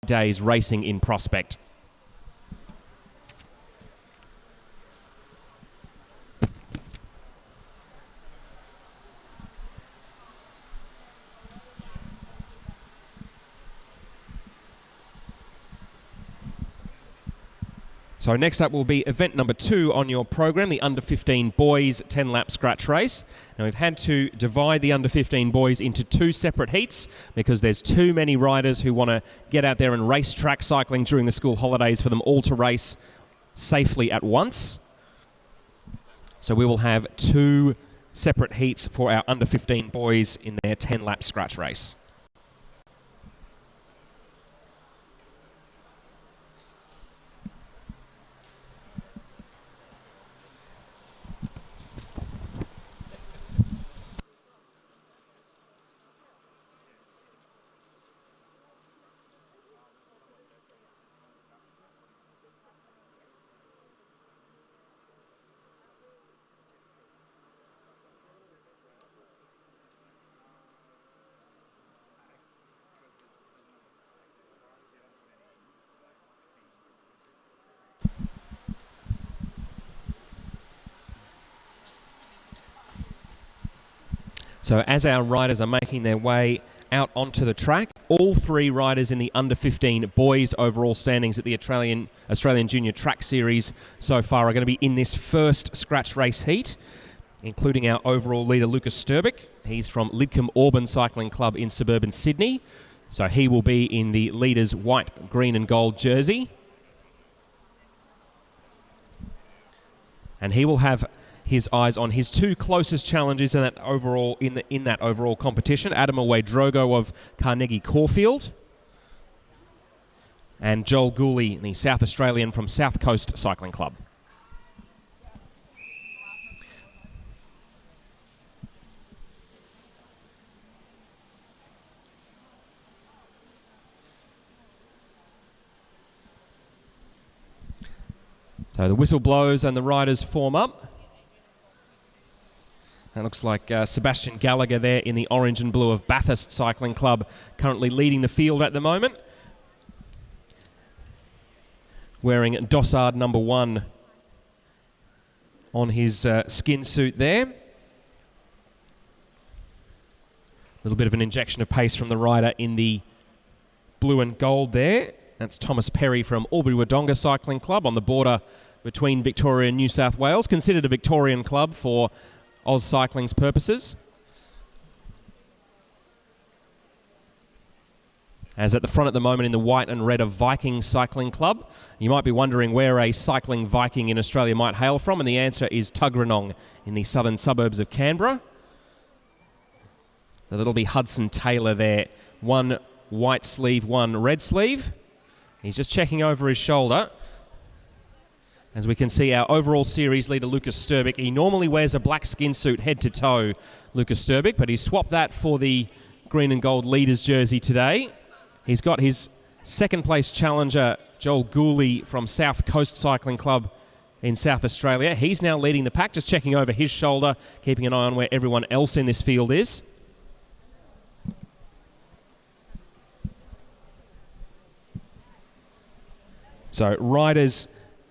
days racing in prospect. So next up will be event number 2 on your program, the under-15 boys 10-lap scratch race. Now we've had to divide the under-15 boys into 2 separate heats because there's too many riders who want to get out there and race track cycling during the school holidays for them all to race safely at once. So we will have 2 separate heats for our under-15 boys in their 10-lap scratch race. So as our riders are making their way out onto the track, all 3 riders in the under-15 boys overall standings at the Australian Junior Track Series so far are going to be in this first scratch race heat, including our overall leader Lucas Sturbick. He's from Lidcombe Auburn Cycling Club in suburban Sydney, so he will be in the leader's white, green and gold jersey. And he will have his eyes on his 2 closest challenges in that overall competition, Adam Drogo of Carnegie Caulfield and Joel Gooley, the South Australian from South Coast Cycling Club. So the whistle blows and the riders form up. That looks like Sebastian Gallagher there in the orange and blue of Bathurst Cycling Club, currently leading the field at the moment. Wearing Dossard number 1 on his skin suit there. A little bit of an injection of pace from the rider in the blue and gold there. That's Thomas Perry from Albury-Wodonga Cycling Club on the border between Victoria and New South Wales, considered a Victorian club for Oz Cycling's purposes. As at the front at the moment in the white and red of Viking Cycling Club. You might be wondering where a cycling Viking in Australia might hail from, and the answer is Tuggeranong in the southern suburbs of Canberra. So that'll be Hudson Taylor there. 1 white sleeve, 1 red sleeve. He's just checking over his shoulder. As we can see, our overall series leader, Lucas Sturbick, he normally wears a black skin suit head to toe, Lucas Sturbick, but he's swapped that for the green and gold leaders jersey today. He's got his second place challenger, Joel Gooley from South Coast Cycling Club in South Australia. He's now leading the pack, just checking over his shoulder, keeping an eye on where everyone else in this field is. So riders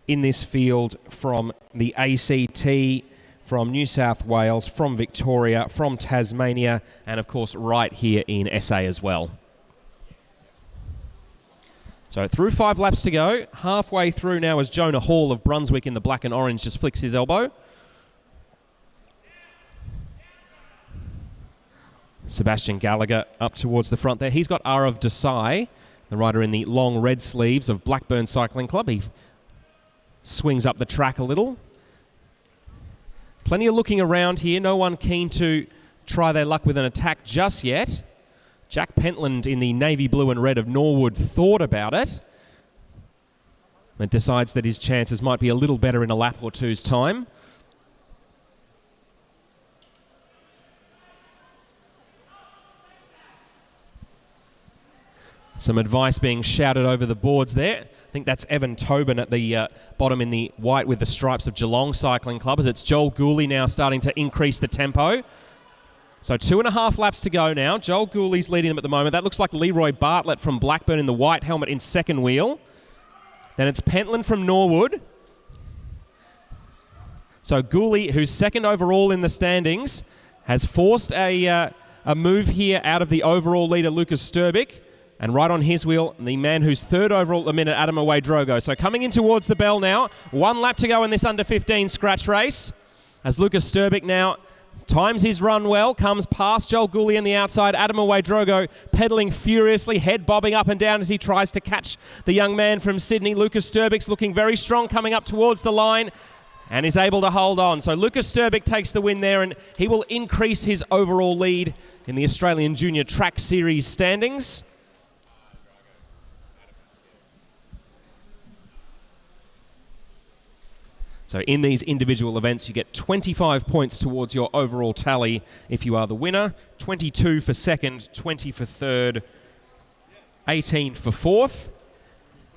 in this field from the ACT, from New South Wales, from Victoria, from Tasmania, and of course right here in SA as well. So through 5 laps to go, halfway through now as Jonah Hall of Brunswick in the black and orange just flicks his elbow. Sebastian Gallagher up towards the front there. He's got Arav Desai, the rider in the long red sleeves of Blackburn Cycling Club. He swings up the track a little. Plenty of looking around here. No one keen to try their luck with an attack just yet. Jack Pentland in the navy blue and red of Norwood thought about it, but decides that his chances might be a little better in a lap or two's time. Some advice being shouted over the boards there. I think that's Evan Tobin at the bottom in the white with the stripes of Geelong Cycling Club, as it's Joel Gooley now starting to increase the tempo. So 2.5 laps to go now. Joel Gooley's leading them at the moment. That looks like Leroy Bartlett from Blackburn in the white helmet in second wheel. Then it's Pentland from Norwood. So Gooley, who's second overall in the standings, has forced a move here out of the overall leader, Lucas Sturbick. And right on his wheel, the man who's third overall at the minute, Adam Away-Drogo. So coming in towards the bell now. 1 lap to go in this under-15 scratch race. As Lucas Sturbick now times his run well, comes past Joel Gooley on the outside. Adam Away-Drogo pedaling furiously, head bobbing up and down as he tries to catch the young man from Sydney. Lucas Sturbick's looking very strong coming up towards the line and is able to hold on. So Lucas Sturbick takes the win there, and he will increase his overall lead in the Australian Junior Track Series standings. So in these individual events, you get 25 points towards your overall tally if you are the winner, 22 for second, 20 for third, 18 for fourth,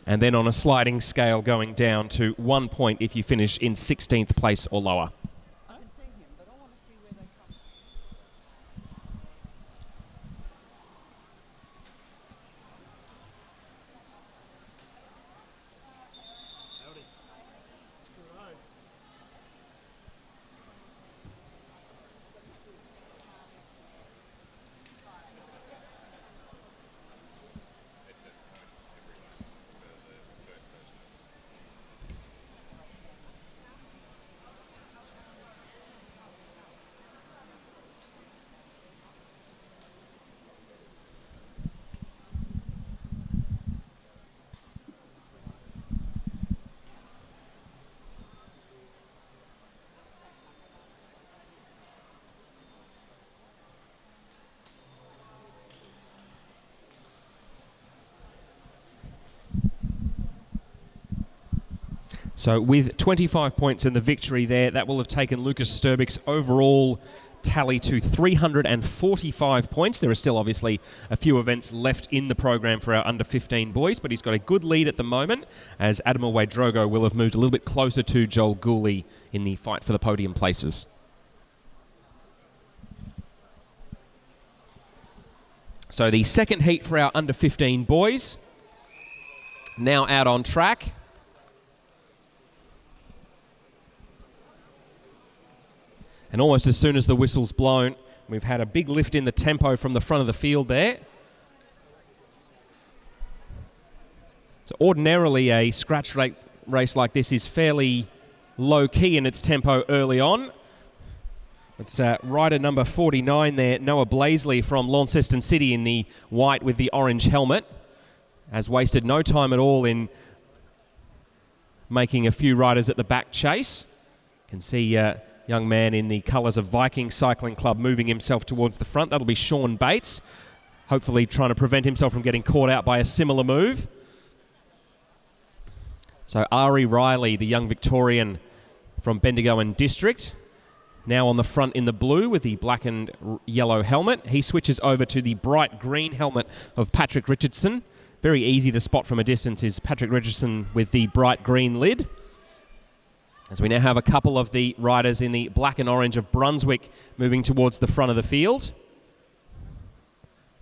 and then on a sliding scale going down to 1 point if you finish in 16th place or lower. So with 25 points in the victory there, that will have taken Lucas Sturbick's overall tally to 345 points. There are still obviously a few events left in the program for our under-15 boys, but he's got a good lead at the moment, as Adam Away-Drogo will have moved a little bit closer to Joel Gooley in the fight for the podium places. So the second heat for our under-15 boys, now out on track. And almost as soon as the whistle's blown, we've had a big lift in the tempo from the front of the field there. So ordinarily a scratch race like this is fairly low-key in its tempo early on. It's rider number 49 there, Noah Blaisley from Launceston City in the white with the orange helmet, has wasted no time at all in making a few riders at the back chase. You can see young man in the colours of Viking Cycling Club moving himself towards the front. That'll be Sean Bates, hopefully trying to prevent himself from getting caught out by a similar move. So Ari Riley, the young Victorian from Bendigo and District, now on the front in the blue with the black and yellow helmet. He switches over to the bright green helmet of Patrick Richardson. Very easy to spot from a distance is Patrick Richardson with the bright green lid. As we now have a couple of the riders in the black and orange of Brunswick moving towards the front of the field.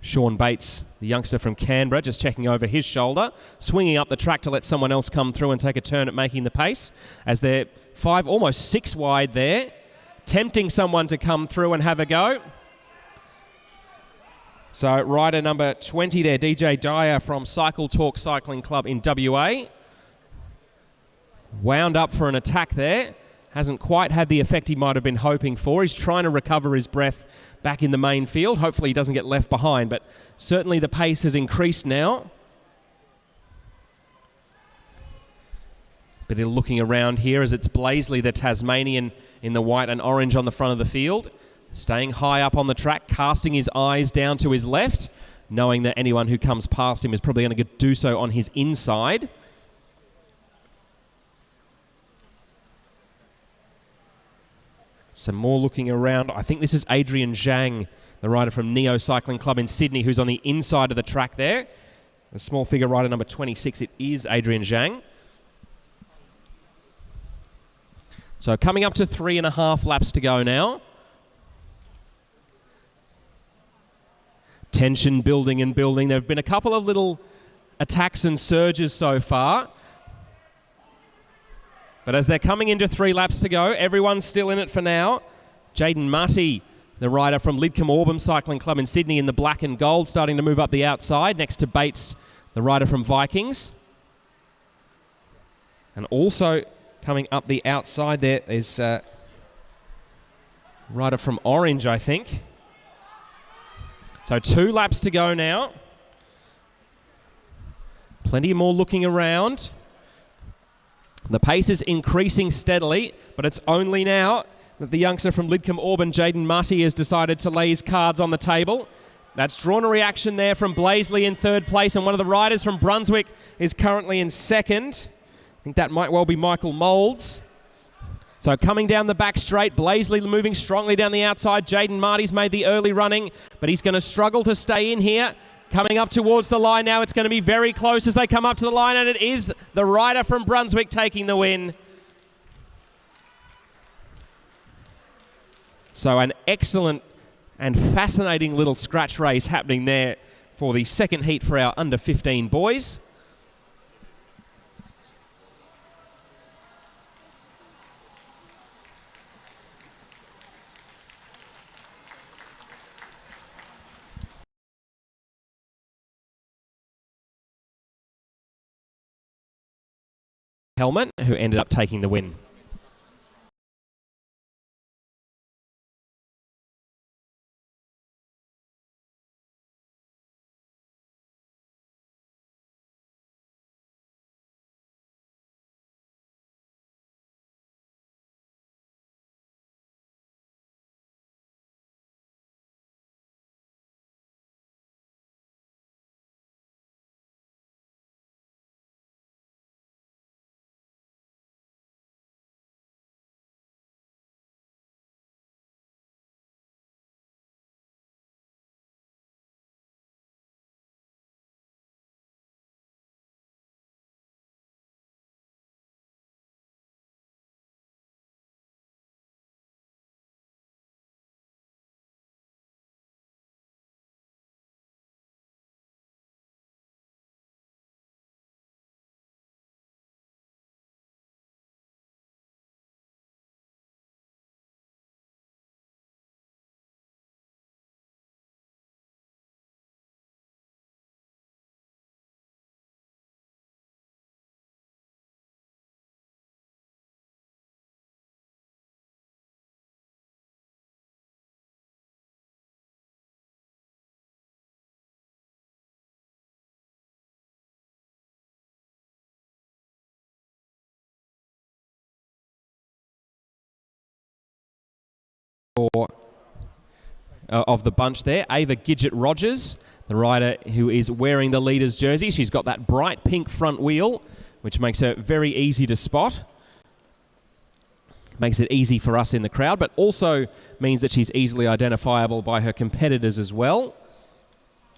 Sean Bates, the youngster from Canberra, just checking over his shoulder, swinging up the track to let someone else come through and take a turn at making the pace, as they're 5, almost 6 wide there, tempting someone to come through and have a go. So rider number 20 there, DJ Dyer from Cycle Talk Cycling Club in WA. Wound up for an attack there. Hasn't quite had the effect he might have been hoping for. He's trying to recover his breath back in the main field. Hopefully he doesn't get left behind, but certainly the pace has increased now. But they're looking around here as it's Blaisley, the Tasmanian, in the white and orange on the front of the field. Staying high up on the track, casting his eyes down to his left, knowing that anyone who comes past him is probably going to do so on his inside. Some more looking around. I think this is Adrian Zhang, the rider from Neo Cycling Club in Sydney, who's on the inside of the track there. The small figure rider number 26, it is Adrian Zhang. So coming up to 3.5 laps to go now. Tension building and building. There have been a couple of little attacks and surges so far. But as they're coming into 3 laps to go, everyone's still in it for now. Jaden Mutty, the rider from Lidcombe Auburn Cycling Club in Sydney in the black and gold, starting to move up the outside next to Bates, the rider from Vikings. And also coming up the outside there is a rider from Orange, I think. So 2 laps to go now. Plenty more looking around. The pace is increasing steadily, but it's only now that the youngster from Lidcombe Auburn, Jaden Mutty, has decided to lay his cards on the table. That's drawn a reaction there from Blaisley in 3rd place, and one of the riders from Brunswick is currently in 2nd. I think that might well be Michael Moulds. So coming down the back straight, Blaisley moving strongly down the outside. Jaden Mutty's made the early running, but he's going to struggle to stay in here. Coming up towards the line now, it's going to be very close as they come up to the line, and it is the rider from Brunswick taking the win. So an excellent and fascinating little scratch race happening there for the second heat for our under 15 boys. Helmet, who ended up taking the win. Of the bunch there, Ava Gidget-Rogers, the rider who is wearing the leader's jersey. She's got that bright pink front wheel, which makes her very easy to spot. Makes it easy for us in the crowd, but also means that she's easily identifiable by her competitors as well.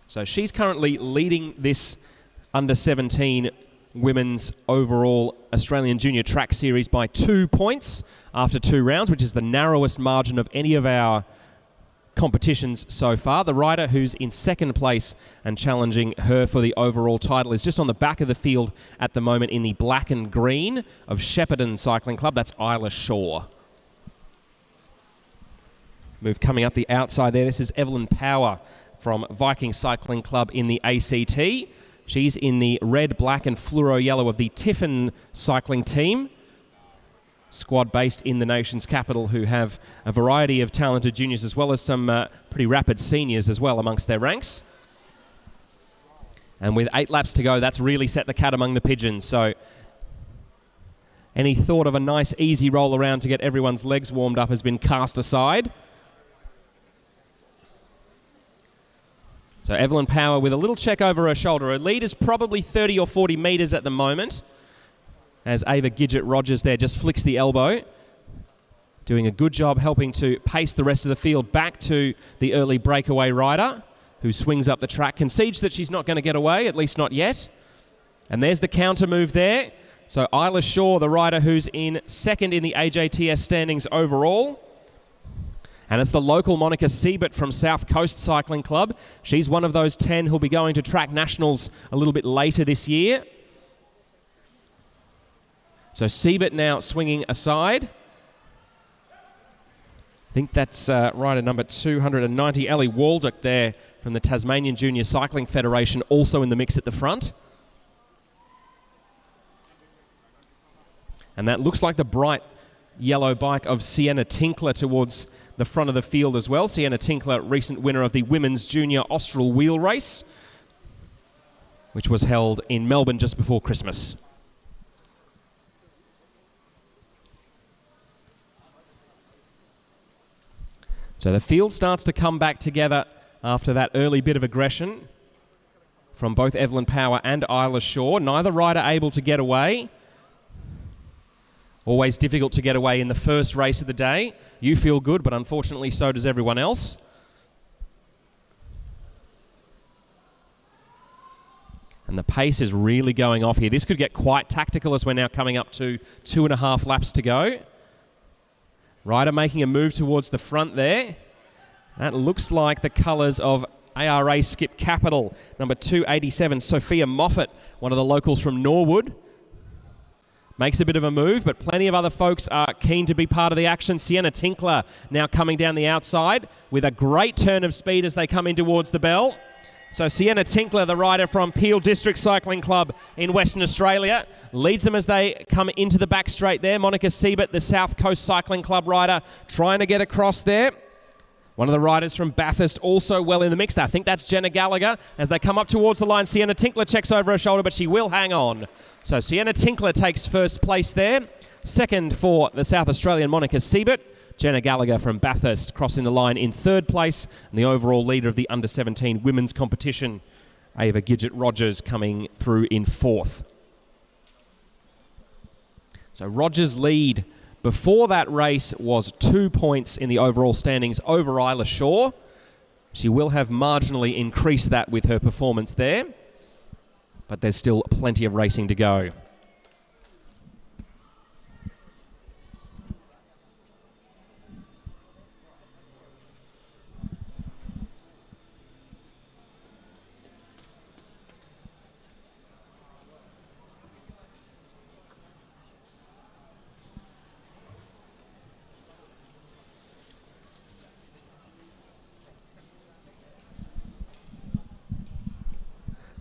So she's currently leading this under 17 women's overall Australian Junior Track Series by 2 points after 2 rounds, which is the narrowest margin of any of our competitions so far. The rider who's in 2nd place and challenging her for the overall title is just on the back of the field at the moment in the black and green of Shepparton Cycling Club. That's Isla Shaw. Move coming up the outside there. This is Evelyn Power from Viking Cycling Club in the ACT. She's in the red, black and fluoro yellow of the Tiffin cycling team. Squad based in the nation's capital, who have a variety of talented juniors as well as some pretty rapid seniors as well amongst their ranks. And with 8 laps to go, that's really set the cat among the pigeons. So any thought of a nice easy roll around to get everyone's legs warmed up has been cast aside. So Evelyn Power with a little check over her shoulder. Her lead is probably 30 or 40 metres at the moment, as Ava Gidget-Rogers there just flicks the elbow. Doing a good job helping to pace the rest of the field back to the early breakaway rider, who swings up the track, concedes that she's not going to get away, at least not yet. And there's the counter move there. So Isla Shaw, the rider who's in 2nd in the AJTS standings overall. And it's the local Monica Siebert from South Coast Cycling Club. She's one of those 10 who'll be going to track nationals a little bit later this year. So Siebert now swinging aside. I think that's rider number 290, Ellie Waldock there from the Tasmanian Junior Cycling Federation, also in the mix at the front. And that looks like the bright yellow bike of Sienna Tinkler towards the front of the field as well. Sienna Tinkler, recent winner of the Women's Junior Austral Wheel Race, which was held in Melbourne just before Christmas. So the field starts to come back together after that early bit of aggression from both Evelyn Power and Isla Shaw. Neither rider able to get away. Always difficult to get away in the first race of the day. You feel good, but unfortunately so does everyone else. And the pace is really going off here. This could get quite tactical as we're now coming up to 2.5 laps to go. Rider making a move towards the front there. That looks like the colours of ARA Skip Capital. Number 287, Sophia Moffat, one of the locals from Norwood. Makes a bit of a move, but plenty of other folks are keen to be part of the action. Sienna Tinkler now coming down the outside with a great turn of speed as they come in towards the bell. So Sienna Tinkler, the rider from Peel District Cycling Club in Western Australia, leads them as they come into the back straight there. Monica Siebert, the South Coast Cycling Club rider, trying to get across there. One of the riders from Bathurst also well in the mix. I think that's Jenna Gallagher. As they come up towards the line, Sienna Tinkler checks over her shoulder, but she will hang on. So Sienna Tinkler takes first place there. Second for the South Australian Monica Siebert. Jenna Gallagher from Bathurst crossing the line in third place. And the overall leader of the under-17 women's competition, Ava Gidget-Rogers, coming through in fourth. So Rogers' lead before that race was 2 points in the overall standings over Isla Shaw. She will have marginally increased that with her performance there, but there's still plenty of racing to go.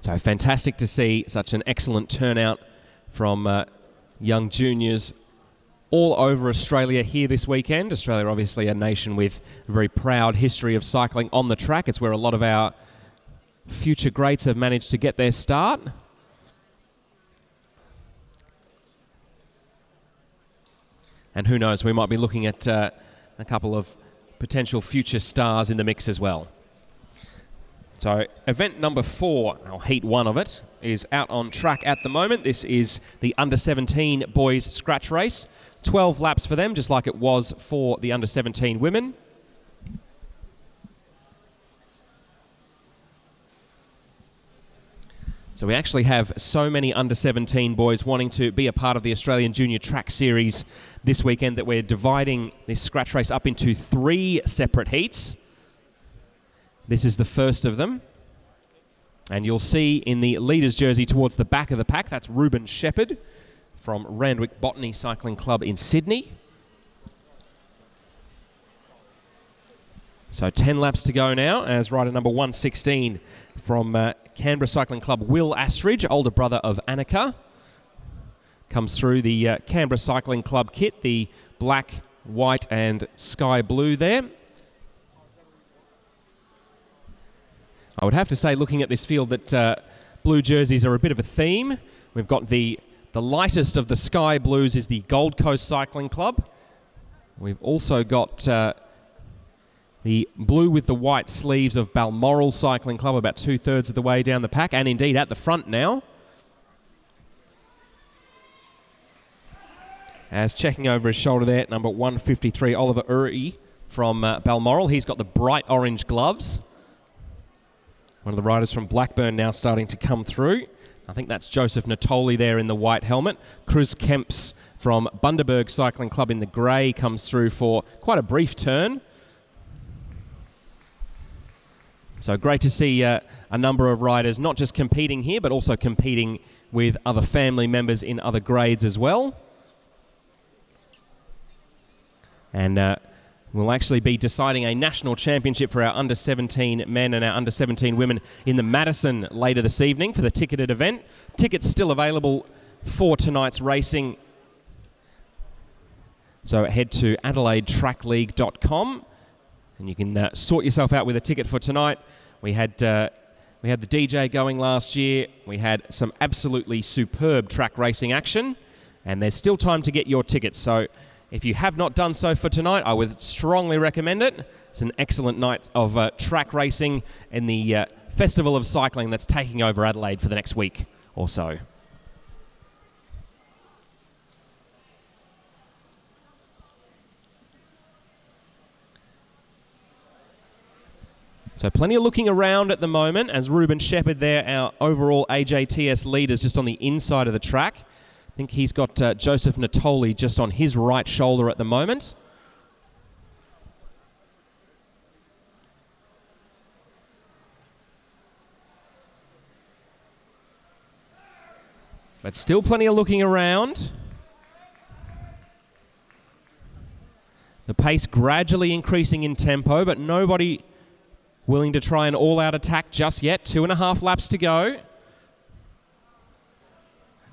So fantastic to see such an excellent turnout from young juniors all over Australia here this weekend. Australia obviously a nation with a very proud history of cycling on the track. It's where a lot of our future greats have managed to get their start. And who knows, we might be looking at a couple of potential future stars in the mix as well. So event number 4, or heat 1 of it, is out on track at the moment. This is the under-17 boys scratch race. 12 laps for them, just like it was for the under-17 women. So we actually have so many under-17 boys wanting to be a part of the Australian Junior Track Series this weekend that we're dividing this scratch race up into 3 separate heats. This is the first of them. And you'll see in the leader's jersey towards the back of the pack, that's Ruben Shepherd from Randwick Botany Cycling Club in Sydney. So 10 laps to go now as rider number 116 from Canberra Cycling Club, Will Astridge, older brother of Annika, comes through the Canberra Cycling Club kit, the black, white and sky blue there. I would have to say, looking at this field, that blue jerseys are a bit of a theme. We've got the lightest of the sky blues is the Gold Coast Cycling Club. We've also got the blue with the white sleeves of Balmoral Cycling Club, about 2/3 of the way down the pack, and indeed at the front now. As checking over his shoulder there, number 153, Oliver Uri from Balmoral. He's got the bright orange gloves. One of the riders from Blackburn now starting to come through. I think that's Joseph Natoli there in the white helmet. Chris Kemps from Bundaberg Cycling Club in the grey comes through for quite a brief turn. So great to see a number of riders not just competing here, but also competing with other family members in other grades as well. And we'll actually be deciding a national championship for our under-17 men and our under-17 women in the Madison later this evening for the ticketed event. Tickets still available for tonight's racing. So head to AdelaideTrackLeague.com and you can sort yourself out with a ticket for tonight. We had the DJ going last year. We had some absolutely superb track racing action, and there's still time to get your tickets. So if you have not done so for tonight, I would strongly recommend it. It's an excellent night of track racing in the Festival of Cycling that's taking over Adelaide for the next week or so. So plenty of looking around at the moment as Ruben Shepherd there, our overall AJTS leader, is just on the inside of the track. I think he's got Joseph Natoli just on his right shoulder at the moment. But still plenty of looking around. The pace gradually increasing in tempo, but nobody willing to try an all-out attack just yet. 2.5 laps to go.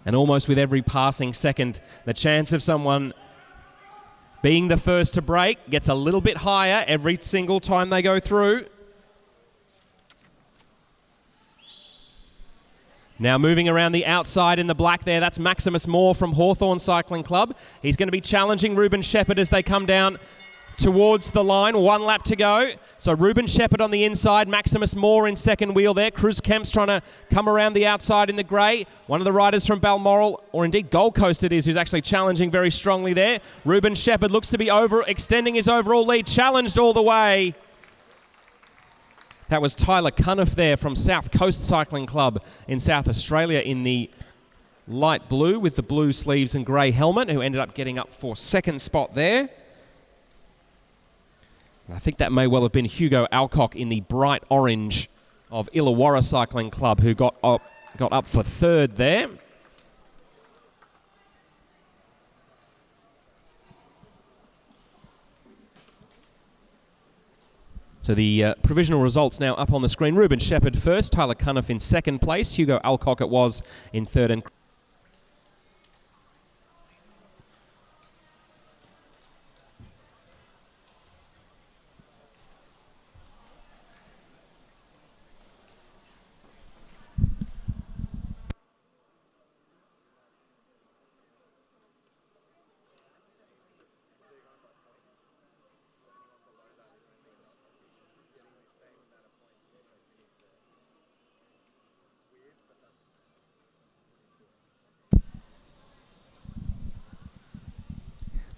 And almost with every passing second, the chance of someone being the first to break gets a little bit higher every single time they go through. Now moving around the outside in the black there, that's Maximus Moore from Hawthorn Cycling Club. He's going to be challenging Ruben Shepherd as they come down towards the line. 1 lap to go. So Ruben Shepherd on the inside, Maximus Moore in second wheel there. Cruz Kemp's trying to come around the outside in the grey. One of the riders from Balmoral, or indeed Gold Coast it is, who's actually challenging very strongly there. Ruben Shepherd looks to be extending his overall lead, challenged all the way. That was Tyler Cuniff there from South Coast Cycling Club in South Australia in the light blue with the blue sleeves and grey helmet, who ended up getting up for second spot there. I think that may well have been Hugo Alcock in the bright orange of Illawarra Cycling Club, who got up for third there. So the provisional results now up on the screen. Ruben Shepherd first, Tyler Cuniff in second place, Hugo Alcock it was in third, and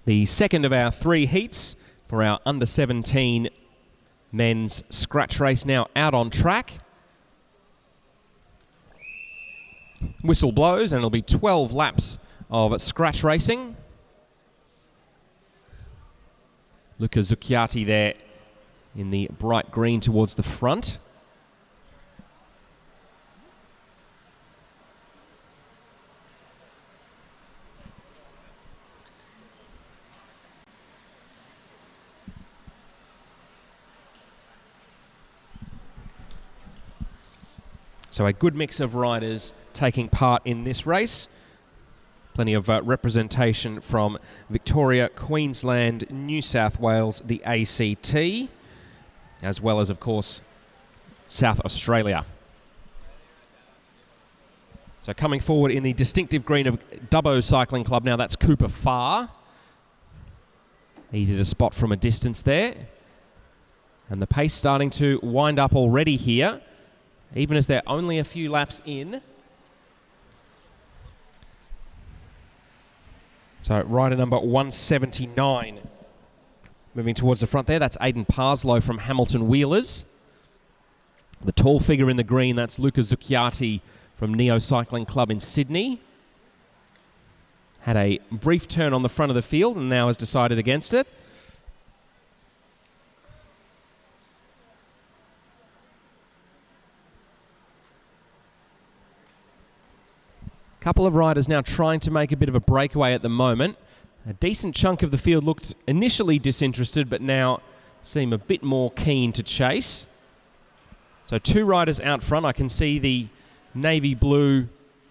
the second of our 3 heats for our under-17 men's scratch race now out on track. Whistle blows and it'll be 12 laps of scratch racing. Luca Zucchiati there in the bright green towards the front. So a good mix of riders taking part in this race. Plenty of representation from Victoria, Queensland, New South Wales, the ACT, as well as, of course, South Australia. So coming forward in the distinctive green of Dubbo Cycling Club, now that's Cooper Farr. He did a spot from a distance there. And the pace starting to wind up already here, even as they're only a few laps in. So rider number 179 moving towards the front there. That's Aidan Parslow from Hamilton Wheelers. The tall figure in the green, that's Luca Zucchiati from Neo Cycling Club in Sydney. Had a brief turn on the front of the field and now has decided against it. Couple of riders now trying to make a bit of a breakaway at the moment. A decent chunk of the field looked initially disinterested, but now seem a bit more keen to chase. So 2 riders out front. I can see the navy blue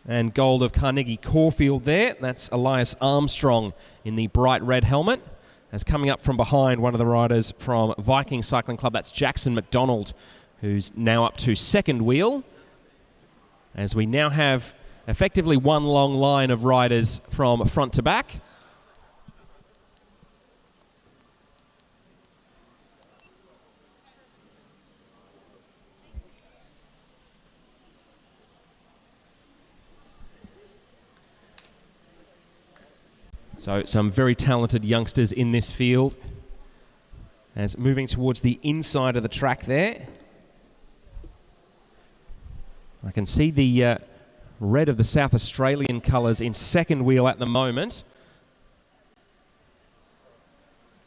and gold of Carnegie Caulfield there. That's Elias Armstrong in the bright red helmet. As coming up from behind, one of the riders from Viking Cycling Club, that's Jackson McDonald, who's now up to second wheel. As we now have effectively one long line of riders from front to back. So some very talented youngsters in this field. As moving towards the inside of the track there. I can see the red of the South Australian colours in second wheel at the moment.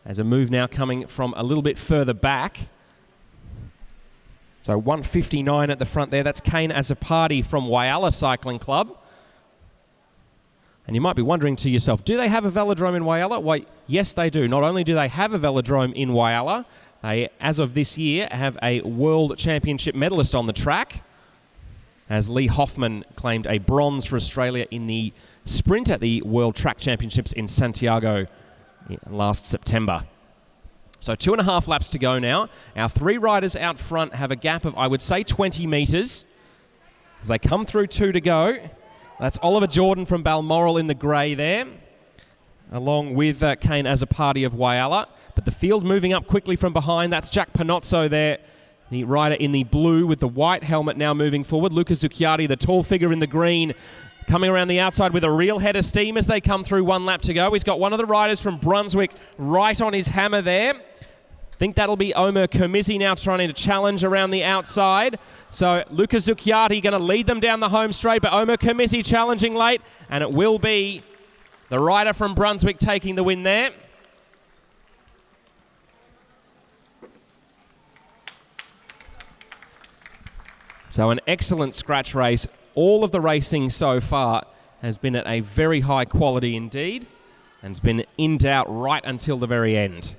As a move now coming from a little bit further back. So 159 at the front there. That's Kane Azzopardi from Whyalla Cycling Club. And you might be wondering to yourself, do they have a velodrome in Whyalla? Why, yes, they do. Not only do they have a velodrome in Whyalla, they, as of this year, have a World Championship medalist on the track, as Lee Hoffman claimed a bronze for Australia in the sprint at the World Track Championships in Santiago last September. So 2.5 laps to go now. Our 3 riders out front have a gap of, I would say, 20 metres. As they come through 2 to go, that's Oliver Jordan from Balmoral in the grey there, along with Kane Azzopardi of Whyalla. But the field moving up quickly from behind, that's Jack Panozzo there, the rider in the blue with the white helmet now moving forward. Luca Zucchiardi, the tall figure in the green, coming around the outside with a real head of steam as they come through 1 lap to go. He's got one of the riders from Brunswick right on his hammer there. Think that'll be Omer Kermizzi now trying to challenge around the outside. So Luca Zucchiardi going to lead them down the home straight, but Omer Kermizzi challenging late, and it will be the rider from Brunswick taking the win there. So an excellent scratch race. All of the racing so far has been at a very high quality indeed, and has been in doubt right until the very end.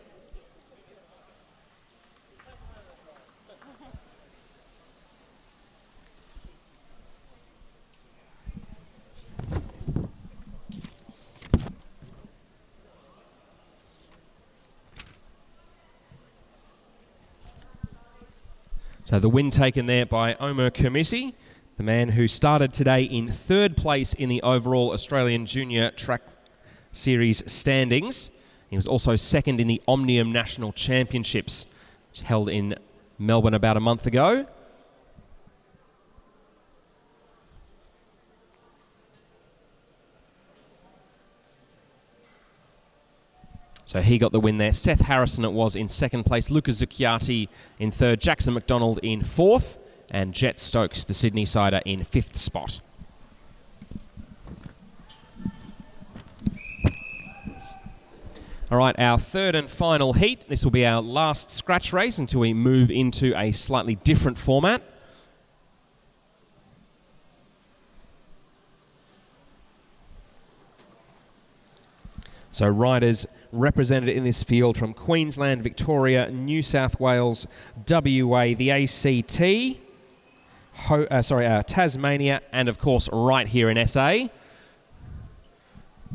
So the win taken there by Omer Kermizzi, the man who started today in 3rd place in the overall Australian Junior Track Series standings. He was also 2nd in the Omnium National Championships, which held in Melbourne about a month ago. So he got the win there. Seth Harrison it was in 2nd place. Luca Zucchiardi in 3rd. Jackson McDonald in 4th. And Jet Stokes, the Sydney sider, in 5th spot. All right, our 3rd and final heat. This will be our last scratch race until we move into a slightly different format. So riders represented in this field from Queensland, Victoria, New South Wales, WA, the ACT, Tasmania, and of course right here in SA.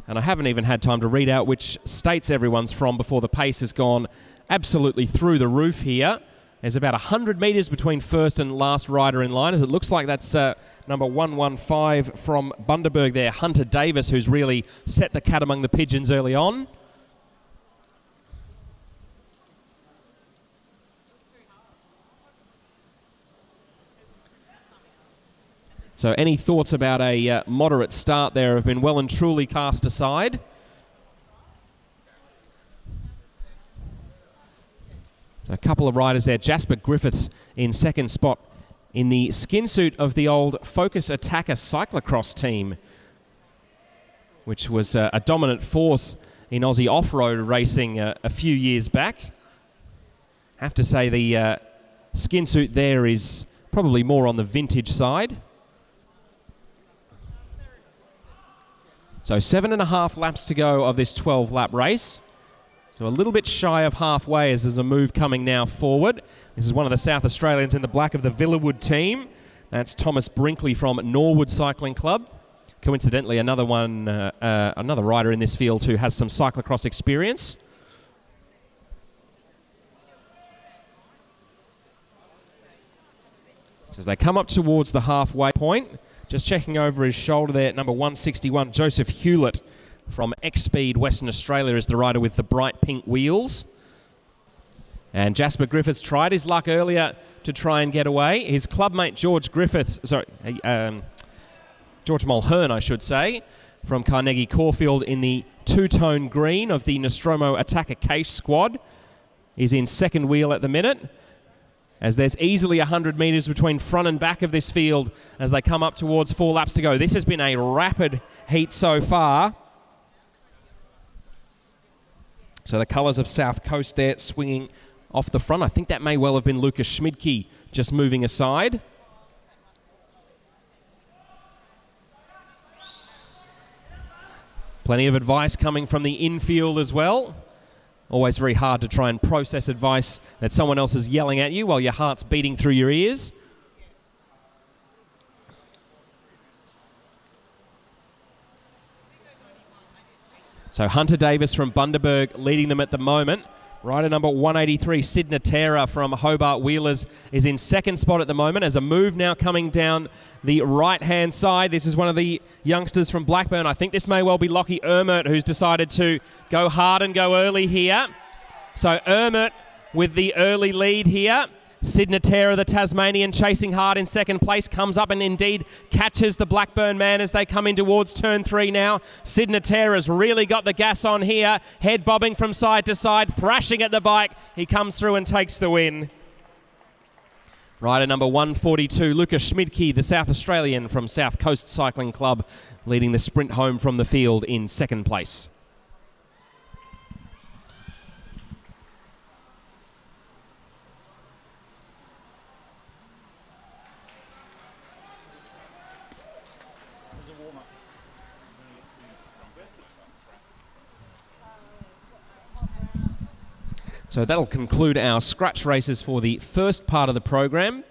And I haven't even had time to read out which states everyone's from before the pace has gone absolutely through the roof here. There's about 100 metres between first and last rider in line, as it looks like that's number 115 from Bundaberg there, Hunter Davis, who's really set the cat among the pigeons early on. So any thoughts about a moderate start there have been well and truly cast aside. So a couple of riders there. Jasper Griffiths in 2nd spot in the skin suit of the old Focus Attacker cyclocross team, which was a dominant force in Aussie off-road racing a few years back. Have to say the skin suit there is probably more on the vintage side. So 7.5 laps to go of this 12-lap race. So a little bit shy of halfway as there's a move coming now forward. This is one of the South Australians in the black of the Villawood team. That's Thomas Brinkley from Norwood Cycling Club. Coincidentally, another rider in this field who has some cyclocross experience. So as they come up towards the halfway point, just checking over his shoulder there, number 161, Joseph Hewlett from X-Speed Western Australia is the rider with the bright pink wheels. And Jasper Griffiths tried his luck earlier to try and get away. His clubmate George Mulhern, I should say, from Carnegie Caulfield in the two-tone green of the Nostromo Attacker Case squad, is in second wheel at the minute, as there's easily 100 metres between front and back of this field as they come up towards 4 laps to go. This has been a rapid heat so far. So the colours of South Coast there swinging off the front. I think that may well have been Lucas Schmidtke just moving aside. Plenty of advice coming from the infield as well. Always very hard to try and process advice that someone else is yelling at you while your heart's beating through your ears. So Hunter Davis from Bundaberg leading them at the moment. Rider number 183, Sid Natera from Hobart Wheelers, is in second spot at the moment as a move now coming down the right-hand side. This is one of the youngsters from Blackburn. I think this may well be Lockie Ermert, who's decided to go hard and go early here. So Ermert with the early lead here. Sid Natera, the Tasmanian, chasing hard in second place, comes up and indeed catches the Blackburn man as they come in towards turn 3 now. Sid Natera's really got the gas on here, head bobbing from side to side, thrashing at the bike. He comes through and takes the win. Rider number 142, Lucas Schmidtke, the South Australian from South Coast Cycling Club, leading the sprint home from the field in second place. So that'll conclude our scratch races for the first part of the program.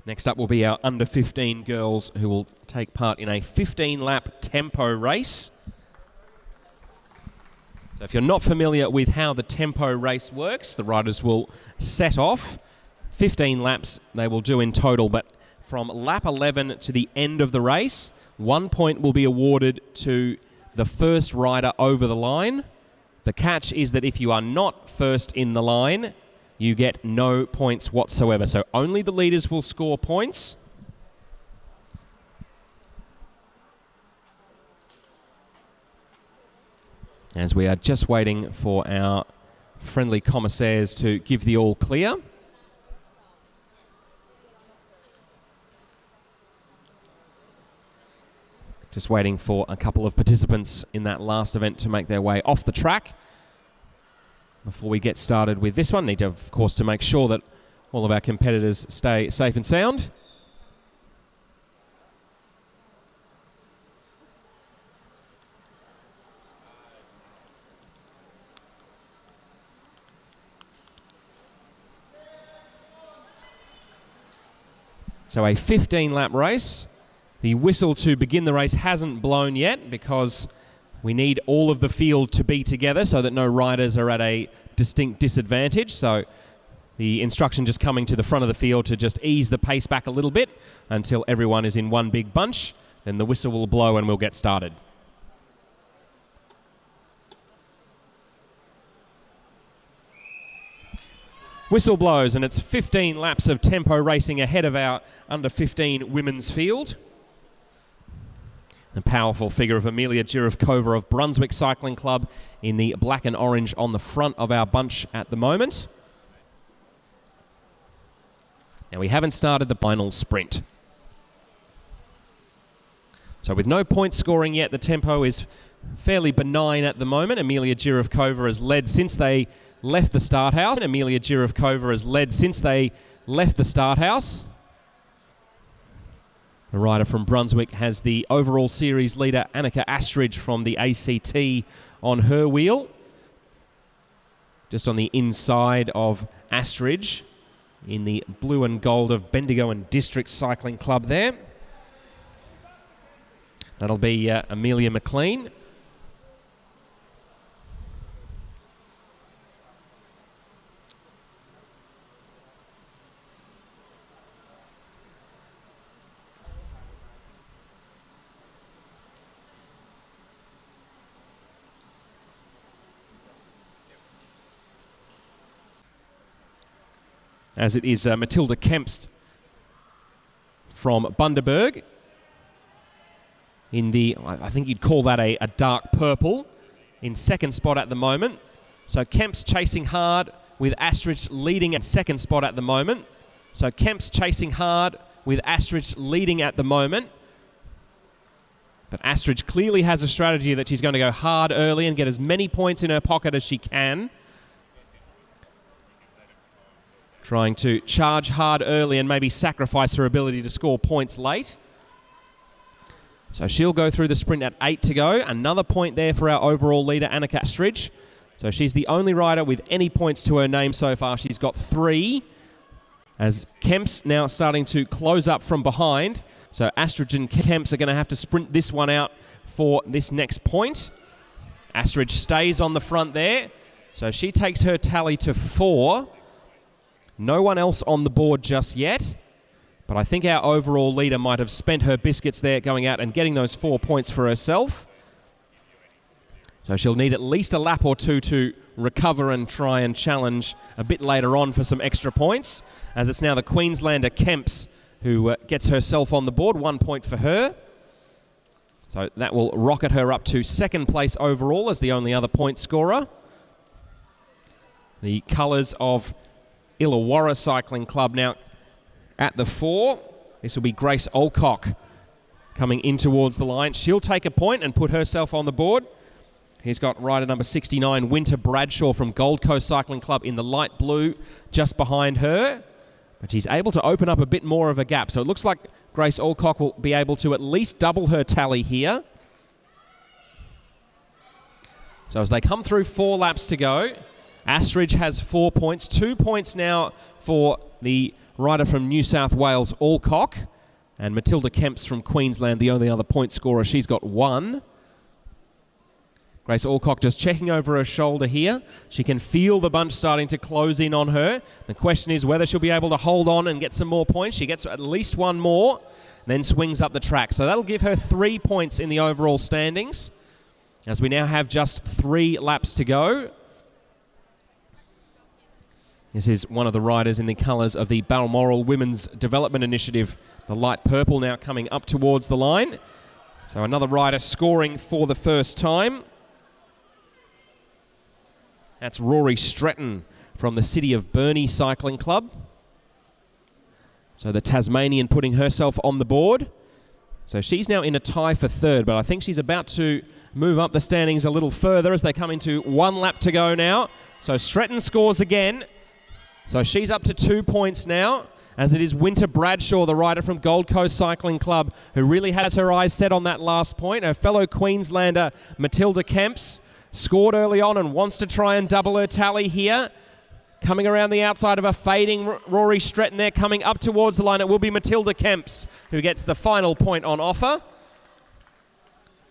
Next up will be our under 15 girls who will take part in a 15-lap tempo race. So if you're not familiar with how the tempo race works, the riders will set off. 15 laps they will do in total, but from lap 11 to the end of the race, 1 point will be awarded to the first rider over the line. The catch is that if you are not first in the line, you get no points whatsoever. So only the leaders will score points. As we are just waiting for our friendly commissaires to give the all clear. Just waiting for a couple of participants in that last event to make their way off the track before we get started with this one. Need to, of course, to make sure that all of our competitors stay safe and sound. So a 15-lap race. The whistle to begin the race hasn't blown yet because we need all of the field to be together so that no riders are at a distinct disadvantage. So the instruction just coming to the front of the field to just ease the pace back a little bit until everyone is in one big bunch. Then the whistle will blow and we'll get started. Whistle blows and it's 15 laps of tempo racing ahead of our under 15 women's field. The powerful figure of Amelia Jirivkova of Brunswick Cycling Club in the black and orange on the front of our bunch at the moment. Now we haven't started the final sprint. So with no point scoring yet, the tempo is fairly benign at the moment. Amelia Jirivkova has led since they left the start house. Amelia Jirivkova has led since they left the start house. The rider from Brunswick has the overall series leader Annika Astridge from the ACT on her wheel. Just on the inside of Astridge in the blue and gold of Bendigo and District Cycling Club there. That'll be Amelia McLean. As it is Matilda Kemps from Bundaberg in the, I think you'd call that a dark purple, in second spot at the moment. So Kemps chasing hard with Astridge leading at second spot at the moment. So Kemps chasing hard with Astridge leading at the moment. But Astridge clearly has a strategy that she's going to go hard early and get as many points in her pocket as she can. Trying to charge hard early and maybe sacrifice her ability to score points late. So she'll go through the sprint at 8 to go. Another point there for our overall leader, Annika Astridge. So she's the only rider with any points to her name so far. She's got 3. As Kemps now starting to close up from behind. So Astridge and Kemps are going to have to sprint this one out for this next point. Astridge stays on the front there. So she takes her tally to 4. No one else on the board just yet, but I think our overall leader might have spent her biscuits there going out and getting those 4 points for herself. So she'll need at least a lap or two to recover and try and challenge a bit later on for some extra points, as it's now the Queenslander Kemps who gets herself on the board. 1 point for her. So that will rocket her up to second place overall as the only other point scorer. The colours of Illawarra Cycling Club now at the 4. This will be Grace Alcock coming in towards the line. She'll take a point and put herself on the board. He's got rider number 69, Winter Bradshaw from Gold Coast Cycling Club in the light blue just behind her. But she's able to open up a bit more of a gap. So it looks like Grace Alcock will be able to at least double her tally here. So as they come through 4 laps to go, Astridge has 4 points. 2 points now for the rider from New South Wales, Alcock. And Matilda Kemps from Queensland, the only other point scorer. She's got 1. Grace Alcock just checking over her shoulder here. She can feel the bunch starting to close in on her. The question is whether she'll be able to hold on and get some more points. She gets at least 1 more, then swings up the track. So that'll give her 3 points in the overall standings, as we now have just 3 laps to go. This is one of the riders in the colours of the Balmoral Women's Development Initiative. The light purple now coming up towards the line. So another rider scoring for the first time. That's Rory Stretton from the City of Burnie Cycling Club. So the Tasmanian putting herself on the board. So she's now in a tie for third, but I think she's about to move up the standings a little further as they come into 1 lap to go now. So Stretton scores again. So she's up to 2 points now, as it is Winter Bradshaw, the rider from Gold Coast Cycling Club, who really has her eyes set on that last point. Her fellow Queenslander, Matilda Kemps, scored early on and wants to try and double her tally here. Coming around the outside of a fading Rory Stretton there, coming up towards the line. It will be Matilda Kemps who gets the final point on offer.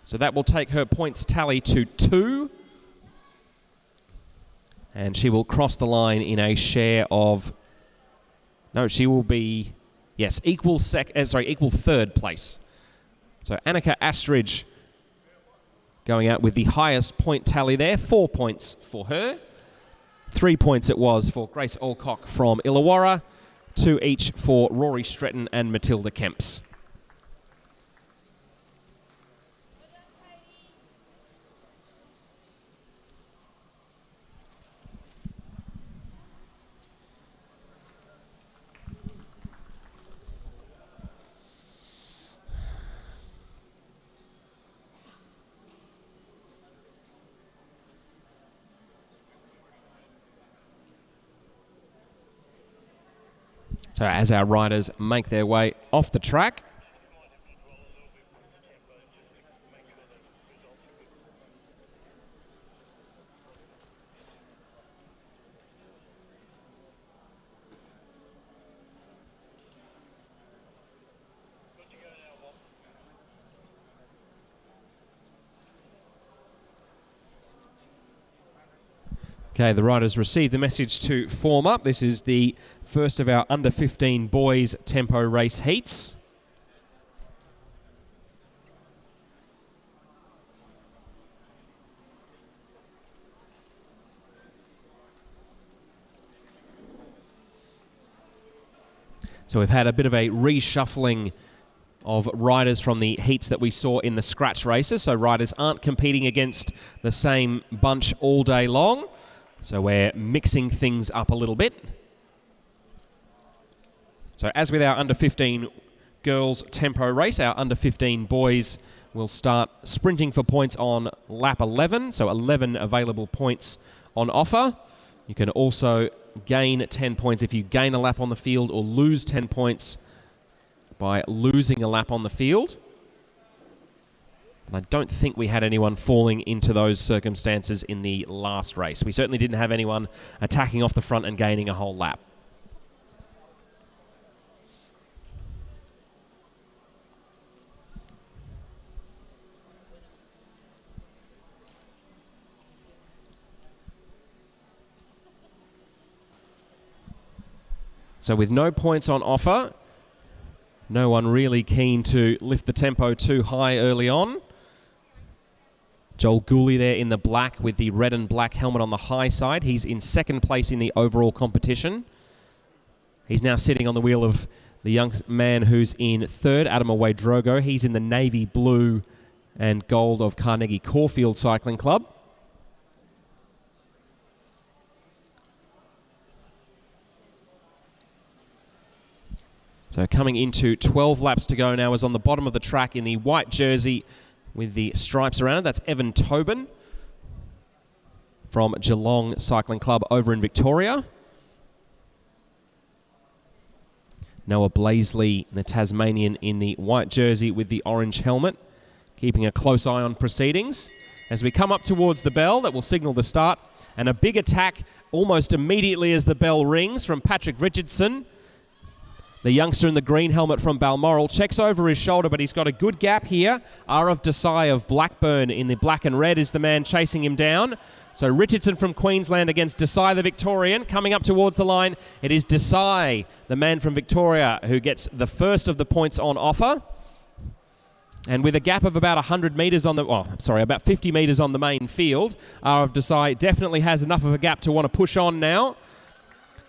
So that will take her points tally to 2. And she will cross the line in a share of... No, she will be... Yes, equal third place. So Annika Astridge going out with the highest point tally there. 4 points for her. 3 points it was for Grace Alcock from Illawarra. 2 each for Rory Stretton and Matilda Kemps. So as our riders make their way off the track, Okay, the riders received the message to form up. This is the first of our under 15 boys tempo race heats. So we've had a bit of a reshuffling of riders from the heats that we saw in the scratch races. So riders aren't competing against the same bunch all day long. So we're mixing things up a little bit. So as with our under 15 girls tempo race, our under 15 boys will start sprinting for points on lap 11. So 11 available points on offer. You can also gain 10 points if you gain a lap on the field, or lose 10 points by losing a lap on the field. And I don't think we had anyone falling into those circumstances in the last race. We certainly didn't have anyone attacking off the front and gaining a whole lap. So with no points on offer, no one really keen to lift the tempo too high early on. Joel Gooley there in the black with the red and black helmet on the high side. He's in second place in the overall competition. He's now sitting on the wheel of the young man who's in third, Adam Drogo. He's in the navy blue and gold of Carnegie Caulfield Cycling Club. So coming into 12 laps to go now is on the bottom of the track in the white jersey with the stripes around it. That's Evan Tobin from Geelong Cycling Club over in Victoria. Noah Blaisley, the Tasmanian, in the white jersey with the orange helmet, keeping a close eye on proceedings. As we come up towards the bell that will signal the start, and a big attack almost immediately as the bell rings from Patrick Richardson. The youngster in the green helmet from Balmoral checks over his shoulder, but he's got a good gap here. Arav Desai of Blackburn in the black and red is the man chasing him down. So Richardson from Queensland against Desai, the Victorian. Coming up towards the line, it is Desai, the man from Victoria, who gets the first of the points on offer. And with a gap of about 100 metres on the, about 50 metres on the main field, Arav Desai definitely has enough of a gap to want to push on now.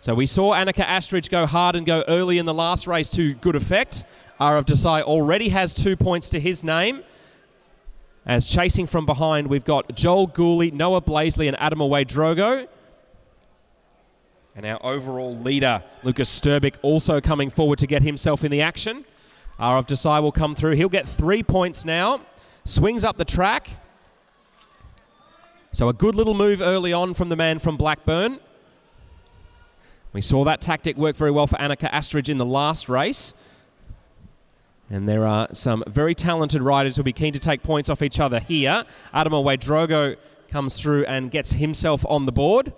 So we saw Annika Astridge go hard and go early in the last race to good effect. Arav Desai already has 2 points to his name. As chasing from behind, we've got Joel Gooley, Noah Blaisley and Adam Drogo. And our overall leader, Lucas Sturbick, also coming forward to get himself in the action. Arav Desai will come through. He'll get 3 points now. Swings up the track. So a good little move early on from the man from Blackburn. We saw that tactic work very well for Annika Astridge in the last race. And there are some very talented riders who'll be keen to take points off each other here. Adam Drogo comes through and gets himself on the board.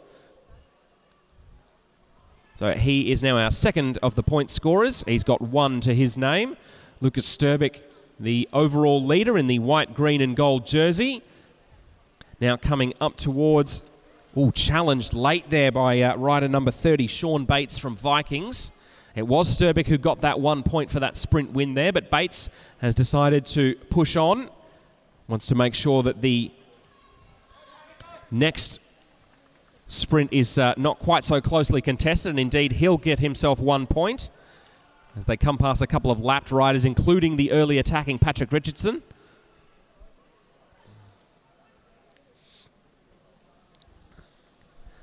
So he is now our second of the point scorers. He's got 1 to his name. Lucas Sturbick, the overall leader in the white, green and gold jersey. Now coming up towards... challenged late there by rider number 30, Sean Bates from Vikings. It was Sturbick who got that 1 point for that sprint win there, but Bates has decided to push on. Wants to make sure that the next sprint is not quite so closely contested, and indeed he'll get himself 1 point as they come past a couple of lapped riders, including the early attacking Patrick Richardson.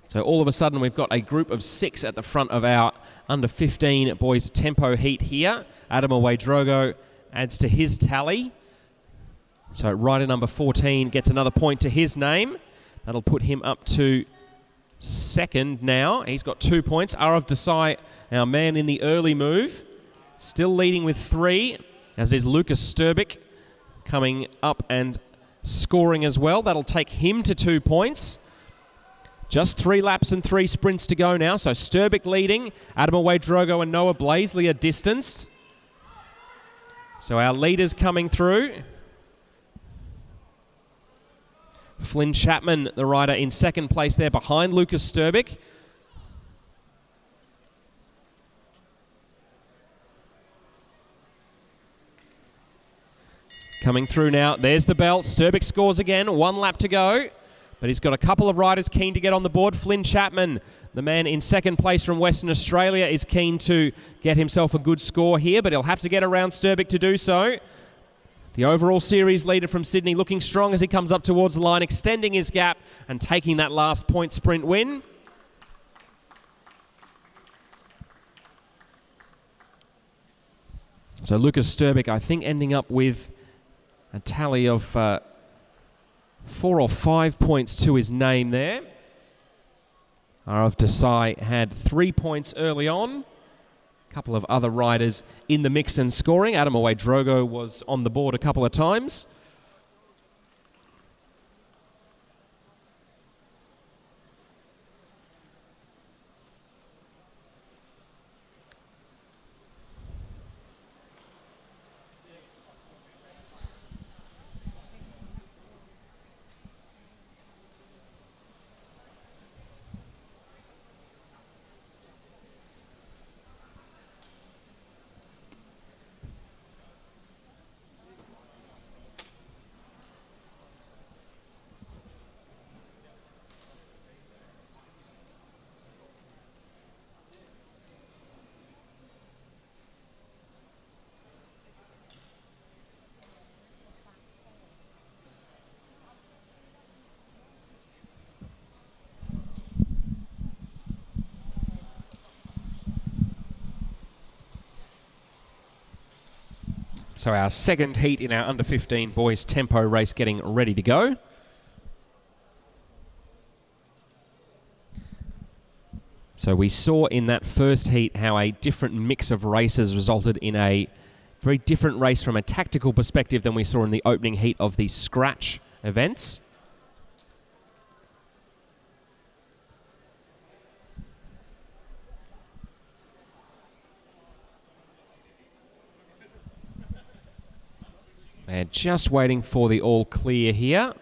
So all of a sudden we've got a group of 6 at the front of our under 15 boys tempo heat here. Adam Drogo adds to his tally. So rider number 14 gets another point to his name. That'll put him up to second now. He's got 2 points. Arav Desai, our man in the early move, still leading with 3, as is Lucas Sturbick coming up and scoring as well. That'll take him to 2 points. Just 3 laps and 3 sprints to go now. So Sturbick leading. Adam Drogo and Noah Blaisley are distanced. So our leaders coming through. Flynn Chapman, the rider, in second place there behind Lucas Sturbeck. Coming through now. There's the bell. Sturbeck scores again. 1 lap to go. But he's got a couple of riders keen to get on the board. Flynn Chapman, the man in second place from Western Australia, is keen to get himself a good score here, but he'll have to get around Sturbeck to do so. The overall series leader from Sydney looking strong as he comes up towards the line, extending his gap and taking that last point sprint win. So Lucas Sturbeck, I think, ending up with a tally of 4 or 5 points to his name there. Arav Desai had 3 points early on. A couple of other riders in the mix and scoring. Adam Away Drogo was on the board a couple of times. So our second heat in our under-15 boys tempo race getting ready to go. So we saw in that first heat how a different mix of races resulted in a very different race from a tactical perspective than we saw in the opening heat of the scratch events. And just waiting for the all clear here.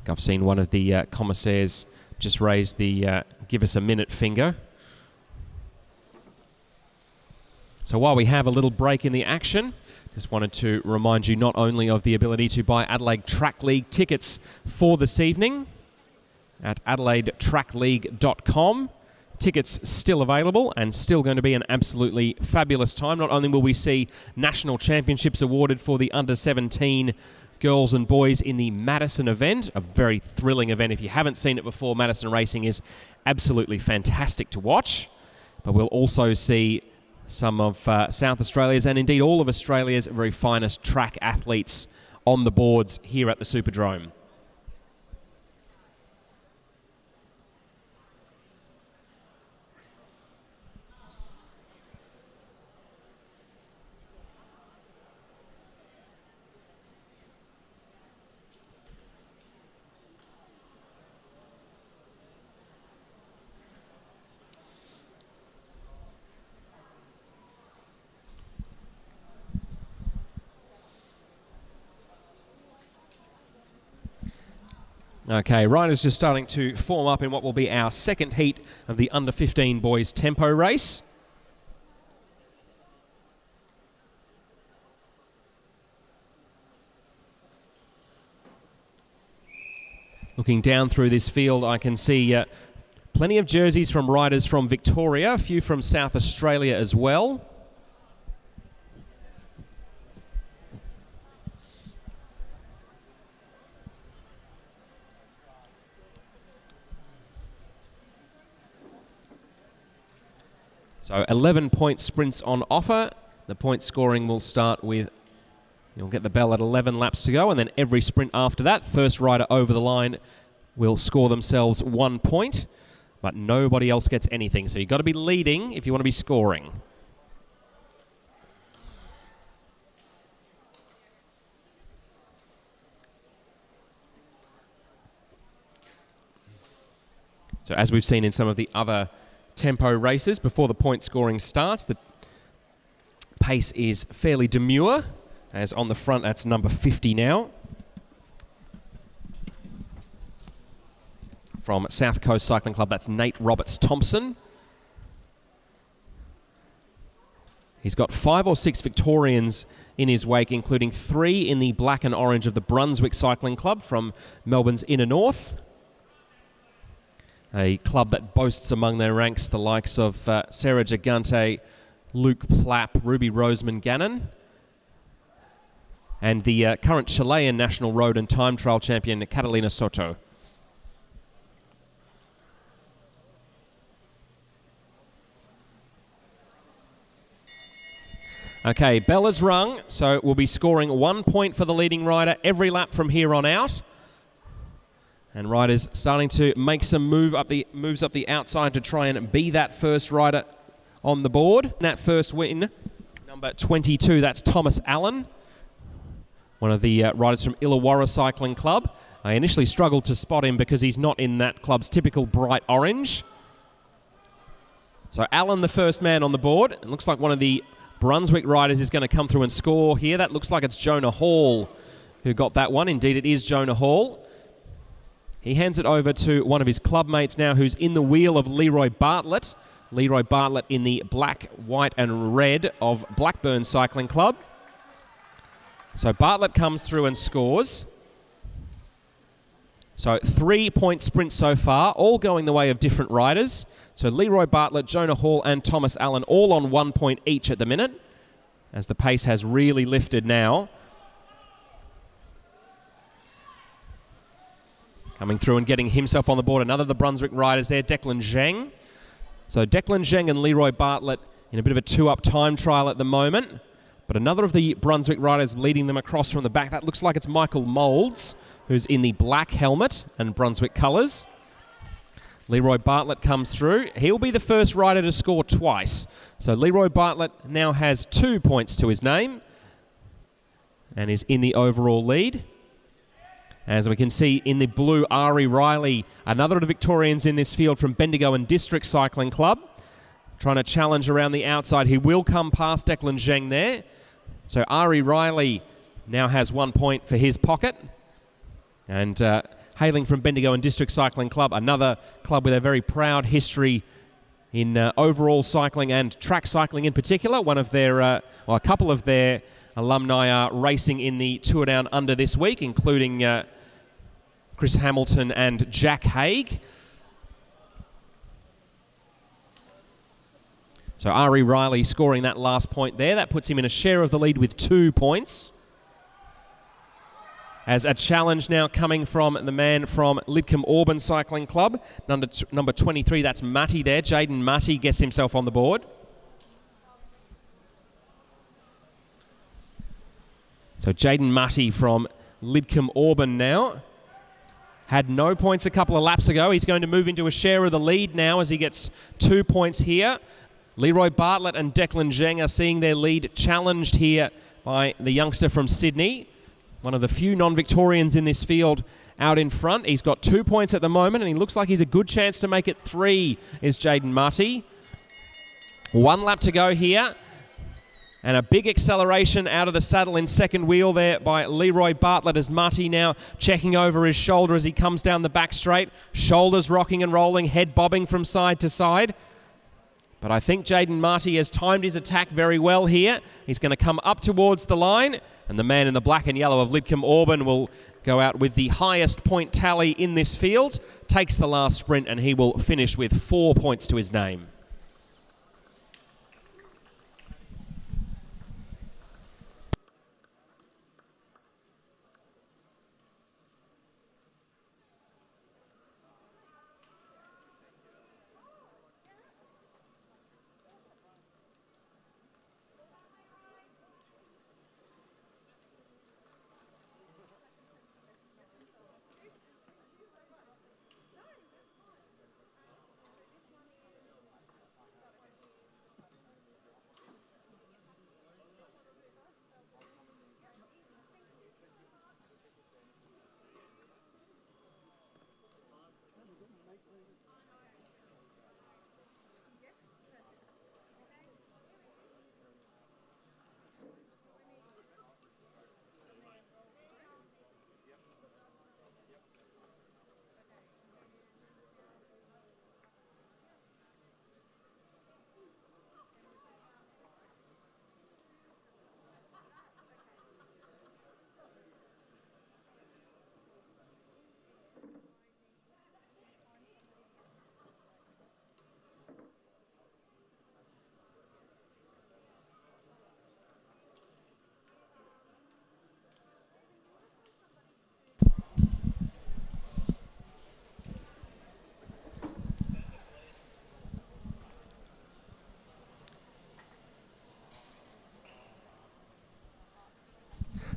I've seen one of the commissaires just raise the give us a minute finger. So while we have a little break in the action, just wanted to remind you not only of the ability to buy Adelaide Track League tickets for this evening at adelaidetrackleague.com. Tickets still available and still going to be an absolutely fabulous time. Not only will we see national championships awarded for the under-17 girls and boys in the Madison event, a very thrilling event. If you haven't seen it before, Madison racing is absolutely fantastic to watch. But we'll also see some of South Australia's and indeed all of Australia's very finest track athletes on the boards here at the Super-Drome. Okay, riders just starting to form up in what will be our second heat of the under-15 boys tempo race. Looking down through this field, I can see plenty of jerseys from riders from Victoria, a few from South Australia as well. So 11-point sprints on offer. The point scoring will start with, you'll get the bell at 11 laps to go, and then every sprint after that, first rider over the line will score themselves 1 point, but nobody else gets anything. So you've got to be leading if you want to be scoring. So as we've seen in some of the other tempo races, before the point scoring starts, the pace is fairly demure, as on the front that's number 50 now. from South Coast Cycling Club. That's Nate Roberts-Thompson. He's got 5 or 6 Victorians in his wake, including 3 in the black and orange of the Brunswick Cycling Club from Melbourne's inner north. A club that boasts among their ranks the likes of Sarah Gigante, Luke Plapp, Ruby Roseman Gannon, and the current Chilean national road and time trial champion, Catalina Soto. Okay, bell is rung, so we'll be scoring 1 point for the leading rider every lap from here on out. And riders starting to make some moves up the outside to try and be that first rider on the board. That first win, number 22, that's Thomas Allen, one of the riders from Illawarra Cycling Club. I initially struggled to spot him because he's not in that club's typical bright orange. So Allen, the first man on the board. It looks like one of the Brunswick riders is going to come through and score here. That looks like it's Jonah Hall who got that one. Indeed, it is Jonah Hall. He hands it over to one of his club mates now, who's in the wheel of Leroy Bartlett. Leroy Bartlett in the black, white and red of Blackburn Cycling Club. So Bartlett comes through and scores. So 3-point sprint so far, all going the way of different riders. So Leroy Bartlett, Jonah Hall and Thomas Allen all on 1 point each at the minute, as the pace has really lifted now. Coming through and getting himself on the board, another of the Brunswick riders there, Declan Zheng. So Declan Zheng and Leroy Bartlett in a bit of a 2-up time trial at the moment. But another of the Brunswick riders leading them across from the back. That looks like it's Michael Moulds, who's in the black helmet and Brunswick colours. Leroy Bartlett comes through. He'll be the first rider to score twice. So Leroy Bartlett now has 2 points to his name and is in the overall lead. As we can see in the blue, Ari Riley, another of the Victorians in this field from Bendigo and District Cycling Club, trying to challenge around the outside. He will come past Declan Zheng there. So Ari Riley now has 1 point for his pocket. And hailing from Bendigo and District Cycling Club, another club with a very proud history in overall cycling and track cycling in particular. One of their, well, a couple of their alumni are racing in the Tour Down Under this week, including Chris Hamilton and Jack Haig. So Ari Riley scoring that last point there. That puts him in a share of the lead with 2 points. As a challenge now coming from the man from Lidcombe Auburn Cycling Club, number 23, that's Matty there. Jaden Matty gets himself on the board. So Jaden Matty from Lidcombe Auburn now. Had no points a couple of laps ago. He's going to move into a share of the lead now as he gets 2 points here. Leroy Bartlett and Declan Zheng are seeing their lead challenged here by the youngster from Sydney. One of the few non-Victorians in this field out in front. He's got 2 points at the moment, and he looks like he's a good chance to make it 3, is Jaden Marty. 1 lap to go here. And a big acceleration out of the saddle in second wheel there by Leroy Bartlett as Marty now checking over his shoulder as he comes down the back straight. Shoulders rocking and rolling, head bobbing from side to side. But I think Jaden Marty has timed his attack very well here. He's going to come up towards the line, and the man in the black and yellow of Lidcombe Auburn will go out with the highest point tally in this field, takes the last sprint, and he will finish with 4 points to his name.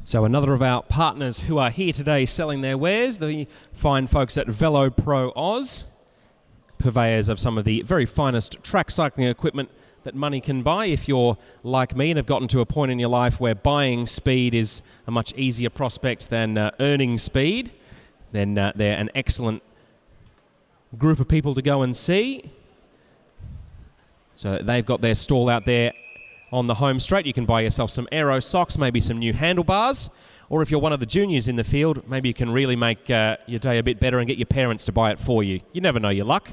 So another of our partners who are here today selling their wares, the fine folks at Velo Pro Oz, purveyors of some of the very finest track cycling equipment that money can buy. If you're like me and have gotten to a point in your life where buying speed is a much easier prospect than earning speed, then they're an excellent group of people to go and see. So they've got their stall out there on the home straight. You can buy yourself some aero socks, maybe some new handlebars, or if you're one of the juniors in the field, maybe you can really make your day a bit better and get your parents to buy it for you. You never know your luck.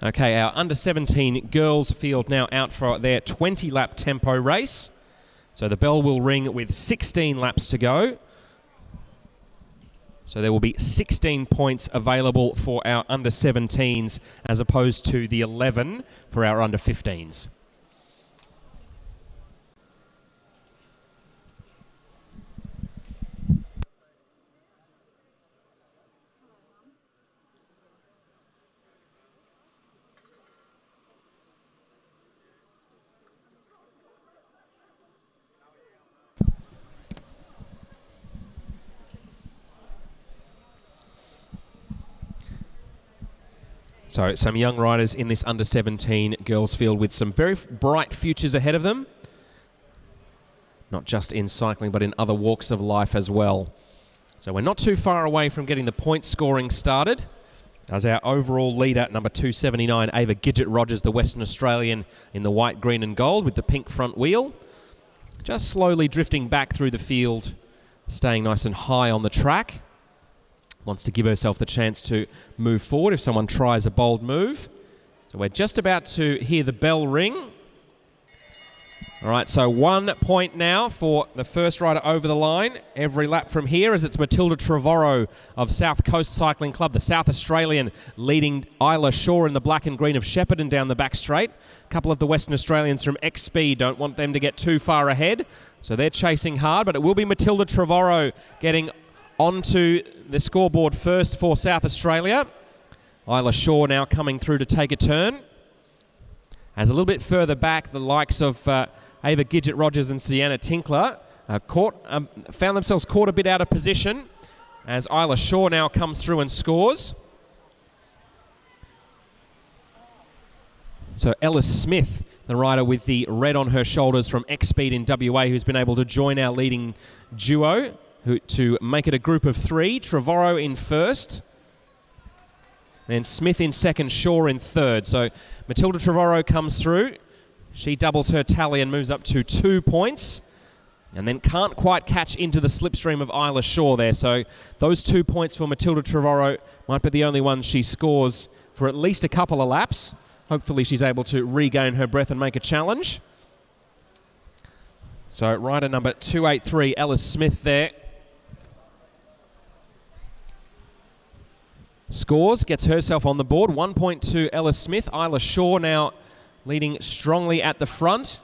Okay, our under-17 girls field now out for their 20-lap tempo race. So the bell will ring with 16 laps to go. So there will be 16 points available for our under-17s as opposed to the 11 for our under-15s. So some young riders in this under-17 girls field with some very bright futures ahead of them. Not just in cycling, but in other walks of life as well. So we're not too far away from getting the point scoring started. As our overall leader, number 279, Ava Gidget-Rogers, the Western Australian in the white, green and gold with the pink front wheel. Just slowly drifting back through the field, staying nice and high on the track. Wants to give herself the chance to move forward if someone tries a bold move. So we're just about to hear the bell ring. All right, so 1 point now for the first rider over the line every lap from here, as it's Matilda Trevorrow of South Coast Cycling Club, the South Australian, leading Isla Shaw in the black and green of Shepparton down the back straight. A couple of the Western Australians from X-Speed don't want them to get too far ahead, so they're chasing hard, but it will be Matilda Trevorrow getting onto the scoreboard first for South Australia. Isla Shaw now coming through to take a turn. As a little bit further back, the likes of Ava Gidget-Rogers and Sienna Tinkler found themselves caught a bit out of position as Isla Shaw now comes through and scores. So Ellis Smith, the rider with the red on her shoulders from X-Speed in WA, who's been able to join our leading duo to make it a group of 3. Trevorrow in first, then Smith in second, Shaw in third. So Matilda Trevorrow comes through. She doubles her tally and moves up to 2 points, and then can't quite catch into the slipstream of Isla Shaw there. So those 2 points for Matilda Trevorrow might be the only ones she scores for at least a couple of laps. Hopefully she's able to regain her breath and make a challenge. So rider number 283, Ellis Smith there. Scores, gets herself on the board. 1 point to Ellis Smith. Isla Shaw now leading strongly at the front.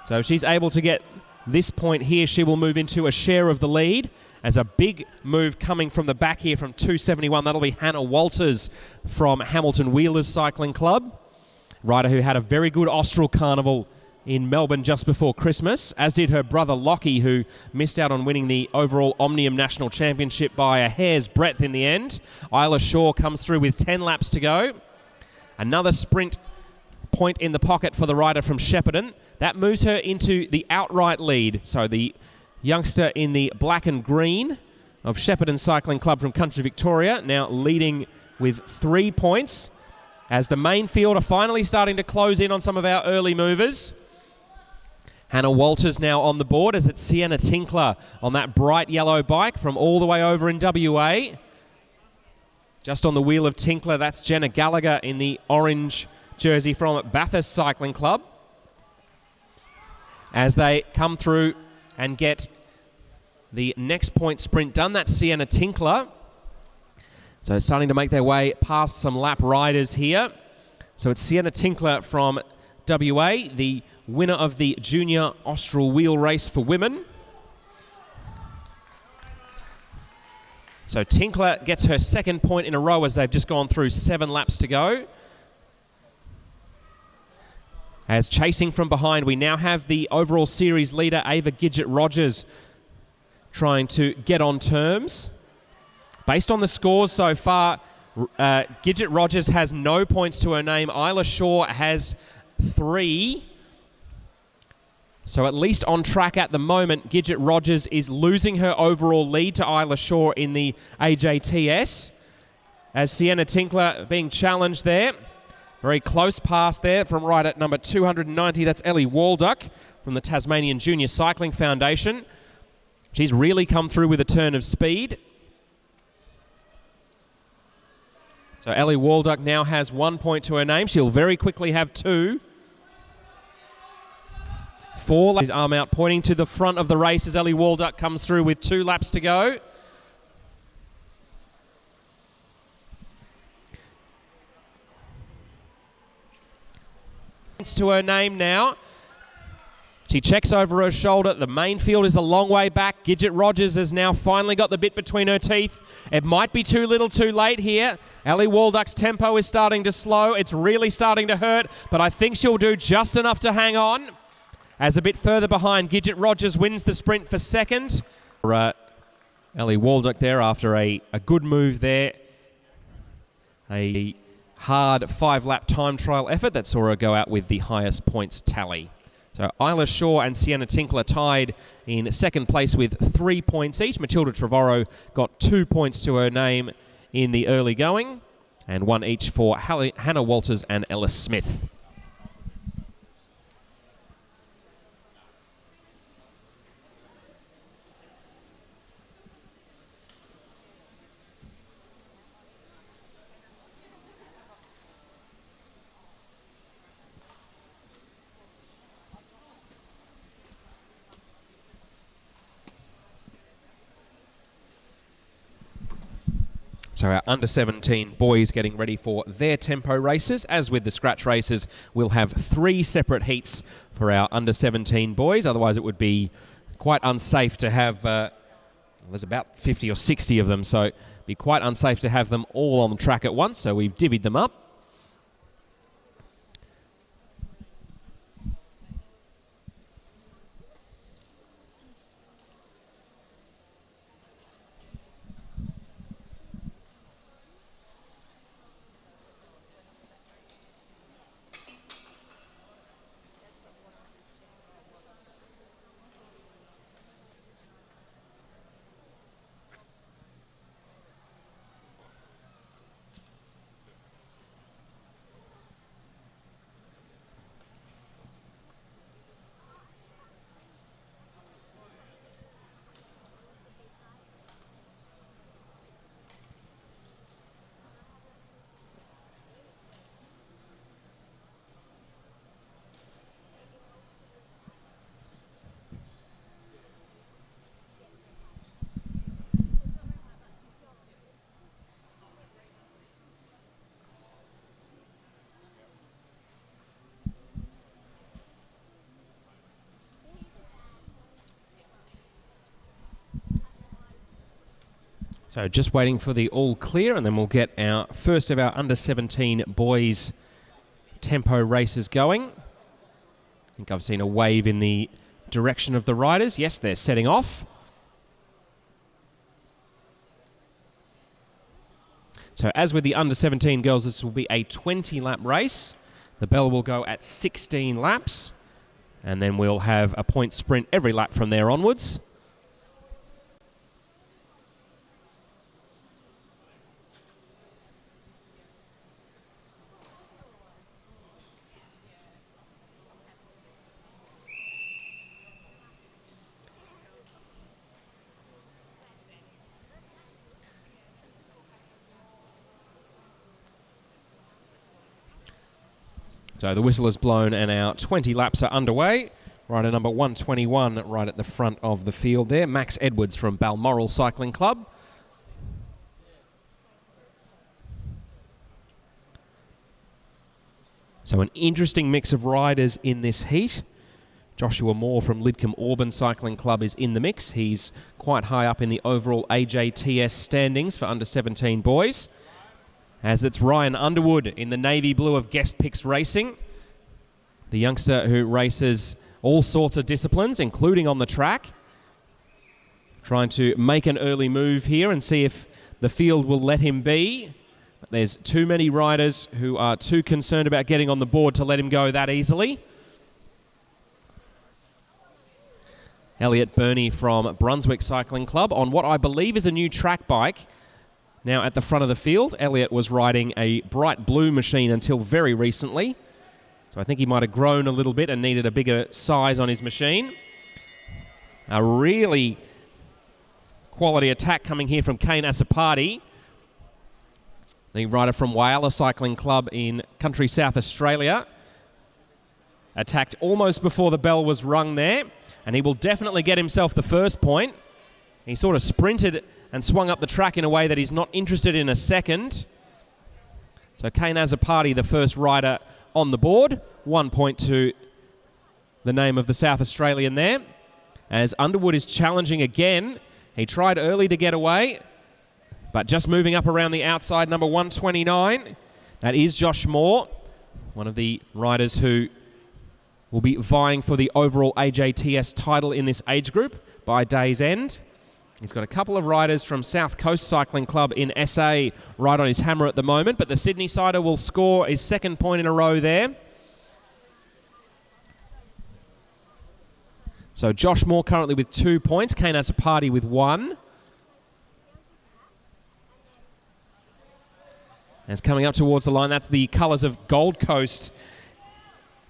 So if she's able to get this point here, she will move into a share of the lead. As a big move coming from the back here from 271, that'll be Hannah Walters from Hamilton Wheelers Cycling Club. Rider who had a very good Austral Carnival in Melbourne just before Christmas, as did her brother Lockie, who missed out on winning the overall Omnium National Championship by a hair's breadth in the end. Isla Shaw comes through with 10 laps to go. Another sprint point in the pocket for the rider from Shepparton. That moves her into the outright lead. So the youngster in the black and green of Shepparton Cycling Club from Country Victoria now leading with 3 points, as the main field are finally starting to close in on some of our early movers. Hannah Walters now on the board, as it's Sienna Tinkler on that bright yellow bike from all the way over in WA. Just on the wheel of Tinkler, that's Jenna Gallagher in the orange jersey from Bathurst Cycling Club. As they come through and get the next point sprint done, that's Sienna Tinkler. So starting to make their way past some lap riders here. So it's Sienna Tinkler from WA, the winner of the Junior Austral Wheel Race for women. So Tinkler gets her second point in a row as they've just gone through 7 laps to go. As chasing from behind, we now have the overall series leader, Ava Gidget-Rogers, trying to get on terms. Based on the scores so far, Gidget-Rogers has no points to her name. Isla Shaw has 3. So at least on track at the moment, Gidget-Rogers is losing her overall lead to Isla Shaw in the AJTS. As Sienna Tinkler being challenged there. Very close pass there from right at number 290. That's Ellie Walduck from the Tasmanian Junior Cycling Foundation. She's really come through with a turn of speed. So Ellie Walduck now has 1 point to her name. She'll very quickly have 2. 4 laps. His arm out, pointing to the front of the race as Ellie Walduck comes through with 2 laps to go. To her name now. She checks over her shoulder. The main field is a long way back. Gidget-Rogers has now finally got the bit between her teeth. It might be too little too late here. Ellie Walduck's tempo is starting to slow. It's really starting to hurt, but I think she'll do just enough to hang on. As a bit further behind, Gidget-Rogers wins the sprint for second. Ellie Walduck there after a good move there. A hard 5-lap time trial effort that saw her go out with the highest points tally. So Isla Shaw and Sienna Tinkler tied in second place with 3 points each. Matilda Trevorrow got 2 points to her name in the early going, and 1 each for Hannah Walters and Ellis Smith. So our under-17 boys getting ready for their tempo races. As with the scratch races, we'll have 3 separate heats for our under-17 boys. Otherwise, it would be quite unsafe to have... there's about 50 or 60 of them, so it'd be quite unsafe to have them all on the track at once. So we've divvied them up. So just waiting for the all clear, and then we'll get our first of our under-17 boys tempo races going. I think I've seen a wave in the direction of the riders. Yes, they're setting off. So as with the under-17 girls, this will be a 20-lap race. The bell will go at 16 laps, and then we'll have a point sprint every lap from there onwards. So the whistle is blown and our 20 laps are underway. Rider number 121 right at the front of the field there. Max Edwards from Balmoral Cycling Club. So an interesting mix of riders in this heat. Joshua Moore from Lidcombe Auburn Cycling Club is in the mix. He's quite high up in the overall AJTS standings for under 17 boys. As it's Ryan Underwood in the navy blue of Guest Picks Racing, the youngster who races all sorts of disciplines, including on the track. Trying to make an early move here and see if the field will let him be. But there's too many riders who are too concerned about getting on the board to let him go that easily. Elliot Burney from Brunswick Cycling Club on what I believe is a new track bike. Now at the front of the field, Elliot was riding a bright blue machine until very recently. So I think he might have grown a little bit and needed a bigger size on his machine. A really quality attack coming here from Kane Asapati, the rider from Whyalla Cycling Club in country South Australia. Attacked almost before the bell was rung there, and he will definitely get himself the first point. He sort of sprinted and swung up the track in a way that he's not interested in a second. So Kane Asapati, the first rider on the board. 1 point to the name of the South Australian there. As Underwood is challenging again. He tried early to get away, but just moving up around the outside, number 129. That is Josh Moore, one of the riders who will be vying for the overall AJTS title in this age group by day's end. He's got a couple of riders from South Coast Cycling Club in SA right on his hammer at the moment, but the Sydney sider will score his second point in a row there. So Josh Moore currently with 2 points, Kane Asapati with 1. As coming up towards the line, that's the colours of Gold Coast.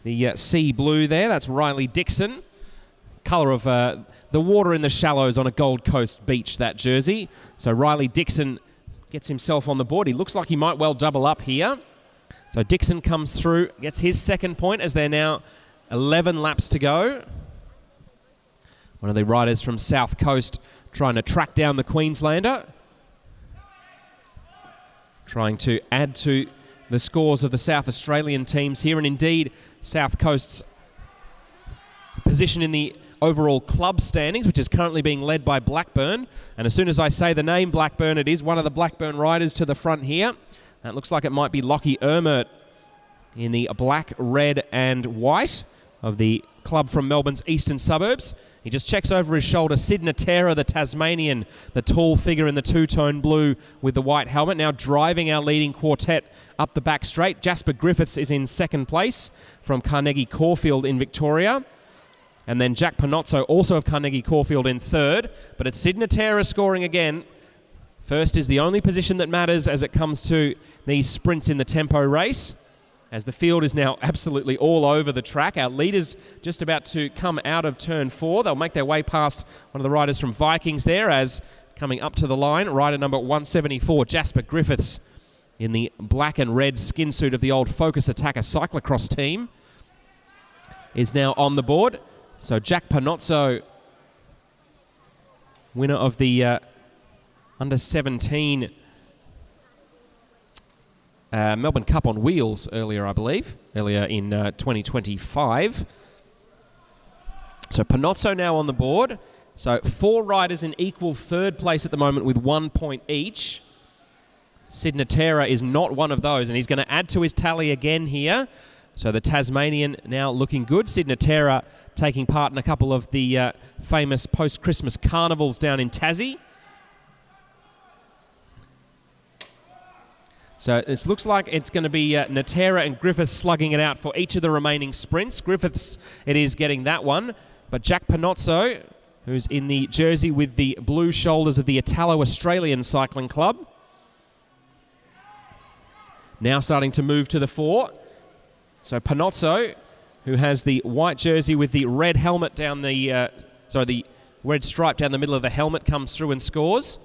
The sea blue there, that's Riley Dixon. Colour of the water in the shallows on a Gold Coast beach, that jersey. So Riley Dixon gets himself on the board. He looks like he might well double up here. So Dixon comes through, gets his second point as there are now 11 laps to go. One of the riders from South Coast trying to track down the Queenslander. Trying to add to the scores of the South Australian teams here, and indeed South Coast's position in the overall club standings, which is currently being led by Blackburn. And as soon as I say the name Blackburn, it is one of the Blackburn riders to the front here. That looks like it might be Lockie Ermert in the black, red and white of the club from Melbourne's eastern suburbs. He just checks over his shoulder. Sid Natera, the Tasmanian, the tall figure in the two-tone blue with the white helmet, now driving our leading quartet up the back straight. Jasper Griffiths is in second place from Carnegie Caulfield in Victoria. And then Jack Panozzo, also of Carnegie Caulfield, in third. But it's Sid Natera scoring again. First is the only position that matters as it comes to these sprints in the tempo race. As the field is now absolutely all over the track. Our leaders just about to come out of turn 4. They'll make their way past one of the riders from Vikings there, as coming up to the line, rider number 174, Jasper Griffiths, in the black and red skin suit of the old Focus Attacker cyclocross team, is now on the board. So Jack Panozzo, winner of the under 17 Melbourne Cup on wheels earlier, I believe, earlier in 2025. So Panozzo now on the board. So 4 riders in equal third place at the moment with 1 point each. Sid Natera is not one of those, and he's going to add to his tally again here. So the Tasmanian now looking good. Sid Natera taking part in a couple of the famous post-Christmas carnivals down in Tassie. So this looks like it's going to be Natera and Griffiths slugging it out for each of the remaining sprints. Griffiths, it is getting that one. But Jack Panozzo, who's in the jersey with the blue shoulders of the Italo-Australian Cycling Club, now starting to move to the fore. So Panozzo, who has the white jersey with the red helmet down the, the red stripe down the middle of the helmet, comes through and scores.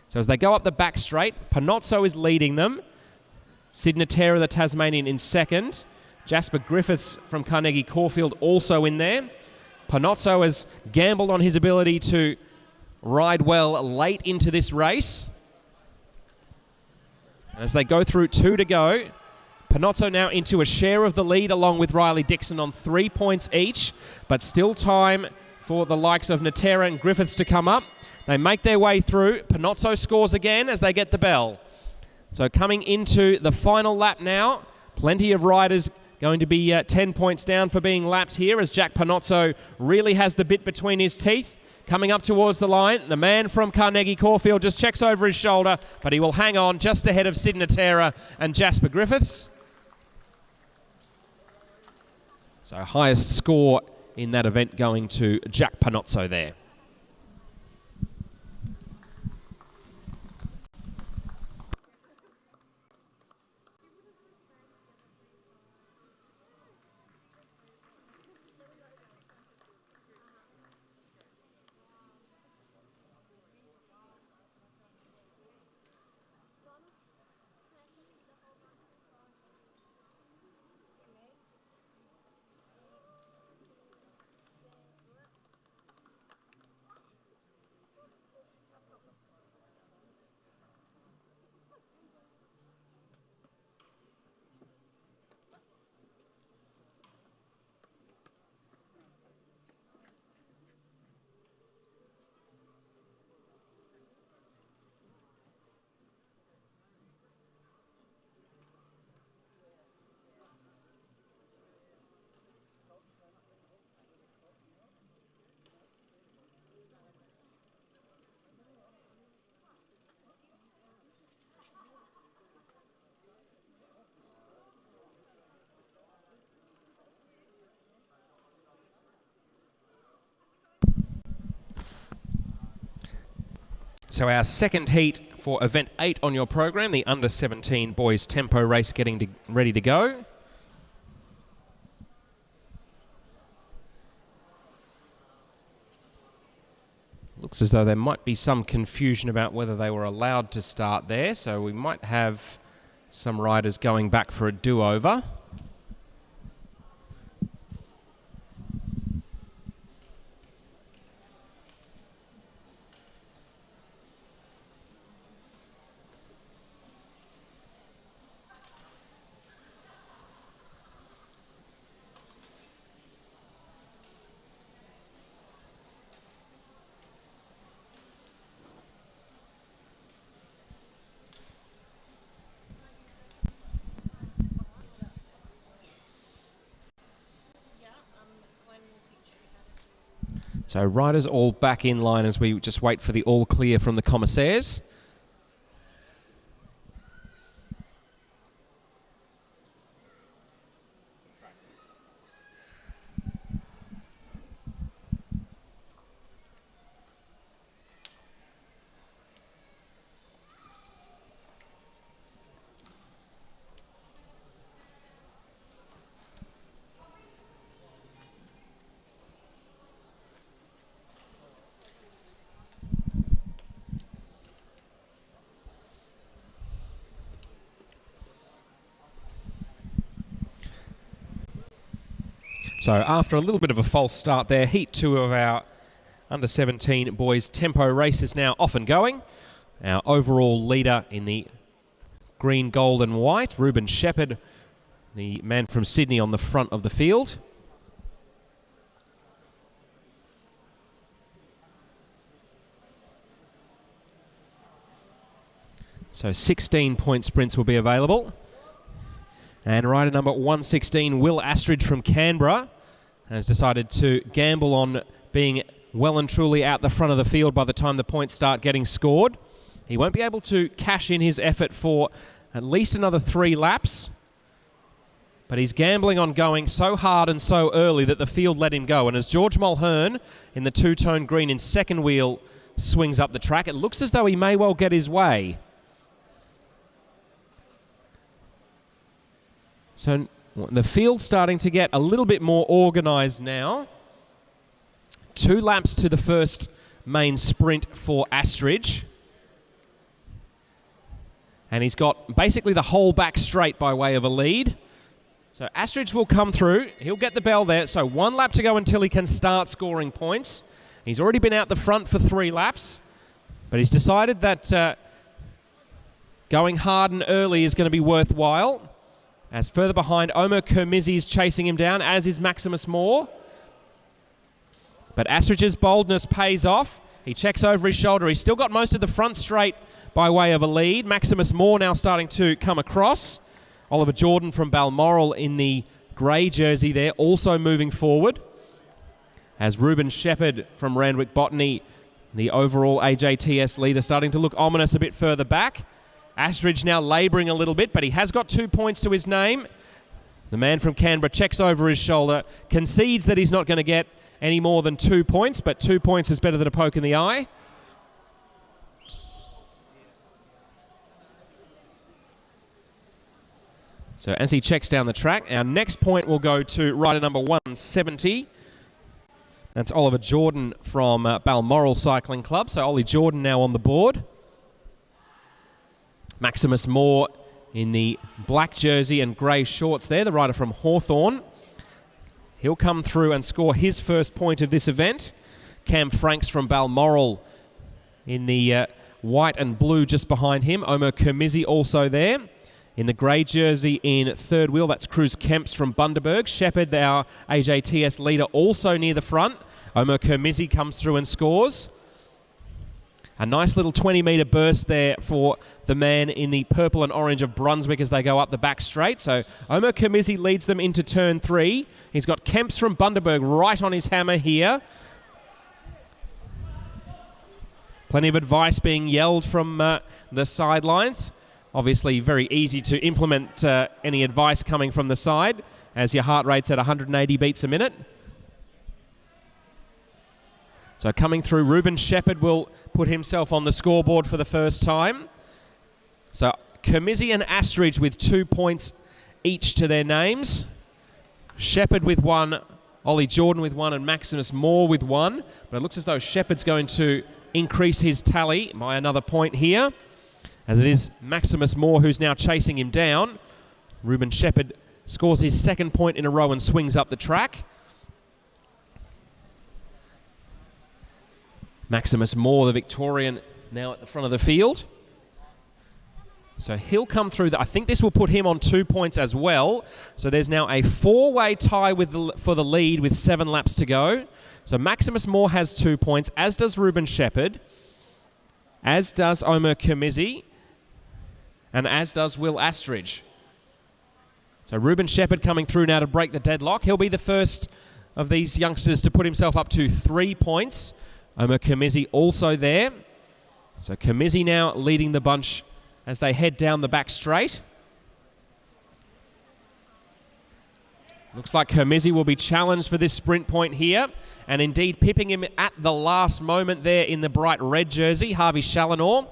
So as they go up the back straight, Panozzo is leading them. Sid Natera, the Tasmanian, in second. Jasper Griffiths from Carnegie Caulfield also in there. Panozzo has gambled on his ability to ride well late into this race. As they go through 2 to go, Panozzo now into a share of the lead along with Riley Dixon on 3 points each, but still time for the likes of Natera and Griffiths to come up. They make their way through. Panozzo scores again as they get the bell. So coming into the final lap now, plenty of riders going to be 10 points down for being lapped here as Jack Panozzo really has the bit between his teeth. Coming up towards the line, the man from Carnegie Caulfield just checks over his shoulder, but he will hang on just ahead of Sid Natera and Jasper Griffiths. So highest score in that event going to Jack Panozzo there. So our second heat for event 8 on your program, the under 17 boys tempo race getting ready to go. Looks as though there might be some confusion about whether they were allowed to start there, so we might have some riders going back for a do-over. So riders all back in line as we just wait for the all clear from the commissaires. So after a little bit of a false start there, Heat 2 of our under-17 boys tempo race is now off and going. Our overall leader in the green, gold and white, Ruben Shepherd, the man from Sydney on the front of the field. So 16-point sprints will be available. And rider number 116, Will Astridge from Canberra, has decided to gamble on being well and truly out the front of the field by the time the points start getting scored. He won't be able to cash in his effort for at least another 3 laps, but he's gambling on going so hard and so early that the field let him go. And as George Mulhern in the two-tone green in second wheel swings up the track, it looks as though he may well get his way. So the field's starting to get a little bit more organised now. 2 laps to the first main sprint for Astridge. And he's got basically the whole back straight by way of a lead. So Astridge will come through. He'll get the bell there. So 1 lap to go until he can start scoring points. He's already been out the front for 3 laps. But he's decided that going hard and early is going to be worthwhile. As further behind, Omer Kermizi's chasing him down, as is Maximus Moore. But Astridge's boldness pays off. He checks over his shoulder. He's still got most of the front straight by way of a lead. Maximus Moore now starting to come across. Oliver Jordan from Balmoral in the grey jersey there, also moving forward. As Ruben Shepherd from Randwick Botany, the overall AJTS leader, starting to look ominous a bit further back. Astridge now labouring a little bit, but he has got 2 points to his name. The man from Canberra checks over his shoulder, concedes that he's not going to get any more than 2 points, but 2 points is better than a poke in the eye. So as he checks down the track, our next point will go to rider number 170. That's Oliver Jordan from Balmoral Cycling Club. So Ollie Jordan now on the board. Maximus Moore in the black jersey and grey shorts there, the rider from Hawthorn. He'll come through and score his first point of this event. Cam Franks from Balmoral in the white and blue just behind him. Omer Kermizi also there. In the grey jersey in third wheel, that's Cruz Kemps from Bundaberg. Shepherd, our AJTS leader, also near the front. Omer Kermizi comes through and scores. A nice little 20-metre burst there for the man in the purple and orange of Brunswick as they go up the back straight. So Omer Kermizi leads them into turn 3. He's got Kemps from Bundaberg right on his hammer here. Plenty of advice being yelled from the sidelines. Obviously very easy to implement any advice coming from the side as your heart rate's at 180 beats a minute. So coming through, Ruben Shepherd will put himself on the scoreboard for the first time. So Kermizi and Astridge with 2 points each to their names. Shepherd with 1, Ollie Jordan with 1, and Maximus Moore with 1. But it looks as though Shepherd's going to increase his tally by another point here, as it is Maximus Moore who's now chasing him down. Ruben Shepherd scores his second point in a row and swings up the track. Maximus Moore, the Victorian, now at the front of the field. So he'll come through. I think this will put him on 2 points as well. So there's now a 4-way tie for the lead with 7 laps to go. So Maximus Moore has 2 points, as does Ruben Shepherd, as does Omer Kermizi, and as does Will Astridge. So Ruben Shepherd coming through now to break the deadlock. He'll be the first of these youngsters to put himself up to 3 points. Omer Kermizi also there. So Kermizi now leading the bunch as they head down the back straight. Looks like Kermizi will be challenged for this sprint point here, and indeed pipping him at the last moment there in the bright red jersey, Harvey Challenor.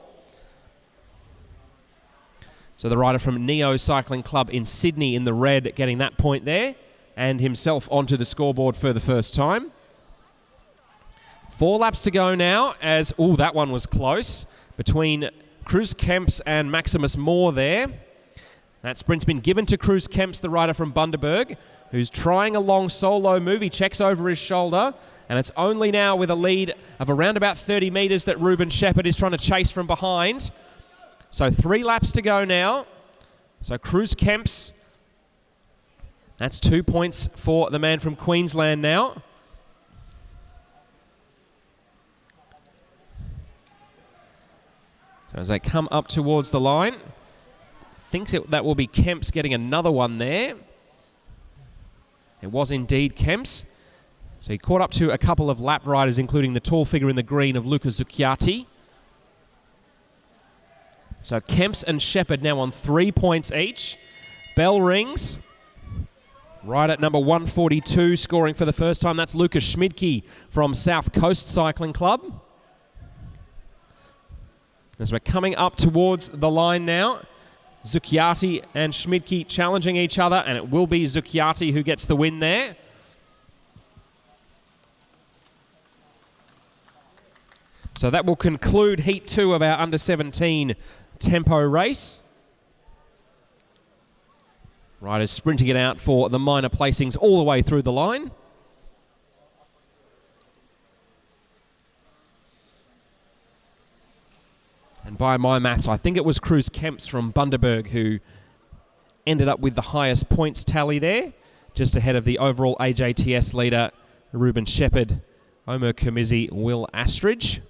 So the rider from Neo Cycling Club in Sydney in the red getting that point there, and himself onto the scoreboard for the first time. 4 laps to go now as, that one was close, between Cruz Kemps and Maximus Moore there. That sprint's been given to Cruz Kemps, the rider from Bundaberg, who's trying a long solo move. He checks over his shoulder, and it's only now with a lead of around about 30 metres that Ruben Shepherd is trying to chase from behind. So 3 laps to go now. So Cruz Kemps, that's 2 points for the man from Queensland now. So as they come up towards the line, thinks that will be Kemps getting another one there. It was indeed Kemps. So he caught up to a couple of lap riders, including the tall figure in the green of Luca Zucchiati. So Kemps and Shepherd now on 3 points each. Bell rings. Rider number 142 scoring for the first time. That's Lucas Schmidtke from South Coast Cycling Club. As we're coming up towards the line now, Zucchiati and Schmidtke challenging each other, and it will be Zucchiati who gets the win there. So that will conclude Heat 2 of our under-17 tempo race. Riders sprinting it out for the minor placings all the way through the line. And by my maths, I think it was Cruz Kemps from Bundaberg who ended up with the highest points tally there, just ahead of the overall AJTS leader, Ruben Shepherd, Omer Kamizi, Will Astridge.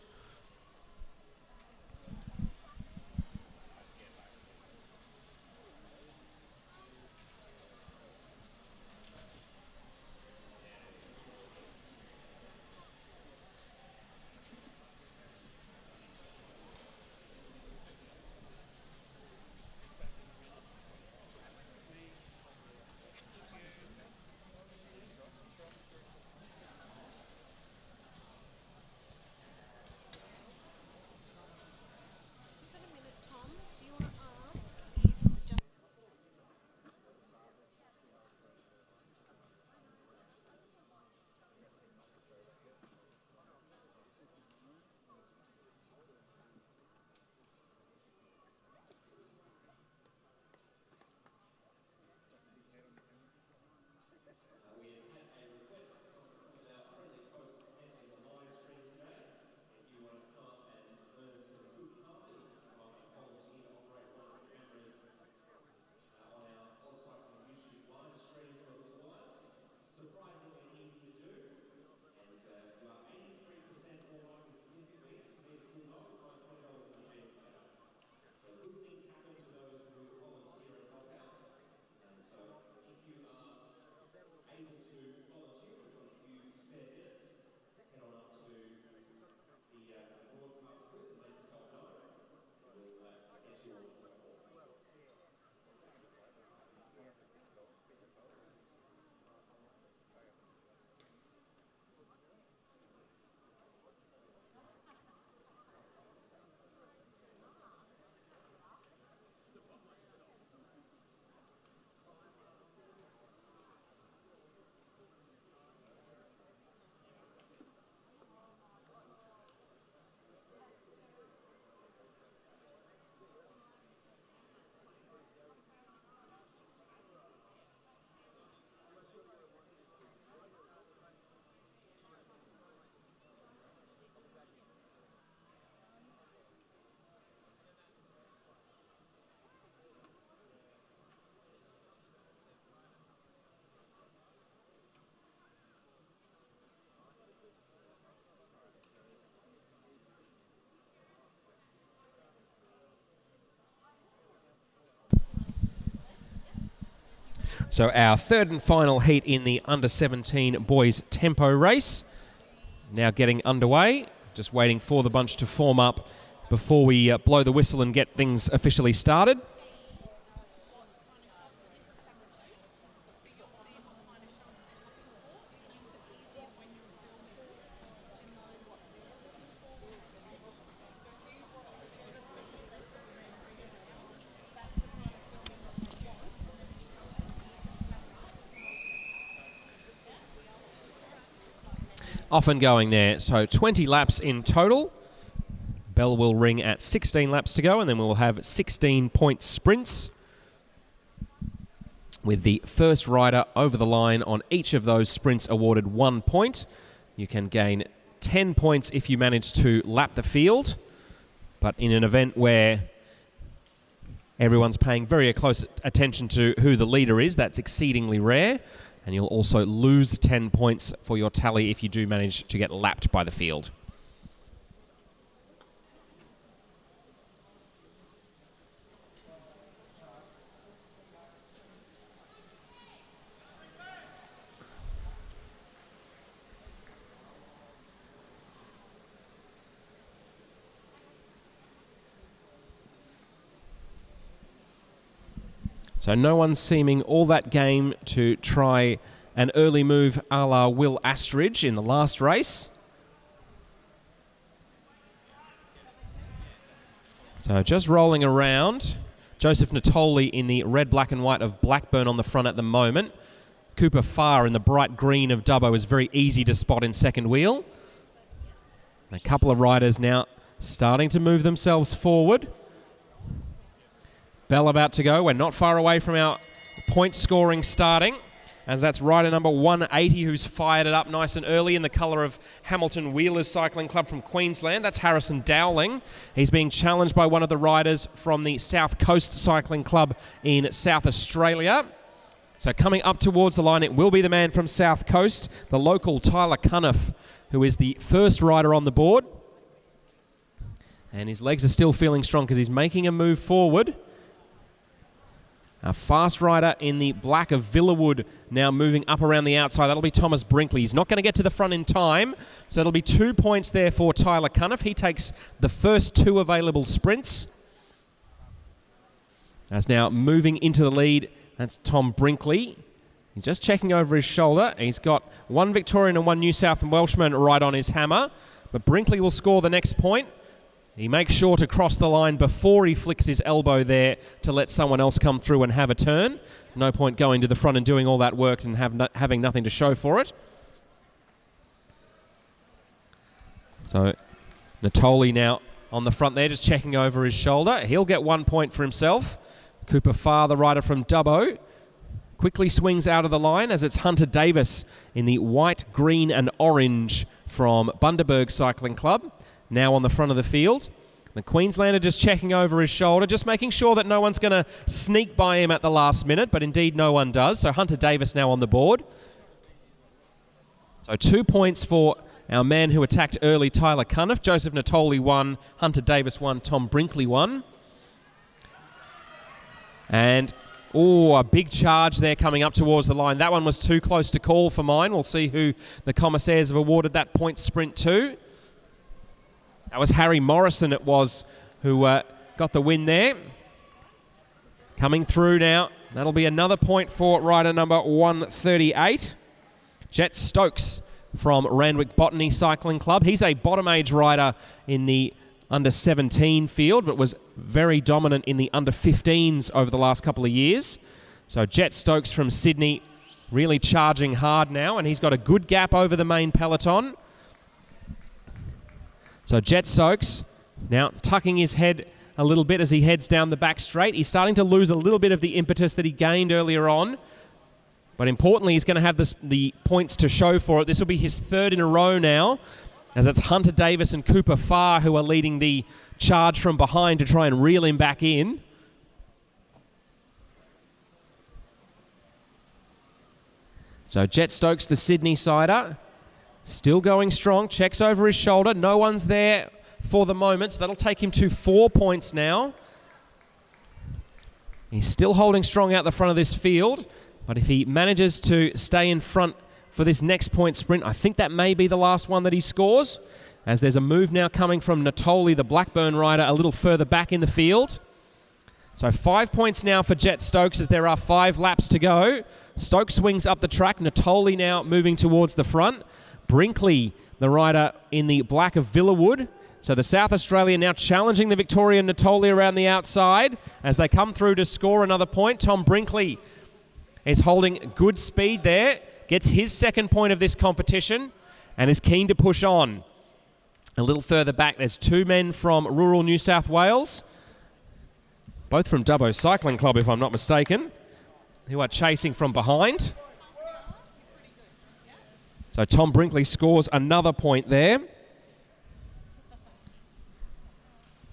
So our third and final heat in the under-17 boys tempo race. Now getting underway, just waiting for the bunch to form up before we blow the whistle and get things officially started. Off and going there. So 20 laps in total. Bell will ring at 16 laps to go, and then we'll have 16-point sprints with the first rider over the line on each of those sprints awarded 1 point. You can gain 10 points if you manage to lap the field, but in an event where everyone's paying very close attention to who the leader is, that's exceedingly rare. And you'll also lose 10 points for your tally if you do manage to get lapped by the field. So no one's seeming all that game to try an early move a la Will Astridge in the last race. So just rolling around. Joseph Natoli in the red, black and white of Blackburn on the front at the moment. Cooper Farr in the bright green of Dubbo is very easy to spot in second wheel. A couple of riders now starting to move themselves forward. Bell about to go. We're not far away from our point scoring starting. as that's rider number 180 who's fired it up nice and early in the colour of Hamilton Wheelers Cycling Club from Queensland. That's Harrison Dowling. He's being challenged by one of the riders from the South Coast Cycling Club in South Australia. So coming up towards the line, it will be the man from South Coast, the local Tyler Cuniff, who is the first rider on the board. And his legs are still feeling strong because he's making a move forward. A fast rider in the black of Villawood now moving up around the outside. That'll be Thomas Brinkley. He's not going to get to the front in time, so it'll be 2 points there for Tyler Cuniff. He takes the first 2 available sprints. As now moving into the lead, that's Tom Brinkley. He's just checking over his shoulder. He's got 1 Victorian and 1 New South Welshman right on his hammer, but Brinkley will score the next point. He makes sure to cross the line before he flicks his elbow there to let someone else come through and have a turn. No point going to the front and doing all that work and having nothing to show for it. So Natoli now on the front there, just checking over his shoulder. He'll get 1 point for himself. Cooper Farr, the rider from Dubbo, quickly swings out of the line as it's Hunter Davis in the white, green and orange from Bundaberg Cycling Club. Now on the front of the field. The Queenslander just checking over his shoulder, just making sure that no one's going to sneak by him at the last minute, but indeed no one does. So Hunter Davis now on the board. So 2 points for our man who attacked early, Tyler Cuniff. Joseph Natoli 1, Hunter Davis 1, Tom Brinkley 1. And, a big charge there coming up towards the line. That one was too close to call for mine. We'll see who the commissaires have awarded that point sprint to. That was Harry Morrison, it was, who got the win there. Coming through now. That'll be another point for rider number 138. Jet Stokes from Randwick Botany Cycling Club. He's a bottom age rider in the under 17 field, but was very dominant in the under 15s over the last couple of years. So Jet Stokes from Sydney really charging hard now, and he's got a good gap over the main peloton. So Jet Stokes now tucking his head a little bit as he heads down the back straight. He's starting to lose a little bit of the impetus that he gained earlier on. But importantly, he's going to have the points to show for it. This will be his 3rd in a row now, as it's Hunter Davis and Cooper Farr who are leading the charge from behind to try and reel him back in. So Jet Stokes, the Sydney sider, still going strong, checks over his shoulder. No one's there for the moment, so that'll take him to 4 points now. He's still holding strong out the front of this field, but if he manages to stay in front for this next point sprint, I think that may be the last one that he scores, as there's a move now coming from Natoli, the Blackburn rider, a little further back in the field. So 5 points now for Jet Stokes as there are 5 laps to go. Stokes swings up the track. Natoli now moving towards the front. Brinkley, the rider in the black of Villawood. So the South Australian now challenging the Victorian Natoli around the outside as they come through to score another point. Tom Brinkley is holding good speed there, gets his 2nd point of this competition and is keen to push on. A little further back, there's 2 men from rural New South Wales, both from Dubbo Cycling Club if I'm not mistaken, who are chasing from behind. So Tom Brinkley scores another point there.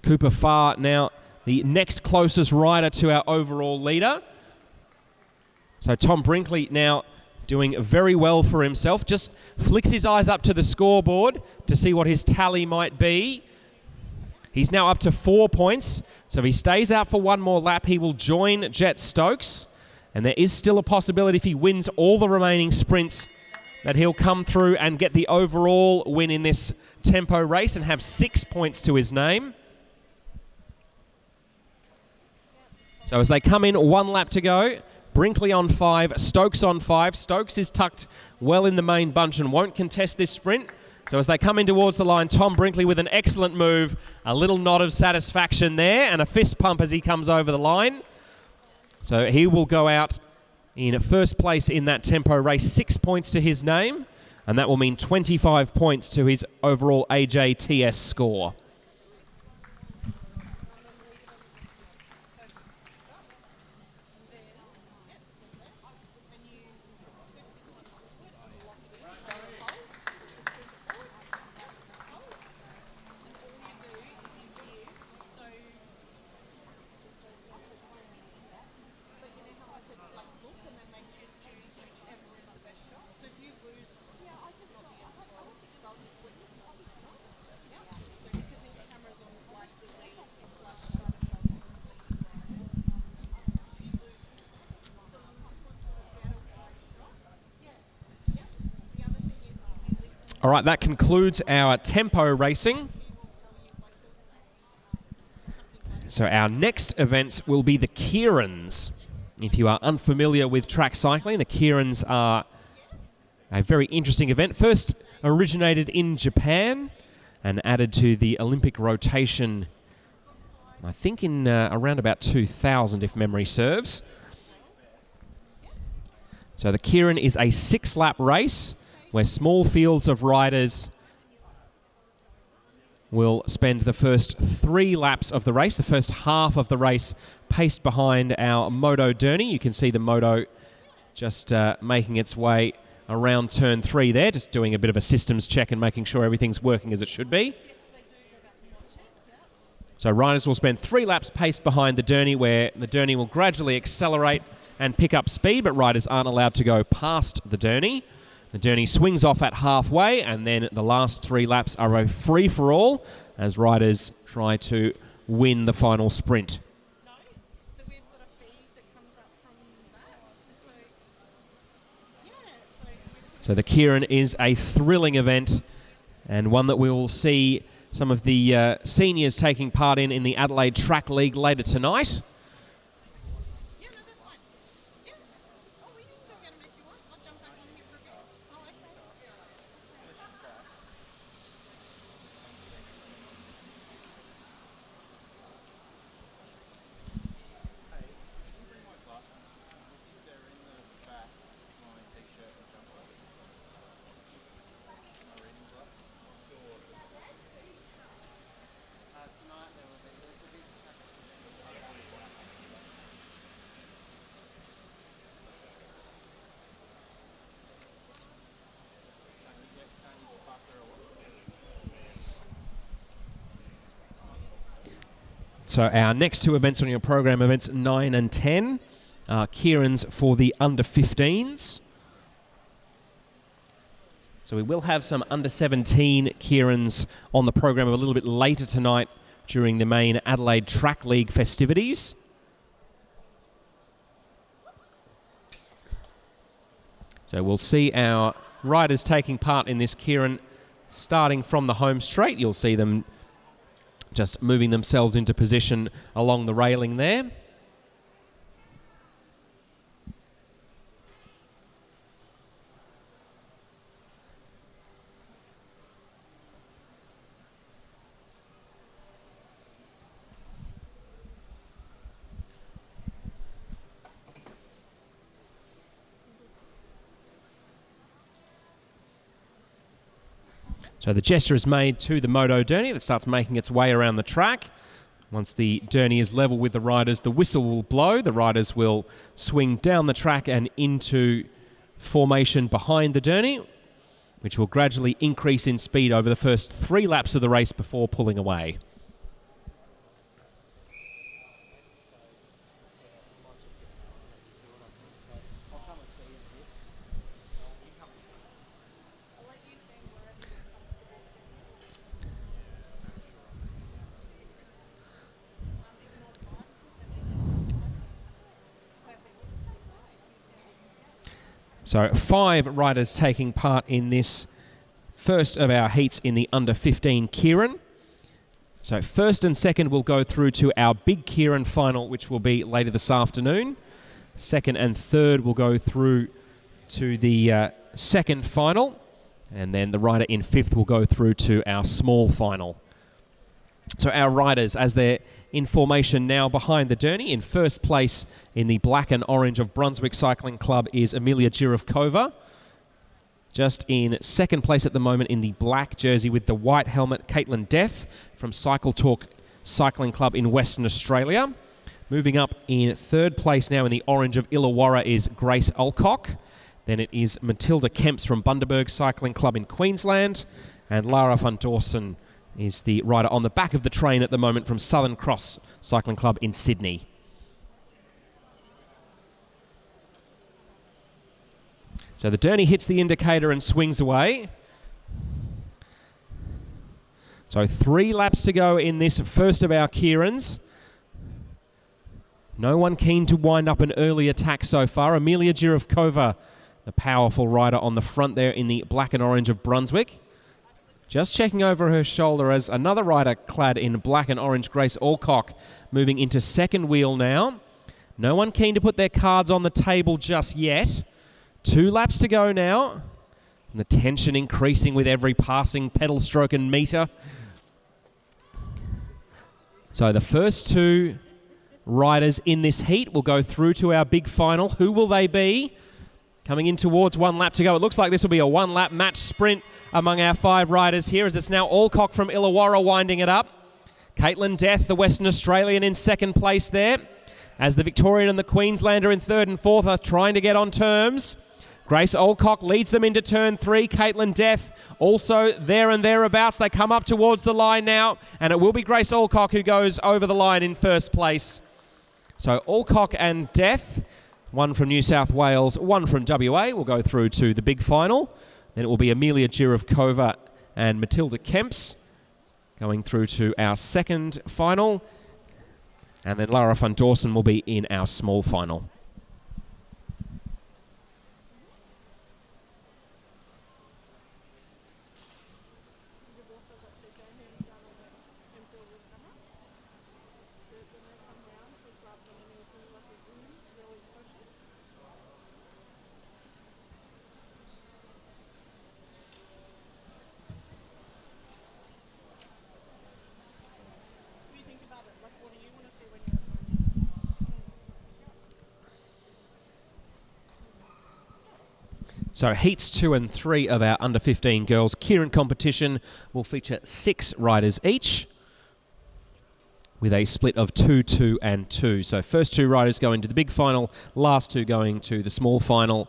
Cooper Farr now the next closest rider to our overall leader. So Tom Brinkley now doing very well for himself. Just flicks his eyes up to the scoreboard to see what his tally might be. He's now up to 4 points. So if he stays out for one more lap, he will join Jet Stokes. And there is still a possibility if he wins all the remaining sprints that he'll come through and get the overall win in this tempo race and have 6 points to his name. So as they come in, 1 lap to go. Brinkley on 5, Stokes on 5. Stokes is tucked well in the main bunch and won't contest this sprint. So as they come in towards the line, Tom Brinkley with an excellent move, a little nod of satisfaction there and a fist pump as he comes over the line. So he will go out in first place in that tempo race, 6 points to his name, and that will mean 25 points to his overall AJTS score. All right, that concludes our tempo racing. So our next events will be the Kierans. If you are unfamiliar with track cycling, the Kierans are a very interesting event. First originated in Japan and added to the Olympic rotation, I think in around about 2000, if memory serves. So the Kieran is a 6-lap race where small fields of riders will spend the first 3 laps of the race, the first half of the race paced behind our Moto Derny. You can see the Moto just making its way around turn 3 there, just doing a bit of a systems check and making sure everything's working as it should be. So riders will spend 3 laps paced behind the Derny, where the Derny will gradually accelerate and pick up speed, but riders aren't allowed to go past the Derny. The Derny swings off at halfway, and then the last 3 laps are a free-for-all as riders try to win the final sprint. No, so we've got a feed that comes up from that. So the Kieran is a thrilling event, and one that we will see some of the seniors taking part in the Adelaide Track League later tonight. Yeah, no, that's fine. Yeah. Oh, we can go get them if you want. I'll jump back on here for a bit. Oh, okay. So our next 2 events on your program, events 9 and 10, are Kieran's for the under-15s. So we will have some under-17 Kieran's on the program a little bit later tonight during the main Adelaide Track League festivities. So we'll see our riders taking part in this Kieran starting from the home straight. You'll see them just moving themselves into position along the railing there. So the gesture is made to the Moto Derny that starts making its way around the track. Once the Derny is level with the riders, the whistle will blow. The riders will swing down the track and into formation behind the Derny, which will gradually increase in speed over the first 3 laps of the race before pulling away. So 5 riders taking part in this first of our heats in the under-15 Kieran. So first and second will go through to our big Kieran final, which will be later this afternoon. Second and third will go through to the second final. And then the rider in 5th will go through to our small final. So our riders, as they're in formation now behind the Derny, in first place in the black and orange of Brunswick Cycling Club is Emilia Jirivkova. Just in second place at the moment in the black jersey with the white helmet, Caitlin Death from Cycle Talk Cycling Club in Western Australia. Moving up in third place now in the orange of Illawarra is Grace Alcock. Then it is Matilda Kemps from Bundaberg Cycling Club in Queensland. And Lara van Dorsen is the rider on the back of the train at the moment from Southern Cross Cycling Club in Sydney. So the Derny hits the indicator and swings away. So 3 laps to go in this first of our Kierans. No one keen to wind up an early attack so far. Emilia Jirivkova, the powerful rider on the front there in the black and orange of Brunswick. Just checking over her shoulder as another rider clad in black and orange, Grace Alcock, moving into second wheel now. No one keen to put their cards on the table just yet. 2 laps to go now. And the tension increasing with every passing pedal stroke and meter. So the first 2 riders in this heat will go through to our big final. Who will they be? Coming in towards 1 lap to go. It looks like this will be a 1-lap match sprint among our 5 riders here, as it's now Alcock from Illawarra winding it up. Caitlin Death, the Western Australian, in second place there, as the Victorian and the Queenslander in third and fourth are trying to get on terms. Grace Alcock leads them into turn 3. Caitlin Death also there and thereabouts. They come up towards the line now, and it will be Grace Alcock who goes over the line in first place. So Alcock and Death, one from New South Wales, one from WA, will go through to the big final. Then it will be Amelia Girovkova and Matilda Kemps going through to our second final. And then Lara van Dawson will be in our small final. So heats 2 and 3 of our under 15 girls Kieran competition will feature 6 riders each, with a split of 2, 2 and 2. So first 2 riders going to the big final, last 2 going to the small final,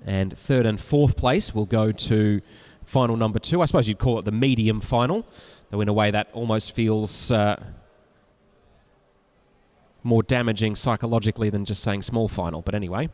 and third and fourth place will go to final number 2. I suppose you'd call it the medium final, though in a way that almost feels more damaging psychologically than just saying small final. But anyway.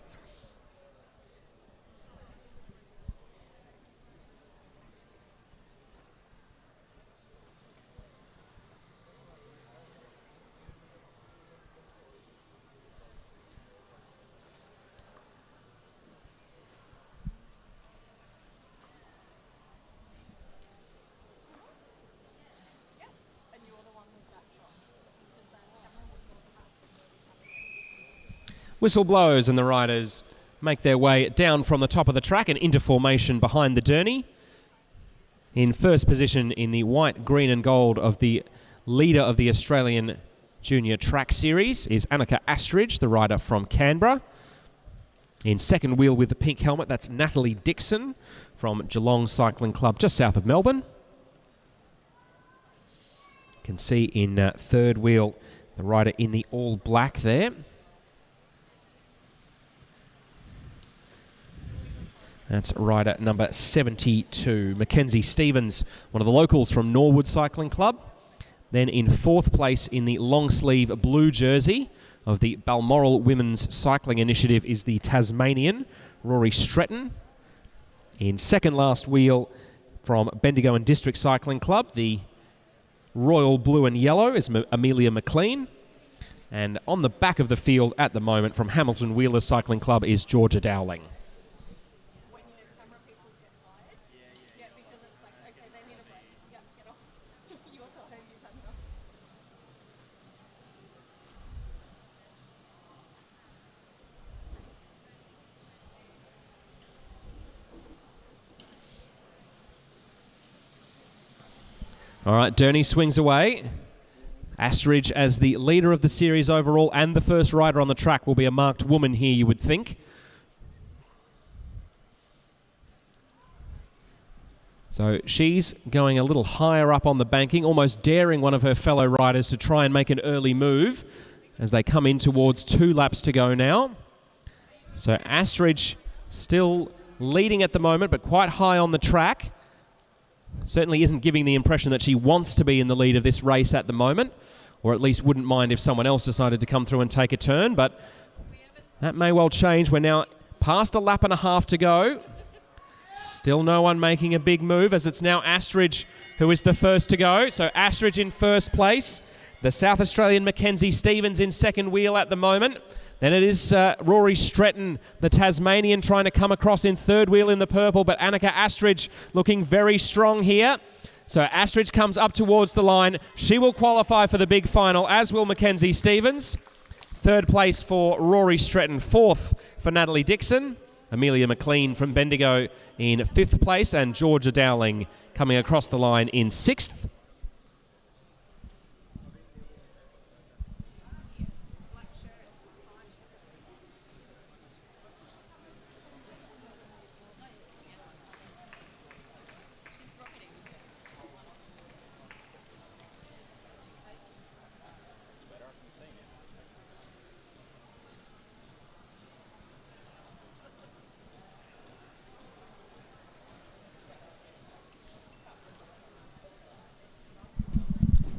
Whistle blows and the riders make their way down from the top of the track and into formation behind the Derny. In first position in the white, green and gold of the leader of the Australian Junior Track Series is Annika Astridge, the rider from Canberra. In second wheel with the pink helmet, that's Natalie Dixon from Geelong Cycling Club just south of Melbourne. You can see in third wheel the rider in the all black there. That's rider number 72, Mackenzie Stevens, one of the locals from Norwood Cycling Club. Then in fourth place in the long sleeve blue jersey of the Balmoral Women's Cycling Initiative is the Tasmanian, Rory Stretton. In second last wheel from Bendigo and District Cycling Club, the royal blue and yellow is Amelia McLean. And on the back of the field at the moment from Hamilton Wheelers Cycling Club is Georgia Dowling. All right, Derny swings away. Astridge, as the leader of the series overall and the first rider on the track, will be a marked woman here, you would think. So she's going a little higher up on the banking, almost daring one of her fellow riders to try and make an early move as they come in towards 2 laps to go now. So Astridge still leading at the moment, but quite high on the track. Certainly isn't giving the impression that she wants to be in the lead of this race at the moment, or at least wouldn't mind if someone else decided to come through and take a turn, but that may well change. We're now past a lap and a half to go. Still no one making a big move, as it's now Astridge who is the first to go. So Astridge in first place. The South Australian Mackenzie Stevens in second wheel at the moment. Then it is Rory Stretton, the Tasmanian, trying to come across in third wheel in the purple, but Annika Astridge looking very strong here. So Astridge comes up towards the line. She will qualify for the big final, as will Mackenzie Stevens. Third place for Rory Stretton, fourth for Natalie Dixon. Amelia McLean from Bendigo in fifth place, and Georgia Dowling coming across the line in sixth.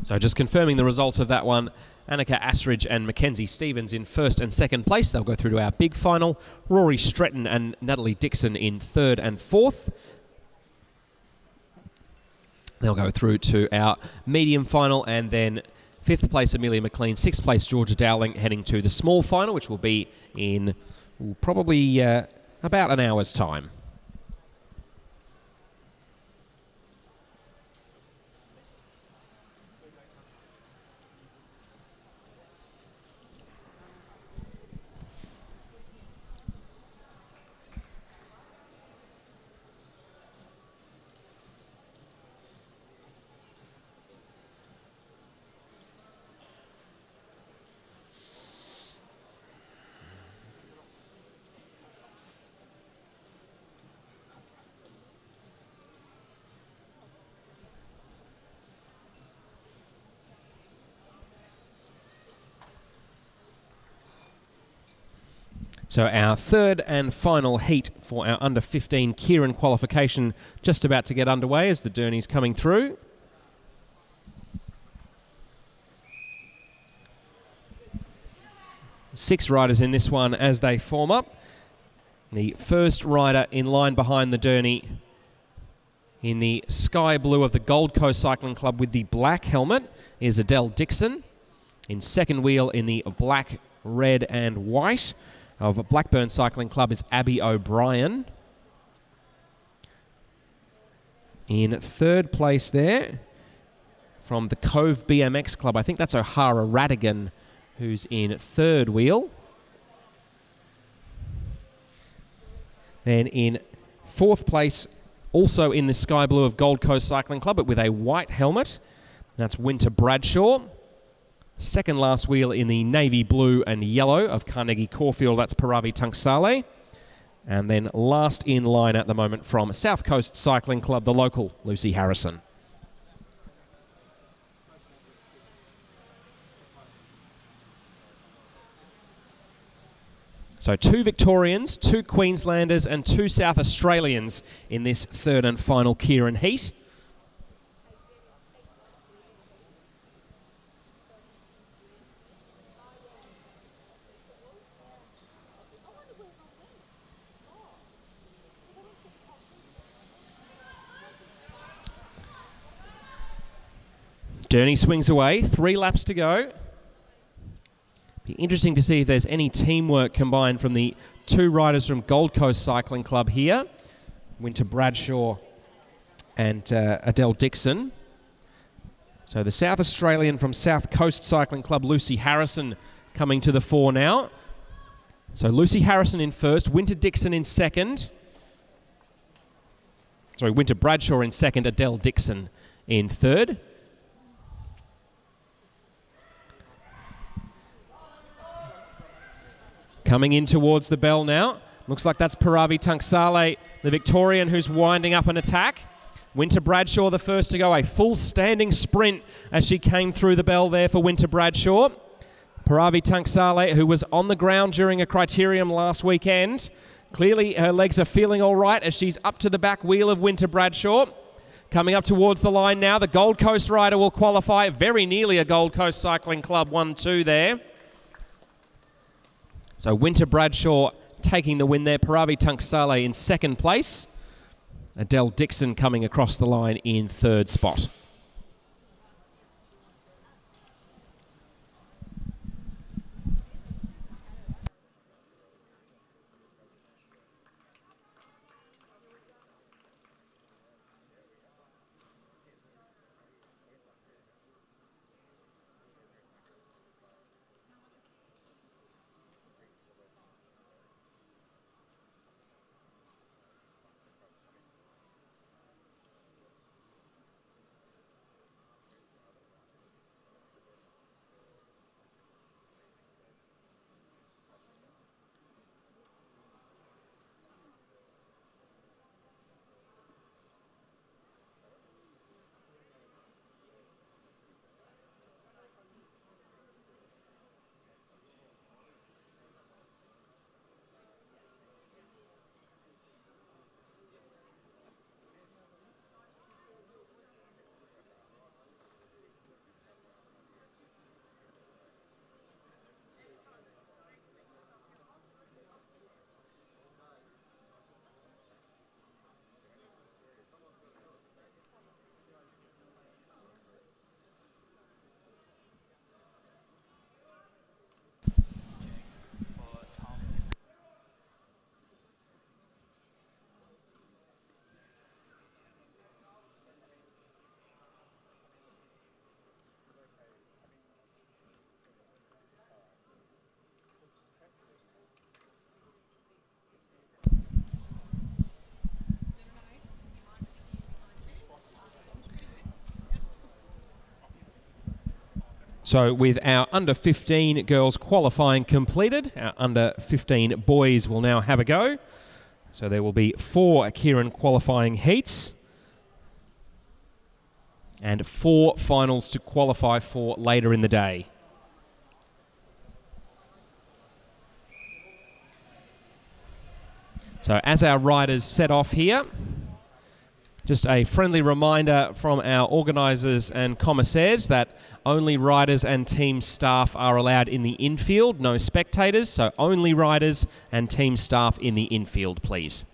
So just confirming the results of that one, Annika Astridge and Mackenzie Stevens in first and second place. They'll go through to our big final. Rory Stretton and Natalie Dixon in third and fourth. They'll go through to our medium final, and then fifth place Amelia McLean, sixth place Georgia Dowling, heading to the small final, which will be in probably about an hour's time. So our third and final heat for our under 15 Kieran qualification just about to get underway as the Derny's coming through. Six riders in this one as they form up. The first rider in line behind the Derny in the sky blue of the Gold Coast Cycling Club with the black helmet is Adele Dixon. In second wheel in the black, red and white of Blackburn Cycling Club is Abby O'Brien. In third place there, from the Cove BMX Club, I think that's O'Hara Radigan, who's in third wheel. Then in fourth place, also in the sky blue of Gold Coast Cycling Club, but with a white helmet, that's Winter Bradshaw. Second last wheel in the navy blue and yellow of Carnegie Caulfield, that's Paravi Tunksale. And then last in line at the moment from South Coast Cycling Club, the local, Lucy Harrison. So 2 Victorians, 2 Queenslanders and 2 South Australians in this third and final Kieran heat. Derny swings away, 3 laps to go. Be interesting to see if there's any teamwork combined from the 2 riders from Gold Coast Cycling Club here. Winter Bradshaw and Adele Dixon. So the South Australian from South Coast Cycling Club, Lucy Harrison, coming to the fore now. So Lucy Harrison in first, Winter Dixon in second. Sorry, Winter Bradshaw in second, Adele Dixon in third. Coming in towards the bell now. Looks like that's Paravi Tunksale, the Victorian, who's winding up an attack. Winter Bradshaw the first to go. A full standing sprint as she came through the bell there for Winter Bradshaw. Paravi Tunksale, who was on the ground during a criterium last weekend. Clearly her legs are feeling all right as she's up to the back wheel of Winter Bradshaw. Coming up towards the line now. The Gold Coast rider will qualify. Very nearly a Gold Coast Cycling Club 1-2 there. So Winter Bradshaw taking the win there. Paravi Tunksale in second place. Adele Dixon coming across the line in third spot. So with our under 15 girls qualifying completed, our under 15 boys will now have a go. So there will be 4 Kieran qualifying heats and 4 finals to qualify for later in the day. So as our riders set off here, just a friendly reminder from our organisers and commissaires that only riders and team staff are allowed in the infield, no spectators, so only riders and team staff in the infield, please.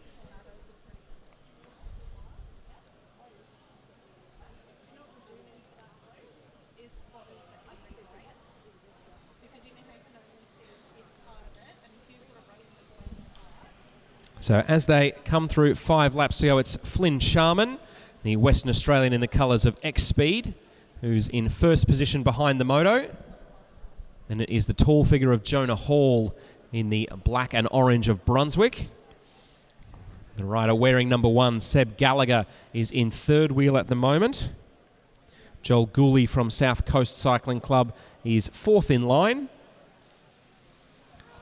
So as they come through 5 laps to go, it's Flynn Sharman, the Western Australian in the colours of X-Speed, who's in first position behind the moto. And it is the tall figure of Jonah Hall in the black and orange of Brunswick. The rider wearing number 1, Seb Gallagher, is in third wheel at the moment. Joel Gooley from South Coast Cycling Club is 4th in line.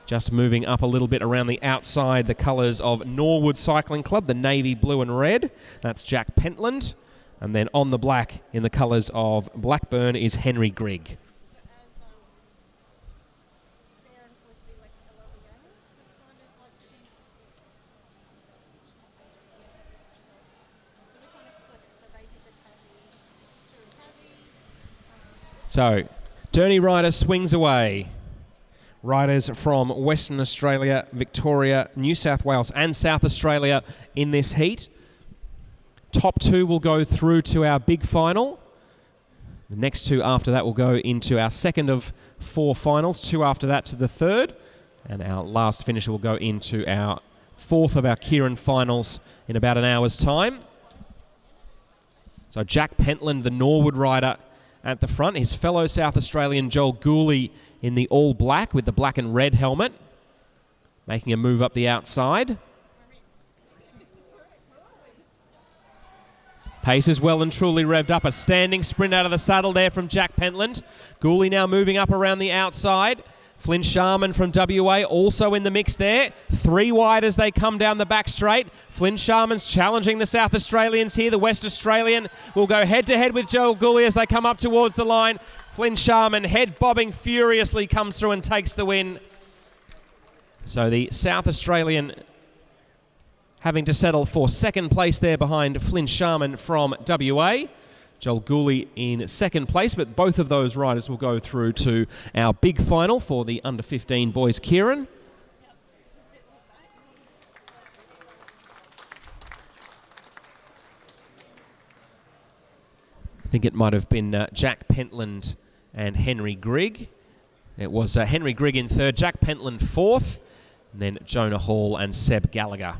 Just moving up a little bit around the outside, the colours of Norwood Cycling Club, the navy blue and red. That's Jack Pentland. And then on the black, in the colours of Blackburn, is Henry Grigg. So, Derny rider swings away. Riders from Western Australia, Victoria, New South Wales and South Australia in this heat. Top 2 will go through to our big final. The next 2 after that will go into our second of 4 finals, 2 after that to the third. And our last finisher will go into our 4th of our Kieran finals in about an hour's time. So Jack Pentland, the Norwood rider, at the front. His fellow South Australian Joel Gooley in the all black with the black and red helmet, making a move up the outside. Pace is well and truly revved up. A standing sprint out of the saddle there from Jack Pentland. Gooley now moving up around the outside. Flynn Sharman from WA also in the mix there. 3 wide as they come down the back straight. Flynn Sharman's challenging the South Australians here. The West Australian will go head-to-head with Joel Gooley as they come up towards the line. Flynn Sharman, head bobbing furiously, comes through and takes the win. So the South Australian having to settle for second place there behind Flynn Sharman from WA. Joel Gooley in second place, but both of those riders will go through to our big final for the under 15 boys Kieran. I think it might have been Jack Pentland and Henry Grigg. It was Henry Grigg in third, Jack Pentland 4th, and then Jonah Hall and Seb Gallagher.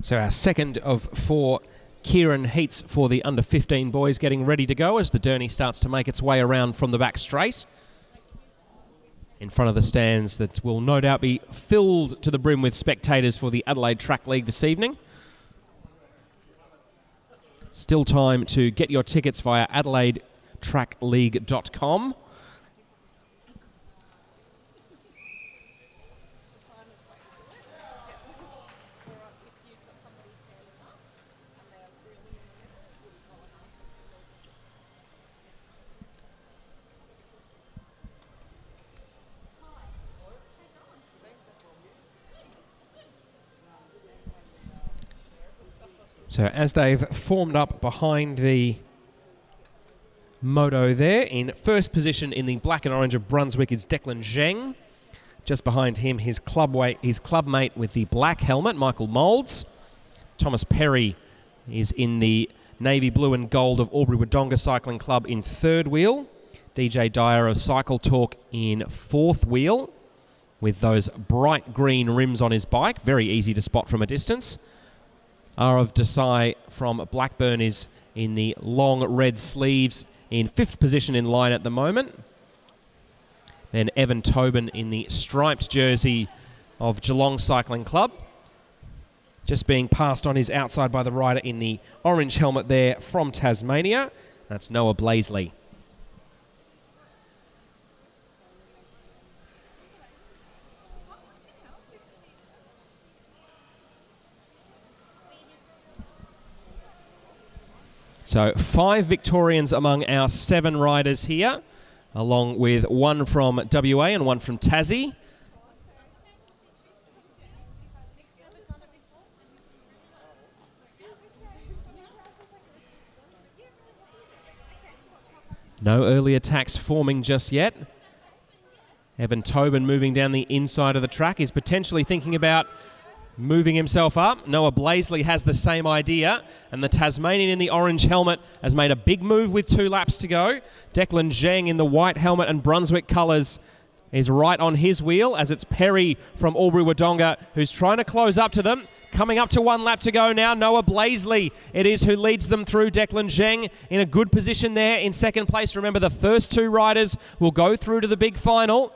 So our second of 4 Kieran heats for the under 15 boys getting ready to go as the Derny starts to make its way around from the back straight. In front of the stands that will no doubt be filled to the brim with spectators for the Adelaide Track League this evening. Still time to get your tickets via adelaidetrackleague.com. So as they've formed up behind the moto there, in first position in the black and orange of Brunswick is Declan Zheng. Just behind him, his clubmate with the black helmet, Michael Moulds. Thomas Perry is in the navy blue and gold of Albury-Wodonga Cycling Club in third wheel. DJ Dyer of Cycle Talk in fourth wheel with those bright green rims on his bike. Very easy to spot from a distance. R of Desai from Blackburn is in the long red sleeves in fifth position in line at the moment. Then Evan Tobin in the striped jersey of Geelong Cycling Club. Just being passed on his outside by the rider in the orange helmet there from Tasmania. That's Noah Blaisley. So 5 Victorians among our 7 riders here, along with 1 from WA and 1 from Tassie. No early attacks forming just yet. Evan Tobin moving down the inside of the track is potentially thinking about moving himself up. Noah Blaisley has the same idea, and the Tasmanian in the orange helmet has made a big move with 2 laps to go. Declan Zheng in the white helmet and Brunswick colours is right on his wheel, as it's Perry from Albury-Wodonga who's trying to close up to them. Coming up to 1 lap to go now, Noah Blaisley it is who leads them through. Declan Zheng in a good position there in second place. Remember, the first 2 riders will go through to the big final.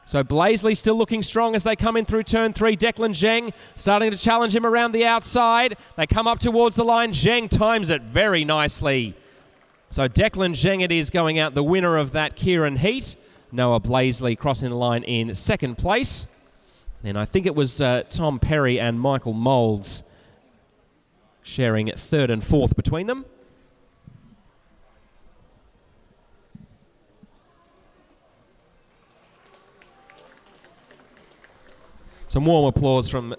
So Blaisley still looking strong as they come in through turn 3. Declan Zheng starting to challenge him around the outside. They come up towards the line. Zheng times it very nicely. So Declan Zheng it is going out the winner of that Kieran heat. Noah Blaisley crossing the line in second place. And I think it was Tom Perry and Michael Moulds sharing third and fourth between them. Some warm applause from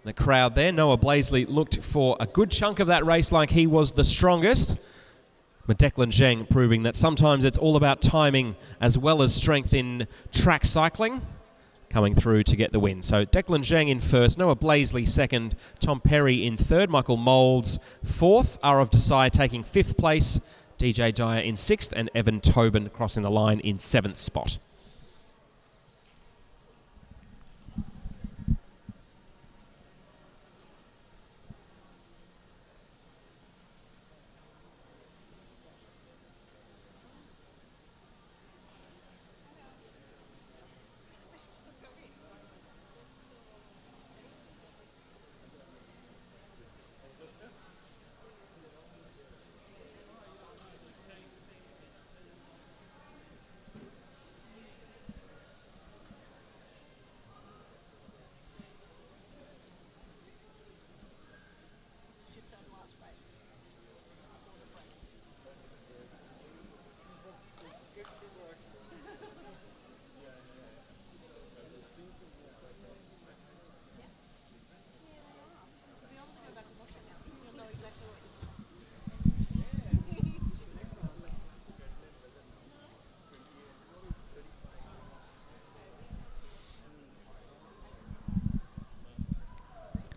the crowd there. Noah Blaisley looked for a good chunk of that race like he was the strongest. But Declan Zheng proving that sometimes it's all about timing as well as strength in track cycling, coming through to get the win. So Declan Zheng in first, Noah Blaisley second, Tom Perry in third, Michael Moulds fourth, R of Desai taking fifth place, DJ Dyer in sixth, and Evan Tobin crossing the line in seventh spot.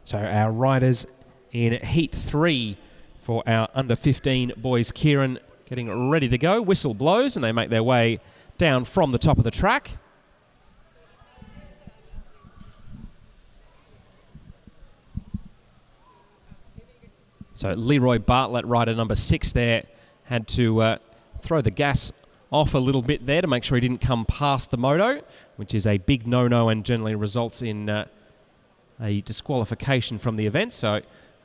So our riders in Heat 3 for our under-15 boys, Kieran, getting ready to go. Whistle blows and they make their way down from the top of the track. So Leroy Bartlett, rider number 6 there, had to throw the gas off a little bit there to make sure he didn't come past the moto, which is a big no-no and generally results in a disqualification from the event. So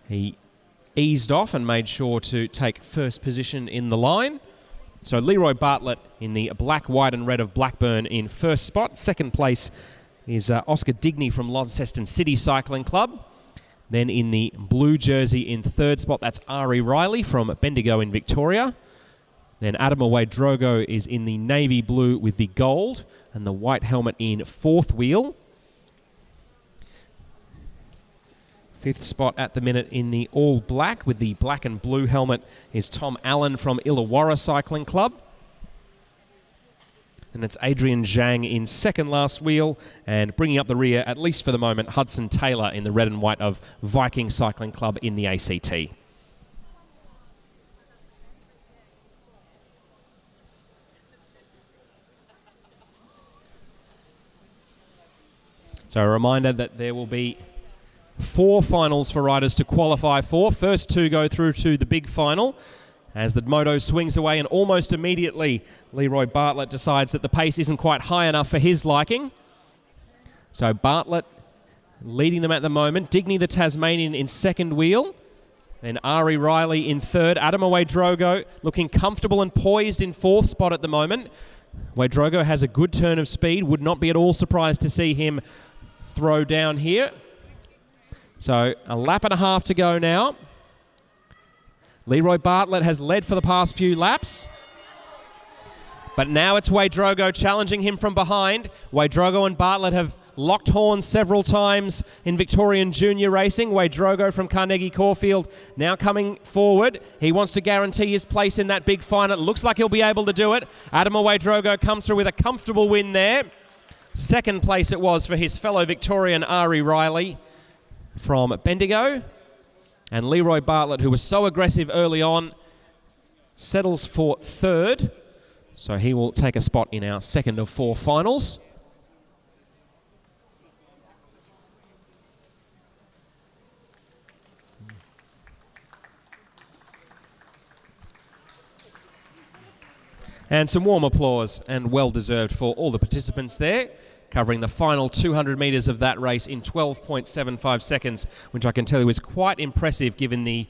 he eased off and made sure to take first position in the line. So Leroy Bartlett in the black, white and red of Blackburn in first spot. Second place is Oscar Digney from Launceston City Cycling Club. Then in the blue jersey in third spot, that's Ari Riley from Bendigo in Victoria. Then Adam Away Drogo is in the navy blue with the gold and the white helmet in fourth wheel. Fifth spot at the minute in the all black with the black and blue helmet is Tom Allen from Illawarra Cycling Club. And it's Adrian Zhang in second last wheel, and bringing up the rear, at least for the moment, Hudson Taylor in the red and white of Viking Cycling Club in the ACT. So a reminder that there will be 4 finals for riders to qualify for. First 2 go through to the big final. As the moto swings away, and almost immediately Leroy Bartlett decides that the pace isn't quite high enough for his liking. So Bartlett leading them at the moment. Digny the Tasmanian in second wheel. Then Ari Riley in third. Adam Drogo looking comfortable and poised in fourth spot at the moment. Drogo has a good turn of speed. Would not be at all surprised to see him throw down here. So a lap and a half to go now. Leroy Bartlett has led for the past few laps. But now it's Drogo challenging him from behind. Drogo and Bartlett have locked horns several times in Victorian Junior Racing. Drogo from Carnegie Caulfield now coming forward. He wants to guarantee his place in that big final. It looks like he'll be able to do it. Adam Drogo comes through with a comfortable win there. Second place it was for his fellow Victorian Ari Riley from Bendigo. And Leroy Bartlett, who was so aggressive early on, settles for third. So he will take a spot in our second of 4 finals. And some warm applause, and well-deserved for all the participants there, covering the final 200 metres of that race in 12.75 seconds, which I can tell you is quite impressive given the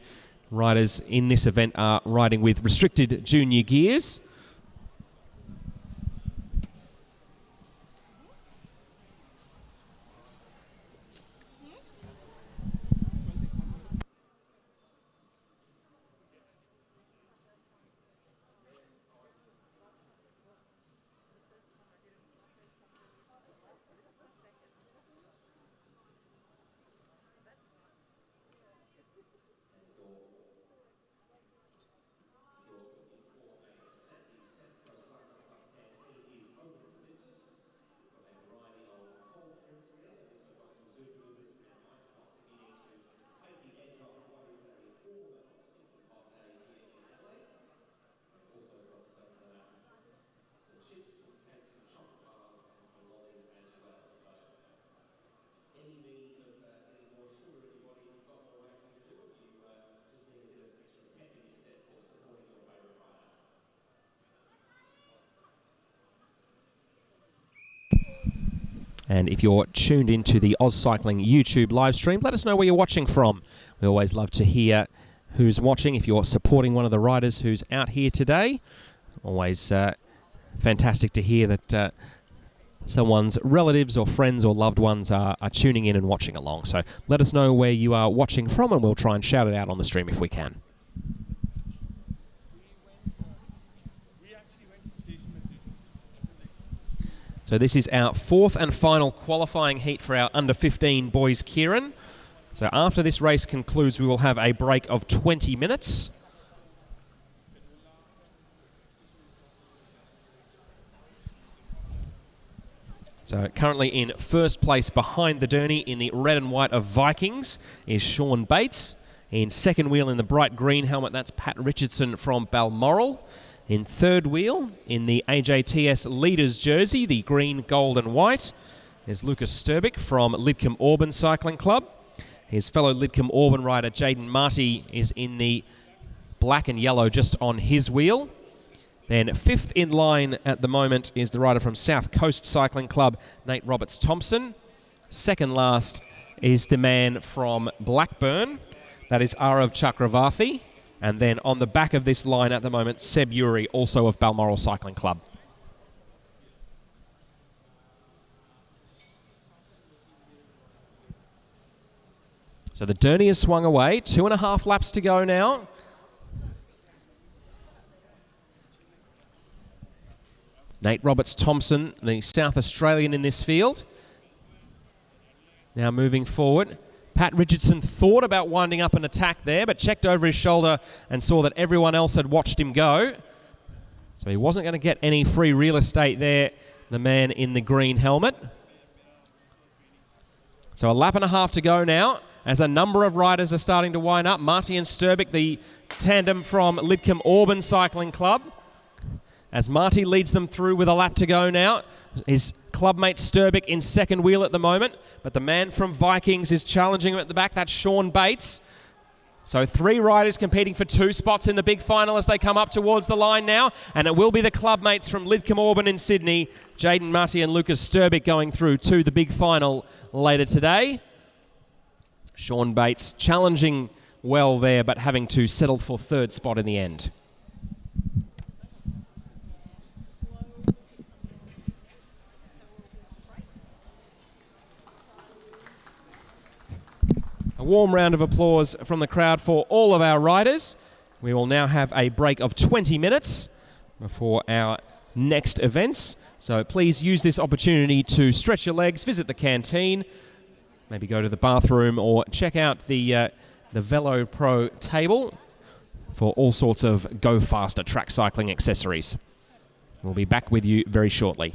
riders in this event are riding with restricted junior gears. And if you're tuned into the Oz Cycling YouTube live stream, let us know where you're watching from. We always love to hear who's watching. If you're supporting one of the riders who's out here today, always fantastic to hear that someone's relatives or friends or loved ones are tuning in and watching along. So let us know where you are watching from, and we'll try and shout it out on the stream if we can. So this is our 4th and final qualifying heat for our under-15 boys Kieran. So after this race concludes, we will have a break of 20 minutes. So currently in first place behind the Derny in the red and white of Vikings is Sean Bates. In second wheel in the bright green helmet, that's Pat Richardson from Balmoral. In third wheel, in the AJTS Leaders jersey, the green, gold and white, is Lucas Sturbick from Lidcombe Auburn Cycling Club. His fellow Lidcombe Auburn rider, Jaden Marty, is in the black and yellow just on his wheel. Then fifth in line at the moment is the rider from South Coast Cycling Club, Nate Roberts-Thompson. Second last is the man from Blackburn, that is Arav Chakravarthi. And then on the back of this line at the moment, Seb Uri, also of Balmoral Cycling Club. So the Derny has swung away. 2.5 laps to go now. Nate Roberts-Thompson, the South Australian in this field. Now moving forward. Pat Richardson thought about winding up an attack there, but checked over his shoulder and saw that everyone else had watched him go. So he wasn't going to get any free real estate there, the man in the green helmet. So a lap and a half to go now, as a number of riders are starting to wind up. Marty and Sturbick, the tandem from Lidcombe Auburn Cycling Club. As Marty leads them through with a lap to go now. His clubmate Sturbick in second wheel at the moment, but the man from Vikings is challenging him at the back. That's Sean Bates. So 3 riders competing for 2 spots in the big final as they come up towards the line now, and it will be the clubmates from Lidcombe Auburn in Sydney, Jaden Marty and Lucas Sturbick, going through to the big final later today. Sean Bates challenging well there, but having to settle for 3rd spot in the end. A warm round of applause from the crowd for all of our riders. We will now have a break of 20 minutes before our next events. So please use this opportunity to stretch your legs, visit the canteen, maybe go to the bathroom, or check out the Velo Pro table for all sorts of Go Faster track cycling accessories. We'll be back with you very shortly.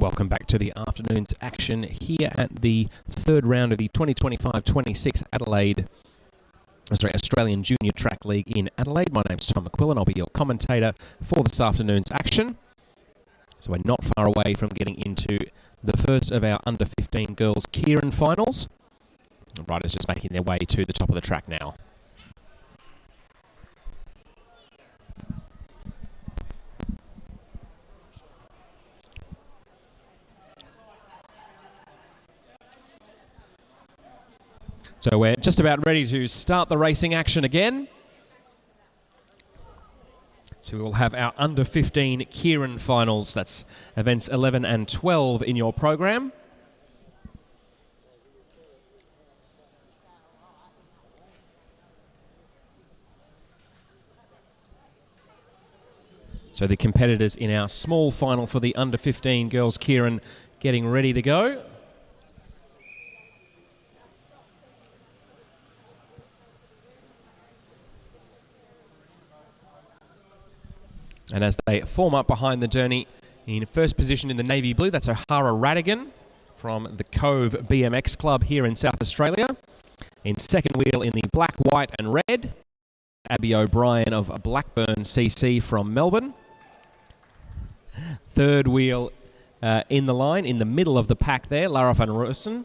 Welcome back to the afternoon's action here at the third round of the 2025-26 Australian Junior Track League in Adelaide. My name's Tom McQuillan. I'll be your commentator for this afternoon's action. So we're not far away from getting into the first of our under-15 girls Kieran finals. The riders just making their way to the top of the track now. So we're just about ready to start the racing action again. So we will have our under-15 Kieran finals. That's events 11 and 12 in your program. So the competitors in our small final for the under-15 girls Kieran getting ready to go. And as they form up behind the journey, in first position in the navy blue, that's O'Hara Radigan from the Cove BMX Club here in South Australia. In second wheel in the black, white and red, Abby O'Brien of Blackburn CC from Melbourne. Third wheel in the line, in the middle of the pack there, Lara Van Dorsen,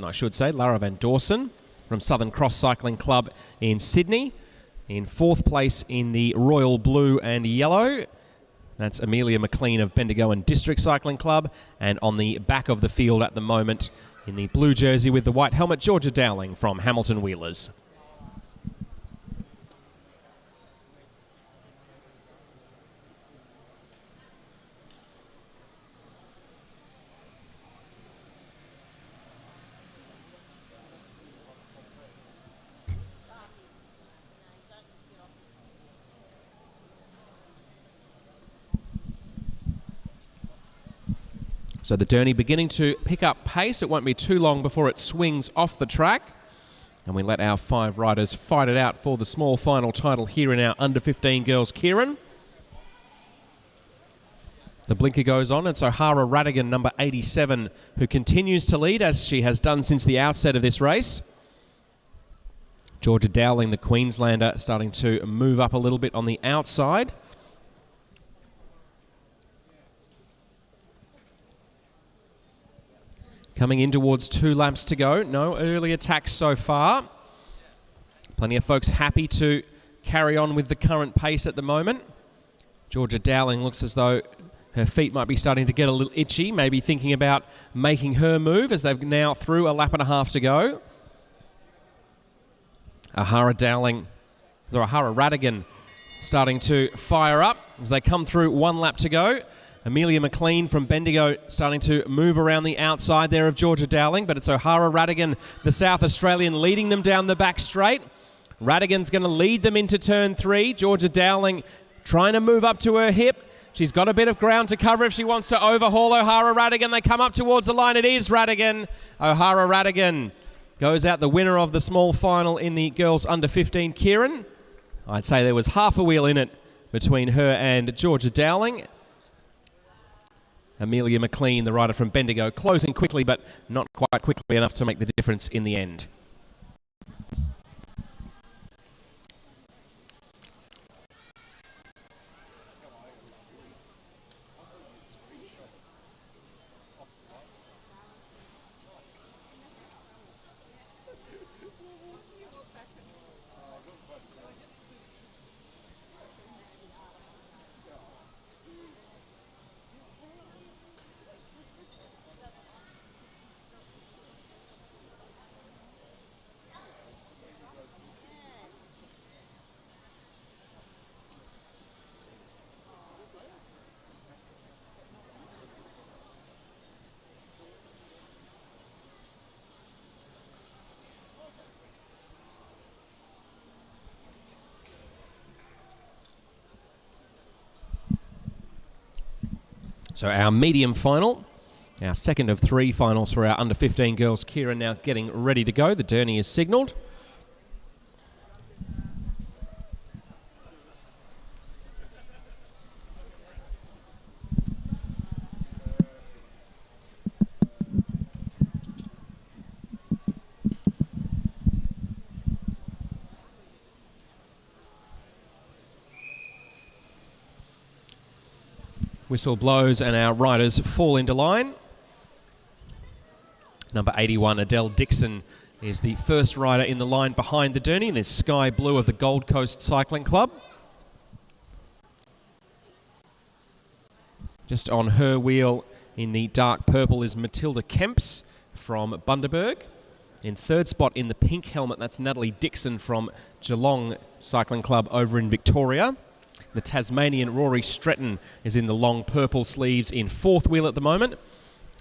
I should say, Lara Van Dorsen from Southern Cross Cycling Club in Sydney. In fourth place in the royal blue and yellow, that's Amelia McLean of Bendigo and District Cycling Club. And on the back of the field at the moment, in the blue jersey with the white helmet, Georgia Dowling from Hamilton Wheelers. So the journey beginning to pick up pace. It won't be too long before it swings off the track. And we let our 5 riders fight it out for the small final title here in our under-15 girls Kieran. The blinker goes on. It's O'Hara Radigan, number 87, who continues to lead as she has done since the outset of this race. Georgia Dowling, the Queenslander, starting to move up a little bit on the outside. Coming in towards 2 laps to go. No early attacks so far. Plenty of folks happy to carry on with the current pace at the moment. Georgia Dowling looks as though her feet might be starting to get a little itchy, maybe thinking about making her move as they've now through a lap and a half to go. O'Hara Radigan starting to fire up as they come through 1 lap to go. Amelia McLean from Bendigo starting to move around the outside there of Georgia Dowling, but it's O'Hara Radigan, the South Australian, leading them down the back straight. Radigan's going to lead them into turn 3. Georgia Dowling trying to move up to her hip. She's got a bit of ground to cover if she wants to overhaul O'Hara Radigan. They come up towards the line. It is Radigan. O'Hara Radigan goes out the winner of the small final in the girls under-15 Kieran. I'd say there was half a wheel in it between her and Georgia Dowling. Amelia McLean, the rider from Bendigo, closing quickly, but not quite quickly enough to make the difference in the end. So our medium final, our second of 3 finals for our under-15 girls. Kieran now getting ready to go. The journey is signalled. Whistle blows and our riders fall into line. Number 81, Adele Dixon, is the first rider in the line behind the Derny in this sky blue of the Gold Coast Cycling Club. Just on her wheel in the dark purple is Matilda Kemps from Bundaberg. In third spot in the pink helmet, that's Natalie Dixon from Geelong Cycling Club over in Victoria. The Tasmanian Rory Stretton is in the long purple sleeves in fourth wheel at the moment.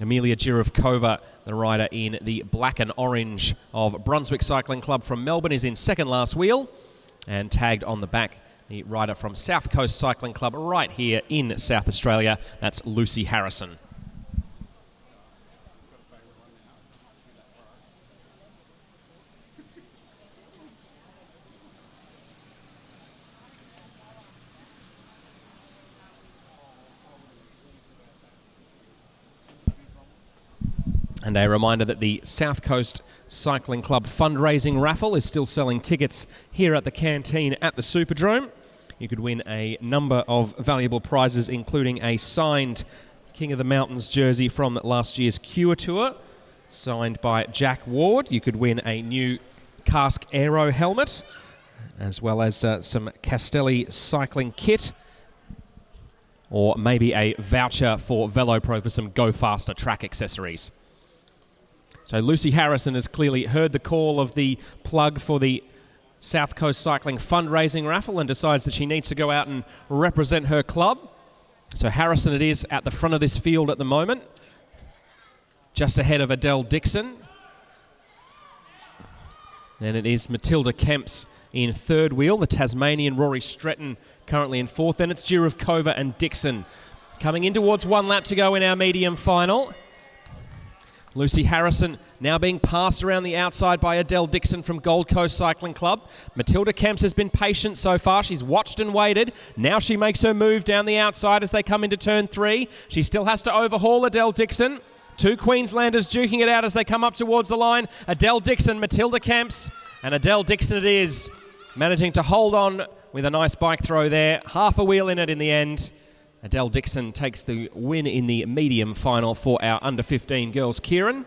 Amelia Jirovkova, the rider in the black and orange of Brunswick Cycling Club from Melbourne, is in second last wheel. And tagged on the back, the rider from South Coast Cycling Club right here in South Australia, that's Lucy Harrison. And a reminder that the South Coast Cycling Club fundraising raffle is still selling tickets here at the canteen at the Super-Drome. You could win a number of valuable prizes, including a signed King of the Mountains jersey from last year's Cure Tour, signed by Jack Ward. You could win a new Cask Aero helmet, as well as some Castelli cycling kit, or maybe a voucher for VeloPro for some Go Faster track accessories. So Lucy Harrison has clearly heard the call of the plug for the South Coast Cycling fundraising raffle and decides that she needs to go out and represent her club. So Harrison it is at the front of this field at the moment, just ahead of Adele Dixon. Then it is Matilda Kemps in third wheel, the Tasmanian Rory Stretton currently in fourth. Then it's Jirovkova and Dixon coming in towards 1 lap to go in our medium final. Lucy Harrison now being passed around the outside by Adele Dixon from Gold Coast Cycling Club. Matilda Kemps has been patient so far. She's watched and waited. Now she makes her move down the outside as they come into turn 3. She still has to overhaul Adele Dixon. Two Queenslanders duking it out as they come up towards the line. Adele Dixon, Matilda Kemps, and Adele Dixon it is, managing to hold on with a nice bike throw there. Half a wheel in it in the end. Adele Dixon takes the win in the medium final for our under-15 girls. Kieran,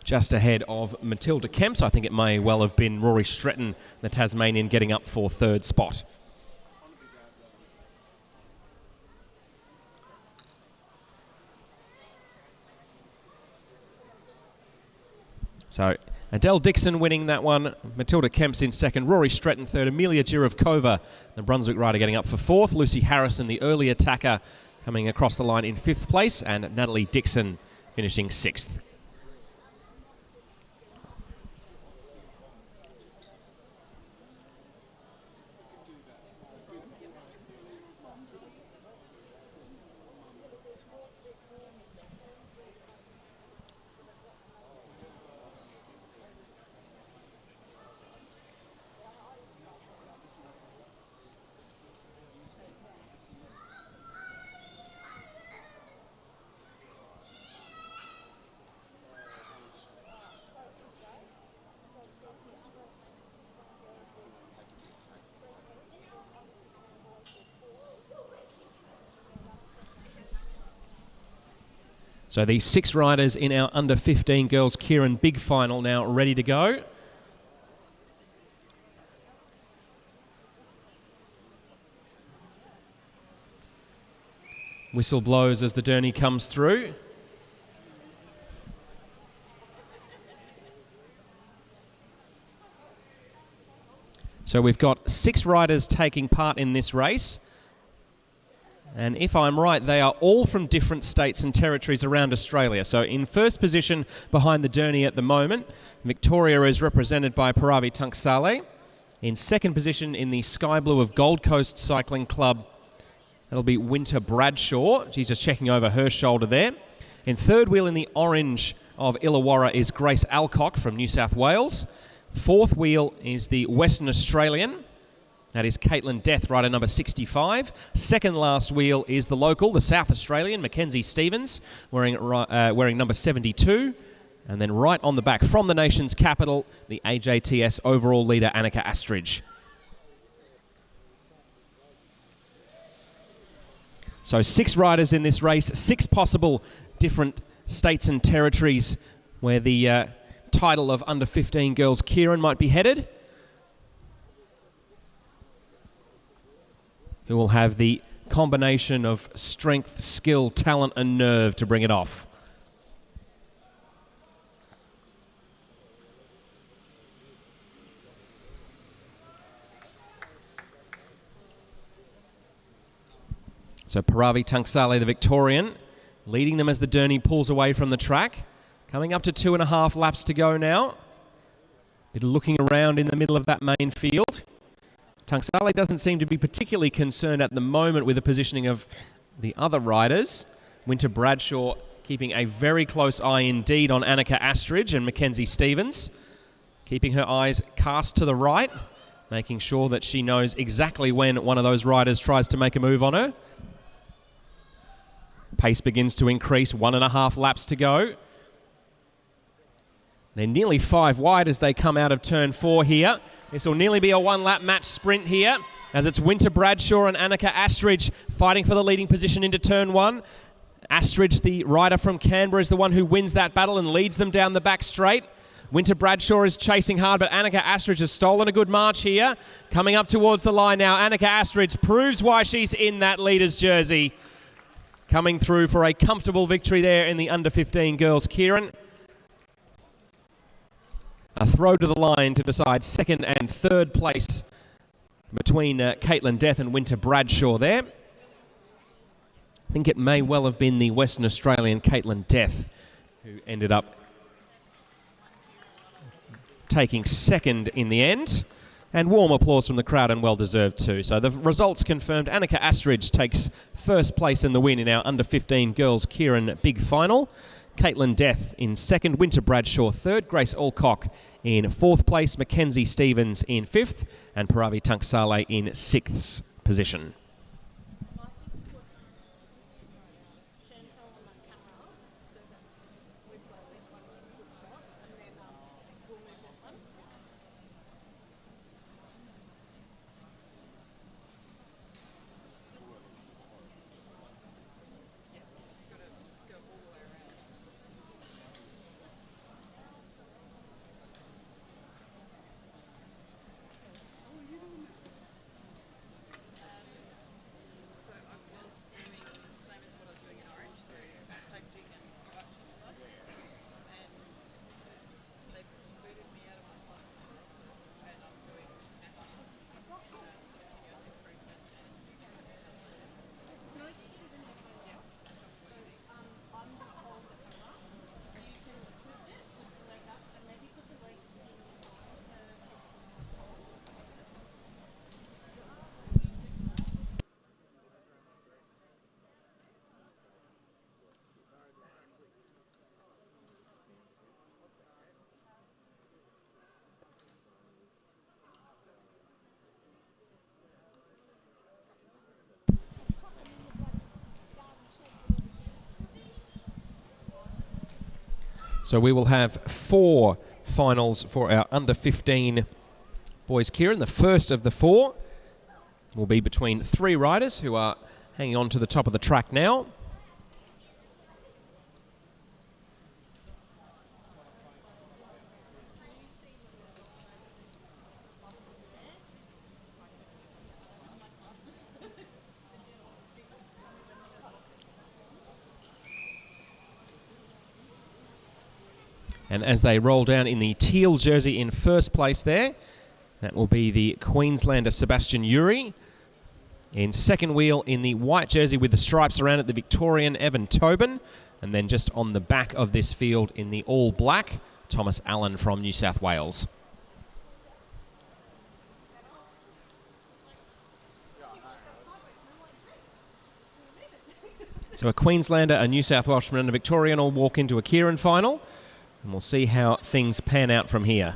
just ahead of Matilda Kemps. I think it may well have been Rory Stretton, the Tasmanian, getting up for third spot. So Adele Dixon winning that one, Matilda Kemps in second, Rory Stretton third, Amelia Jirovkova, the Brunswick rider, getting up for fourth, Lucy Harrison, the early attacker, coming across the line in fifth place, and Natalie Dixon finishing sixth. So the 6 riders in our under-15 girls Kieran big final now ready to go. Whistle blows as the Derny comes through. So we've got 6 riders taking part in this race. And if I'm right, they are all from different states and territories around Australia. So in first position behind the Derny at the moment, Victoria is represented by Paravi Tunksale. In second position in the sky blue of Gold Coast Cycling Club, that'll be Winter Bradshaw. She's just checking over her shoulder there. In third wheel in the orange of Illawarra is Grace Alcock from New South Wales. Fourth wheel is the Western Australian. That is Caitlin Death, rider number 65. Second last wheel is the local, the South Australian, Mackenzie Stevens, wearing number 72. And then right on the back from the nation's capital, the AJTS overall leader, Annika Astridge. So 6 riders in this race, 6 possible different states and territories where the title of under 15 girls Kieran might be headed. Who will have the combination of strength, skill, talent and nerve to bring it off. So Paravi Tunksale, the Victorian, leading them as the Derny pulls away from the track. Coming up to 2.5 laps to go now. Bit of looking around in the middle of that main field. Tunksale doesn't seem to be particularly concerned at the moment with the positioning of the other riders. Winter Bradshaw keeping a very close eye indeed on Annika Astridge and Mackenzie Stevens. Keeping her eyes cast to the right, making sure that she knows exactly when one of those riders tries to make a move on her. Pace begins to increase, 1.5 laps to go. They're nearly 5 wide as they come out of turn 4 here. This will nearly be a 1-lap match sprint here, as it's Winter Bradshaw and Annika Astridge fighting for the leading position into turn 1. Astridge, the rider from Canberra, is the one who wins that battle and leads them down the back straight. Winter Bradshaw is chasing hard, but Annika Astridge has stolen a good march here. Coming up towards the line now, Annika Astridge proves why she's in that leader's jersey. Coming through for a comfortable victory there in the under 15 girls Kieran. A throw to the line to decide 2nd and 3rd place between Caitlin Death and Winter Bradshaw there. I think it may well have been the Western Australian Caitlin Death who ended up taking 2nd in the end. And warm applause from the crowd, and well-deserved too. So the results confirmed. Annika Astridge takes 1st place in the win in our under 15 girls Kieran big final. Caitlin Death in 2nd, Winter Bradshaw 3rd, Grace Alcock in 4th place, Mackenzie Stevens in 5th, and Paravi Tunksale in 6th position. So we will have 4 finals for our under 15 boys Kieran. The first of the 4 will be between 3 riders who are hanging on to the top of the track now. And as they roll down in the teal jersey in 1st place there, that will be the Queenslander Sebastian Uri. In 2nd wheel in the white jersey with the stripes around it, the Victorian Evan Tobin. And then just on the back of this field in the all black, Thomas Allen from New South Wales. So a Queenslander, a New South Welshman and a Victorian all walk into a Kieran final. And we'll see how things pan out from here.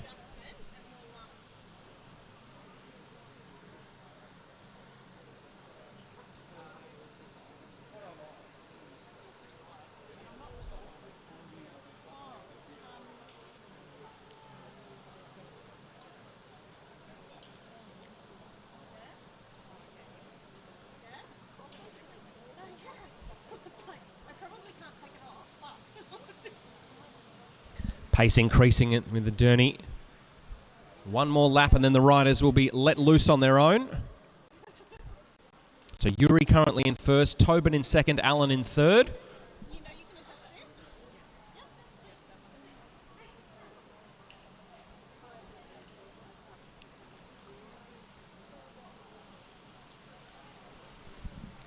Pace increasing it with the Derny. One more lap and then the riders will be let loose on their own. So Yuri currently in first, Tobin in second, Allen in third.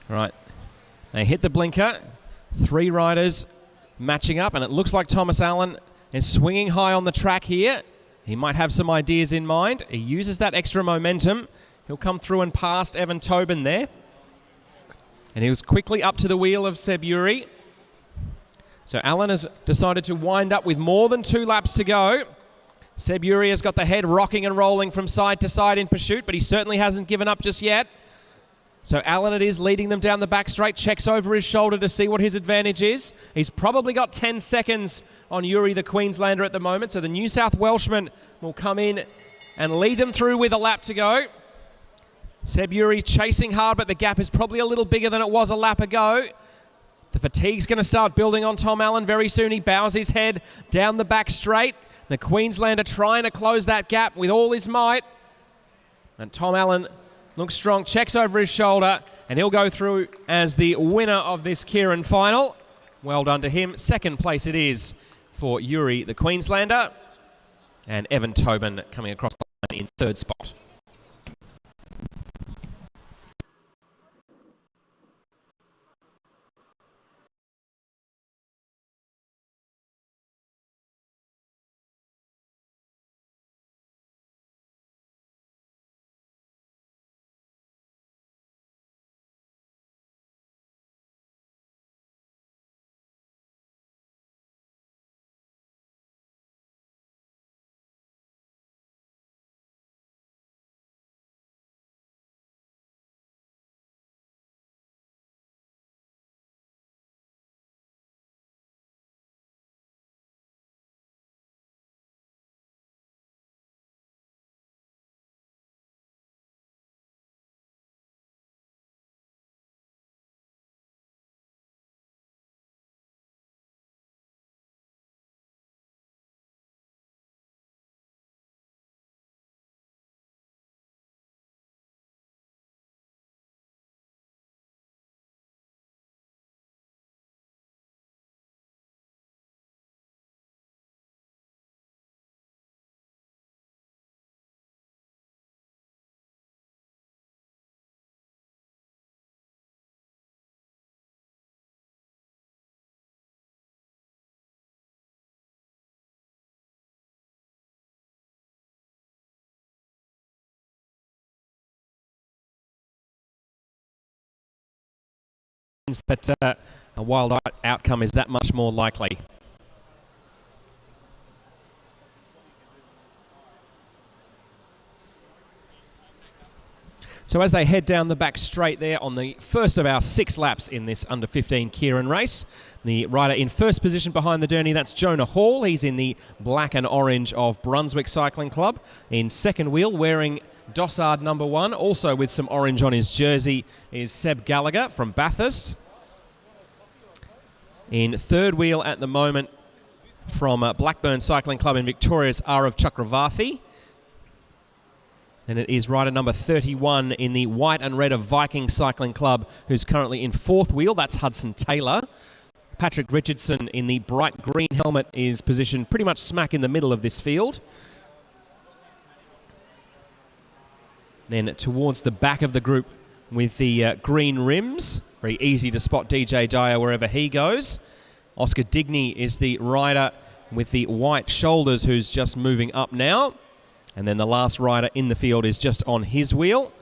Right, they hit the blinker. 3 riders matching up, and it looks like Thomas Allen is swinging high on the track here. He might have some ideas in mind. He uses that extra momentum. He'll come through and past Evan Tobin there. And he was quickly up to the wheel of Seb Yuri. So Allen has decided to wind up with more than 2 laps to go. Seb Yuri has got the head rocking and rolling from side to side in pursuit, but he certainly hasn't given up just yet. So Allen it is leading them down the back straight, checks over his shoulder to see what his advantage is. He's probably got 10 seconds on Yuri, the Queenslander, at the moment. So the New South Welshman will come in and lead them through with a lap to go. Seb Yuri chasing hard, but the gap is probably a little bigger than it was a lap ago. The fatigue's going to start building on Tom Allen very soon. He bows his head down the back straight. The Queenslander trying to close that gap with all his might. And Tom Allen looks strong, checks over his shoulder, and he'll go through as the winner of this Kieran final. Well done to him. Second place it is for Yuri, the Queenslander, and Evan Tobin coming across the line in third spot. That a wild outcome is that much more likely. So as they head down the back straight there on the first of our 6 laps in this under 15 Kieran race, the rider in first position behind the Derny, that's Jonah Hall. He's in the black and orange of Brunswick Cycling Club. In second wheel, wearing Dossard number 1, also with some orange on his jersey, is Seb Gallagher from Bathurst. In third wheel at the moment from Blackburn Cycling Club in Victoria's Arav Chakravarthi. And it is rider number 31 in the white and red of Viking Cycling Club, who's currently in fourth wheel. That's Hudson Taylor. Patrick Richardson in the bright green helmet is positioned pretty much smack in the middle of this field. Then towards the back of the group with the green rims. Very easy to spot DJ Dyer wherever he goes. Oscar Digney is the rider with the white shoulders who's just moving up now. And then the last rider in the field is just on his wheel.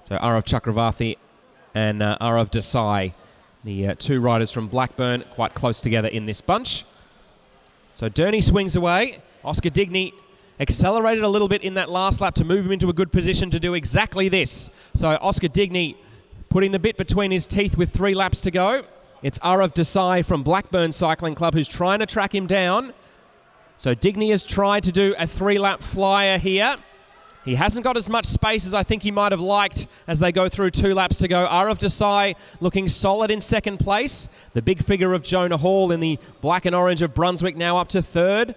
So Arav Chakravarthi and Arav Desai, the 2 riders from Blackburn, quite close together in this bunch. So Derny swings away. Oscar Digney accelerated a little bit in that last lap to move him into a good position to do exactly this. So Oscar Digney putting the bit between his teeth with 3 laps to go. It's Arav Desai from Blackburn Cycling Club who's trying to track him down. So Digney has tried to do a 3-lap flyer here. He hasn't got as much space as I think he might have liked as they go through 2 laps to go. Arav Desai looking solid in second place. The big figure of Jonah Hall in the black and orange of Brunswick now up to third.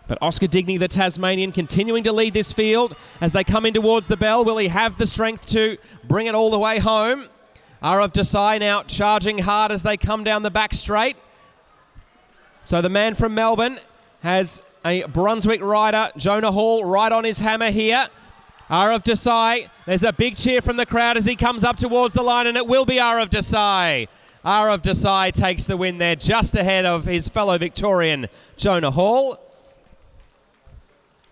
But Oscar Digny, the Tasmanian, continuing to lead this field as they come in towards the bell. Will he have the strength to bring it all the way home? Arav Desai now charging hard as they come down the back straight. So the man from Melbourne has a Brunswick rider, Jonah Hall, right on his hammer here. Arav Desai, there's a big cheer from the crowd as he comes up towards the line, and it will be Arav Desai. Arav Desai takes the win there, just ahead of his fellow Victorian, Jonah Hall.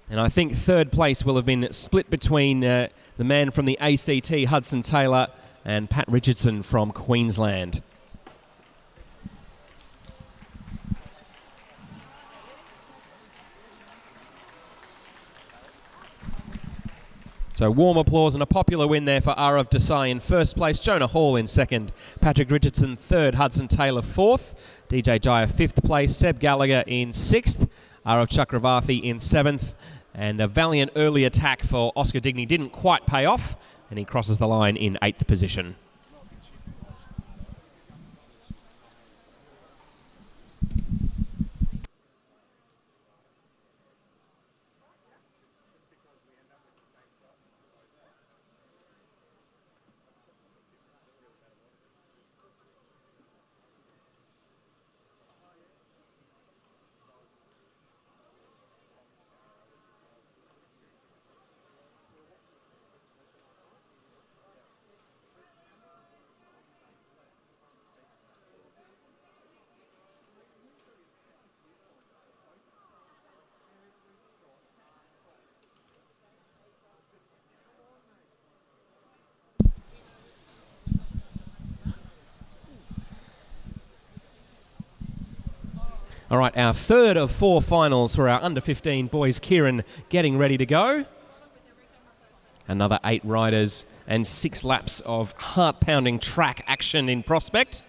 And I think third place will have been split between the man from the ACT, Hudson Taylor, and Pat Richardson from Queensland. So warm applause and a popular win there for Arav Desai in first place, Jonah Hall in second, Patrick Richardson third, Hudson Taylor fourth, DJ Jaya fifth place, Seb Gallagher in sixth, Arav Chakravarthi in seventh, and a valiant early attack for Oscar Digny didn't quite pay off, and he crosses the line in eighth position. All right, our third of 4 finals for our under-15 boys. Kieran getting ready to go. Another 8 riders and 6 laps of heart-pounding track action in prospect.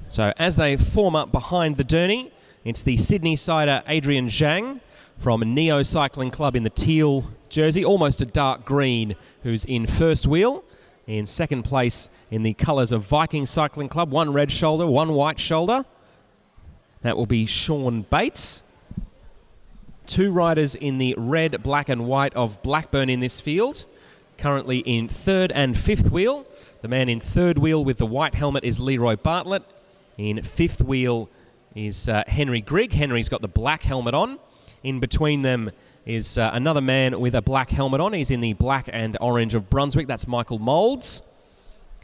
So as they form up behind the Derny, it's the Sydney sider Adrian Zhang from Neo Cycling Club in the teal jersey, almost a dark green, who's in first wheel. In second place in the colours of Viking Cycling Club, 1 red shoulder, 1 white shoulder. That will be Sean Bates. 2 riders in the red, black and white of Blackburn in this field. Currently in third and fifth wheel. The man in third wheel with the white helmet is Leroy Bartlett. In fifth wheel is Henry Grigg. Henry's got the black helmet on. In between them is another man with a black helmet on. He's in the black and orange of Brunswick. That's Michael Moulds.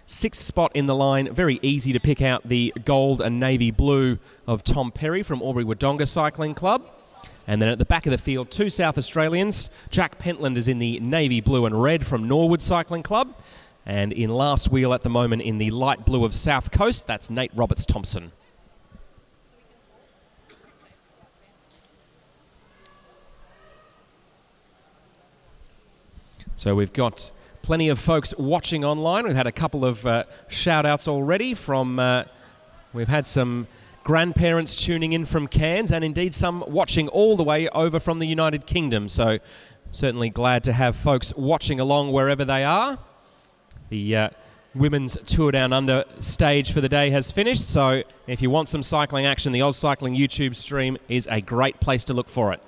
6th spot in the line. Very easy to pick out the gold and navy blue of Tom Perry from Albury-Wodonga Cycling Club. And then at the back of the field, 2 South Australians. Jack Pentland is in the navy blue and red from Norwood Cycling Club. And in last wheel at the moment in the light blue of South Coast, that's Nate Roberts-Thompson. So we've got plenty of folks watching online. We've had a couple of shout-outs already from... we've had some grandparents tuning in from Cairns and indeed some watching all the way over from the United Kingdom. So certainly glad to have folks watching along wherever they are. The Women's Tour Down Under stage for the day has finished. So if you want some cycling action, the Oz Cycling YouTube stream is a great place to look for it.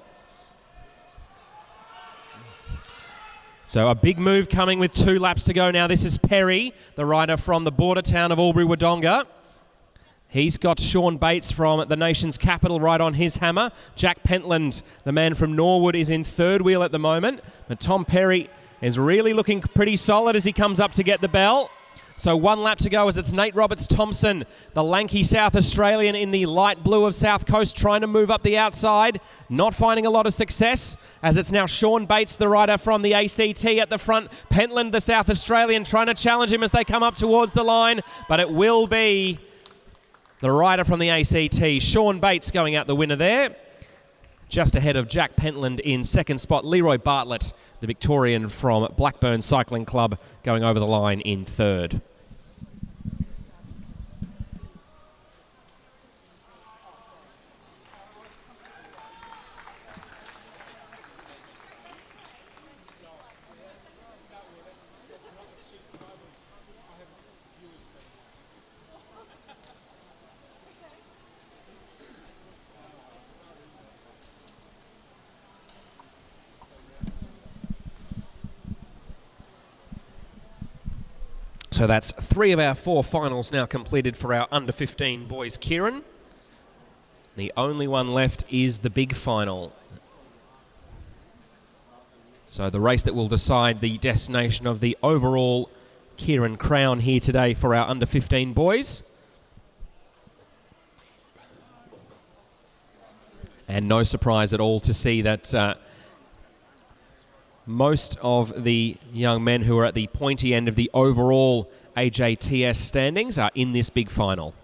So a big move coming with 2 laps to go now. This is Perry, the rider from the border town of Albury-Wodonga. He's got Sean Bates from the nation's capital right on his hammer. Jack Pentland, the man from Norwood, is in third wheel at the moment. But Tom Perry is really looking pretty solid as he comes up to get the bell. So 1 lap to go as it's Nate Roberts-Thompson, the lanky South Australian in the light blue of South Coast, trying to move up the outside, not finding a lot of success, as it's now Sean Bates, the rider from the ACT at the front. Pentland, the South Australian, trying to challenge him as they come up towards the line, but it will be the rider from the ACT, Sean Bates, going out the winner there. Just ahead of Jack Pentland in second spot, Leroy Bartlett, the Victorian from Blackburn Cycling Club, going over the line in third. So that's 3 of our 4 finals now completed for our under-15 boys, Kieran. The only one left is the big final. So the race that will decide the destination of the overall Kieran crown here today for our under-15 boys. And no surprise at all to see that most of the young men who are at the pointy end of the overall AJTS standings are in this big final.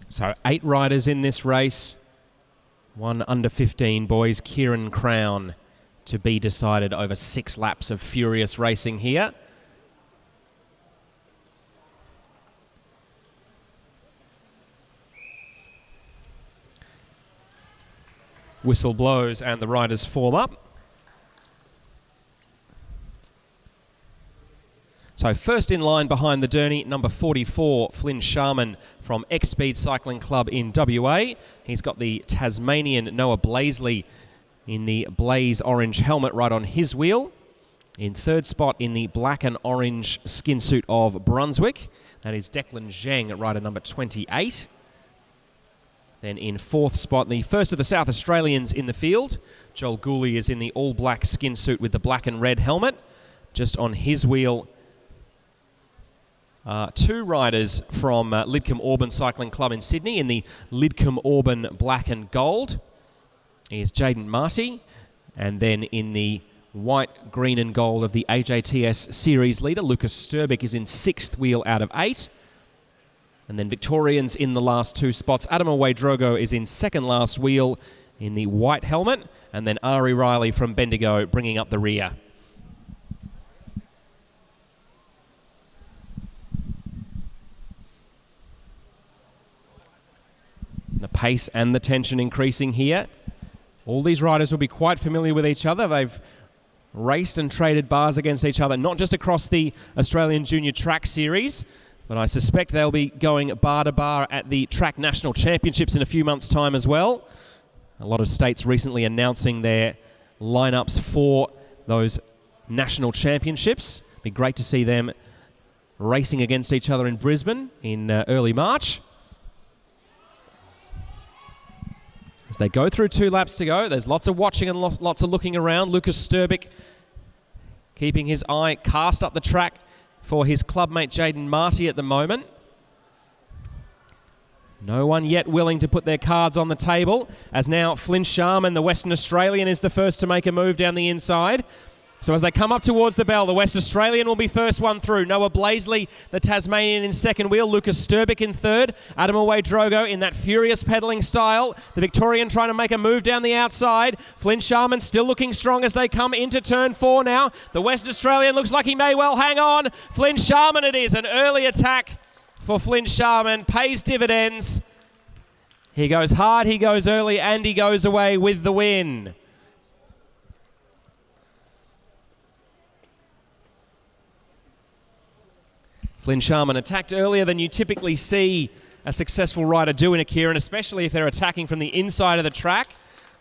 So 8 riders in this race, 1 under-15 boys, Kieran crown, to be decided over 6 laps of furious racing here. Whistle blows and the riders form up. So first in line behind the Derny, number 44, Flynn Sharman from X-Speed Cycling Club in WA. He's got the Tasmanian Noah Blaisley in the blaze orange helmet right on his wheel. In third spot in the black and orange skin suit of Brunswick. That is Declan Zheng at rider number 28. Then in fourth spot, the first of the South Australians in the field. Joel Gooley is in the all-black skin suit with the black and red helmet. Just on his wheel, 2 riders from Lidcombe Auburn Cycling Club in Sydney in the Lidcombe Auburn black and gold is Jaden Marty. And then in the white, green and gold of the AJTS series leader, Lucas Sturbick is in 6th wheel out of 8. And then Victorians in the last 2 spots. Adam Away-Drogo is in 2nd last wheel in the white helmet. And then Ari Riley from Bendigo bringing up the rear. The pace and the tension increasing here. All these riders will be quite familiar with each other. They've raced and traded bars against each other, not just across the Australian Junior Track Series, but I suspect they'll be going bar to bar at the Track National Championships in a few months' time as well. A lot of states recently announcing their lineups for those national championships. It'd be great to see them racing against each other in Brisbane in early March. As they go through 2 laps to go, there's lots of watching and lots of looking around. Lucas Sturbick keeping his eye cast up the track for his clubmate Jaden Marty at the moment. No one yet willing to put their cards on the table, as now Flynn Sharman, the Western Australian, is the first to make a move down the inside. So as they come up towards the bell, the West Australian will be first one through. Noah Blaisley, the Tasmanian, in 2nd wheel. Lucas Sturbick in 3rd. Adam Away-Drogo in that furious pedalling style. The Victorian trying to make a move down the outside. Flynn Sharman still looking strong as they come into turn 4 now. The West Australian looks like he may well hang on. Flynn Sharman it is. An early attack for Flynn Sharman. Pays dividends. He goes hard, he goes early, and he goes away with the win. Flynn Sharman attacked earlier than you typically see a successful rider do in a Kieran, especially if they're attacking from the inside of the track.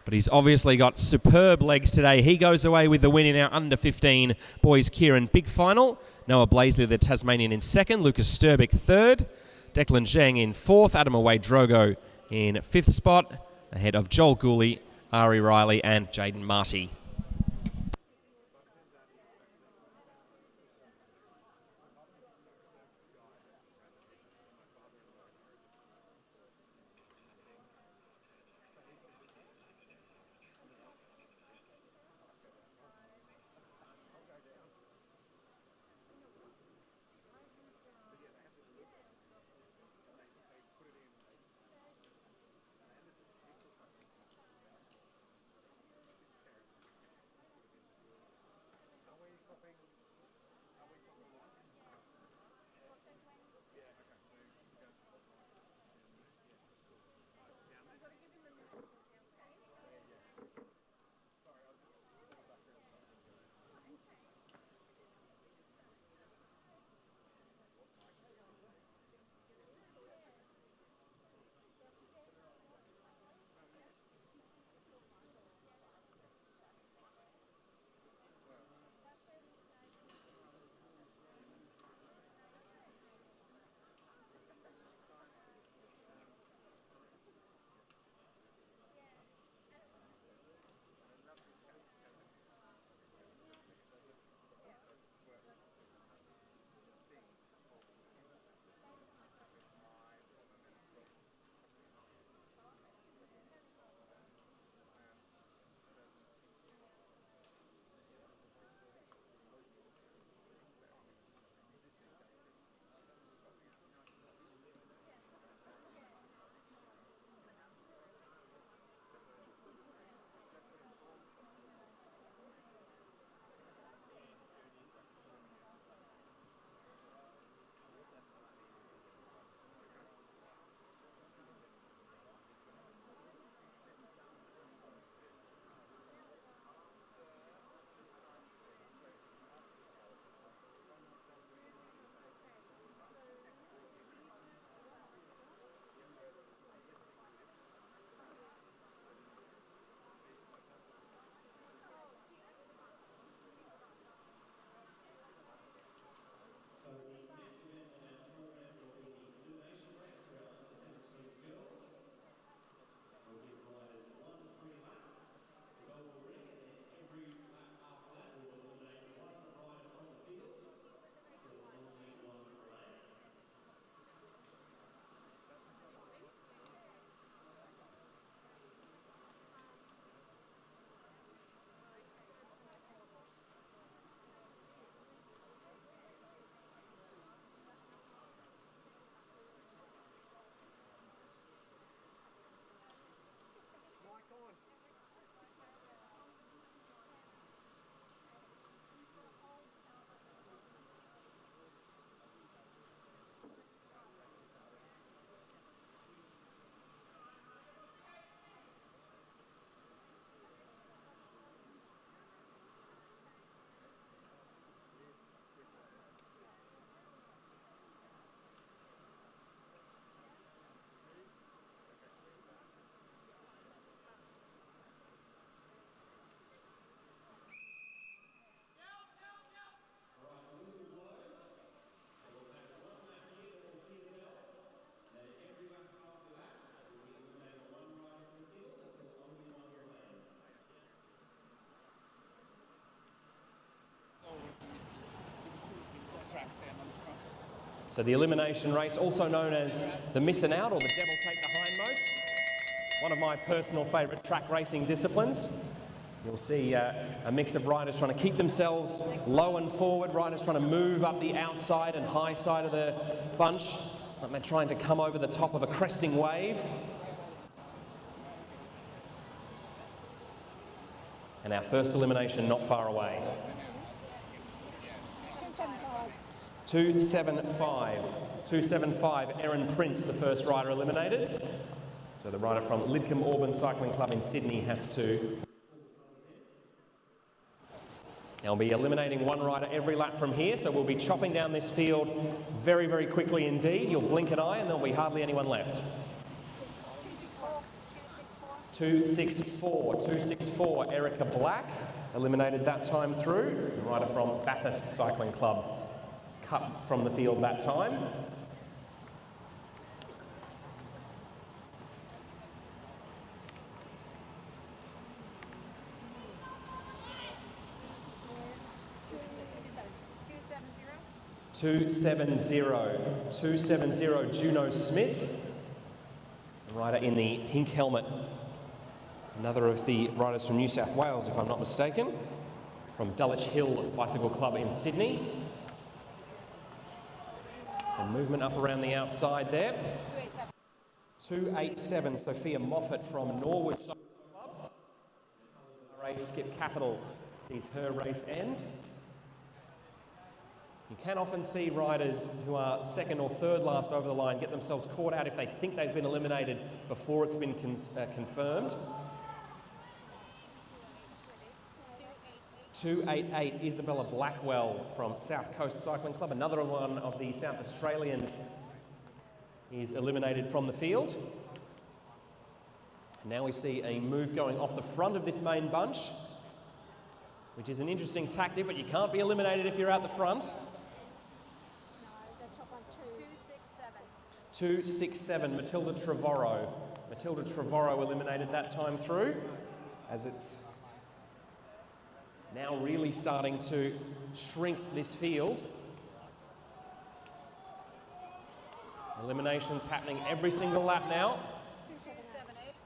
But he's obviously got superb legs today. He goes away with the win in our under-15 boys Kieran big final. Noah Blaisley, the Tasmanian, in 2nd. Lucas Sturbick, 3rd. Declan Zheng in 4th. Adam Away-Drogo in 5th spot, ahead of Joel Gooley, Ari Riley and Jaden Marty. So the elimination race, also known as the missing out or the devil take the hindmost, one of my personal favourite track racing disciplines. You'll see a mix of riders trying to keep themselves low and forward, riders trying to move up the outside and high side of the bunch, like they're trying to come over the top of a cresting wave. And our first elimination not far away. 275. 275, Erin Prince, the first rider eliminated. So the rider from Lidcombe Auburn Cycling Club in Sydney has to. Now we'll be eliminating one rider every lap from here, so we'll be chopping down this field very, very quickly indeed. You'll blink an eye and there'll be hardly anyone left. 264, 264, Erica Black, eliminated that time through. The rider from Bathurst Cycling Club, cut from the field that time. Two seven zero, Juno Smith, the rider in the pink helmet. Another of the riders from New South Wales, if I'm not mistaken, from Dulwich Hill Bicycle Club in Sydney. Some movement up around the outside there. 287, Sophia Moffat from Norwood Cycle Club. Race Skip Capital sees her race end. You can often see riders who are second or third last over the line get themselves caught out if they think they've been eliminated before it's been confirmed. 288, Isabella Blackwell from South Coast Cycling Club, another one of the South Australians is eliminated from the field. And now we see a move going off the front of this main bunch, which is an interesting tactic, but you can't be eliminated if you're out the front. 267, Matilda Trevorrow. Matilda Trevorrow eliminated that time through, as it's now really starting to shrink this field. Eliminations happening every single lap now.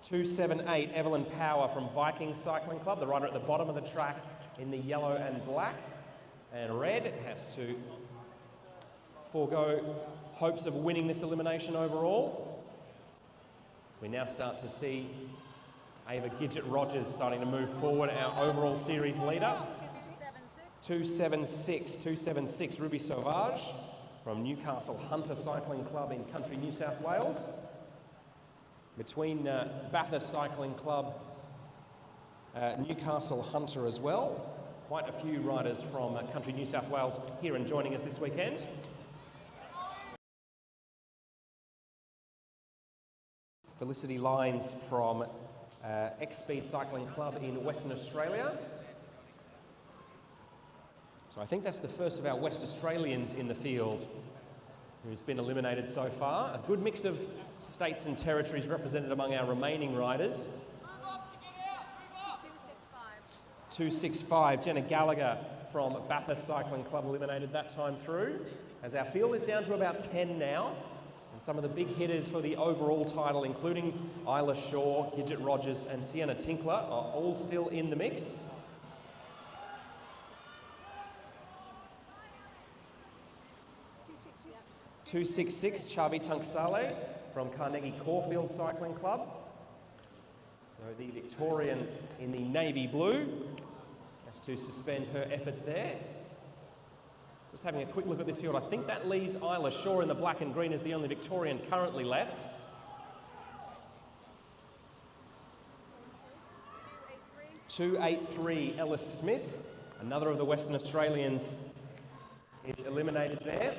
278, Evelyn Power from Viking Cycling Club, the rider at the bottom of the track in the yellow and black and red, has to forego hopes of winning this elimination overall. We now start to see Ava Gidget-Rogers starting to move forward, our overall series leader. 276, Ruby Sauvage from Newcastle Hunter Cycling Club in country New South Wales. Between Bathurst Cycling Club, Newcastle Hunter as well. Quite a few riders from country New South Wales here and joining us this weekend. Felicity Lyons from X-Speed Cycling Club in Western Australia. So I think that's the first of our West Australians in the field who's been eliminated so far. A good mix of states and territories represented among our remaining riders. 265, Jenna Gallagher from Bathurst Cycling Club eliminated that time through. As our field is down to about 10 now. And some of the big hitters for the overall title, including Isla Shaw, Gidget-Rogers and Sienna Tinkler, are all still in the mix. 266, Chavi Tunksale from Carnegie Caulfield Cycling Club. So the Victorian in the navy blue has to suspend her efforts there. Just having a quick look at this field, I think that leaves Isla Shaw in the black and green as the only Victorian currently left. 283, Ellis Smith, another of the Western Australians, is eliminated there.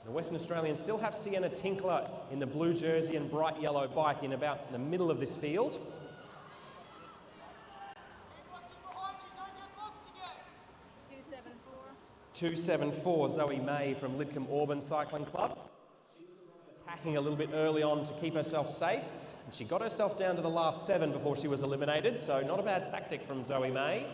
The Western Australians still have Sienna Tinkler in the blue jersey and bright yellow bike in about the middle of this field. 274, Zoe May from Lidcombe Auburn Cycling Club. She was attacking a little bit early on to keep herself safe, and she got herself down to the last 7 before she was eliminated, so not a bad tactic from Zoe May.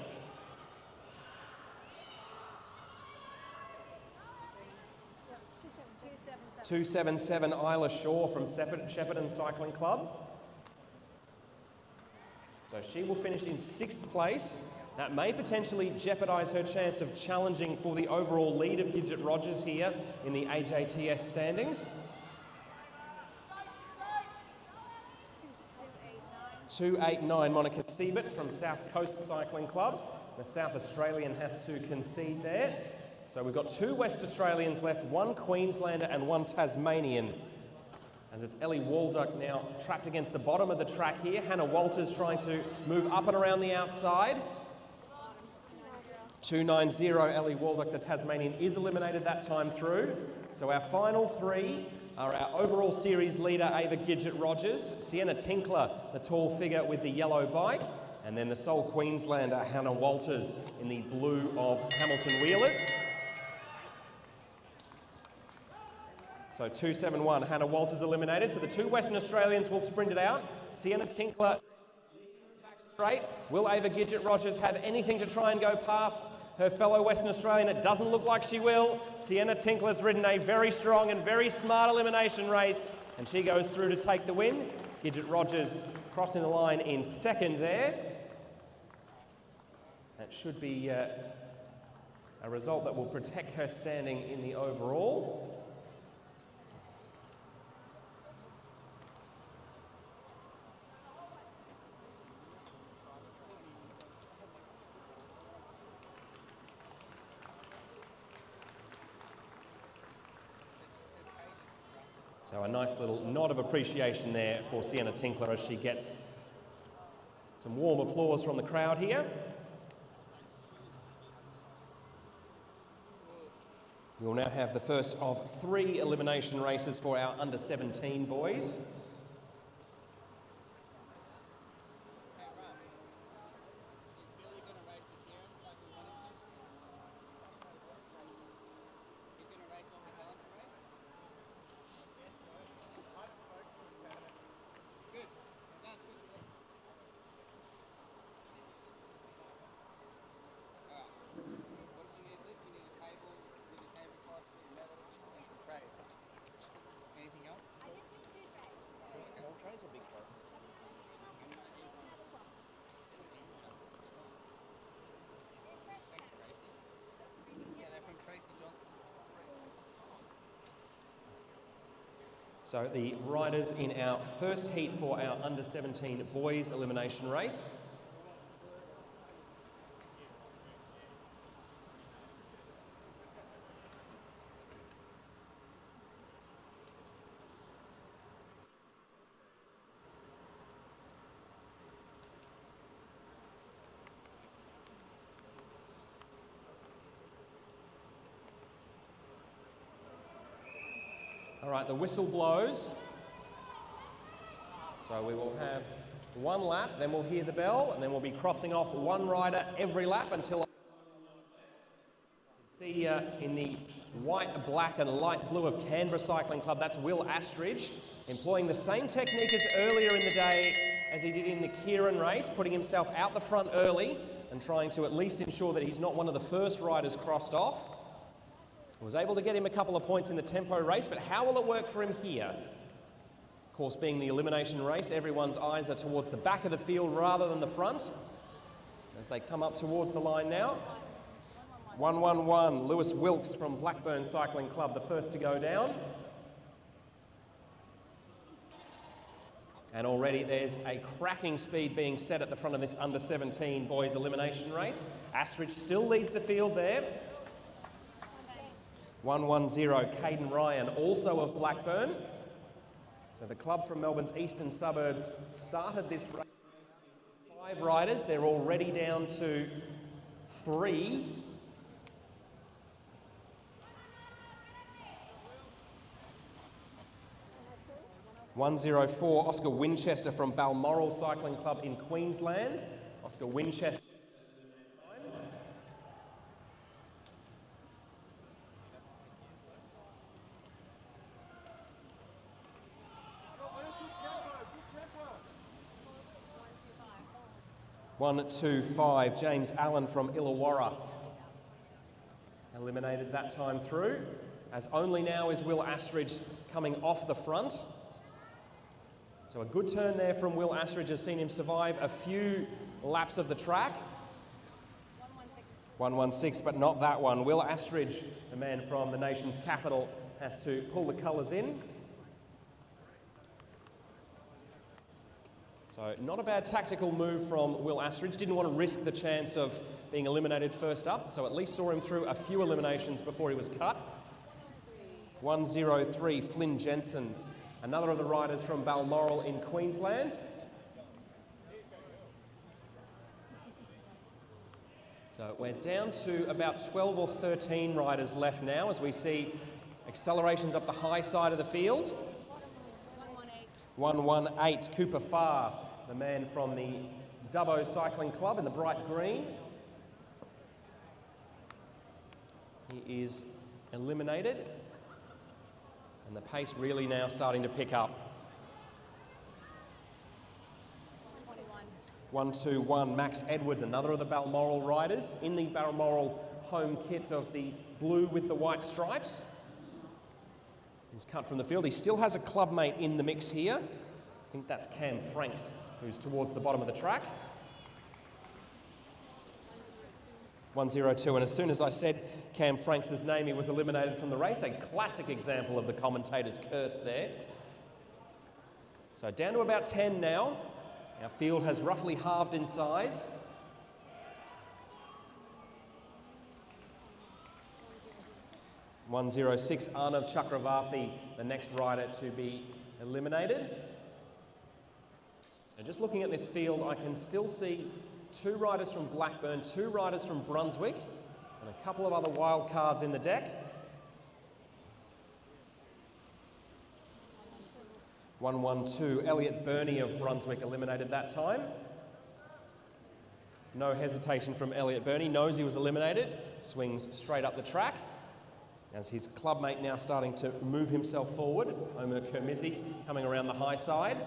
277 Isla Shaw from Shepparton Cycling Club. So she will finish in 6th place. That may potentially jeopardise her chance of challenging for the overall lead of Gidget Rogers here in the AJTS standings. 289 Monica Siebert from South Coast Cycling Club. The South Australian has to concede there. So we've got 2 West Australians left, 1 Queenslander and 1 Tasmanian. As it's Ellie Walduck now trapped against the bottom of the track here. Hannah Walters trying to move up and around the outside. 290 Ellie Walduck, the Tasmanian, is eliminated that time through. So our final 3 are our overall series leader, Ava Gidget Rogers, Sienna Tinkler, the tall figure with the yellow bike, and then the sole Queenslander, Hannah Walters, in the blue of Hamilton Wheelers. So 271, Hannah Walters eliminated. So the 2 Western Australians will sprint it out. Sienna Tinkler back straight. Will Ava Gidget Rogers have anything to try and go past her fellow Western Australian? It doesn't look like she will. Sienna Tinkler's ridden a very strong and very smart elimination race, and she goes through to take the win. Gidget Rogers crossing the line in 2nd there. That should be a result that will protect her standing in the overall. So a nice little nod of appreciation there for Sienna Tinkler as she gets some warm applause from the crowd here. We will now have the first of 3 elimination races for our under-17 boys. So the riders in our first heat for our under-17 boys elimination race. All right, the whistle blows. So we will have 1 lap, then we'll hear the bell, and then we'll be crossing off 1 rider every lap until... See in the white, black and light blue of Canberra Cycling Club, that's Will Astridge, employing the same technique as earlier in the day as he did in the Kieran race, putting himself out the front early and trying to at least ensure that he's not one of the first riders crossed off. Was able to get him a couple of points in the tempo race, but how will it work for him here? Of course, being the elimination race, everyone's eyes are towards the back of the field rather than the front as they come up towards the line now. 111, Lewis Wilkes from Blackburn Cycling Club, the first to go down. And already there's a cracking speed being set at the front of this under-17 boys elimination race. Astridge still leads the field there. 110, Caden Ryan, also of Blackburn. So the club from Melbourne's eastern suburbs started this race with 5 riders. They're already down to 3. .104, Oscar Winchester from Balmoral Cycling Club in Queensland. Oscar Winchester. 125, James Allen from Illawarra. Eliminated that time through. as only now is Will Astridge coming off the front. So a good turn there from Will Astridge has seen him survive a few laps of the track. 1:16, but not that one. Will Astridge, the man from the nation's capital, has to pull the colours in. So not a bad tactical move from Will Astridge. Didn't want to risk the chance of being eliminated first up, so at least saw him through a few eliminations before he was cut. 1:03, Flynn Jensen, another of the riders from Balmoral in Queensland. So we're down to about 12 or 13 riders left now as we see accelerations up the high side of the field. 1:18, Cooper Farr, the man from the Dubbo Cycling Club in the bright green. He is eliminated, and the pace really now starting to pick up. 1:21, Max Edwards, another of the Balmoral riders, in the Balmoral home kit of the blue with the white stripes. He's cut from the field. He still has a club mate in the mix here. I think that's Cam Franks, who's towards the bottom of the track. 1:02, and as soon as I said Cam Franks' name, he was eliminated from the race. A classic example of the commentator's curse there. So down to about 10 now. Our field has roughly halved in size. 1:06, Arnav Chakravarthi, the next rider to be eliminated. So just looking at this field, I can still see 2 riders from Blackburn, 2 riders from Brunswick, and a couple of other wild cards in the deck. 1:12, Elliot Burney of Brunswick eliminated that time. No hesitation from Elliot Burney, knows he was eliminated, swings straight up the track. As his clubmate now starting to move himself forward, Omer Kermizzi coming around the high side.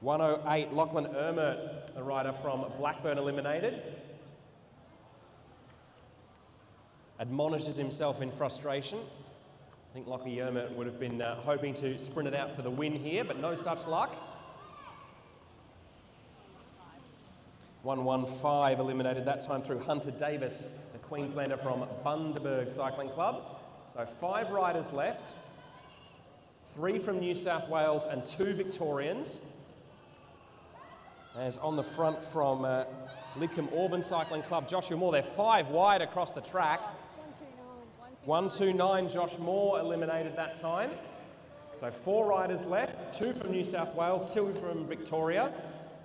1:08, Lachlan Ermert, a rider from Blackburn eliminated. Admonishes himself in frustration. I think Lachlan Ermert would have been hoping to sprint it out for the win here, but no such luck. 1:15 eliminated that time through Hunter Davis, the Queenslander from Bundaberg Cycling Club. So 5 riders left, 3 from New South Wales and 2 Victorians. As on the front from Lidcombe Auburn Cycling Club, Joshua Moore. They're 5 wide across the track. 1:29, Josh Moore eliminated that time. So 4 riders left, 2 from New South Wales, 2 from Victoria.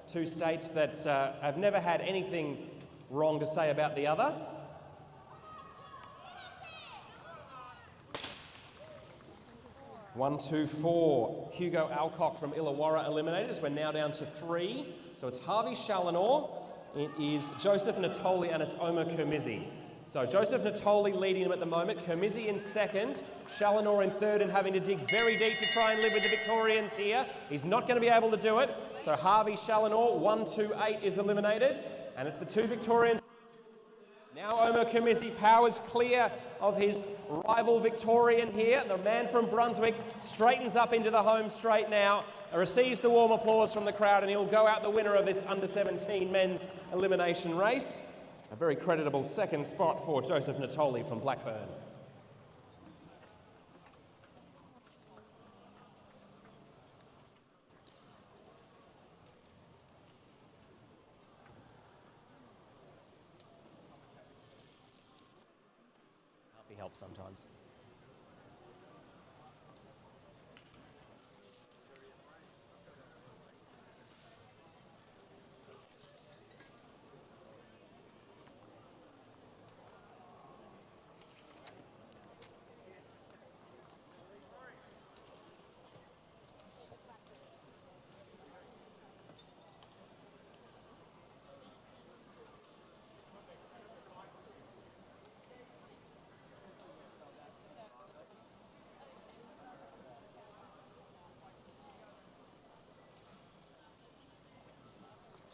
2 states that have never had anything wrong to say about the other. 1:24, Hugo Alcock from Illawarra eliminated as we're now down to 3. So it's Harvey Challenor, it is Joseph Natoli, and it's Omer Kermizzi. So Joseph Natoli leading them at the moment, Kermizzi in second, Challenor in third, and having to dig very deep to try and live with the Victorians here. He's not going to be able to do it. So Harvey Challenor, 1:28 is eliminated, and it's the 2 Victorians. Now Omer Kermizzi powers clear of his rival Victorian here. The man from Brunswick straightens up into the home straight now, receives the warm applause from the crowd, and he'll go out the winner of this under-17 men's elimination race. A very creditable second spot for Joseph Natoli from Blackburn. Can't be helped sometimes.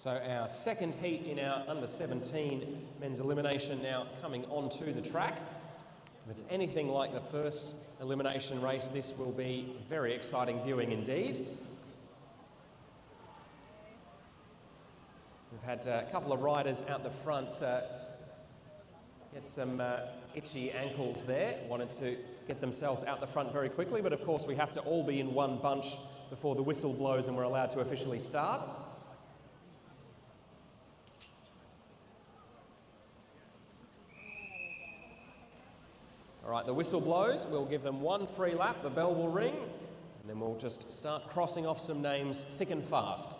So our second heat in our under 17 men's elimination now coming onto the track. If it's anything like the first elimination race, this will be very exciting viewing indeed. We've had a couple of riders out the front get some itchy ankles there, wanted to get themselves out the front very quickly, but of course we have to all be in one bunch before the whistle blows and we're allowed to officially start. All right, the whistle blows, we'll give them one free lap, the bell will ring, and then we'll just start crossing off some names thick and fast.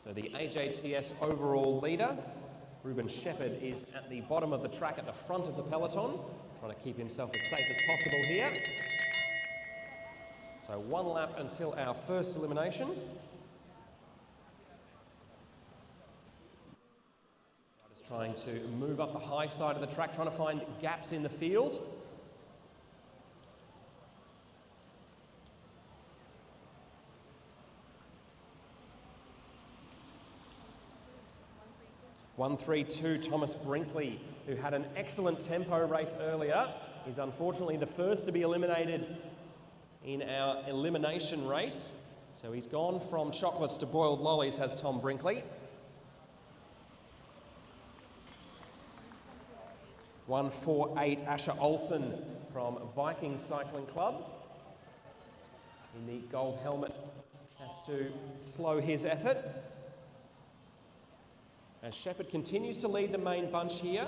So the AJTS overall leader, Ruben Shepherd, is at the bottom of the track at the front of the peloton, trying to keep himself as safe as possible here. So one lap until our first elimination. Just trying to move up the high side of the track, trying to find gaps in the field. (132) Thomas Brinkley, who had an excellent tempo race earlier, is unfortunately the first to be eliminated in our elimination race. So he's gone from chocolates to boiled lollies, has Tom Brinkley. (148) Asher Olsen from Viking Cycling Club. In the gold helmet, has to slow his effort. As Shepherd continues to lead the main bunch here.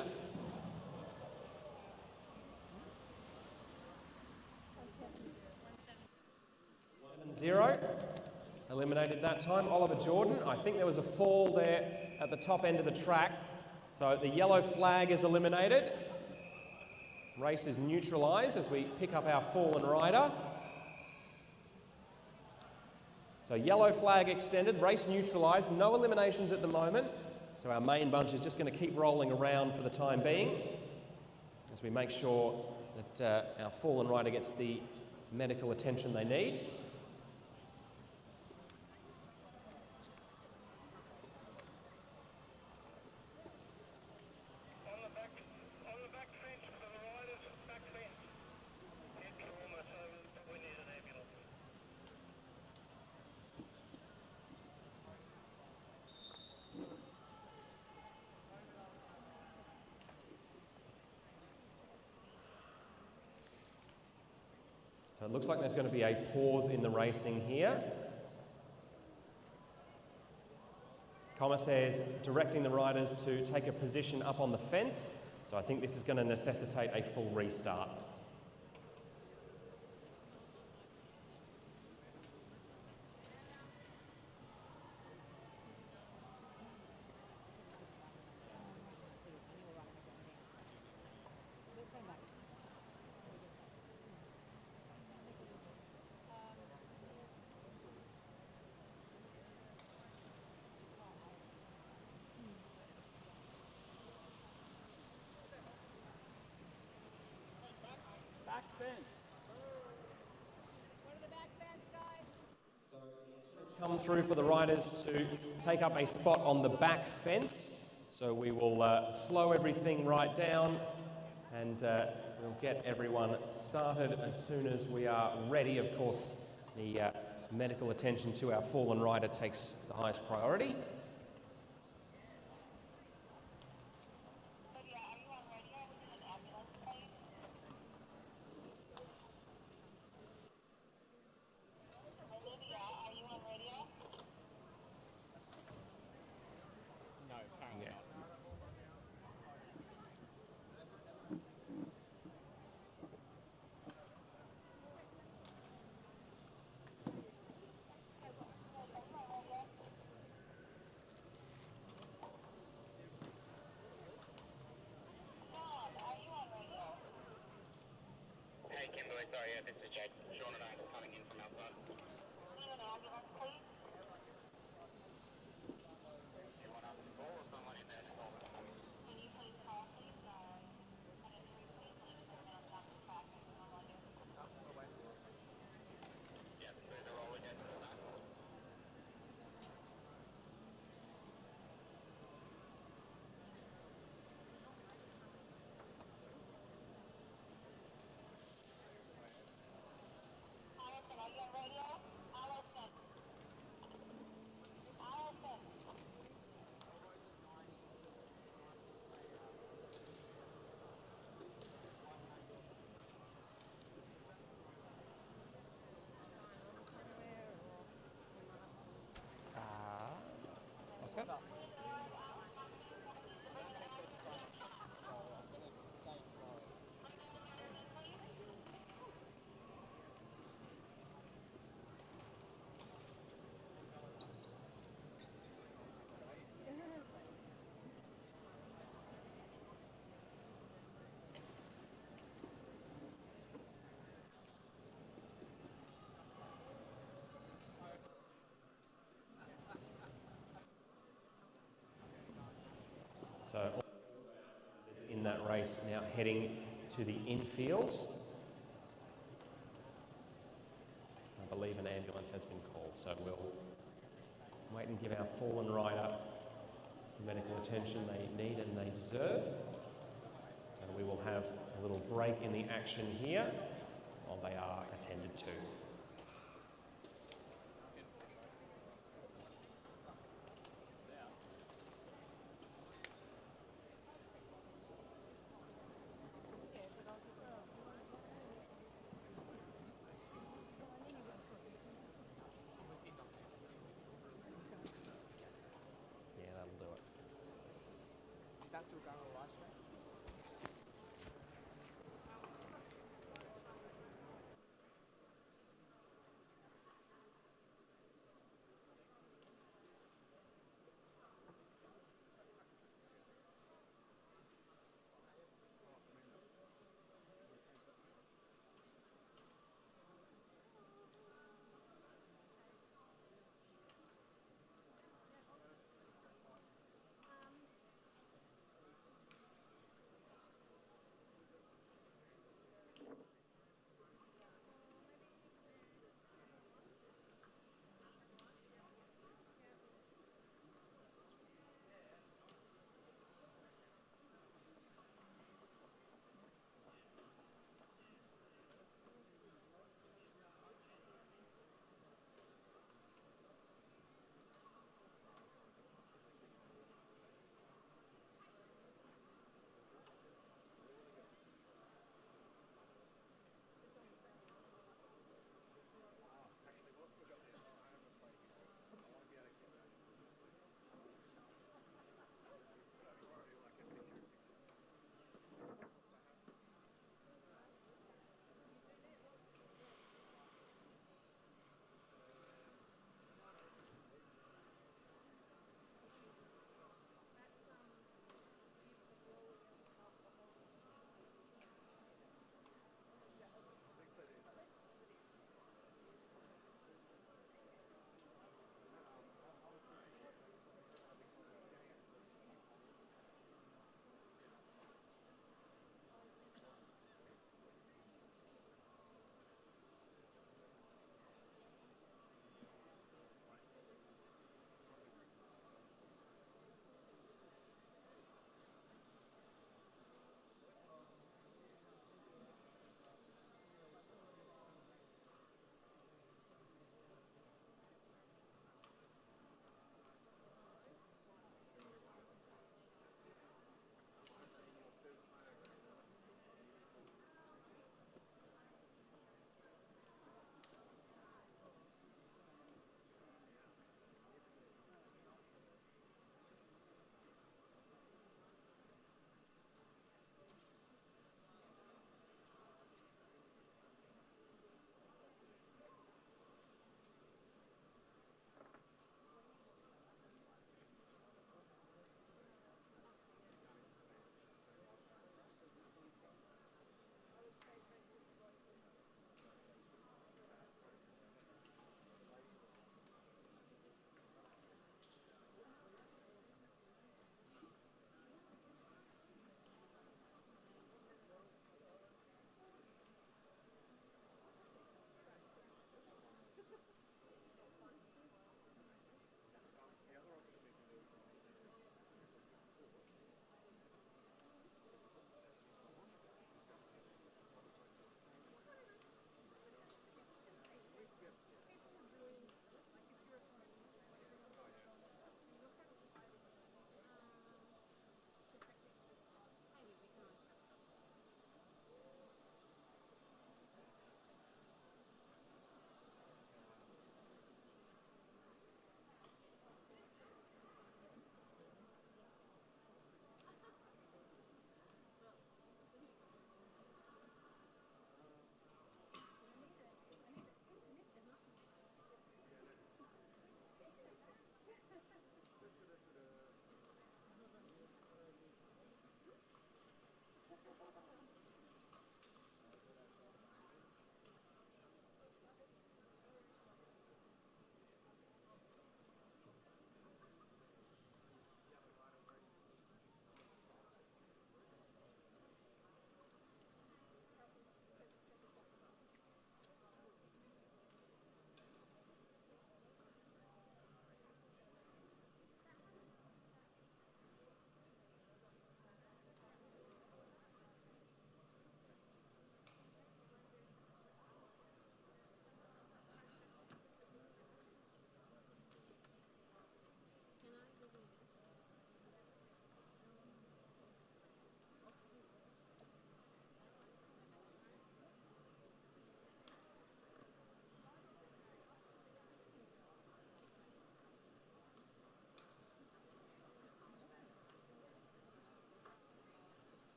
(7-0) eliminated that time. Oliver Jordan, I think there was a fall there at the top end of the track. So the yellow flag is eliminated. Race is neutralised as we pick up our fallen rider. So yellow flag extended, race neutralised, no eliminations at the moment. So our main bunch is just going to keep rolling around for the time being as we make sure that our fallen rider gets the medical attention they need. On the back fence for the riders, back fence. Head trauma, so we need an ambulance. So it looks like there's going to be a pause in the racing here. Commissaires directing the riders to take a position up on the fence. So I think this is going to necessitate a full restart. Back fence. Go to the back fence, guys. So it's come through for the riders to take up a spot on the back fence. So we will slow everything right down and we'll get everyone started as soon as we are ready. Of course, the medical attention to our fallen rider takes the highest priority. No, apparently not. Hey Kimberly, sorry, this is Jake. Sean and I are coming in from outside. Do you want us to call or someone in there to call? Can you please call, please? I need to replace it and then I'm not the track. Yeah, so the roll again. Oscar. So in that race now heading to the infield. I believe an ambulance has been called, so we'll wait and give our fallen rider the medical attention they need and they deserve. So we will have a little break in the action here while they are attended to. Yeah, that'll do it. Is that still going on the live stream?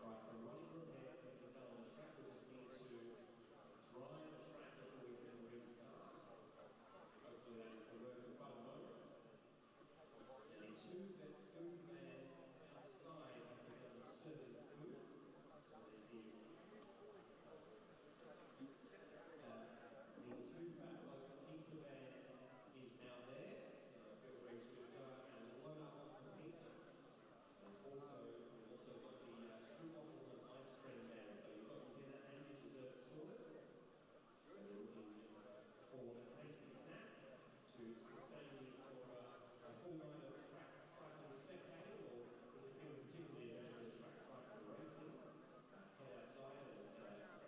Right, so running repairs have been done on the track. We just need to dry the track before we can restart. Hopefully that is the work of but a moment. Now the two food vans outside have begun serving food. So there's the two fat blokes. The pizza van is now there, so feel free to go out and load up on some pizza. And we've also got the stroopwafels and ice cream van. So you've got your dinner and your dessert sorted. So you're looking for a tasty snack to sustain you for a full night of track cycling spectating, or if you're feeling particularly adventurous track cycling racing, head outside and have yourself time.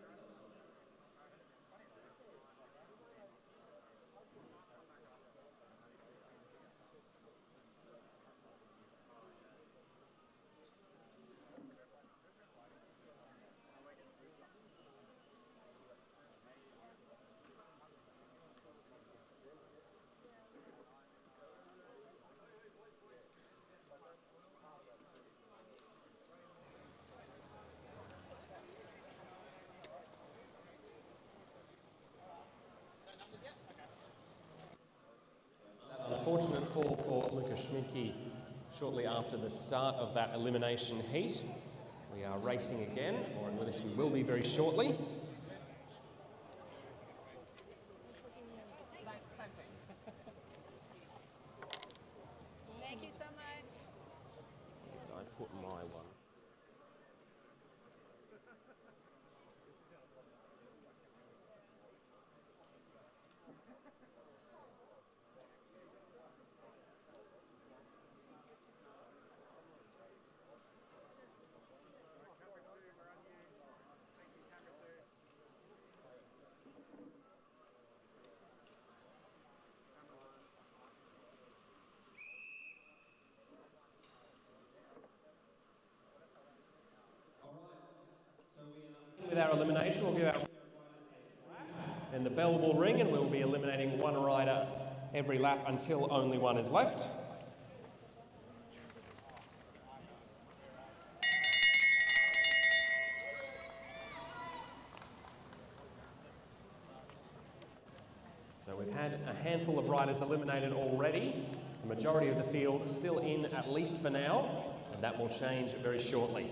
Unfortunate fall for Lucas Schminke shortly after the start of that elimination heat. We are racing again, or at least we will be very shortly. Thank you so much. I put my one. With our elimination, we'll give our riders a lap, and the bell will ring, and we'll be eliminating one rider every lap until only one is left. riders eliminated already. The majority of the field still in, at least for now, and that will change very shortly.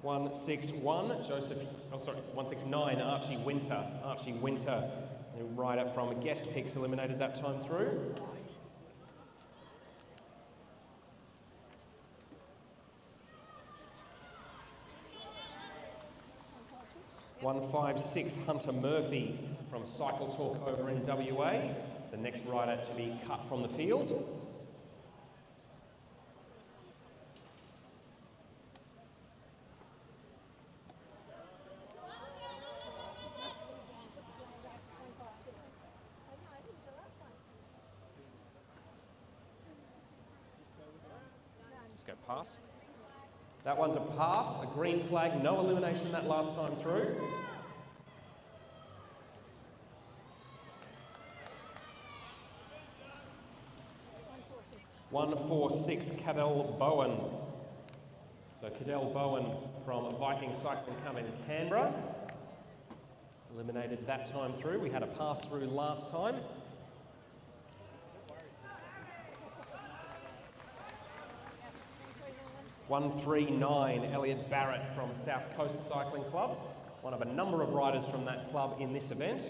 Joseph, 169, Archie Winter. Archie Winter, the rider from Guest Picks, eliminated that time through. 156, Hunter Murphy from Cycle Talk over in WA, the next rider to be cut from the field. Let's go pass. That one's a pass, a green flag, no elimination that last time through. (146) Cadell Bowen. So Cadell Bowen from Viking Cycling Club in Canberra. Eliminated that time through. We had a pass through last time. 139, Elliot Barrett from South Coast Cycling Club, one of a number of riders from that club in this event.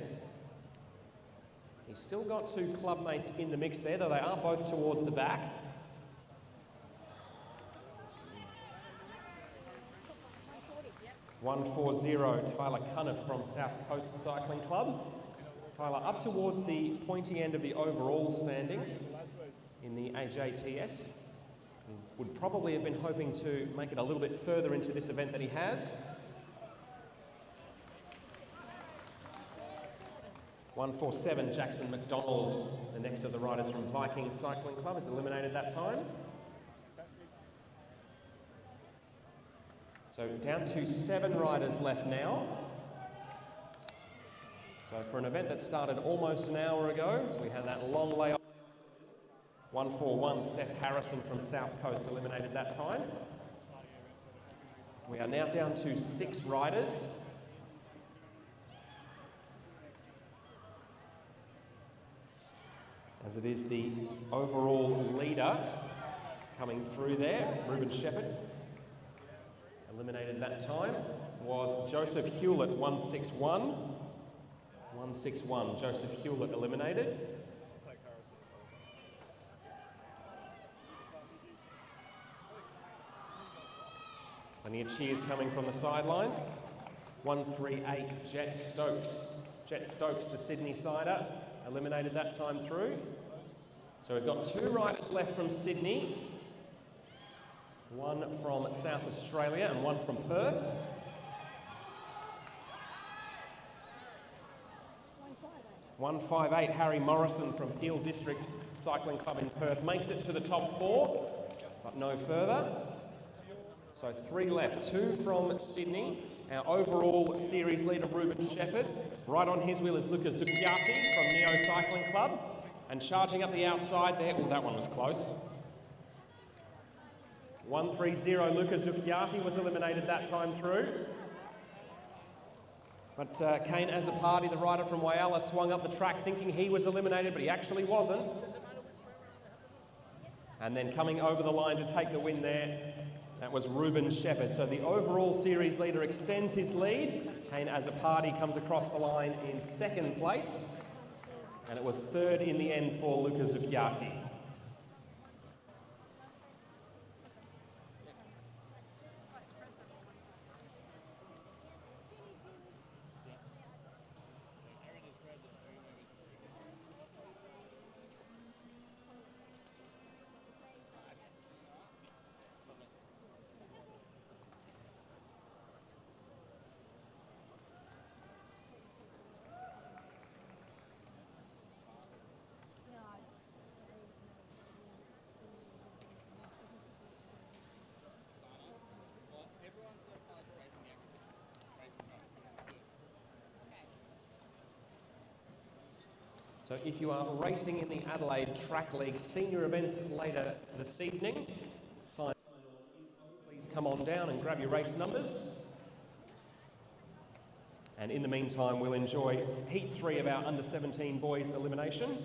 He's still got two club mates in the mix there, though they are both towards the back. (140) Tyler Cunniff from South Coast Cycling Club. Tyler up towards the pointy end of the overall standings in the AJTS. He would probably have been hoping to make it a little bit further into this event than he has. 147, Jackson McDonald, the next of the riders from Viking Cycling Club, is eliminated that time. So down to 7 riders left now. So for an event that started almost an hour ago, we had that long layoff. 141, Seth Harrison from South Coast, eliminated that time. We are now down to 6 riders. As it is the overall leader coming through there, Ruben Shepherd. Eliminated that time was Joseph Hewlett, 161. 161, Joseph Hewlett eliminated. Plenty of cheers coming from the sidelines. 138, Jet Stokes. Jet Stokes, the Sydney sider, eliminated that time through. So we've got 2 riders left from Sydney, 1 from South Australia and 1 from Perth. 158, Harry Morrison from Peel District Cycling Club in Perth makes it to the top 4, but no further. So 3 left, 2 from Sydney. Our overall series leader, Ruben Shepherd. Right on his wheel is Luca Zucchiati from Neo Cycling Club. And charging up the outside there, oh, that one was close. 130, Luca Zucchiati was eliminated that time through. But Kane Azzopardi, the rider from Whyalla, swung up the track thinking he was eliminated, but he actually wasn't. And then coming over the line to take the win there, that was Ruben Shepherd. So the overall series leader extends his lead. Kane Azzopardi comes across the line in 2nd place. And it was 3rd in the end for Luca Zucchiati. So if you are racing in the Adelaide Track League Senior Events later this evening, please come on down and grab your race numbers. And in the meantime, we'll enjoy Heat 3 of our under-17 boys elimination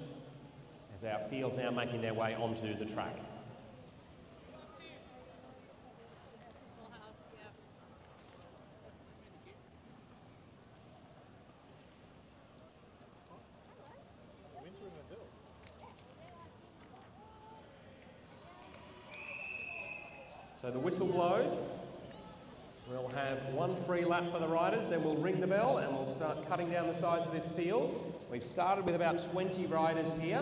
as our field now making their way onto the track. Full house, yeah. So the whistle blows. We'll have one free lap for the riders, then we'll ring the bell and we'll start cutting down the size of this field. We've started with about 20 riders here.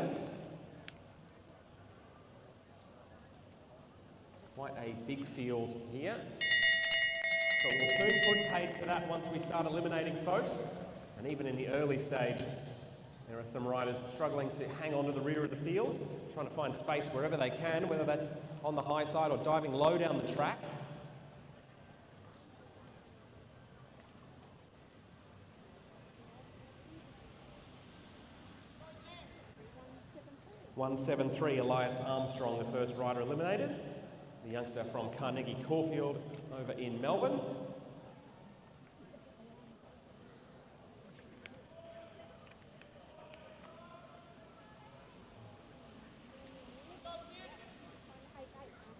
Quite a big field here. But we'll soon put paid to that once we start eliminating folks. And even in the early stage, there are some riders struggling to hang on to the rear of the field, trying to find space wherever they can, whether that's on the high side or diving low down the track. (173) Elias Armstrong, the first rider eliminated. The youngster from Carnegie Caulfield over in Melbourne.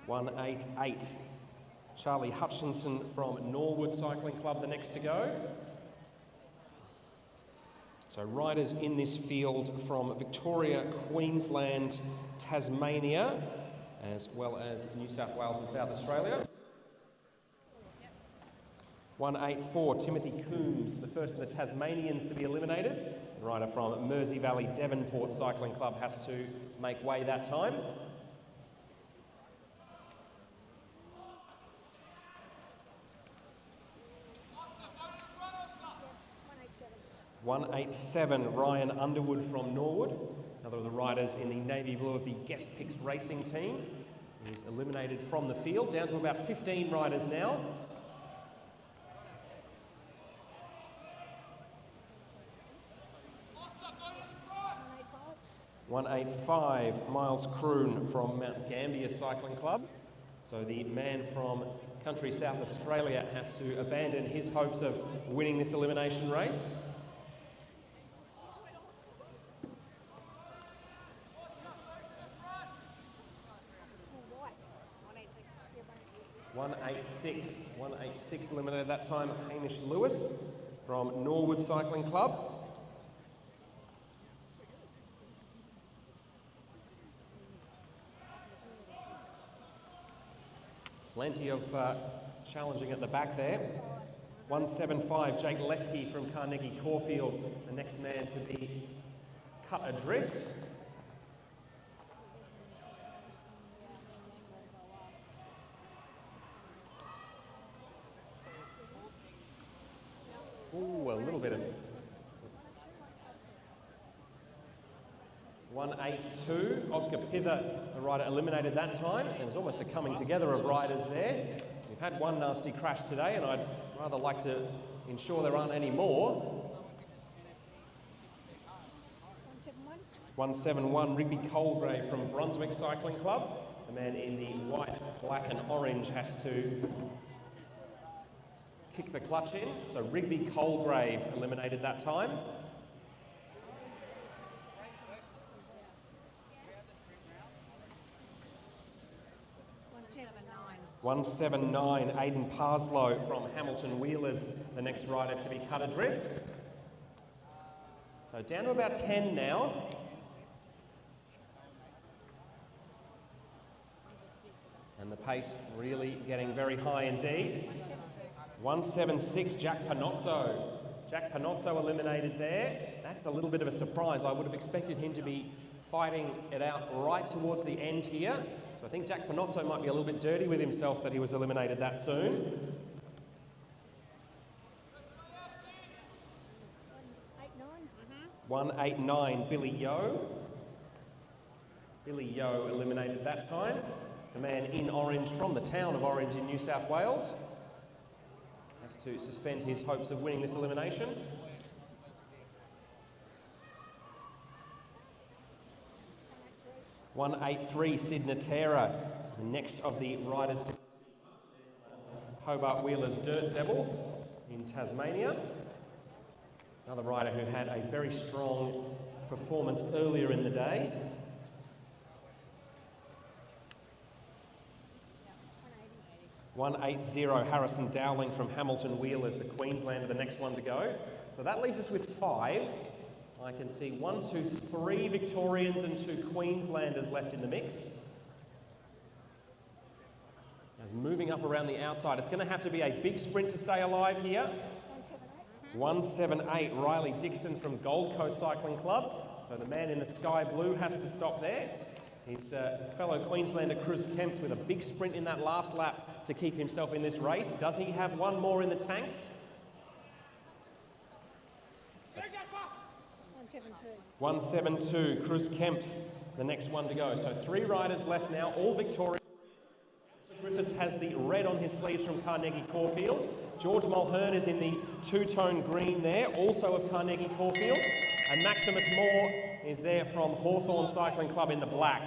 (188) Charlie Hutchinson from Norwood Cycling Club, the next to go. So riders in this field from Victoria, Queensland, Tasmania, as well as New South Wales and South Australia. 184, Timothy Coombs, the first of the Tasmanians to be eliminated. The rider from Mersey Valley Devonport Cycling Club has to make way that time. 187, Ryan Underwood from Norwood, another of the riders in the navy blue of the Guest Picks racing team. He's eliminated from the field, down to about 15 riders now. 185, Miles Kroon from Mount Gambier Cycling Club. So the man from country South Australia has to abandon his hopes of winning this elimination race. 186 eliminated that time, Hamish Lewis from Norwood Cycling Club. Plenty of challenging at the back there. 175, Jake Lesky from Carnegie Caulfield, the next man to be cut adrift. Ooh, a little bit of 182, Oscar Pither, the rider eliminated that time. There was almost a coming together of riders there. We've had one nasty crash today and I'd rather like to ensure there aren't any more. 171, Rigby Colgrave from Brunswick Cycling Club. The man in the white, black and orange has to kick the clutch in. So Rigby Colgrave eliminated that time. 179, Aidan Parslow from Hamilton Wheelers, the next rider to be cut adrift. So down to about 10 now. And the pace really getting very high indeed. 176, Jack Panozzo. Jack Panozzo eliminated there. That's a little bit of a surprise. I would have expected him to be fighting it out right towards the end here. So I think Jack Panozzo might be a little bit dirty with himself that he was eliminated that soon. 189, Billy Yeo. Billy Yeo eliminated that time. The man in orange from the town of Orange in New South Wales has to suspend his hopes of winning this elimination. 183, Sid Natera, the next of the riders to Hobart Wheelers Dirt Devils in Tasmania. Another rider who had a very strong performance earlier in the day. Yeah, 180 Harrison Dowling from Hamilton Wheelers, the Queenslander, the next one to go. So that leaves us with 5. I can see 1, 2, 3 Victorians and 2 Queenslanders left in the mix. As moving up around the outside, it's going to have to be a big sprint to stay alive here. 178 Riley Dixon from Gold Coast Cycling Club. So the man in the sky blue has to stop there. His fellow Queenslander Chris Kemps with a big sprint in that last lap to keep himself in this race. Does he have one more in the tank? 172 Chris Kemps, the next one to go. So 3 riders left now, all Victorian. Griffiths has the red on his sleeves from Carnegie Caulfield. George Mulhern is in the 2-tone green there, also of Carnegie Caulfield. And Maximus Moore is there from Hawthorn Cycling Club in the black.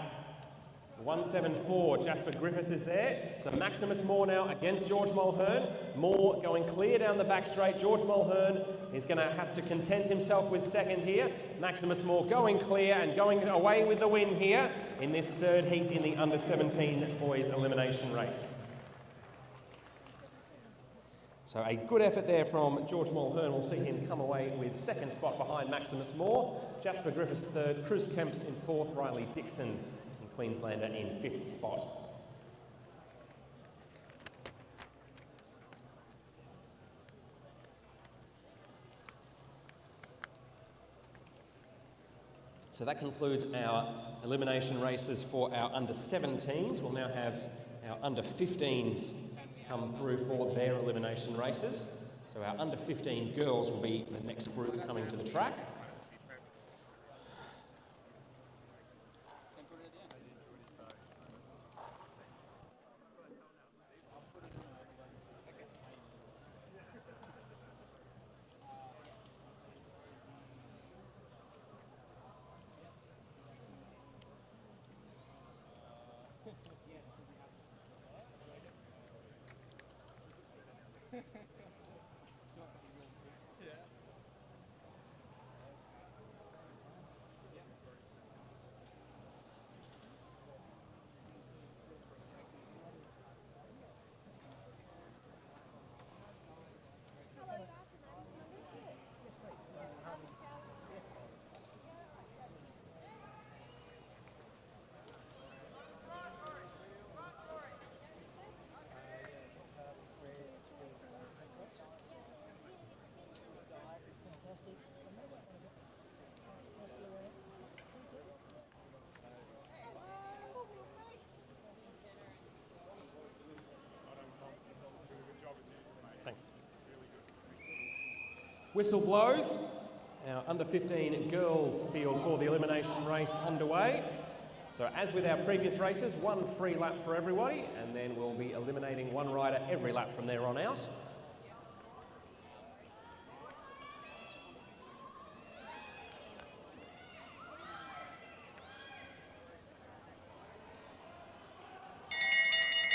174, Jasper Griffiths is there. So Maximus Moore now against George Mulhern. Moore going clear down the back straight. George Mulhern is going to have to content himself with second here. Maximus Moore going clear and going away with the win here in this third heat in the under-17 boys elimination race. So a good effort there from George Mulhern. We'll see him come away with second spot behind Maximus Moore. Jasper Griffiths third, Chris Kemps in fourth, Riley Dixon in Queenslander in fifth spot. So that concludes our elimination races for our under-17s. We'll now have our under-15s come through for their elimination races. So our under-15 girls will be the next group coming to the track. Thanks. Whistle blows. Our under-15 girls field for the elimination race underway. So as with our previous races, one free lap for everybody, and then we'll be eliminating one rider every lap from there on out.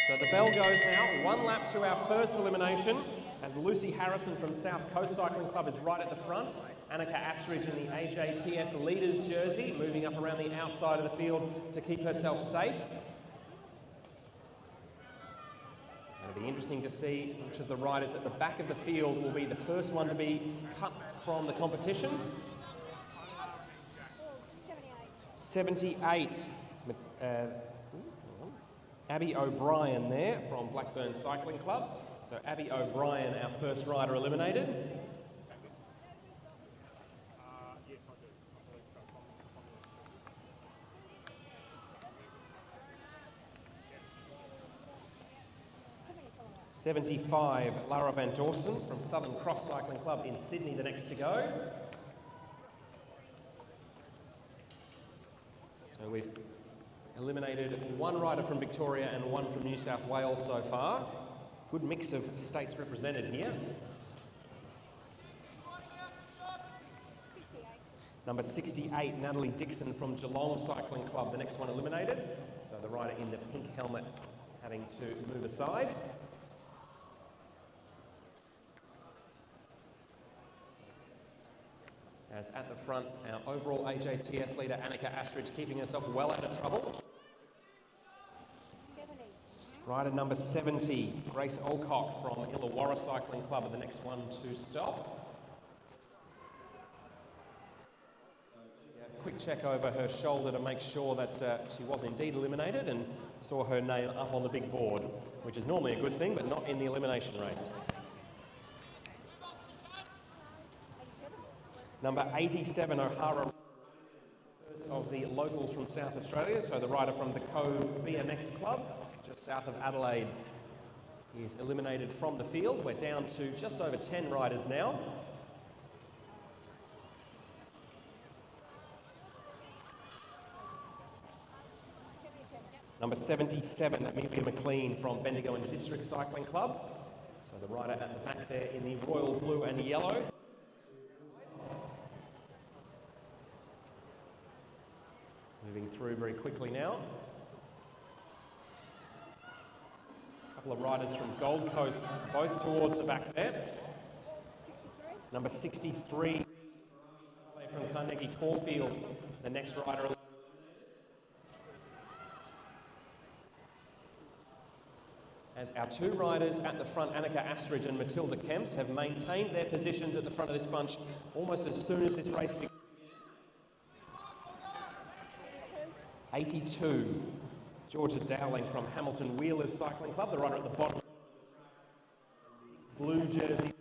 So the bell goes now, one lap to our first elimination, as Lucy Harrison from South Coast Cycling Club is right at the front. Annika Astridge in the AJTS Leaders jersey, moving up around the outside of the field to keep herself safe. It'll be interesting to see which of the riders at the back of the field will be the first one to be cut from the competition. 78. Abby O'Brien there from Blackburn Cycling Club. So Abby O'Brien, our first rider eliminated. Yes, I do. 75, Lara Van Dorsen from Southern Cross Cycling Club in Sydney, the next to go. So we've eliminated one rider from Victoria and one from New South Wales so far. Good mix of states represented here. Number 68, Natalie Dixon from Geelong Cycling Club, the next one eliminated. So the rider in the pink helmet having to move aside. As at the front, our overall AJTS leader, Annika Astridge, keeping herself well out of trouble. Rider number 70, Grace Alcock from Illawarra Cycling Club, are the next one to stop. Quick check over her shoulder to make sure that she was indeed eliminated, and saw her name up on the big board, which is normally a good thing, but not in the elimination race. Number 87, O'Hara, first of the locals from South Australia, so the rider from the Cove BMX Club, just south of Adelaide. He is eliminated from the field. We're down to just over 10 riders now. Number 77, Amelia McLean from Bendigo and District Cycling Club. So the rider at the back there in the royal blue and yellow. Moving through very quickly now. A couple of riders from Gold Coast, both towards the back there. Number 63 from Carnegie Caulfield, the next rider. As our two riders at the front, Annika Astridge and Matilda Kemps, have maintained their positions at the front of this bunch almost as soon as this race began. 82, Georgia Dowling from Hamilton Wheelers Cycling Club, the rider at the bottom. Blue jersey.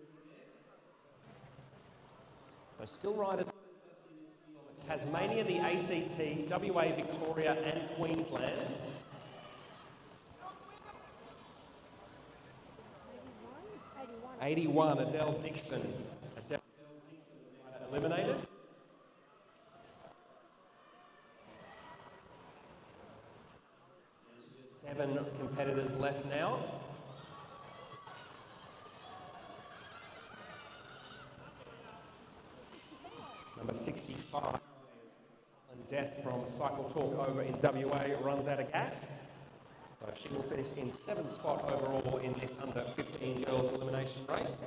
So still riders. Tasmania, the ACT, WA, Victoria and Queensland. 81, Adele Dixon. Adele Dixon eliminated. Seven competitors left now. Number 65, and Death from Cycle Talk over in WA, runs out of gas. So she will finish in 7th spot overall in this under 15 girls elimination race.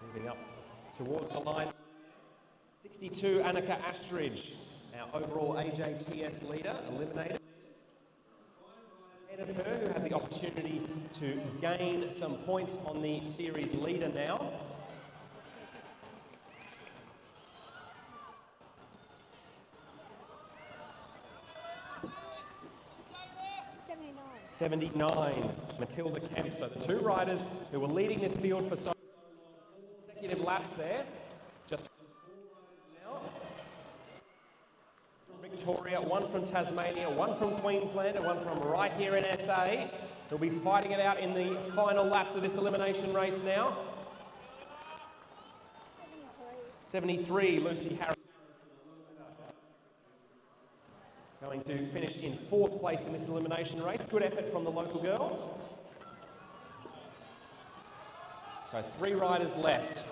Moving up towards the line. 62, Annika Astridge, our overall AJTS leader, eliminated. Ahead of her, who had the opportunity to gain some points on the series leader now. 79, Matilda Kemp. So the two riders who were leading this field for so long, consecutive laps there. Just now. From Victoria, one from Tasmania, one from Queensland, and one from right here in SA. They'll be fighting it out in the final laps of this elimination race now. 73, Lucy Harris. Going to finish in 4th place in this elimination race. Good effort from the local girl. So 3 riders left.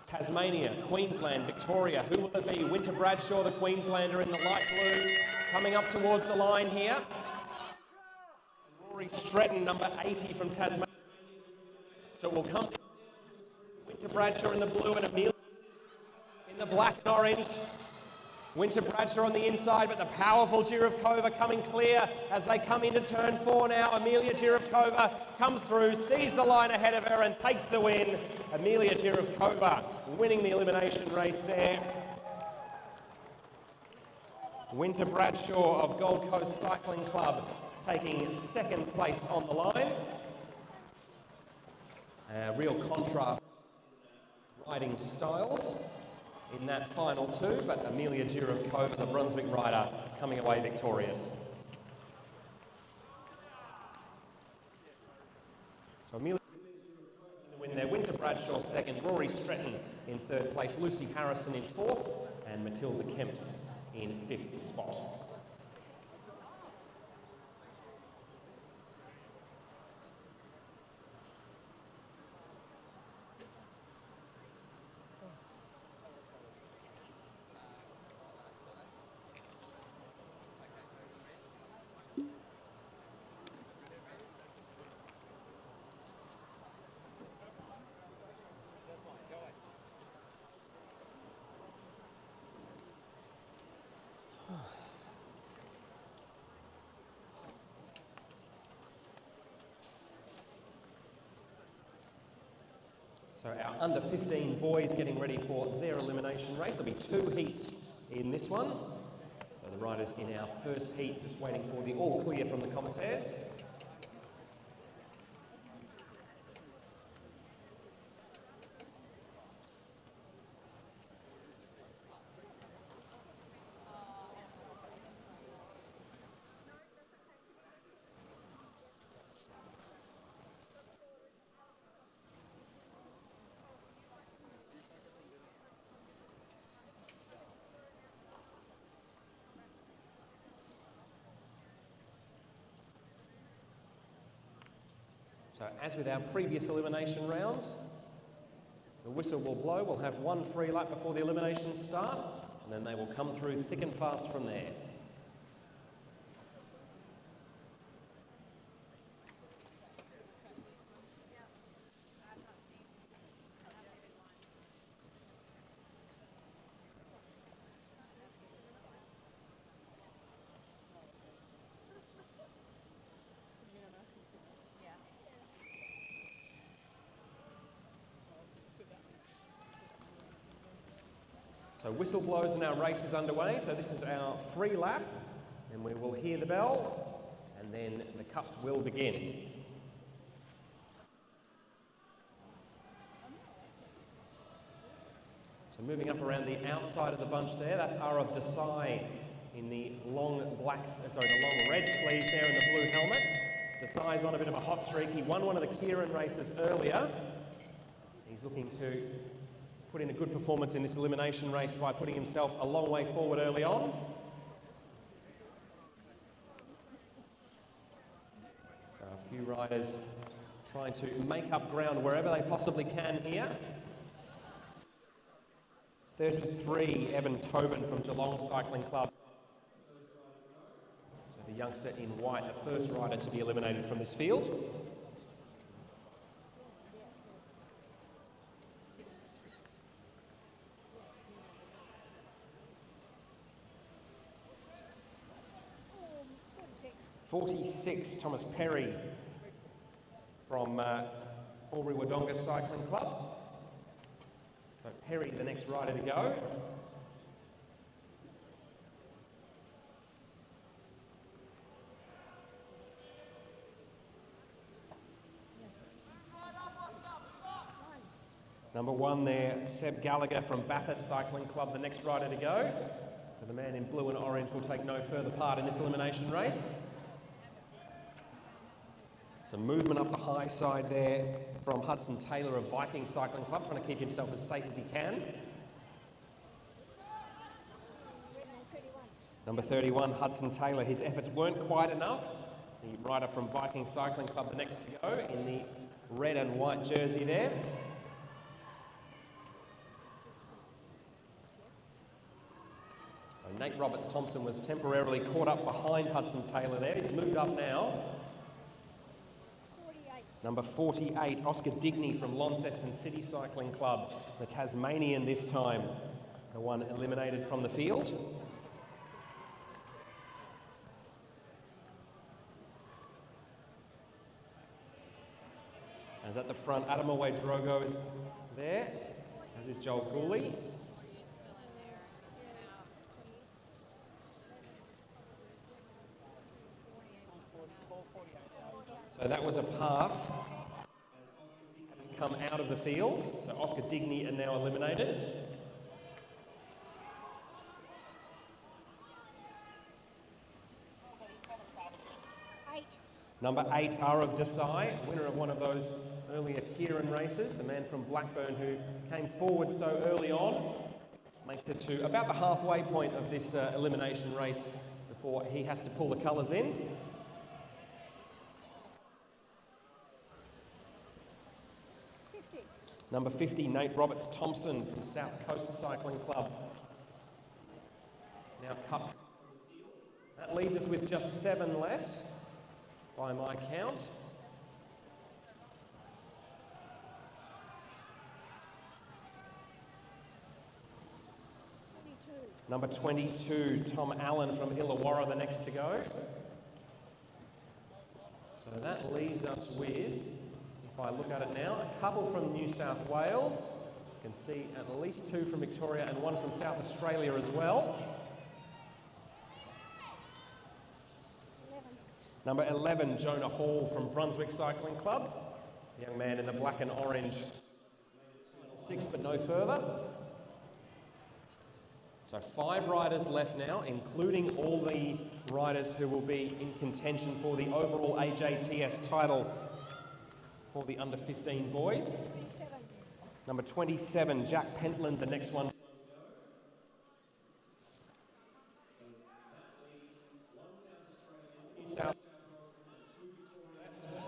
Tasmania, Queensland, Victoria. Who will it be? Winter Bradshaw, the Queenslander in the light blue, coming up towards the line here. Rory Stretton, number 80 from Tasmania. So it will come to Winter Bradshaw in the blue and Amelia in the black and orange. Winter Bradshaw on the inside, but the powerful Jirivkova coming clear as they come into turn 4 now. Amelia Jirivkova comes through, sees the line ahead of her and takes the win. Amelia Jirivkova winning the elimination race there. Winter Bradshaw of Gold Coast Cycling Club taking 2nd place on the line. Real contrast riding styles in that final 2, but Amelia Jirivkova, the Brunswick rider, coming away victorious. So Amelia Jirivkova win there. Winter Bradshaw 2nd, Rory Stretton in 3rd place, Lucy Harrison in 4th, and Matilda Kemps in 5th spot. So our under 15 boys getting ready for their elimination race. There'll be 2 heats in this one. So the riders in our first heat just waiting for the all clear from the commissaires. So as with our previous elimination rounds, the whistle will blow. We'll have 1 free lap before the eliminations start, and then they will come through thick and fast from there. So whistle blows and our race is underway. So this is our free lap, and we will hear the bell, and then the cuts will begin. So moving up around the outside of the bunch there, that's of Desai in the long the long red sleeve there in the blue helmet. Desai's on a bit of a hot streak. He won one of the Kieran races earlier. He's looking to put in a good performance in this elimination race by putting himself a long way forward early on. So a few riders trying to make up ground wherever they possibly can here. 33, Evan Tobin from Geelong Cycling Club. So the youngster in white, the first rider to be eliminated from this field. .46, Thomas Perry from Albury Wodonga Cycling Club. So Perry, the next rider to go. Number 1 there, Seb Gallagher from Bathurst Cycling Club, the next rider to go. So the man in blue and orange will take no further part in this elimination race. Some movement up the high side there from Hudson Taylor of Viking Cycling Club, trying to keep himself as safe as he can. Number 31, Hudson Taylor. His efforts weren't quite enough. The rider from Viking Cycling Club, the next to go, in the red and white jersey there. So Nate Roberts-Thompson was temporarily caught up behind Hudson Taylor there. He's moved up now. Number 48, Oscar Digney from Launceston City Cycling Club, the Tasmanian this time, the one eliminated from the field. As at the front, Adelaide Drogo is there, as is Joel Gooley. So that was a pass. Hadn't come out of the field. So Oscar Digney are now eliminated. Number 8, Arav Desai, winner of one of those earlier Kieran races, the man from Blackburn who came forward so early on, makes it to about the halfway point of this elimination race before he has to pull the colours in. Number 50, Nate Roberts-Thompson from South Coast Cycling Club. Now cut. That leaves us with just 7 left, by my count. Number 22, Tom Allen from Illawarra, the next to go. So that leaves us with, if I look at it now, a couple from New South Wales. You can see at least 2 from Victoria and 1 from South Australia as well. Number 11, Jonah Hall from Brunswick Cycling Club. The young man in the black and orange. 6, but no further. So 5 riders left now, including all the riders who will be in contention for the overall AJTS title for the under 15 boys. Number 27, Jack Pentland, the next one.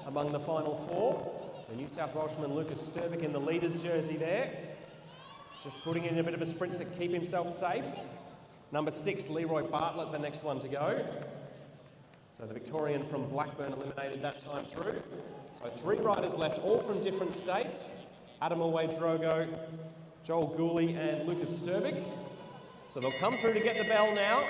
Among the final 4, the New South Welshman Lucas Sturbick in the leader's jersey there. Just putting in a bit of a sprint to keep himself safe. Number 6, Leroy Bartlett, the next one to go. So the Victorian from Blackburn eliminated that time through. So 3 riders left, all from different states. Adam Away-Drogo, Joel Gooley and Lucas Sturbick. So they'll come through to get the bell now.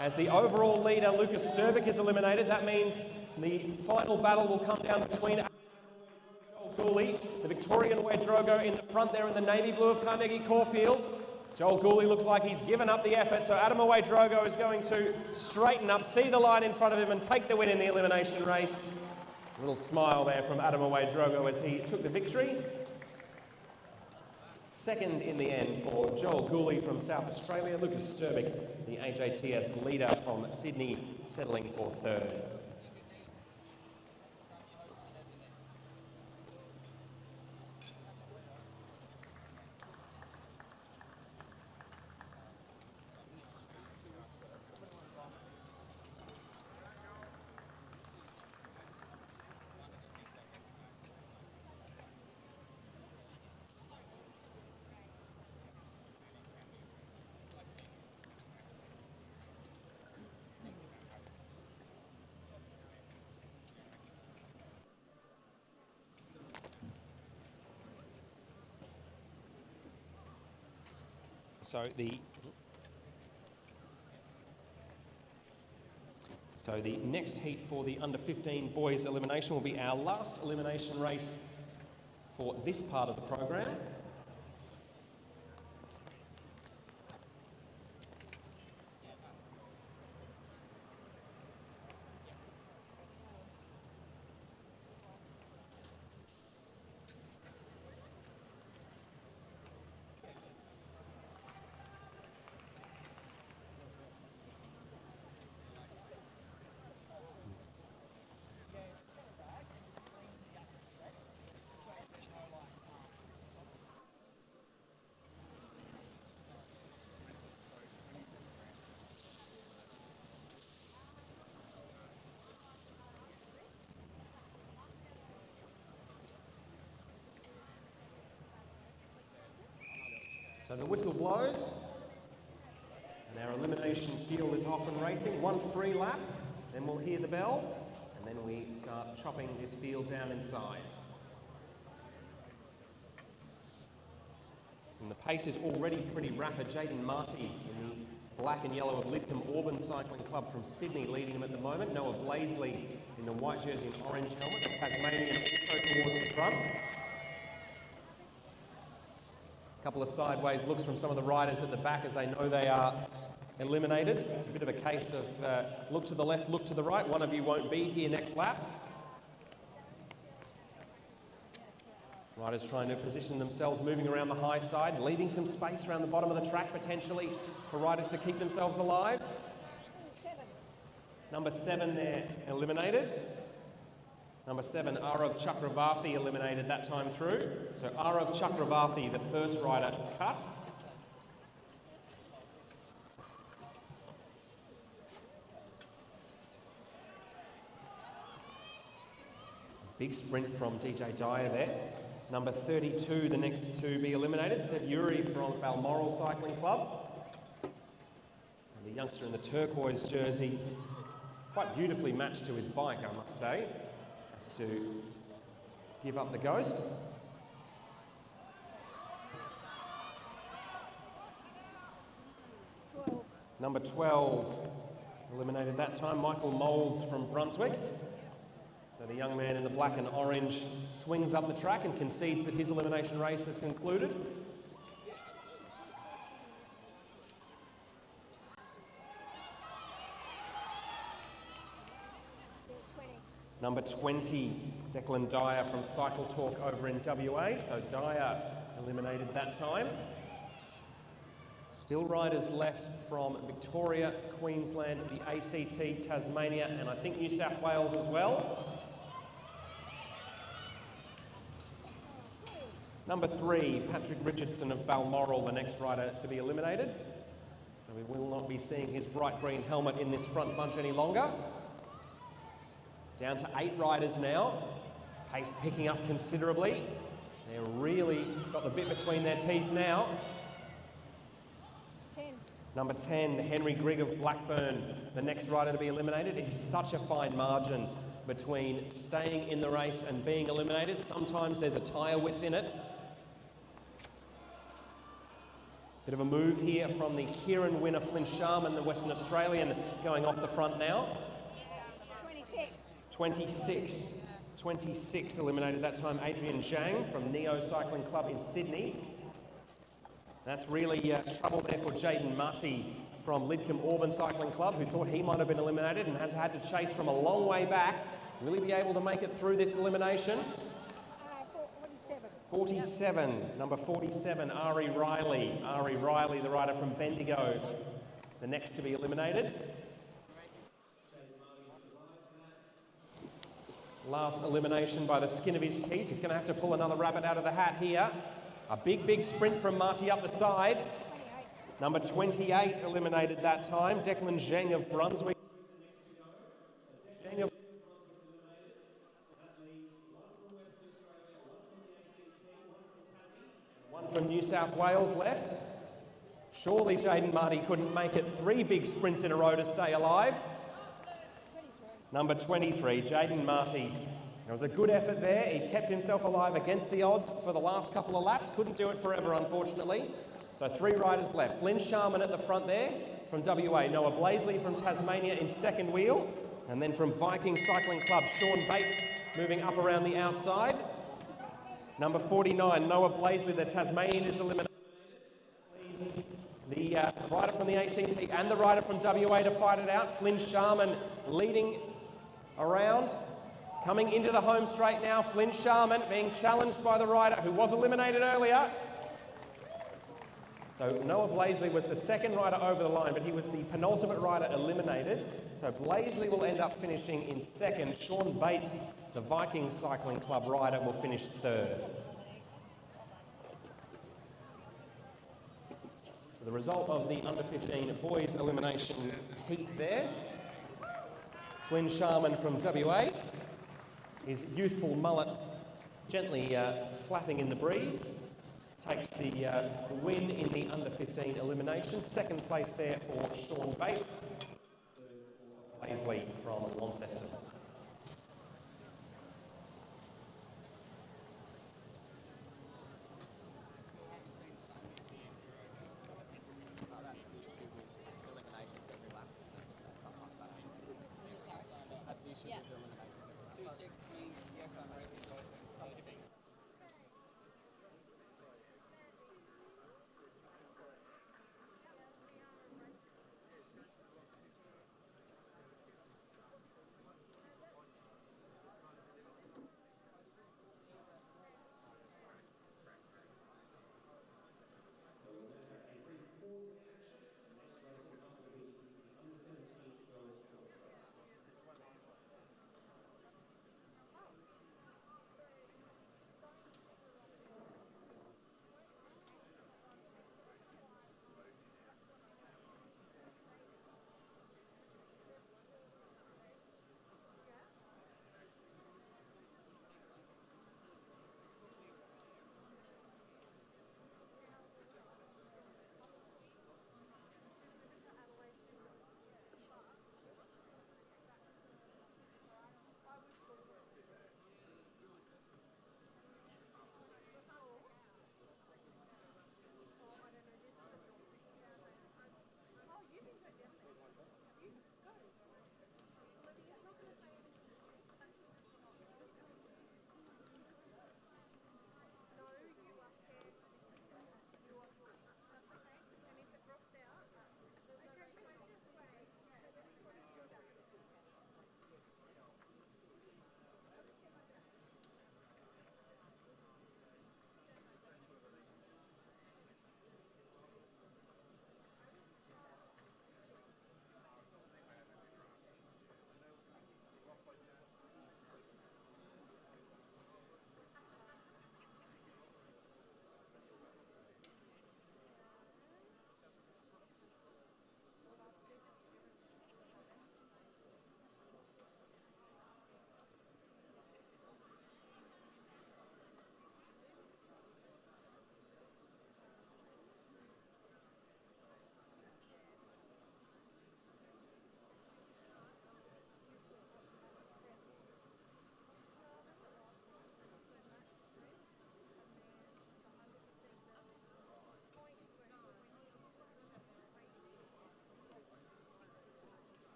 As the overall leader, Lucas Sturbick, is eliminated. That means the final battle will come down between Joel Gooley, the Victorian Away-Drogo in the front there in the navy blue of Carnegie Caulfield. Joel Gooley looks like he's given up the effort, so Adam Away-Drogo is going to straighten up, see the line in front of him and take the win in the elimination race. A little smile there from Adam Away-Drogo as he took the victory. Second in the end for Joel Gooley from South Australia, Lucas Sturbick, the AJTS leader from Sydney, settling for 3rd. So the next heat for the under 15 boys elimination will be our last elimination race for this part of the program. So the whistle blows, and our elimination field is off and racing. 1 free lap, then we'll hear the bell, and then we start chopping this field down in size. And the pace is already pretty rapid. Jaden Marty in the black and yellow of Lidcombe Auburn Cycling Club from Sydney leading him at the moment. Noah Blaisley in the white jersey and orange helmet, the Tasmanian also towards the front. Couple of sideways looks from some of the riders at the back as they know they are eliminated. It's a bit of a case of look to the left, look to the right. One of you won't be here next lap. Riders trying to position themselves, moving around the high side, leaving some space around the bottom of the track potentially for riders to keep themselves alive. Number 7 there, eliminated. Number 7, Arav Chakravarthi, eliminated that time through. So Arav Chakravarthi, the first rider cut. Big sprint from DJ Dyer there. Number 32, the next to be eliminated, Seb Uri from Balmoral Cycling Club. And the youngster in the turquoise jersey, quite beautifully matched to his bike, I must say. Has to give up the ghost. Number 12, eliminated that time, Michael Moulds from Brunswick. So So the young man in the black and orange swings up the track and concedes that his elimination race has concluded. Number 20, Declan Dyer from Cycle Talk over in WA. So Dyer eliminated that time. Still riders left from Victoria, Queensland, the ACT, Tasmania, and I think New South Wales as well. Number 3, Patrick Richardson of Balmoral, the next rider to be eliminated. So we will not be seeing his bright green helmet in this front bunch any longer. Down to 8 riders now. Pace picking up considerably. They're really got the bit between their teeth now. 10. Number 10, Henry Grigg of Blackburn, the next rider to be eliminated. It's such a fine margin between staying in the race and being eliminated. Sometimes there's a tyre width in it. Bit of a move here from the Kieran winner, Flynn Sharman, the Western Australian, going off the front now. 26 eliminated that time. Adrian Zhang from Neo Cycling Club in Sydney. That's really trouble there for Jaden Marty from Lidcombe Auburn Cycling Club, who thought he might have been eliminated and has had to chase from a long way back. Will he be able to make it through this elimination? 47, number 47, Ari Riley. Ari Riley, the rider from Bendigo, the next to be eliminated. Last elimination by the skin of his teeth. He's going to have to pull another rabbit out of the hat here. A big sprint from Marty up the side. Number 28 eliminated that time. Declan Zheng of Brunswick. One from New South Wales left. Surely Jaden Marty couldn't make it 3 big sprints in a row to stay alive. Number 23, Jaden Marty. There was a good effort there. He kept himself alive against the odds for the last couple of laps. Couldn't do it forever, unfortunately. So 3 riders left. Flynn Sharman at the front there from WA. Noah Blaisley from Tasmania in second wheel. And then from Viking Cycling Club, Sean Bates moving up around the outside. Number 49, Noah Blaisley, the Tasmanian, is eliminated. Leaves the rider from the ACT and the rider from WA to fight it out. Flynn Sharman leading around, coming into the home straight now. Flynn Sharman being challenged by the rider who was eliminated earlier. So Noah Blaisley was the second rider over the line, but he was the penultimate rider eliminated. So Blaisley will end up finishing in second. Sean Bates, the Viking Cycling Club rider, will finish third. So the result of the under-15 boys elimination heat there. Flynn Sharman from WA, his youthful mullet gently flapping in the breeze, takes the win in the under-15 elimination. Second place there for Sean Bates. Blaisley from Launceston.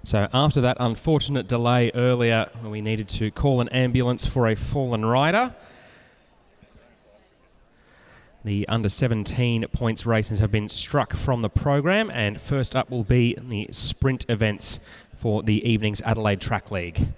So after that unfortunate delay earlier, when we needed to call an ambulance for a fallen rider, the under 17 points races have been struck from the program, and first up will be the sprint events for the evening's Adelaide Track League.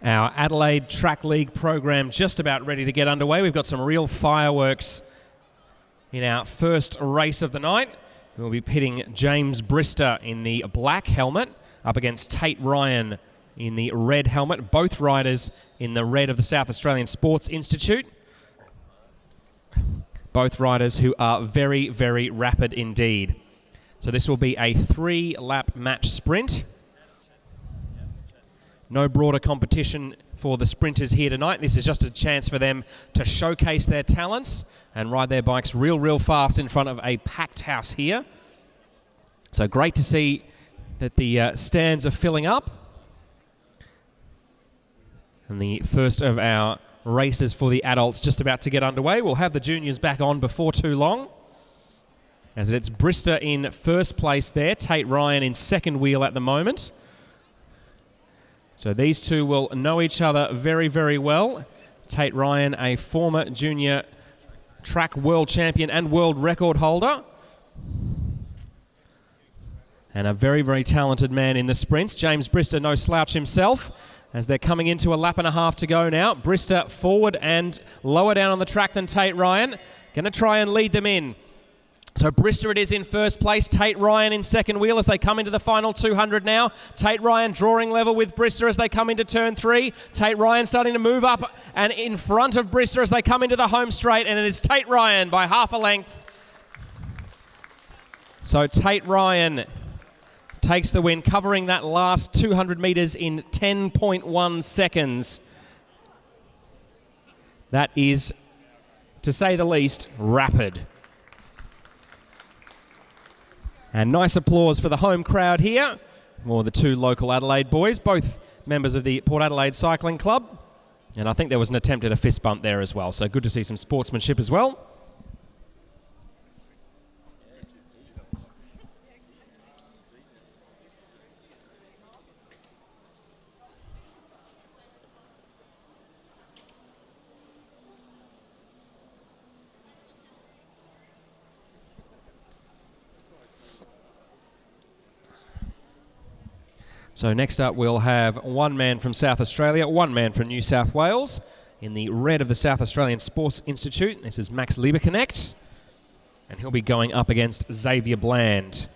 Our Adelaide Track League program just about ready to get underway. We've got some real fireworks in our first race of the night. We'll be pitting James Brister in the black helmet up against Tate Ryan in the red helmet, both riders in the red of the South Australian Sports Institute. Both riders who are very, very rapid indeed. So this will be a 3-lap match sprint. No broader competition for the sprinters here tonight. This is just a chance for them to showcase their talents and ride their bikes real fast in front of a packed house here. So great to see that the stands are filling up. And the first of our races for the adults just about to get underway. We'll have the juniors back on before too long, as it's Brister in first place there, Tate Ryan in second wheel at the moment. So these two will know each other very, very well. Tate Ryan, a former junior track world champion and world record holder, and a very, very talented man in the sprints. James Brister, no slouch himself, as they're coming into a lap and a half to go now. Brister forward and lower down on the track than Tate Ryan. Going to try and lead them in. So Brister it is in first place, Tate Ryan in second wheel as they come into the final 200 now. Tate Ryan drawing level with Brister as they come into turn 3. Tate Ryan starting to move up and in front of Brister as they come into the home straight, and it is Tate Ryan by half a length. So Tate Ryan takes the win, covering that last 200 metres in 10.1 seconds. That is, to say the least, rapid. And nice applause for the home crowd here. More the two local Adelaide boys, both members of the Port Adelaide Cycling Club. And I think there was an attempt at a fist bump there as well. So good to see some sportsmanship as well. So next up we'll have one man from South Australia, one man from New South Wales in the red of the South Australian Sports Institute. This is Max Lieberknecht, and he'll be going up against Xavier Bland.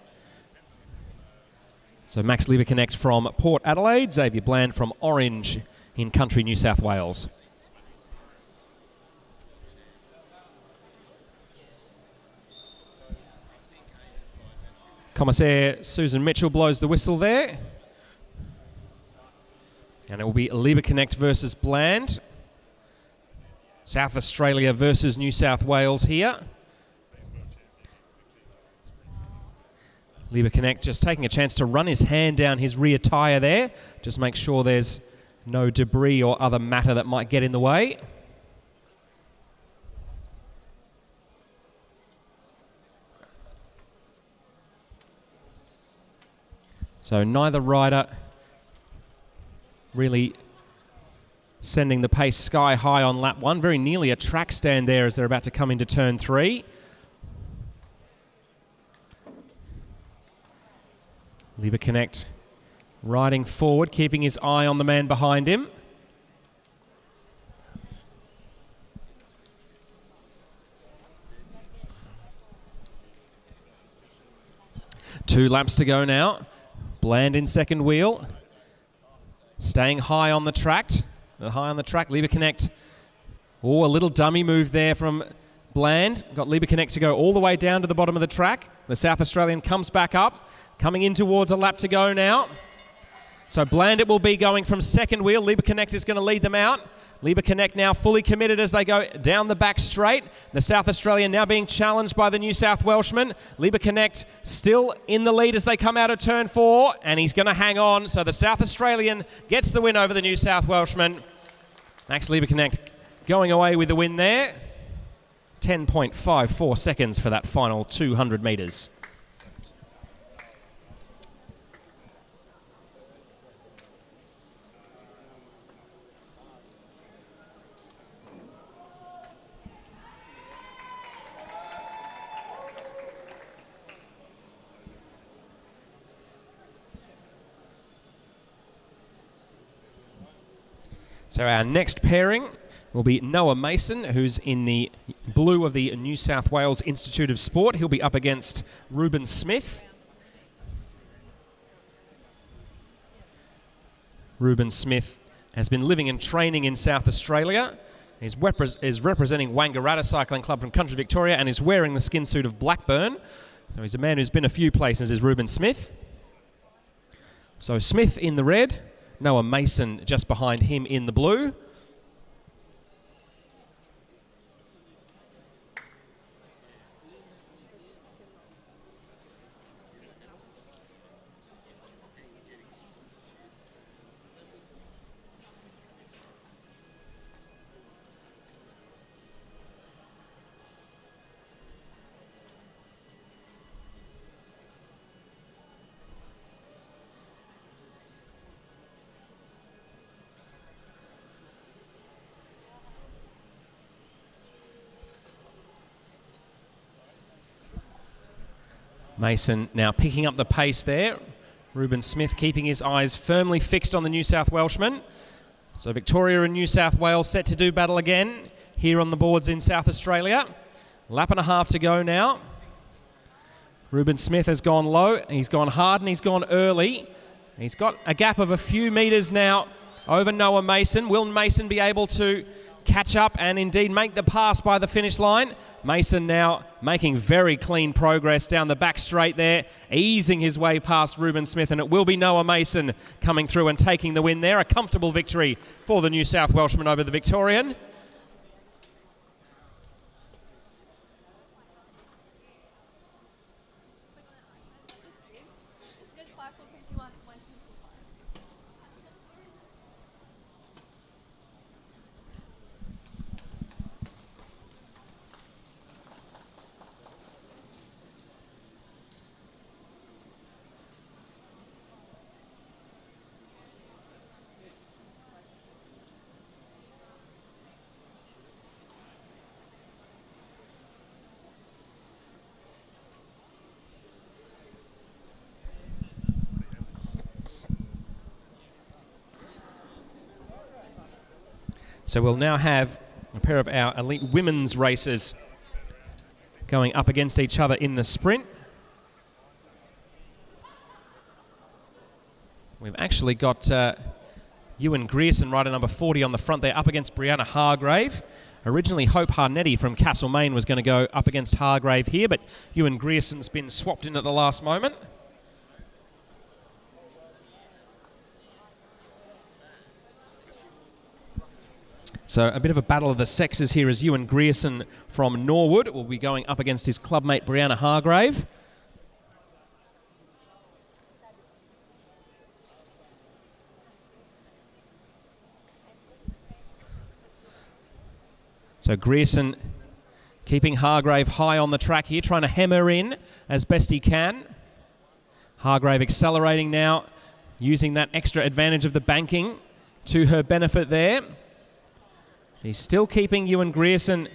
So Max Lieberknecht from Port Adelaide, Xavier Bland from Orange in country New South Wales. Commissaire Susan Mitchell blows the whistle there. And it will be Lieberknecht versus Bland. South Australia versus New South Wales here. Lieberknecht just taking a chance to run his hand down his rear tyre there. Just make sure there's no debris or other matter that might get in the way. So neither rider really sending the pace sky high on lap 1. Very nearly a track stand there as they're about to come into turn 3. Liber Connect riding forward, keeping his eye on the man behind him. Two laps to go now. Bland in second wheel. Staying high on the track. Liber Connect. Oh, a little dummy move there from Bland. Got Liber Connect to go all the way down to the bottom of the track. The South Australian comes back up. Coming in towards a lap to go now. So Bland it will be going from second wheel. Liber Connect is going to lead them out. Liber Connect now fully committed as they go down the back straight. The South Australian now being challenged by the New South Welshman. Liber Connect still in the lead as they come out of turn 4, and he's going to hang on. So the South Australian gets the win over the New South Welshman. Max Liber Connect going away with the win there. 10.54 seconds for that final 200 metres. So our next pairing will be Noah Mason, who's in the blue of the New South Wales Institute of Sport. He'll be up against Ruben Smith. Ruben Smith has been living and training in South Australia. He's representing Wangaratta Cycling Club from country Victoria and is wearing the skin suit of Blackburn. So he's a man who's been a few places, is Ruben Smith. So Smith in the red. Noah Mason just behind him in the blue. Mason now picking up the pace there. Ruben Smith keeping his eyes firmly fixed on the New South Welshman. So Victoria and New South Wales set to do battle again here on the boards in South Australia. Lap and a half to go now. Ruben Smith has gone low, he's gone hard and he's gone early. He's got a gap of a few metres now over Noah Mason. Will Mason be able to catch up and indeed make the pass by the finish line? Mason now making very clean progress down the back straight there, easing his way past Ruben Smith, and it will be Noah Mason coming through and taking the win there. A comfortable victory for the New South Welshman over the Victorian. So we'll now have a pair of our elite women's racers going up against each other in the sprint. We've actually got Ewan Grierson, rider number 40, on the front there, up against Brianna Hargrave. Originally, Hope Harnetti from Castlemaine was going to go up against Hargrave here, but Ewan Grierson's been swapped in at the last moment. So a bit of a battle of the sexes here as Ewan Grierson from Norwood will be going up against his clubmate Brianna Hargrave. So Grierson keeping Hargrave high on the track here, trying to hem her in as best he can. Hargrave accelerating now, using that extra advantage of the banking to her benefit there. She's still keeping Ewan Grierson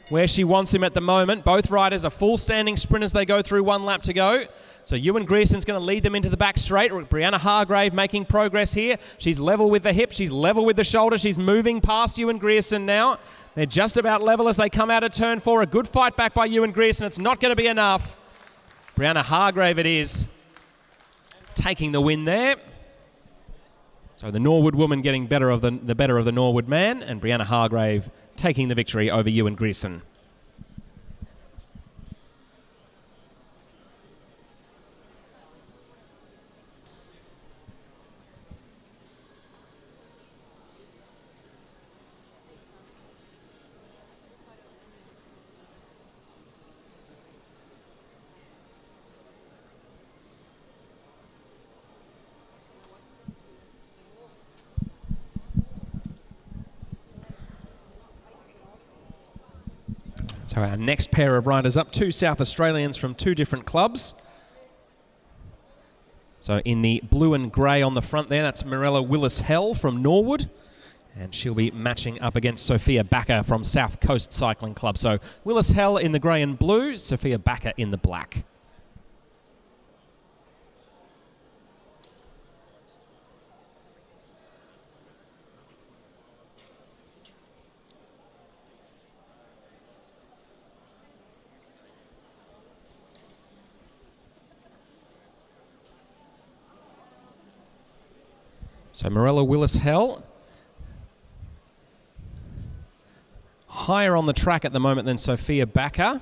where she wants him at the moment. Both riders are full standing sprint as they go through 1 lap to go. So Ewan Grierson's going to lead them into the back straight. Brianna Hargrave making progress here. She's level with the hip. She's level with the shoulder. She's moving past Ewan Grierson now. They're just about level as they come out of turn 4. A good fight back by Ewan Grierson. It's not going to be enough. Brianna Hargrave it is. Taking the win there. So the Norwood woman getting the better of the Norwood man, and Brianna Hargrave taking the victory over Ewan Grierson. So our next pair of riders up, 2 South Australians from 2 different clubs. So in the blue and grey on the front there, that's Mirella Willis-Hell from Norwood. And she'll be matching up against Sophia Backer from South Coast Cycling Club. So Willis-Hell in the grey and blue, Sophia Backer in the black. So Mirella Willis-Hell, higher on the track at the moment than Sophia Backer.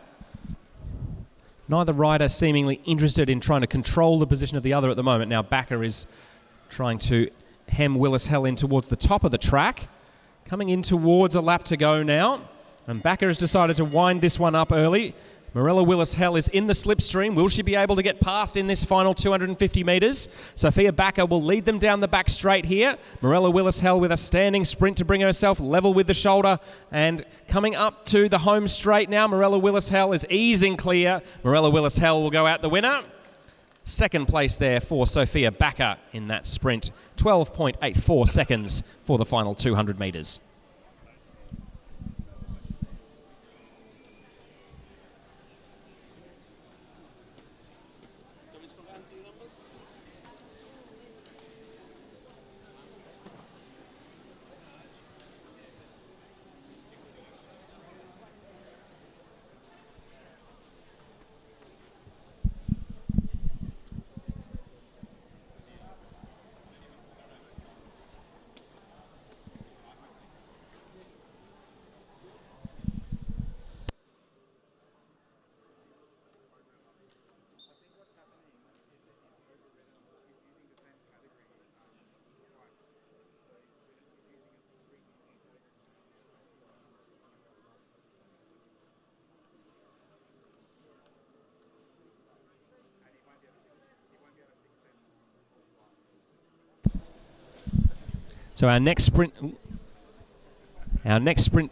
Neither rider seemingly interested in trying to control the position of the other at the moment. Now Backer is trying to hem Willis-Hell in towards the top of the track. Coming in towards a lap to go now. And Backer has decided to wind this one up early. Mirella Willis-Hell is in the slipstream. Will she be able to get past in this final 250 metres? Sophia Backer will lead them down the back straight here. Mirella Willis-Hell with a standing sprint to bring herself level with the shoulder. And coming up to the home straight now, Mirella Willis-Hell is easing clear. Mirella Willis-Hell will go out the winner. Second place there for Sophia Backer in that sprint. 12.84 seconds for the final 200 metres. So our next sprint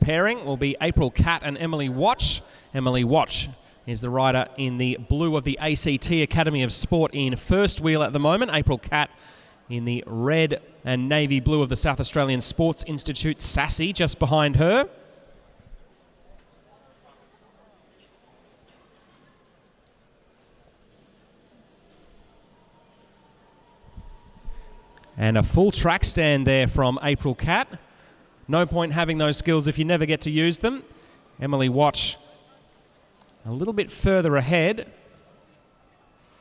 pairing will be April Catt and Emily Watch. Emily Watch is the rider in the blue of the ACT Academy of Sport in first wheel at the moment. April Catt in the red and navy blue of the South Australian Sports Institute, Sassy, just behind her. And a full track stand there from April Catt. No point having those skills if you never get to use them. Emily Watch a little bit further ahead,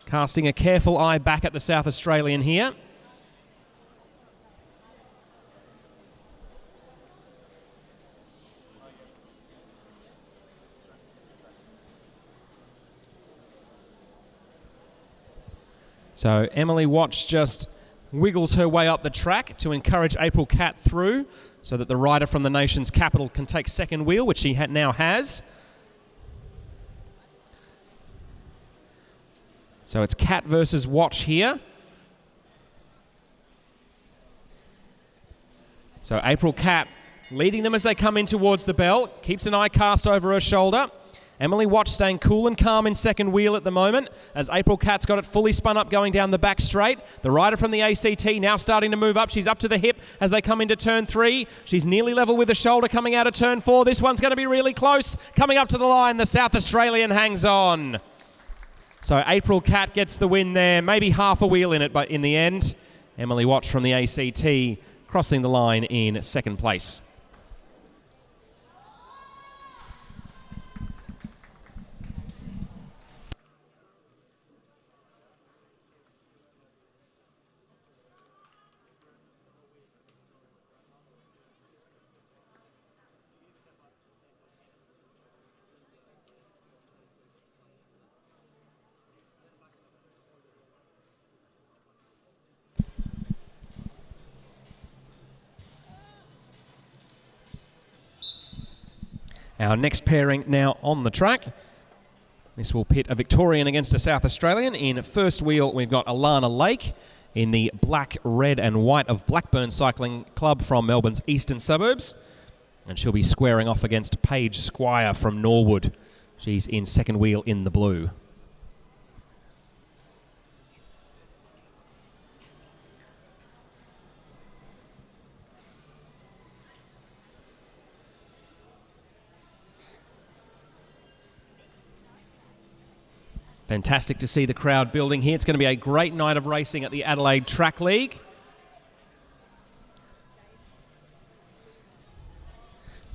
casting a careful eye back at the South Australian here. So Emily Watch just wiggles her way up the track to encourage April Catt through so that the rider from the nation's capital can take second wheel, which she now has. So it's Catt versus Watch here. So April Catt leading them as they come in towards the bell, keeps an eye cast over her shoulder. Emily Watch staying cool and calm in second wheel at the moment as April Cat's got it fully spun up going down the back straight. The rider from the ACT now starting to move up. She's up to the hip as they come into turn 3. She's nearly level with the shoulder coming out of turn 4. This one's going to be really close. Coming up to the line, the South Australian hangs on. So April Cat gets the win there. Maybe half a wheel in it, but in the end, Emily Watch from the ACT crossing the line in second place. Our next pairing now on the track. This will pit a Victorian against a South Australian. In first wheel, we've got Alana Lake in the black, red and white of Blackburn Cycling Club from Melbourne's eastern suburbs. And she'll be squaring off against Paige Squire from Norwood. She's in second wheel in the blue. Fantastic to see the crowd building here. It's going to be a great night of racing at the Adelaide Track League.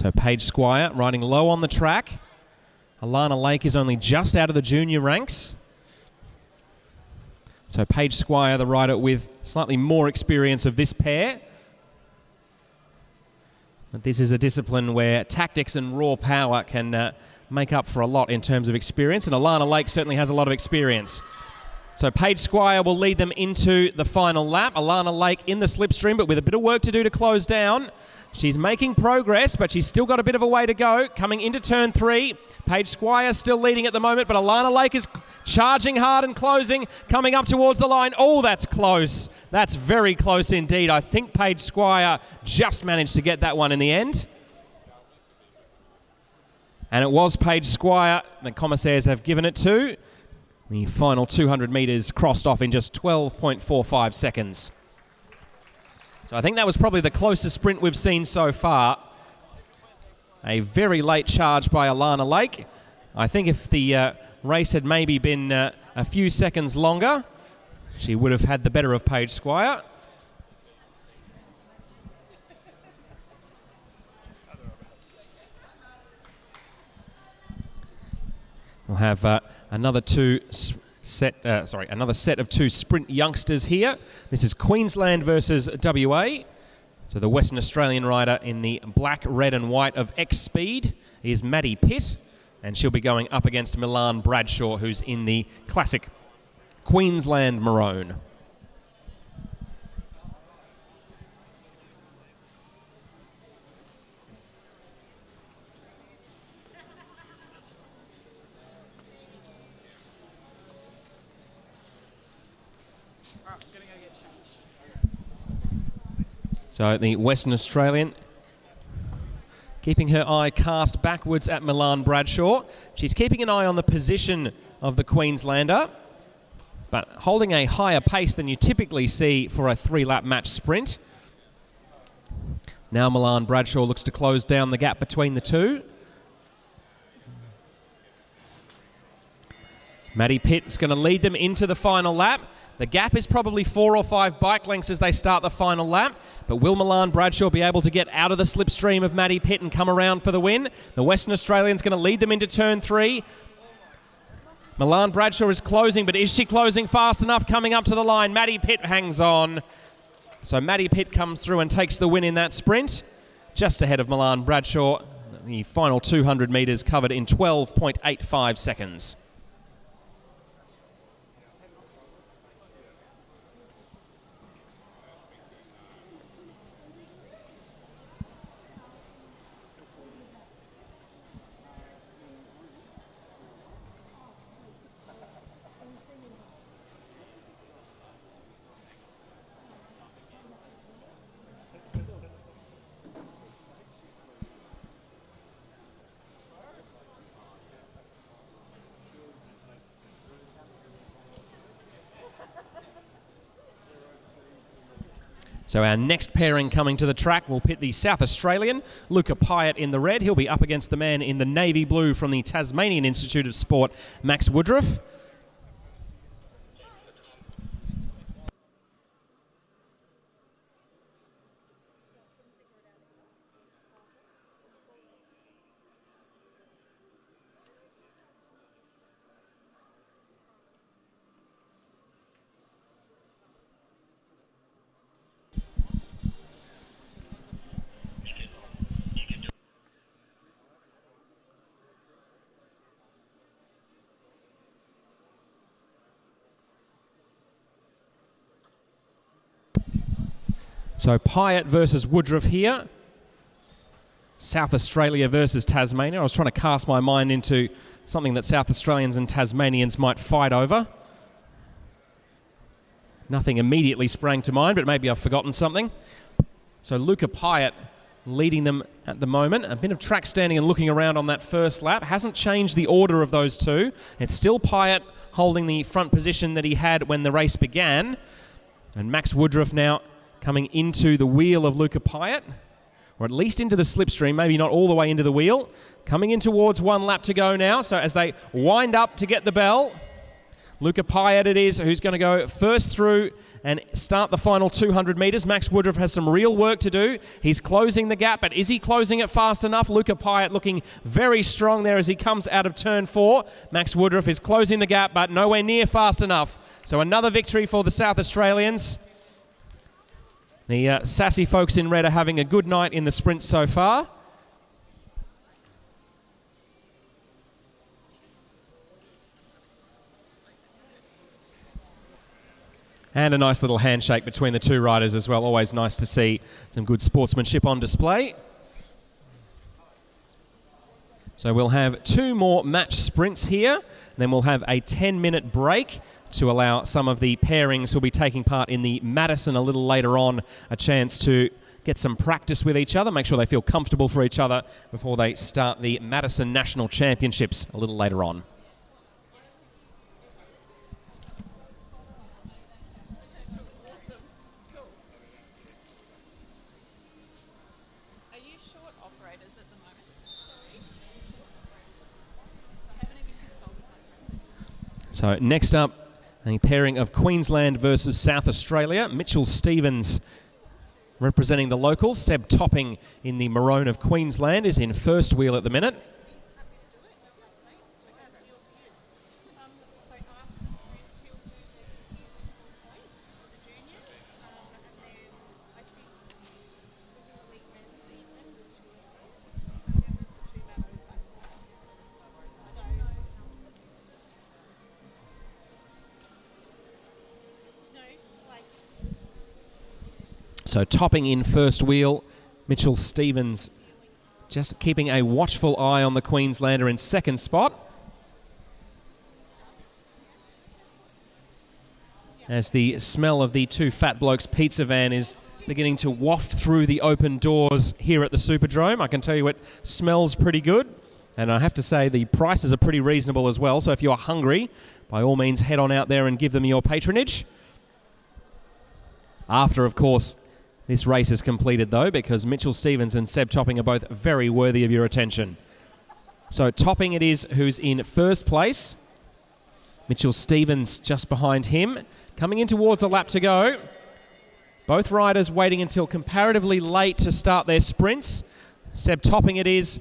So Paige Squire riding low on the track. Alana Lake is only just out of the junior ranks. So Paige Squire, the rider with slightly more experience of this pair. But this is a discipline where tactics and raw power can make up for a lot in terms of experience, and Alana Lake certainly has a lot of experience. So Paige Squire will lead them into the final lap. Alana Lake in the slipstream, but with a bit of work to do to close down. She's making progress, but she's still got a bit of a way to go. Coming into turn 3, Paige Squire still leading at the moment, but Alana Lake is charging hard and closing, coming up towards the line. Oh, that's close. That's very close indeed. I think Paige Squire just managed to get that one in the end. And it was Paige Squire the commissaires have given it to. The final 200 metres crossed off in just 12.45 seconds. So I think that was probably the closest sprint we've seen so far. A very late charge by Alana Lake. I think if the race had maybe been a few seconds longer, she would have had the better of Paige Squire. We'll have another set of two sprint youngsters here. This is Queensland versus WA. So the Western Australian rider in the black, red and white of X Speed is Maddie Pitt, and she'll be going up against Milan Bradshaw, who's in the classic Queensland maroon. So the Western Australian keeping her eye cast backwards at Milan Bradshaw. She's keeping an eye on the position of the Queenslander, but holding a higher pace than you typically see for a 3-lap match sprint. Now Milan Bradshaw looks to close down the gap between the two. Maddie Pitt's going to lead them into the final lap. The gap is probably 4 or 5 bike lengths as they start the final lap, but will Milan Bradshaw be able to get out of the slipstream of Maddie Pitt and come around for the win? The Western Australian's going to lead them into turn 3. Milan Bradshaw is closing, but is she closing fast enough coming up to the line? Maddie Pitt hangs on. So Maddie Pitt comes through and takes the win in that sprint, just ahead of Milan Bradshaw. The final 200 metres covered in 12.85 seconds. So our next pairing coming to the track will pit the South Australian, Luca Pyatt in the red. He'll be up against the man in the navy blue from the Tasmanian Institute of Sport, Max Woodruff. So Pyatt versus Woodruff here. South Australia versus Tasmania. I was trying to cast my mind into something that South Australians and Tasmanians might fight over. Nothing immediately sprang to mind, but maybe I've forgotten something. So Luca Pyatt leading them at the moment. A bit of track standing and looking around on that first lap. Hasn't changed the order of those two. It's still Pyatt holding the front position that he had when the race began. And Max Woodruff now coming into the wheel of Luca Pyatt, or at least into the slipstream, maybe not all the way into the wheel. Coming in towards 1 lap to go now. So as they wind up to get the bell, Luca Pyatt it is who's going to go first through and start the final 200 metres. Max Woodruff has some real work to do. He's closing the gap, but is he closing it fast enough? Luca Pyatt looking very strong there as he comes out of turn 4. Max Woodruff is closing the gap, but nowhere near fast enough. So another victory for the South Australians. The sassy folks in red are having a good night in the sprint so far. And a nice little handshake between the two riders as well. Always nice to see some good sportsmanship on display. So we'll have 2 more match sprints here. Then we'll have a 10-minute break to allow some of the pairings who'll be taking part in the Madison a little later on a chance to get some practice with each other, make sure they feel comfortable for each other before they start the Madison National Championships a little later on. Are you short operators at the moment? Sorry. I haven't even consulted my friend. So next up, a pairing of Queensland versus South Australia. Mitchell Stevens representing the locals. Seb Topping in the maroon of Queensland is in first wheel at the minute. So after the sprints, he'll do the points for the juniors, and then I think within the league men's evening, there's 2 of those, and then there's the 2 medals back to back. So no, like So Topping in first wheel. Mitchell Stevens just keeping a watchful eye on the Queenslander in second spot. As the smell of the 2 fat blokes pizza van is beginning to waft through the open doors here at the Super-Drome. I can tell you it smells pretty good. And I have to say the prices are pretty reasonable as well. So if you're hungry, by all means head on out there and give them your patronage. After, of course, this race is completed though, because Mitchell Stevens and Seb Topping are both very worthy of your attention. So Topping it is who's in first place. Mitchell Stevens just behind him. Coming in towards a lap to go. Both riders waiting until comparatively late to start their sprints. Seb Topping it is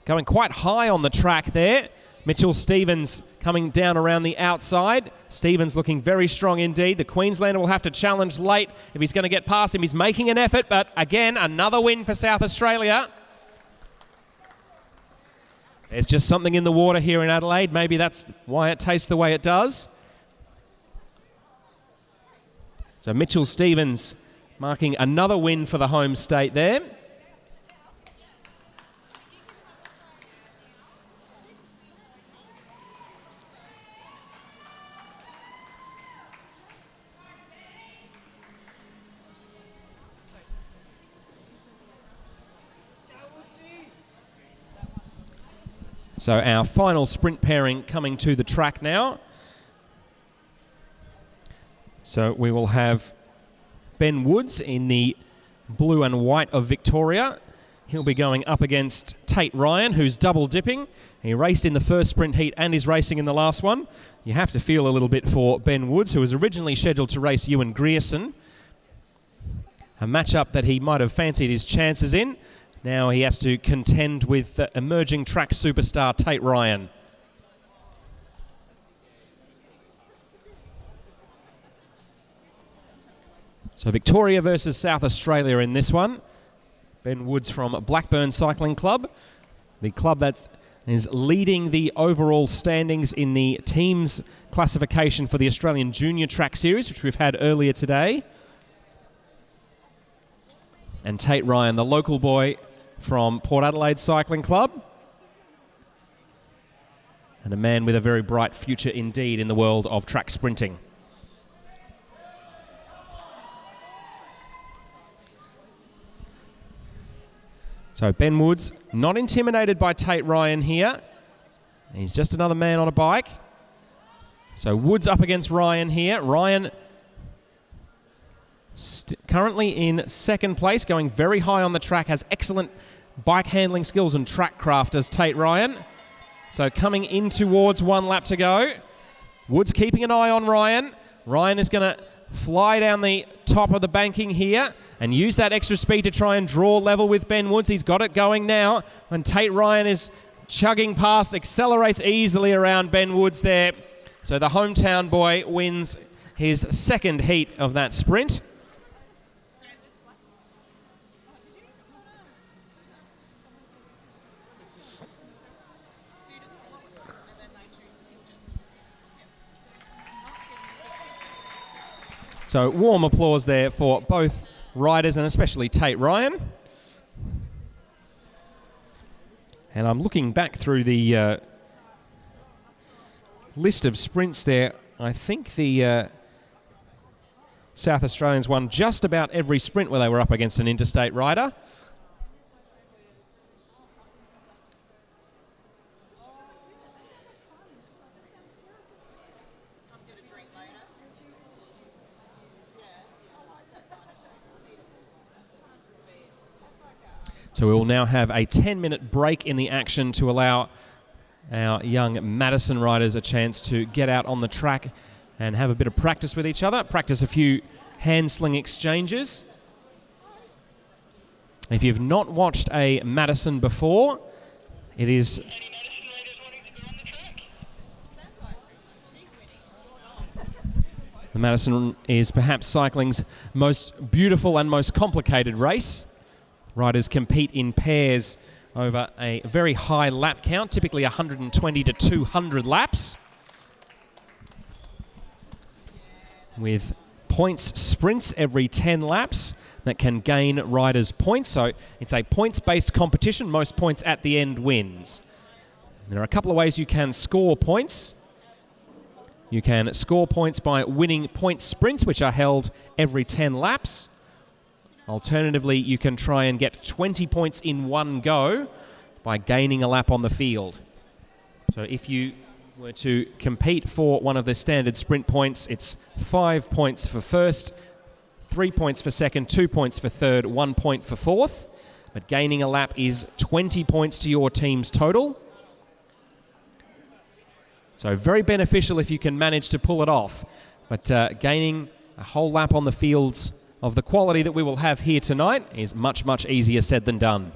going quite high on the track there. Mitchell Stevens coming down around the outside. Stevens looking very strong indeed. The Queenslander will have to challenge late if he's going to get past him. He's making an effort, but again, another win for South Australia. There's just something in the water here in Adelaide. Maybe that's why it tastes the way it does. So Mitchell Stevens marking another win for the home state there. So our final sprint pairing coming to the track now. So we will have Ben Woods in the blue and white of Victoria. He'll be going up against Tate Ryan, who's double dipping. He raced in the first sprint heat and is racing in the last one. You have to feel a little bit for Ben Woods, who was originally scheduled to race Ewan Grierson. A matchup that he might have fancied his chances in. Now he has to contend with emerging track superstar Tate Ryan. So Victoria versus South Australia in this one. Ben Woods from Blackburn Cycling Club, the club that is leading the overall standings in the teams classification for the Australian Junior Track Series, which we've had earlier today. And Tate Ryan, the local boy from Port Adelaide Cycling Club, and a man with a very bright future indeed in the world of track sprinting. So Ben Woods, not intimidated by Tate Ryan here. He's just another man on a bike. So Woods up against Ryan here. Ryan currently in second place, going very high on the track, has excellent bike handling skills and track craft as Tate Ryan. So coming in towards 1 lap to go. Woods keeping an eye on Ryan. Ryan is going to fly down the top of the banking here and use that extra speed to try and draw level with Ben Woods. He's got it going now, and Tate Ryan is chugging past, accelerates easily around Ben Woods there. So the hometown boy wins his second heat of that sprint. So warm applause there for both riders and especially Tate Ryan. And I'm looking back through the list of sprints there. I think the South Australians won just about every sprint where they were up against an interstate rider. So we will now have a 10-minute break in the action to allow our young Madison riders a chance to get out on the track and have a bit of practice with each other, practice a few hand sling exchanges. If you've not watched a Madison before, it is... The Madison is perhaps cycling's most beautiful and most complicated race. Riders compete in pairs over a very high lap count, typically 120 to 200 laps, with points sprints every 10 laps that can gain riders points. So it's a points-based competition. Most points at the end wins. There are a couple of ways you can score points. You can score points by winning point sprints, which are held every 10 laps. Alternatively, you can try and get 20 points in one go by gaining a lap on the field. So if you were to compete for one of the standard sprint points, it's 5 points for first, 3 points for second, 2 points for third, 1 point for fourth. But gaining a lap is 20 points to your team's total. So very beneficial if you can manage to pull it off. But gaining a whole lap on the fields of the quality that we will have here tonight is much, much easier said than done.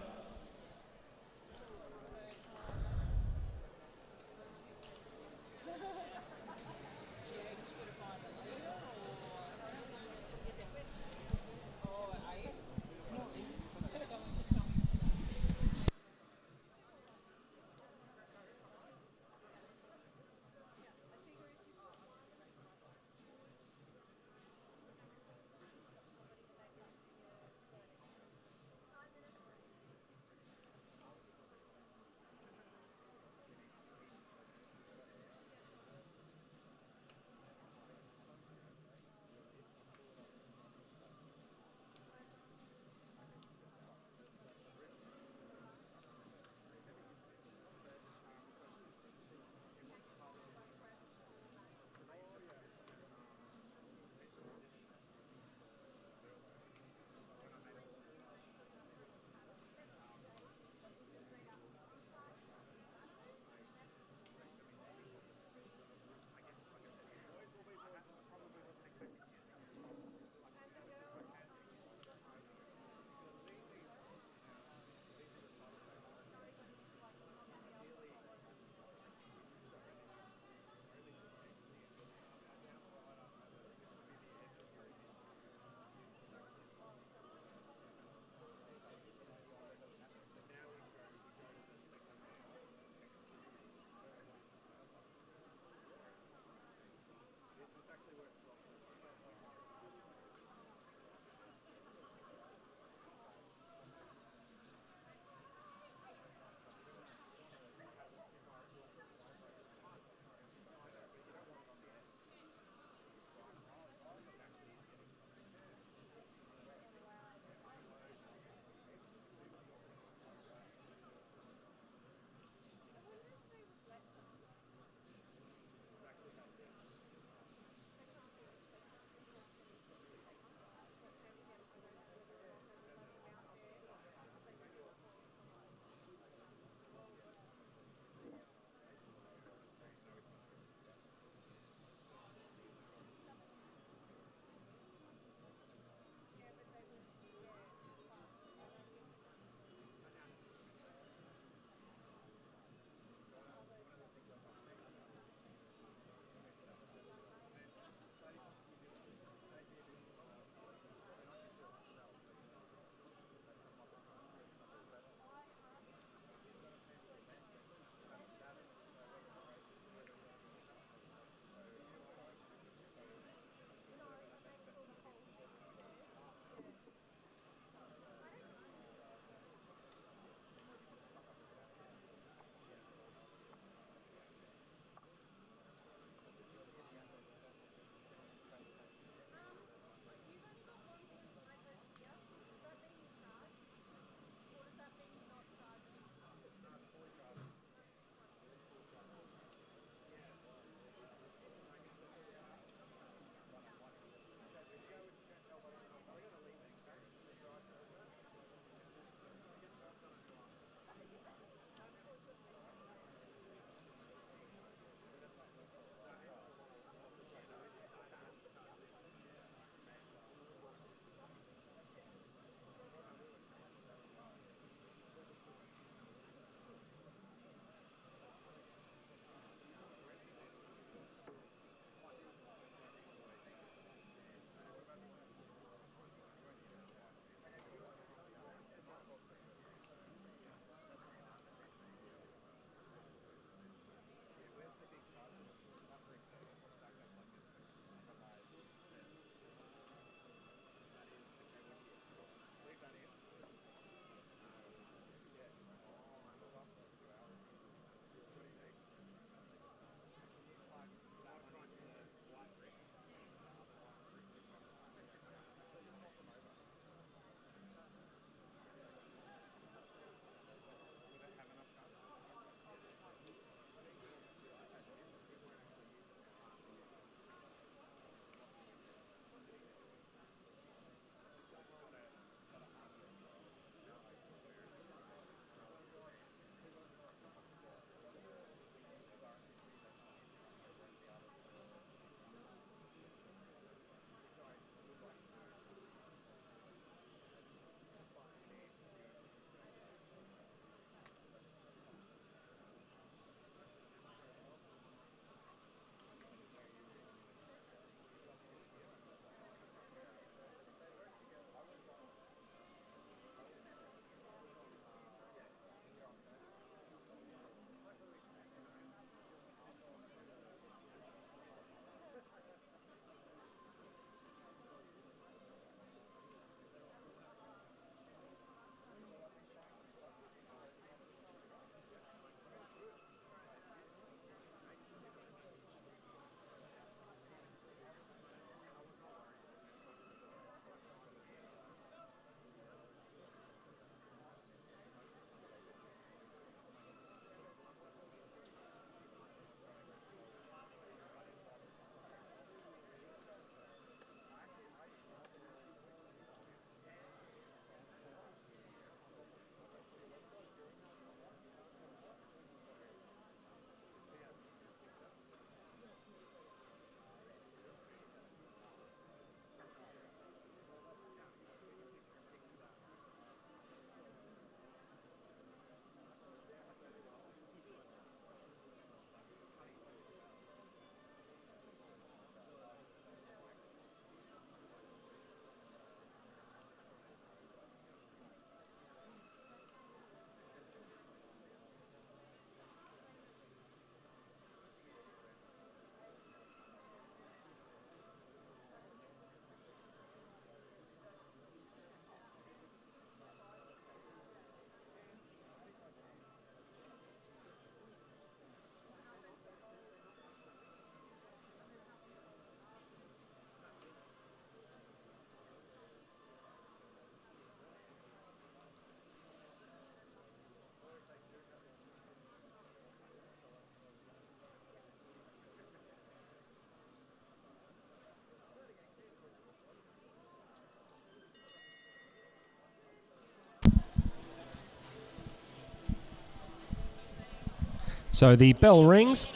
So the bell rings.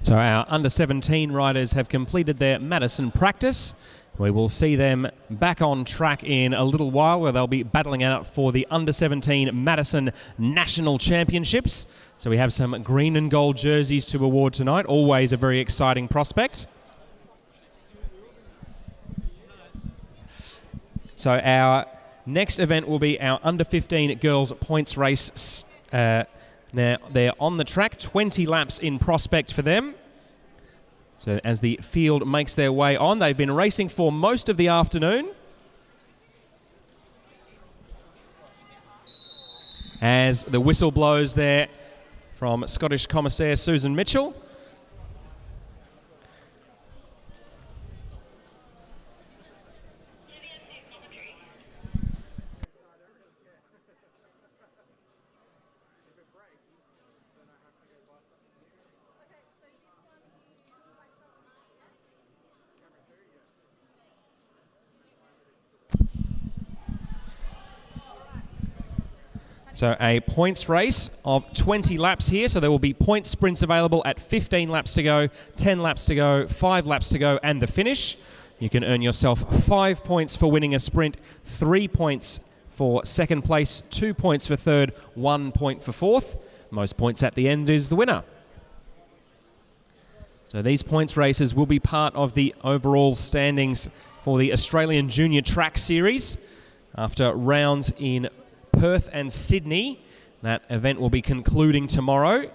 So our under-17 riders have completed their Madison practice. We will see them back on track in a little while where they'll be battling out for the under-17 Madison National Championships. So we have some green and gold jerseys to award tonight. Always a very exciting prospect. So our next event will be our under-15 girls points race. Now they're on the track, 20 laps in prospect for them. So as the field makes their way on, they've been racing for most of the afternoon. As the whistle blows there from Scottish Commissaire Susan Mitchell. So a points race of 20 laps here. So there will be point sprints available at 15 laps to go, 10 laps to go, 5 laps to go, and the finish. You can earn yourself 5 points for winning a sprint, 3 points for second place, 2 points for third, 1 point for fourth. Most points at the end is the winner. So these points races will be part of the overall standings for the Australian Junior Track Series. After rounds in Perth and Sydney, that event will be concluding tomorrow.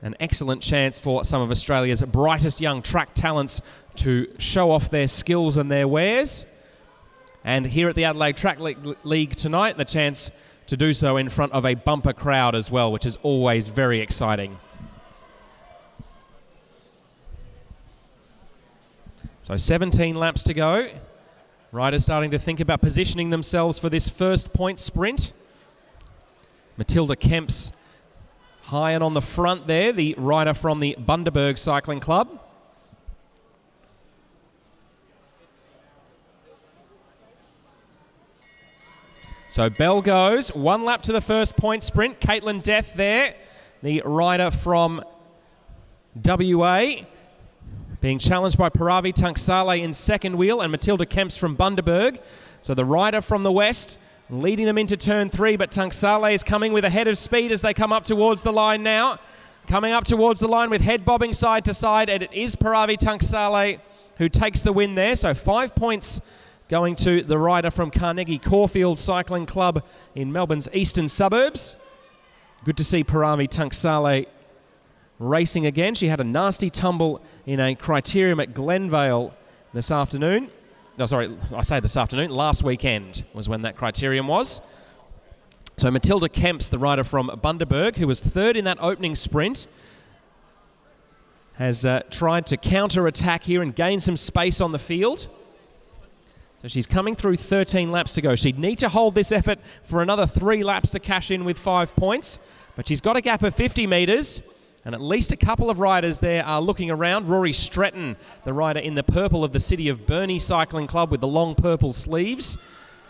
An excellent chance for some of Australia's brightest young track talents to show off their skills and their wares. And here at the Adelaide Track League tonight, the chance to do so in front of a bumper crowd as well, which is always very exciting. So 17 laps to go. Riders starting to think about positioning themselves for this first point sprint. Matilda Kemps high and on the front there, the rider from the Bundaberg Cycling Club. So bell goes, 1 lap to the first point sprint. Caitlin Death there, the rider from WA, being challenged by Paravi Tunksale in second wheel and Matilda Kemps from Bundaberg. So the rider from the west leading them into turn 3, but Tunksale is coming with a head of speed as they come up towards the line now. Coming up towards the line with head bobbing side to side, and it is Paravi Tunksale who takes the win there. So 5 points going to the rider from Carnegie Caulfield Cycling Club in Melbourne's eastern suburbs. Good to see Paravi Tunksale racing again. She had a nasty tumble in a criterium at Glenvale this afternoon. No, sorry, I say this afternoon. Last weekend was when that criterium was. So Matilda Kemps, the rider from Bundaberg, who was third in that opening sprint, has tried to counter-attack here and gain some space on the field. So she's coming through 13 laps to go. She'd need to hold this effort for another 3 laps to cash in with 5 points. But she's got a gap of 50 metres, and at least a couple of riders there are looking around. Rory Stretton, the rider in the purple of the City of Burnie Cycling Club with the long purple sleeves,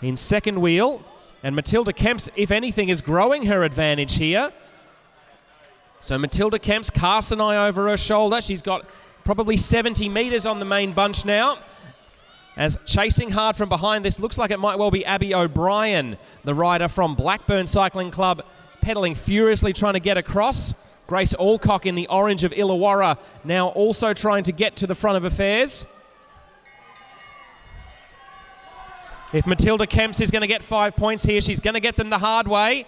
in second wheel. And Matilda Kemps, if anything, is growing her advantage here. So Matilda Kemps casts an eye over her shoulder. She's got probably 70 metres on the main bunch now. As chasing hard from behind, this looks like it might well be Abby O'Brien, the rider from Blackburn Cycling Club, pedalling furiously trying to get across. Grace Alcock in the orange of Illawarra now also trying to get to the front of affairs. If Matilda Kemps is going to get 5 points here, she's going to get them the hard way.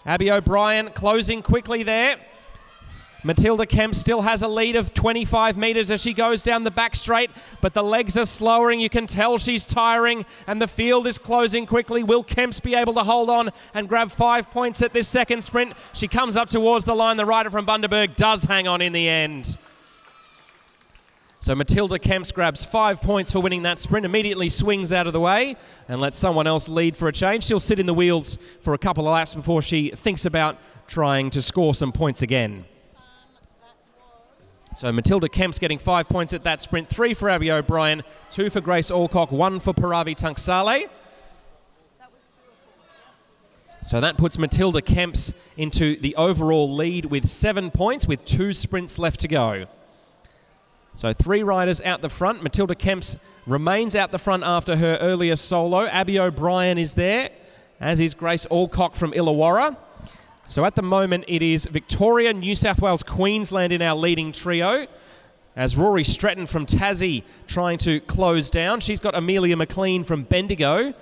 Abby O'Brien closing quickly there. Matilda Kemp still has a lead of 25 metres as she goes down the back straight, but the legs are slowing. You can tell she's tiring, and the field is closing quickly. Will Kemps be able to hold on and grab 5 points at this second sprint? She comes up towards the line. The rider from Bundaberg does hang on in the end. So Matilda Kemps grabs 5 points for winning that sprint, immediately swings out of the way and lets someone else lead for a change. She'll sit in the wheels for a couple of laps before she thinks about trying to score some points again. So Matilda Kemps getting 5 points at that sprint, 3 for Abby O'Brien, 2 for Grace Alcock, 1 for Paravi Tunksale. So that puts Matilda Kemps into the overall lead with 7 points with 2 sprints left to go. So 3 riders out the front. Matilda Kemps remains out the front after her earlier solo. Abby O'Brien is there, as is Grace Alcock from Illawarra. So at the moment, it is Victoria, New South Wales, Queensland in our leading trio, as Rory Stretton from Tassie trying to close down. She's got Amelia McLean from Bendigo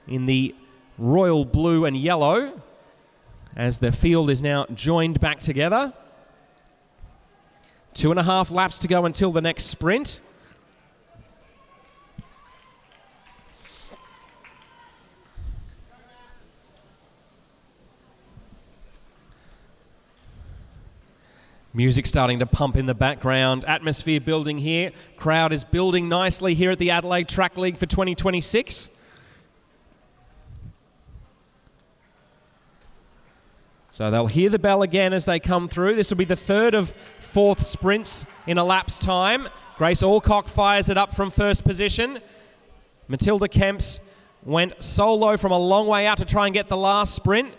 in the royal blue and yellow, as the field is now joined back together. 2.5 laps to go until the next sprint. Music starting to pump in the background. Atmosphere building here. Crowd is building nicely here at the Adelaide Track League for 2026. So they'll hear the bell again as they come through. This will be the 3rd of 4th sprints in a lap's time. Grace Alcock fires it up from first position. Matilda Kemps went solo from a long way out to try and get the last sprint.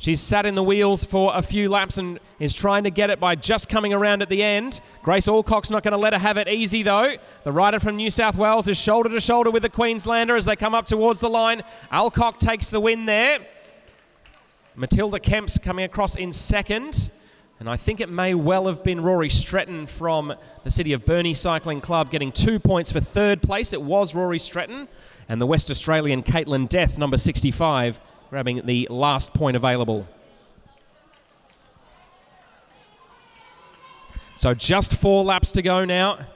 She's sat in the wheels for a few laps and is trying to get it by just coming around at the end. Grace Alcock's not going to let her have it easy, though. The rider from New South Wales is shoulder to shoulder with the Queenslander as they come up towards the line. Alcock takes the win there. Matilda Kemps coming across in second. And I think it may well have been Rory Stretton from the City of Burnie Cycling Club getting 2 points for third place. It was Rory Stretton. And the West Australian Caitlin Death, number 65, grabbing the last point available. So just 4 laps to go now.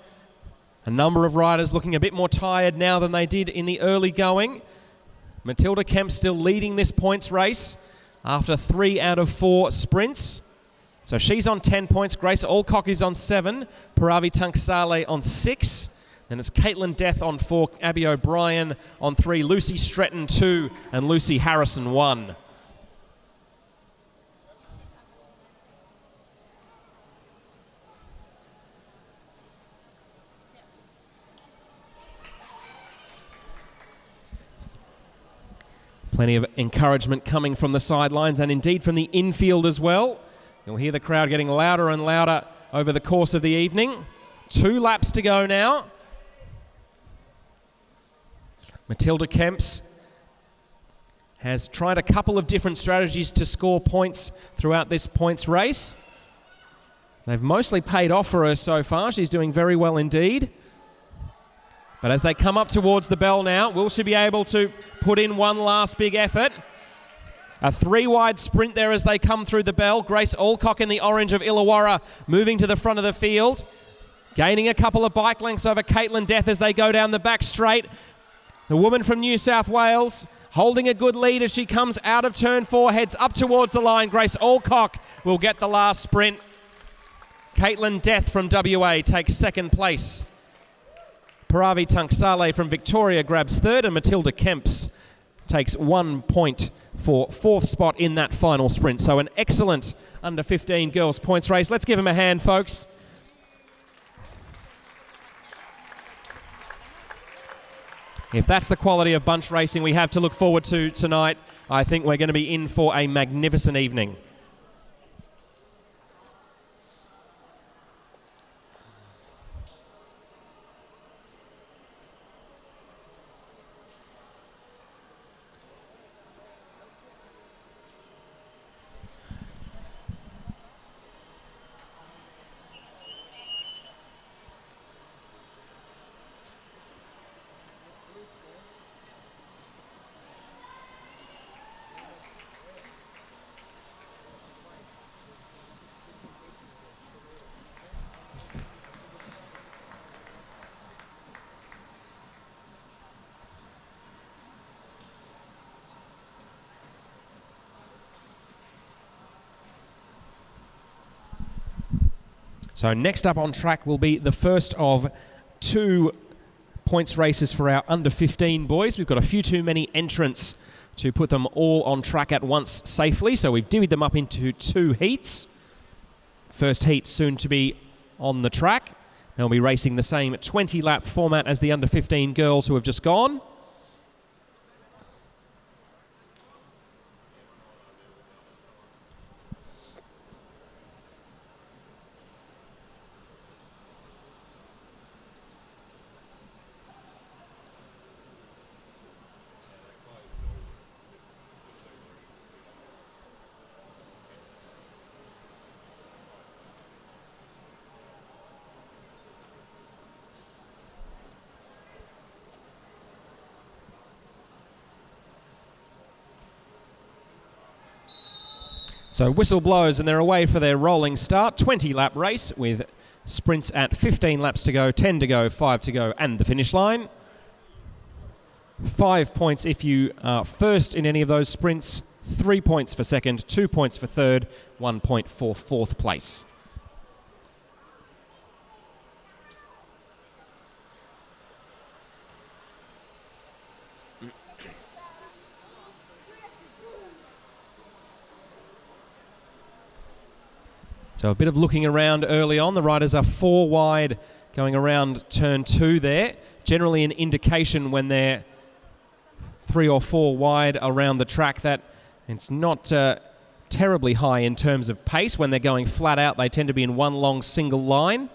A number of riders looking a bit more tired now than they did in the early going. Matilda Kemp still leading this points race after 3 out of 4 sprints. So she's on 10 points. Grace Alcock is on 7. Paravi Tunksale on 6. Then it's Caitlin Death on 4, Abby O'Brien on 3, Lucy Stretton 2, and Lucy Harrison 1. Plenty of encouragement coming from the sidelines and indeed from the infield as well. You'll hear the crowd getting louder and louder over the course of the evening. 2 laps to go now. Matilda Kemps has tried a couple of different strategies to score points throughout this points race. They've mostly paid off for her so far. She's doing very well indeed. But as they come up towards the bell now, will she be able to put in one last big effort? A 3-wide sprint there as they come through the bell. Grace Alcock in the orange of Illawarra moving to the front of the field. Gaining a couple of bike lengths over Caitlin Death as they go down the back straight. The woman from New South Wales holding a good lead as she comes out of turn 4, heads up towards the line. Grace Alcock will get the last sprint. Caitlin Death from WA takes second place. Paravi Tunksale from Victoria grabs third, and Matilda Kemps takes 1 point for fourth spot in that final sprint. So an excellent under 15 girls points race. Let's give them a hand, folks. If that's the quality of bunch racing we have to look forward to tonight, I think we're going to be in for a magnificent evening. So next up on track will be the first of 2 points races for our under 15 boys. We've got a few too many entrants to put them all on track at once safely, so we've divvied them up into 2 heats. First heat soon to be on the track. They'll be racing the same 20-lap format as the under 15 girls who have just gone. So whistle blows and they're away for their rolling start. 20-lap race with sprints at 15 laps to go, 10 to go, 5 to go, and the finish line. 5 points if you are first in any of those sprints, 3 points for second, 2 points for third, 1 point for fourth place. So a bit of looking around early on. The riders are 4 wide going around turn 2 there. Generally an indication when they're 3 or 4 wide around the track that it's not terribly high in terms of pace. When they're going flat out, they tend to be in one long single line.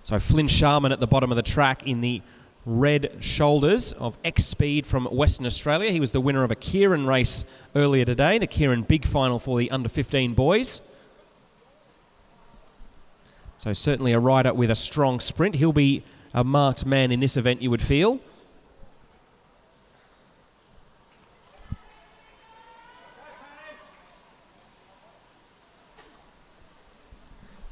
So Flynn Sharman at the bottom of the track in the red shoulders of X-Speed from Western Australia. He was the winner of a Kieran race earlier today, the Kieran Big Final for the under 15 boys. So certainly a rider with a strong sprint. He'll be a marked man in this event, you would feel.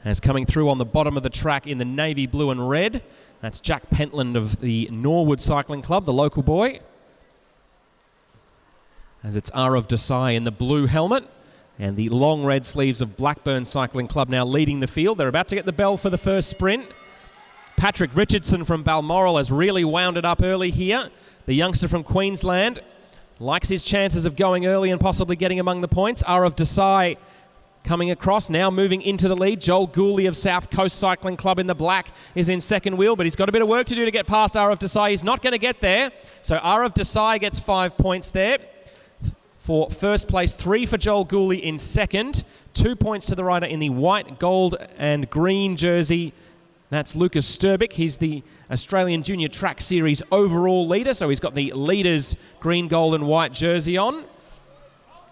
As coming through on the bottom of the track in the navy blue and red, that's Jack Pentland of the Norwood Cycling Club, the local boy. As it's Arav Desai in the blue helmet and the long red sleeves of Blackburn Cycling Club now leading the field. They're about to get the bell for the first sprint. Patrick Richardson from Balmoral has really wound it up early here. The youngster from Queensland likes his chances of going early and possibly getting among the points. Arav Desai coming across, now moving into the lead. Joel Gooley of South Coast Cycling Club in the black is in second wheel, but he's got a bit of work to do to get past Arav Desai. He's not going to get there. So Arav Desai gets 5 points there for first place, 3 for Joel Gooley in second, 2 points to the rider in the white, gold and green jersey. That's Lucas Sturbick. He's the Australian Junior Track Series overall leader, so he's got the leader's green, gold and white jersey on.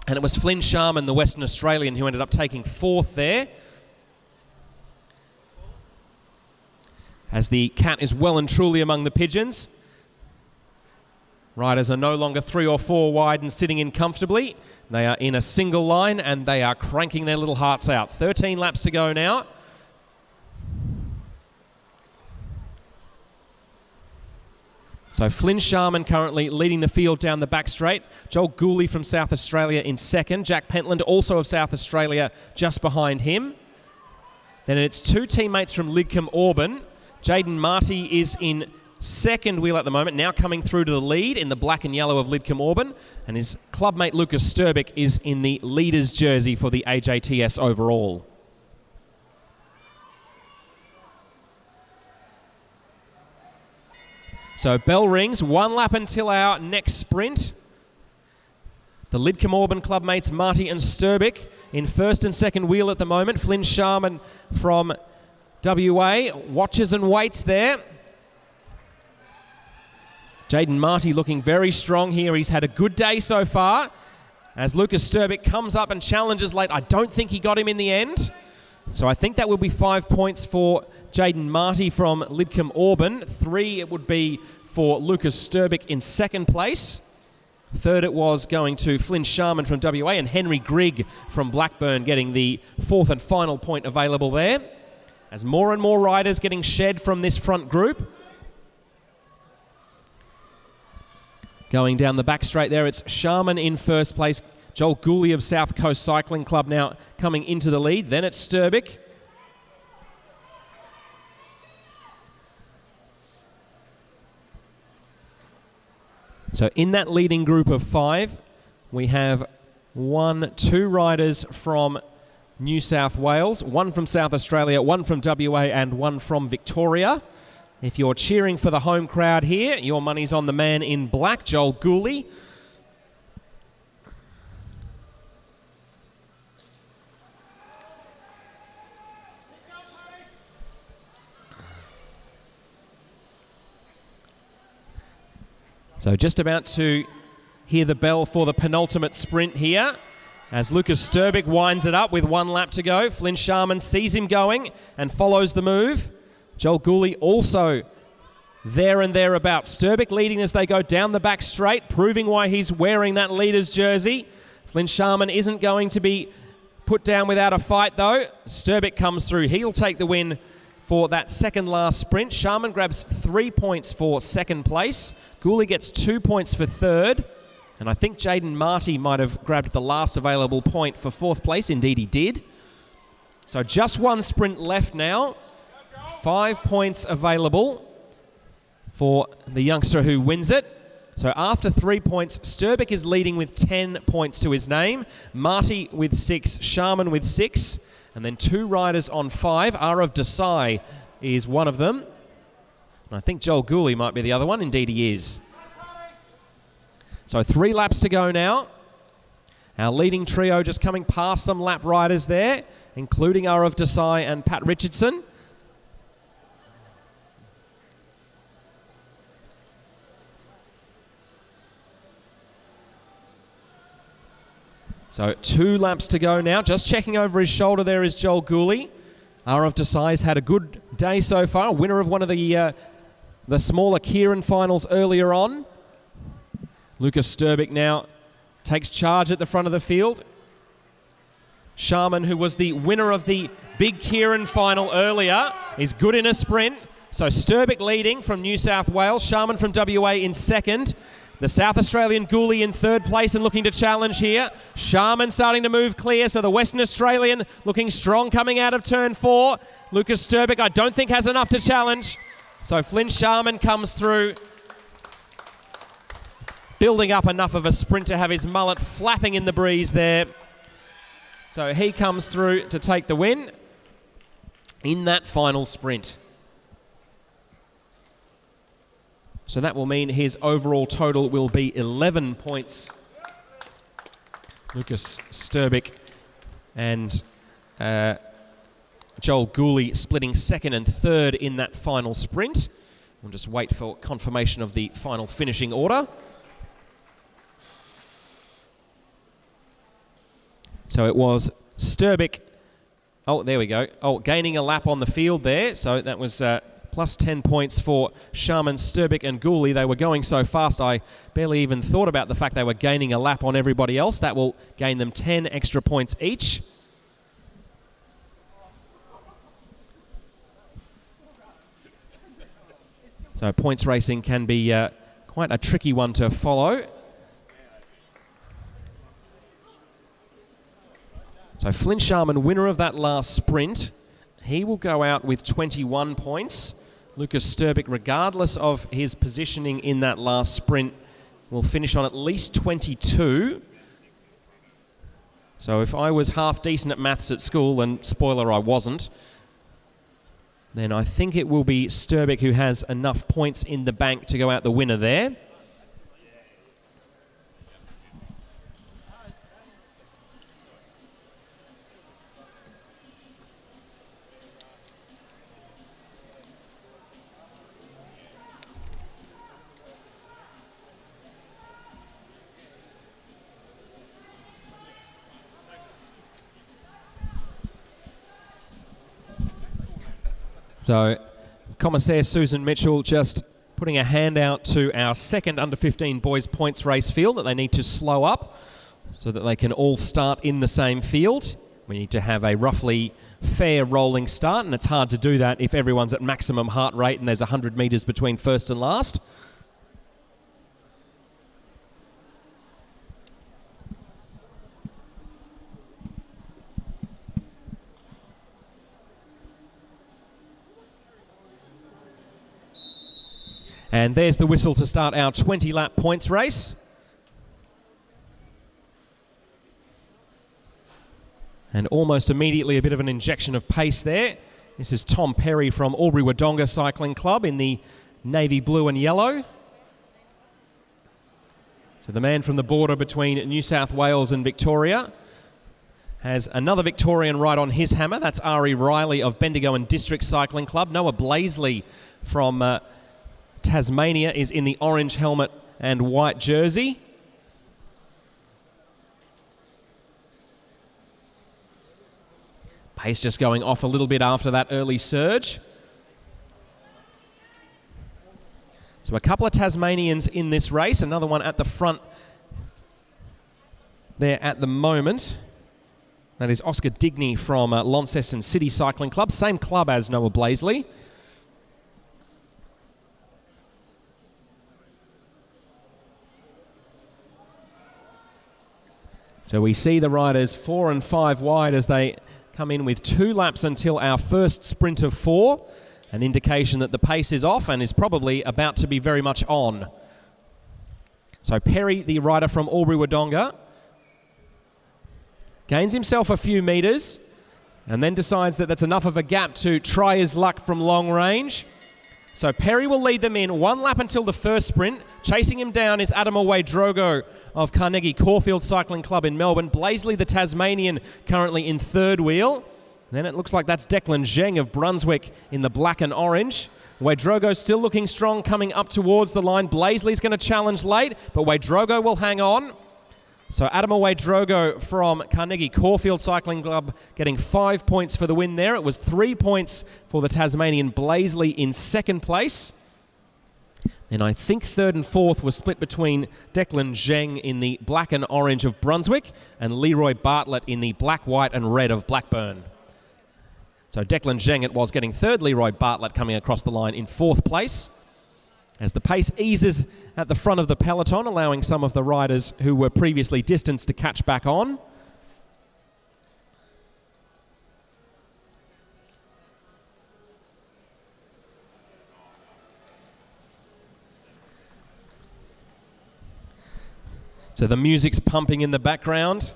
And it was Flynn Sharman, the Western Australian, who ended up taking 4th there. As the cat is well and truly among the pigeons. Riders are no longer 3 or 4 wide and sitting in comfortably. They are in a single line and they are cranking their little hearts out. 13 laps to go now. So Flynn Sharman currently leading the field down the back straight. Joel Gooley from South Australia in second. Jack Pentland, also of South Australia, just behind him. Then it's two teammates from Lidcombe Auburn. Jaden Marty is in second wheel at the moment, now coming through to the lead in the black and yellow of Lidcombe Auburn, and his clubmate Lucas Sturbick is in the leader's jersey for the AJTS overall. So bell rings, 1 lap until our next sprint. The Lidcombe Auburn clubmates Marty and Sturbick in first and second wheel at the moment. Flynn Sharman from WA watches and waits there. Jaden Marty looking very strong here. He's had a good day so far. As Lucas Sturbick comes up and challenges late, I don't think he got him in the end. So I think that will be 5 points for Jaden Marty from Lidcombe Auburn. 3 it would be for Lucas Sturbick in second place. Third it was going to Flynn Sharman from WA and Henry Grigg from Blackburn getting the fourth and final point available there. As more and more riders getting shed from this front group. Going down the back straight there, it's Sharman in first place. Joel Gooley of South Coast Cycling Club now coming into the lead. Then it's Sturbick. So in that leading group of 5, we have 2 riders from New South Wales, 1 from South Australia, 1 from WA and 1 from Victoria. If you're cheering for the home crowd here, your money's on the man in black, Joel Gooley. So just about to hear the bell for the penultimate sprint here. As Lucas Sturbick winds it up with 1 lap to go. Flynn Sharman sees him going and follows the move. Joel Gooley also there and thereabouts. Sturbick leading as they go down the back straight, proving why he's wearing that leader's jersey. Flynn Sharman isn't going to be put down without a fight though. Sturbick comes through. He'll take the win for that second last sprint. Sharman grabs 3 points for second place. Gooley gets 2 points for third. And I think Jaden Marty might have grabbed the last available point for fourth place. Indeed he did. So just 1 sprint left now. 5 points available for the youngster who wins it. So after 3 points, Sturbick is leading with 10 points to his name. Marty with 6, Sharman with 6. And then 2 riders on 5. Arav Desai is one of them. And I think Joel Gooley might be the other one. Indeed he is. So 3 laps to go now. Our leading trio just coming past some lap riders there, including Arav Desai and Pat Richardson. So 2 laps to go now. Just checking over his shoulder there is Joel Gooley. Arav Desai's had a good day so far. Winner of one of the smaller Kieran finals earlier on. Lucas Sturbick now takes charge at the front of the field. Sharman, who was the winner of the big Kieran final earlier, is good in a sprint. So Sturbick leading from New South Wales. Sharman from WA in second. The South Australian Gooley in third place and looking to challenge here. Sharman starting to move clear, so the Western Australian looking strong coming out of turn 4. Lucas Sturbick, I don't think has enough to challenge. So Flynn Sharman comes through, building up enough of a sprint to have his mullet flapping in the breeze there. So he comes through to take the win in that final sprint. So that will mean his overall total will be 11 points. Lucas Sturbick and Joel Gooley splitting second and third in that final sprint. We'll just wait for confirmation of the final finishing order. So it was Sturbick. Oh, there we go. Oh, gaining a lap on the field there. So that was plus 10 points for Sharman, Sturbick and Gooley. They were going so fast I barely even thought about the fact they were gaining a lap on everybody else. That will gain them 10 extra points each. So points racing can be quite a tricky one to follow. So Flynn Sharman, winner of that last sprint. He will go out with 21 points. Lucas Sturbick, regardless of his positioning in that last sprint, will finish on at least 22. So if I was half decent at maths at school, and spoiler, I wasn't, then I think it will be Sturbick who has enough points in the bank to go out the winner there. So, Commissaire Susan Mitchell just putting a hand out to our second under-15 boys points race field that they need to slow up so that they can all start in the same field. We need to have a roughly fair rolling start, and it's hard to do that if everyone's at maximum heart rate and there's 100 metres between first and last. And there's the whistle to start our 20-lap points race. And almost immediately a bit of an injection of pace there. This is Tom Perry from Albury-Wodonga Cycling Club in the navy blue and yellow. So the man from the border between New South Wales and Victoria has another Victorian right on his hammer. That's Ari Riley of Bendigo and District Cycling Club. Noah Blaisley from Tasmania is in the orange helmet and white jersey. Pace just going off a little bit after that early surge. So a couple of Tasmanians in this race, another one at the front there at the moment. That is Oscar Digney from Launceston City Cycling Club, same club as Noah Blaisley. So we see the riders 4 and 5 wide as they come in with 2 laps until our first sprint of 4. An indication that the pace is off and is probably about to be very much on. So Perry, the rider from Albury-Wodonga, gains himself a few metres and then decides that that's enough of a gap to try his luck from long range. So Perry will lead them in 1 lap until the first sprint. Chasing him down is Adam Away-Drogo of Carnegie Caulfield Cycling Club in Melbourne. Blaisley, the Tasmanian, currently in third wheel. Then it looks like that's Declan Zheng of Brunswick in the black and orange. Away-Drogo still looking strong coming up towards the line. Blaisley's going to challenge late, but Away-Drogo will hang on. So Adam Away-Drogo from Carnegie Caulfield Cycling Club getting 5 points for the win there. It was 3 points for the Tasmanian Blaisley in second place. And I think third and fourth was split between Declan Zheng in the black and orange of Brunswick and Leroy Bartlett in the black, white and red of Blackburn. So Declan Zheng it was getting third, Leroy Bartlett coming across the line in fourth place. As the pace eases at the front of the peloton, allowing some of the riders who were previously distanced to catch back on. So the music's pumping in the background.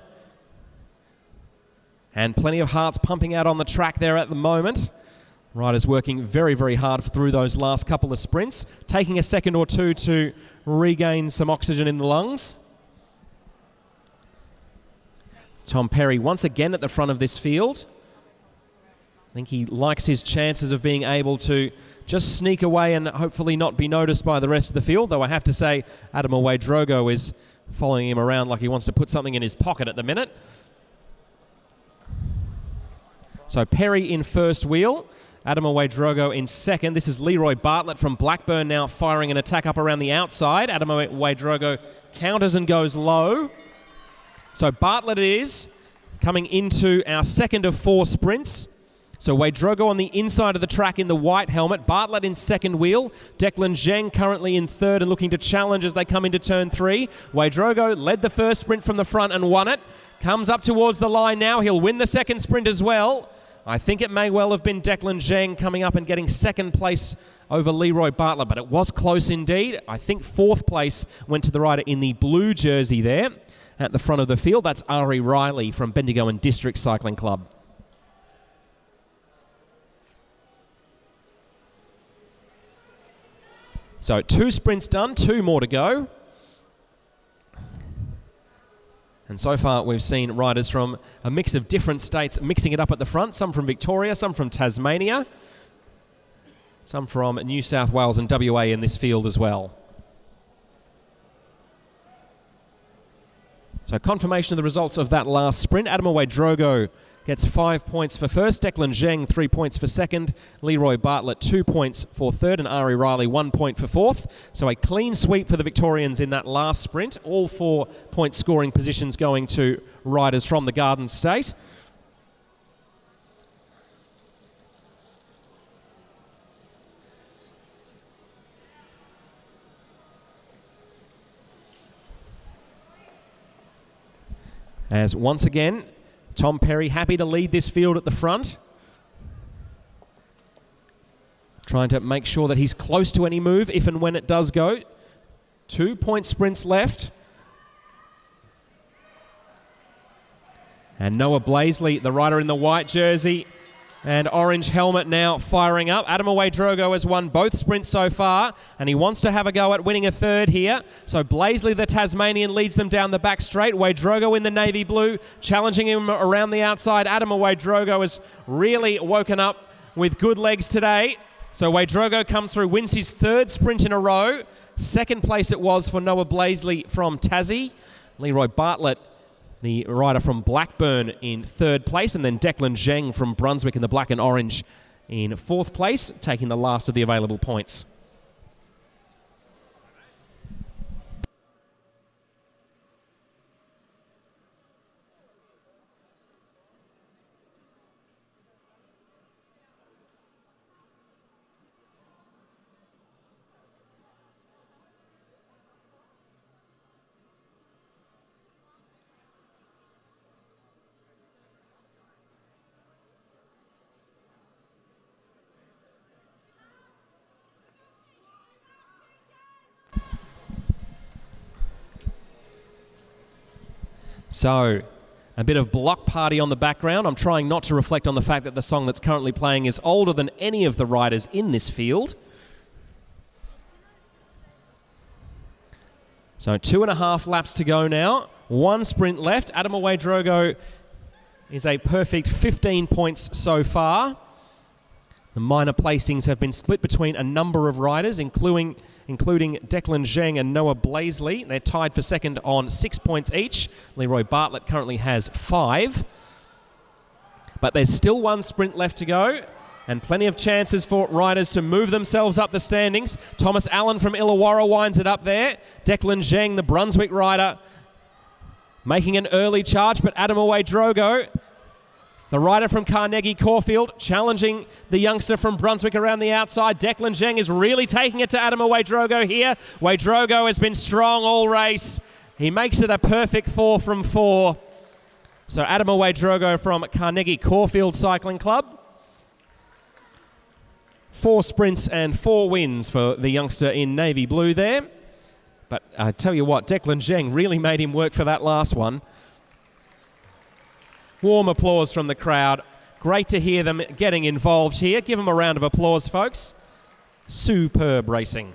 And plenty of hearts pumping out on the track there at the moment. Riders working very, very hard through those last couple of sprints, taking a second or two to regain some oxygen in the lungs. Tom Perry once again at the front of this field. I think he likes his chances of being able to just sneak away and hopefully not be noticed by the rest of the field, though I have to say Adam Away-Drogo is following him around like he wants to put something in his pocket at the minute. So Perry in first wheel, Adam Away-Drogo in second. This is Leroy Bartlett from Blackburn now firing an attack up around the outside. Adam Away-Drogo counters and goes low. So Bartlett it is coming into our second of 4 sprints. So Away-Drogo on the inside of the track in the white helmet. Bartlett in second wheel. Declan Zheng currently in third and looking to challenge as they come into turn 3. Away-Drogo led the first sprint from the front and won it. Comes up towards the line now. He'll win the second sprint as well. I think it may well have been Declan Zheng coming up and getting second place over Leroy Bartlett, but it was close indeed. I think fourth place went to the rider in the blue jersey there at the front of the field. That's Ari Riley from Bendigo and District Cycling Club. So 2 sprints done, 2 more to go. And so far we've seen riders from a mix of different states mixing it up at the front. Some from Victoria, some from Tasmania, some from New South Wales and WA in this field as well. So confirmation of the results of that last sprint. Adelaide Drogo gets 5 points for first. Declan Zheng 3 points for second. Leroy Bartlett 2 points for third. And Ari Riley 1 point for fourth. So a clean sweep for the Victorians in that last sprint. All 4 point scoring positions going to riders from the Garden State. As once again, Tom Perry happy to lead this field at the front. Trying to make sure that he's close to any move if and when it does go. 2 point sprints left. And Noah Blaisley, the rider in the white jersey and orange helmet, now firing up. Adelaide Drogo has won both sprints so far, and he wants to have a go at winning a third here. So Blaisley, the Tasmanian, leads them down the back straight. Drogo in the navy blue, challenging him around the outside. Adelaide Drogo has really woken up with good legs today. So Drogo comes through, wins his 3rd sprint in a row. Second place it was for Noah Blaisley from Tassie. Leroy Bartlett, the rider from Blackburn, in 3rd place, and then Declan Zheng from Brunswick in the black and orange in 4th place, taking the last of the available points. So, a bit of block party on the background. I'm trying not to reflect on the fact that the song that's currently playing is older than any of the riders in this field. So 2.5 laps to go now. 1 sprint left. Adelaide Drogo is a perfect 15 points so far. The minor placings have been split between a number of riders, including Declan Zheng and Noah Blaisley. They're tied for second on 6 points each. Leroy Bartlett currently has 5. But there's still 1 sprint left to go, and plenty of chances for riders to move themselves up the standings. Thomas Allen from Illawarra winds it up there. Declan Zheng, the Brunswick rider, making an early charge, but Adelaide Drogo, the rider from Carnegie Caulfield, challenging the youngster from Brunswick around the outside. Declan Zheng is really taking it to Adelaide Drogo here. Drogo has been strong all race. He makes it a perfect 4 from 4. So Adelaide Drogo from Carnegie Caulfield Cycling Club. 4 sprints and 4 wins for the youngster in navy blue there. But I tell you what, Declan Zheng really made him work for that last one. Warm applause from the crowd. Great to hear them getting involved here. Give them a round of applause, folks. Superb racing.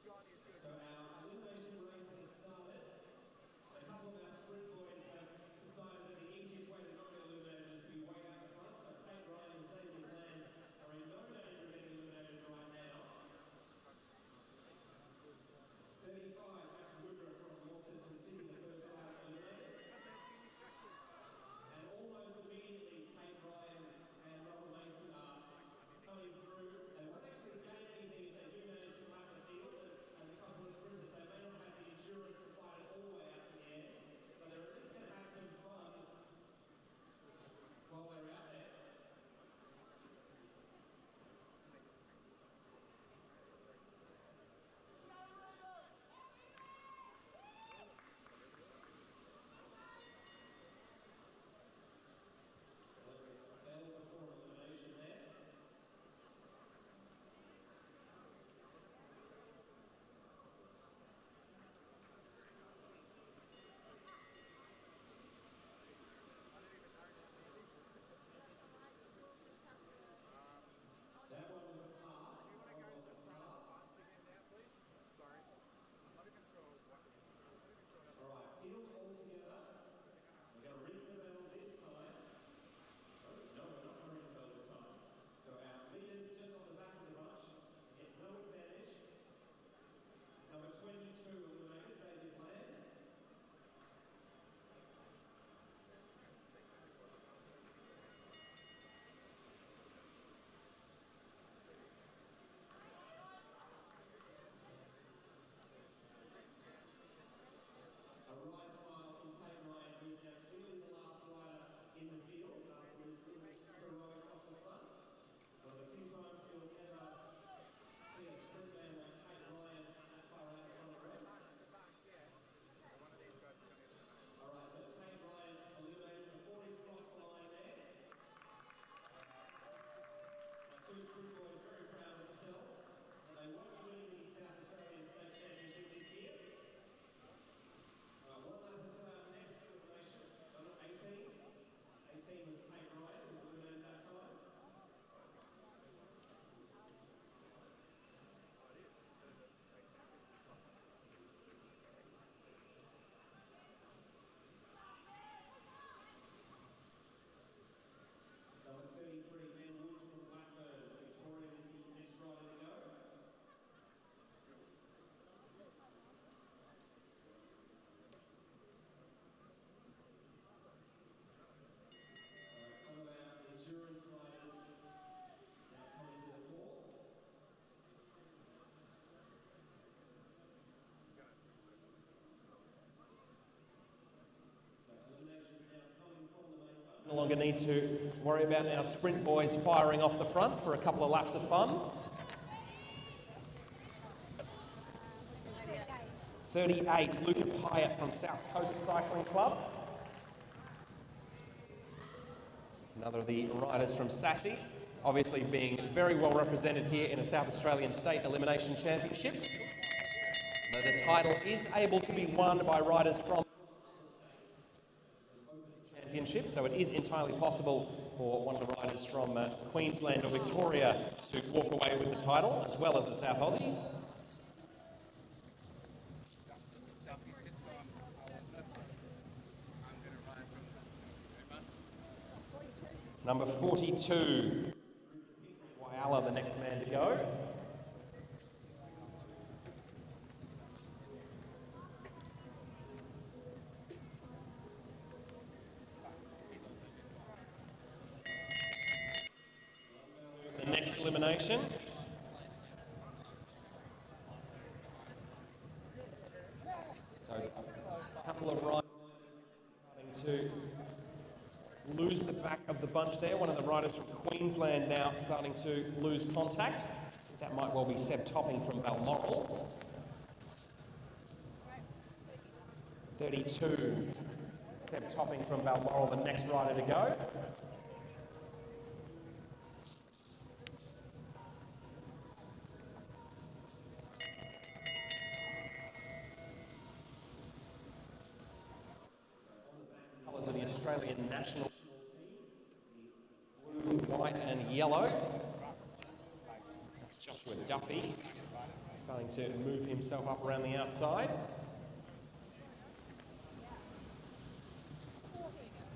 So our elimination race has started. A couple of our sprint boys have decided that the easiest way to not get eliminated is to be way out the front. So Tate Ryan and Xavier Bland are in no danger of getting eliminated right now. 35, Max Woodruff from Launceston City, the first rider eliminated. And almost immediately, Tate Ryan and Robert Mason are coming through. They won't actually gain anything if they do manage to lap the field. And as a couple of sprinters, they may not have the endurance to fight it all the way out to the end, but they're at least going to have some fun while they're out there. Bell before elimination there. That one was a pass. Almost a pass. All right, field all together. We're going to ring the bell this time. Oh, no, we're not going to ring the bell this time. So our leaders just on the back of the bunch get no advantage. Number 22 eliminated, Xavier Bland. A right smile from Tate Ryan, who's now clearly the last rider in the field after his little heroics off the front. One of the few times you'll ever see a sprint man like Tate Ryan that far out in front of the race. All right, so Tate Ryan eliminated before he's crossed the line there. Our two sprint boys very proud of themselves, and they won't be winning the South Australian State Championship this year. One lap until our next elimination. Number 18. 18 was Tate Ryan, who was eliminated that time. Number 33, Ben Woods from Blackburn. Victoria is the next rider to go. Some of our endurance riders now coming to the fore. So eliminations now coming from the main bunch. No longer need to worry about our sprint boys firing off the front for a couple of laps of fun. 38, Luca Pyatt from South Coast Cycling Club. Another of the riders from Sassy, obviously being very well represented here in a South Australian State Elimination Championship. Though the title is able to be won by riders from Championship, so it is entirely possible for one of the riders from Queensland or Victoria to walk away with the title, as well as the South Aussies. Number 42, Whyalla, the next man to go. The next elimination. So a couple of riders starting to lose the back of the bunch there. One of the riders from Queensland now starting to lose contact. That might well be Seb Topping from Balmoral. 32, Seb Topping from Balmoral, the next rider to go. Colours of the Australian national team, blue, white and yellow. That's Joshua Duffy, starting to move himself up around the outside.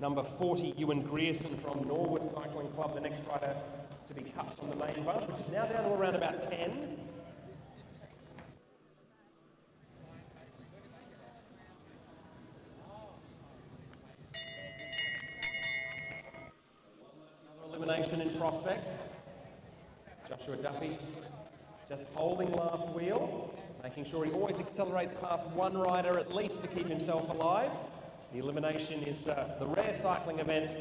Number 40, Ewan Grierson from Norwood Cycling Club, the next rider to be cut from the main bunch, which is now down to around about 10. Another elimination in prospect. Joshua Duffy just holding last wheel, making sure he always accelerates past one rider at least to keep himself alive. The elimination is the rare cycling event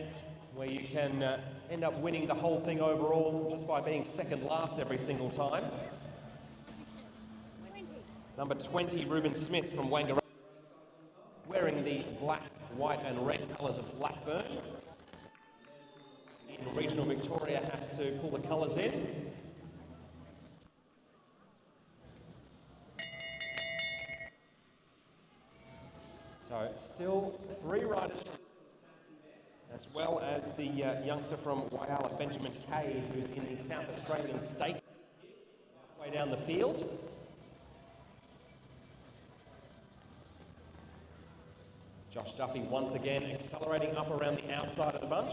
where you can end up winning the whole thing overall just by being second last every single time. Number 20, Ruben Smith from Wangara, wearing the black, white and red colours of Blackburn. In regional Victoria has to pull the colours in. So still 3 riders, as well as the youngster from Whyalla, Benjamin Cade, who's in the South Australian State, halfway down the field. Josh Duffy once again accelerating up around the outside of the bunch.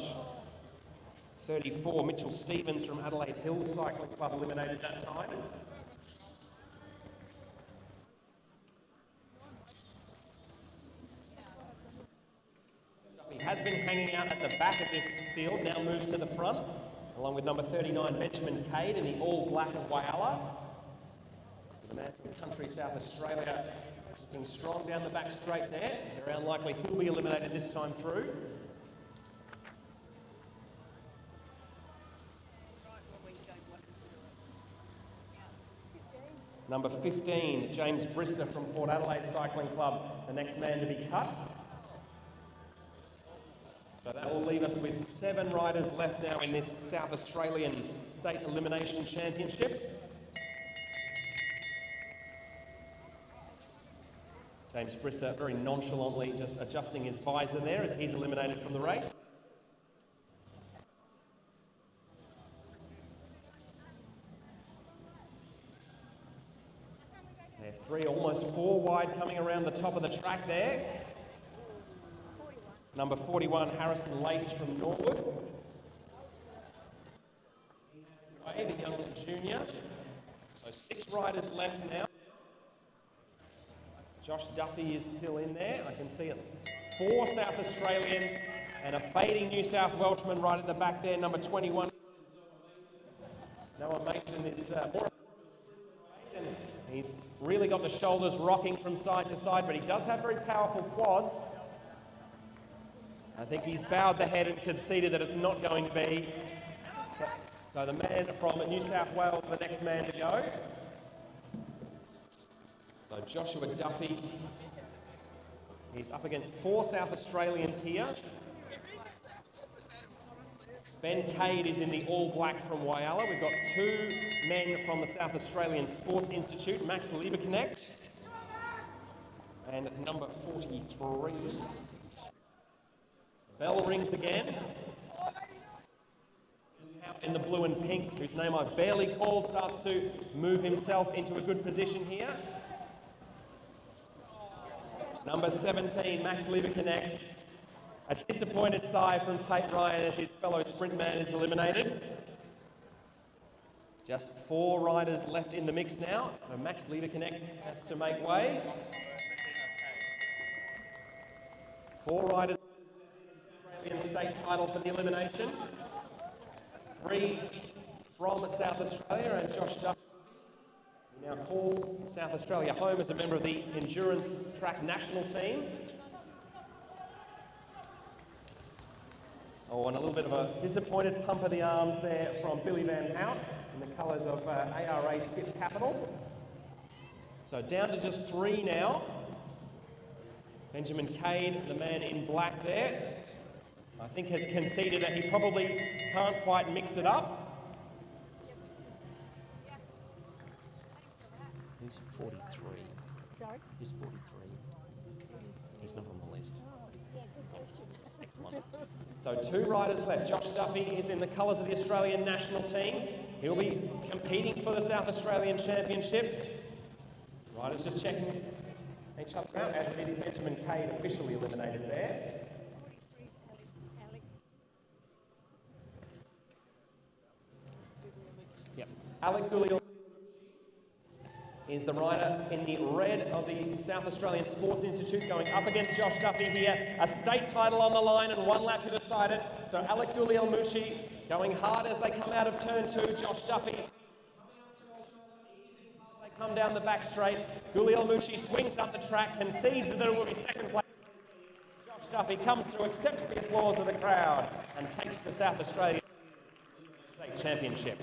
34, Mitchell Stevens from Adelaide Hills Cycling Club eliminated that time. Duffy has been hanging out at the back of this field, now moves to the front, along with number 39, Benjamin Cade in the all-black of Whyalla. The man from country South Australia looking strong down the back straight there. Very unlikely he'll be eliminated this time through. Number 15, James Brister from Port Adelaide Cycling Club, the next man to be cut. So that will leave us with 7 riders left now in this South Australian State Elimination Championship. James Brister very nonchalantly just adjusting his visor there as he's eliminated from the race. They're 3, almost 4 wide coming around the top of the track there. Number 41, Harrison Lace from Norwood. The young junior. So 6 riders left now. Josh Duffy is still in there. I can see it. 4 South Australians and a fading New South Welshman right at the back there, number 21. Noah Mason is more and he's really got the shoulders rocking from side to side, but he does have very powerful quads. I think he's bowed the head and conceded that it's not going to be. So the man from New South Wales, the next man to go. So Joshua Duffy, he's up against 4 South Australians here. Ben Cade is in the all-black from Whyalla. We've got 2 men from the South Australian Sports Institute, Max Lieberknecht and number 43. Bell rings again. In the blue and pink, whose name I've barely called, starts to move himself into a good position here. Number 17, Max Lieberknecht. A disappointed sigh from Tate Ryan as his fellow sprint man is eliminated. Just 4 riders left in the mix now, so Max Lieberknecht has to make way. 4 riders in the state title for the elimination. 3 from South Australia, and Josh Duffy now calls South Australia home as a member of the endurance track national team. Oh, and a little bit of a disappointed pump of the arms there from Billy Van Hout in the colours of ARA Skip Capital. So down to just 3 now. Benjamin Cade, the man in black there, I think has conceded that he probably can't quite mix it up. Who's 43? Sorry? Who's 43? He's not on the list. Excellent. So 2 riders left. Josh Duffy is in the colours of the Australian national team. He'll be competing for the South Australian Championship. Riders just checking each other out, as is Benjamin Cade officially eliminated there. Yep. Alec Gulliel is the rider in the red of the South Australian Sports Institute, going up against Josh Duffy here. A state title on the line and 1 lap to decide it. So Alec Gulliel going hard as they come out of turn 2. Josh Duffy they come down the back straight. Gulliel swings up the track, concedes that it will be second place. Josh Duffy comes through, accepts the applause of the crowd, and takes the South Australian State Championship.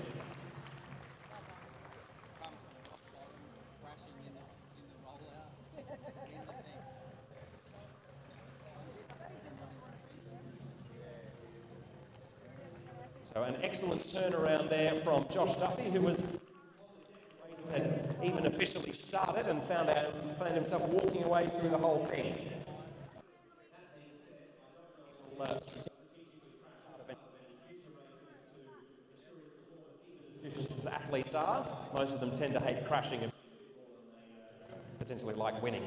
So an excellent turnaround there from Josh Duffy, who had even officially started and found himself walking away through the whole thing. As athletes are, most of them tend to hate crashing and potentially like winning.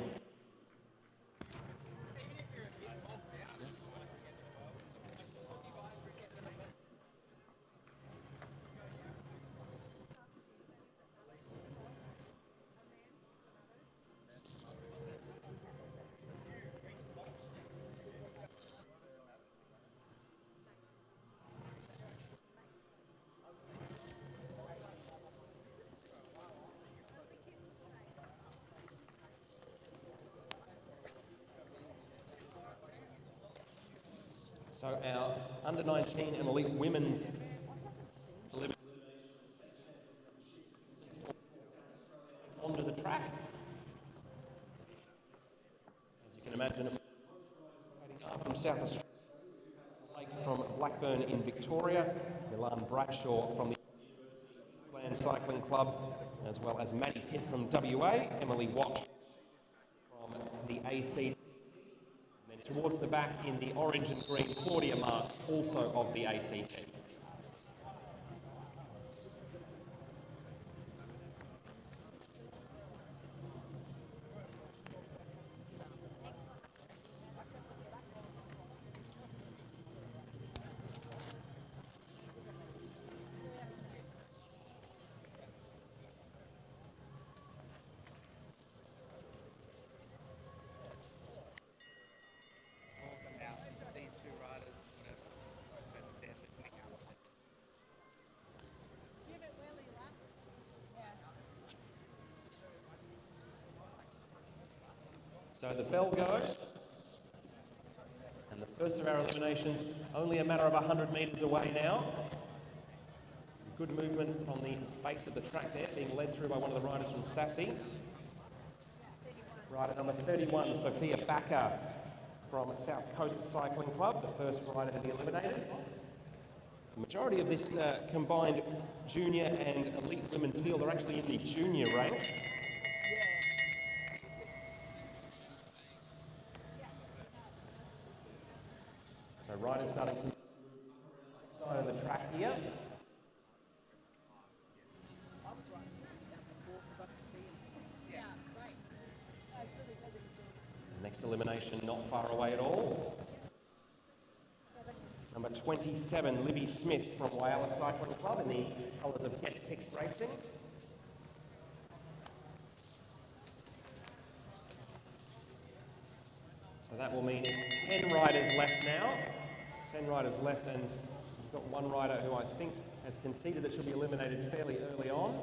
So our under-19 and elite women's onto the track. As you can imagine, from South Australia, from Blackburn in Victoria, Milan Bradshaw from the Queensland Cycling Club, as well as Maddie Pitt from WA, Emily Watt from the ACT. Towards the back in the orange and green, Claudia Marks, also of the ACT. So the bell goes, and the first of our eliminations, only a matter of 100 metres away now. Good movement from the base of the track there, being led through by one of the riders from Sassy. Rider number 31, Sophia Backer from South Coast Cycling Club, the first rider to be eliminated. The majority of this combined junior and elite women's field are actually in the junior ranks. So riders starting to side of the track here. The next elimination not far away at all. Number 27, Libby Smith from Whyalla Cycling Club in the colours of Guest Picks Racing. So that will mean it's 10 riders left now. 10 riders left, and we've got one rider who I think has conceded that she'll be eliminated fairly early on.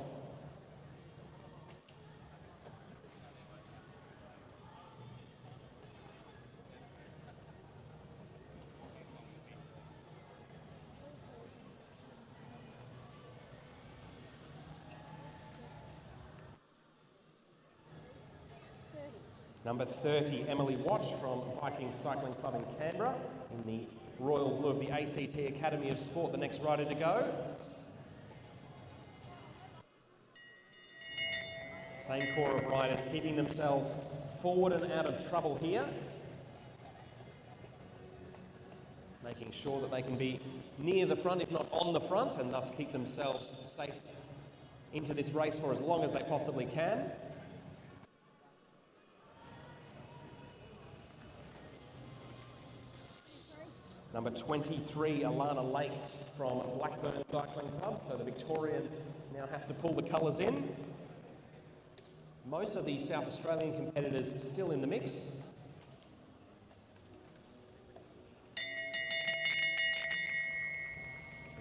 Number 30, Emily Watch from Viking Cycling Club in Canberra, in the royal blue of the ACT Academy of Sport, the next rider to go. Same core of riders keeping themselves forward and out of trouble here. Making sure that they can be near the front, if not on the front, and thus keep themselves safe into this race for as long as they possibly can. Number 23, Alana Lake from Blackburn Cycling Club. So the Victorian now has to pull the colours in. Most of the South Australian competitors still in the mix.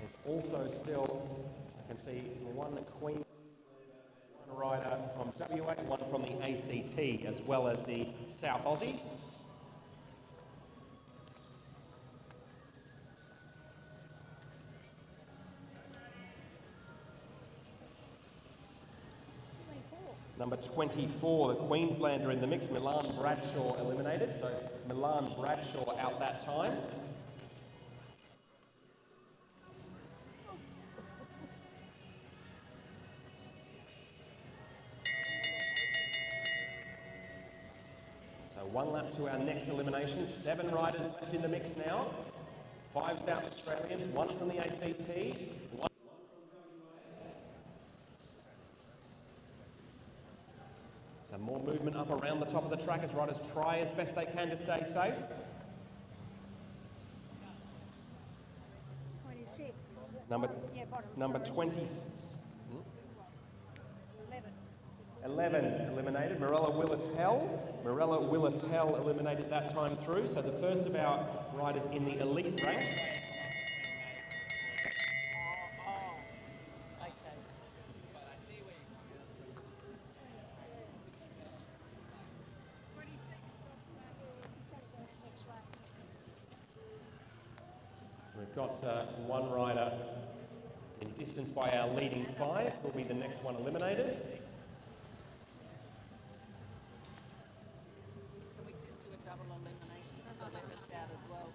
There's also still, I can see one Queen, one rider from WA, one from the ACT, as well as the South Aussies. Number 24, the Queenslander in the mix, Milan Bradshaw eliminated. So Milan Bradshaw out that time. So one lap to our next elimination. 7 riders left in the mix now. 5 South Australians, 1 from the ACT, 1 So more movement up around the top of the track as riders try as best they can to stay safe. 26. Number, Yeah, bottom. number sorry. 20, 11. 11 eliminated. Mirella Willis-Hell. Mirella Willis-Hell eliminated that time through. So the first of our riders in the elite ranks. We've got one rider in distance by our leading 5, who will be the next one eliminated. Can we just do a double elimination so that it's out as well?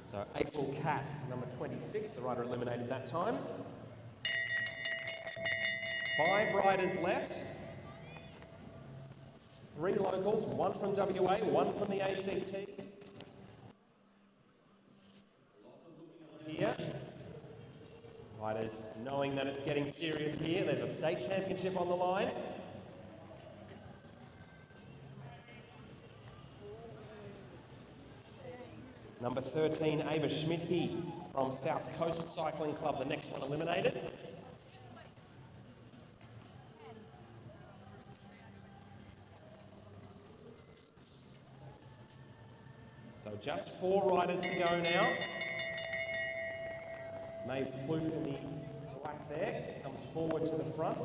So April Catt, number 26, the rider eliminated that time. 5 riders left. 3 locals, 1 from WA, 1 from the ACT. Here. Riders knowing that it's getting serious here. There's a state championship on the line. Number 13, Ava Schmidtke from South Coast Cycling Club, the next one eliminated. So just 4 riders to go now. Maeve Plouffe in the black there, comes forward to the front.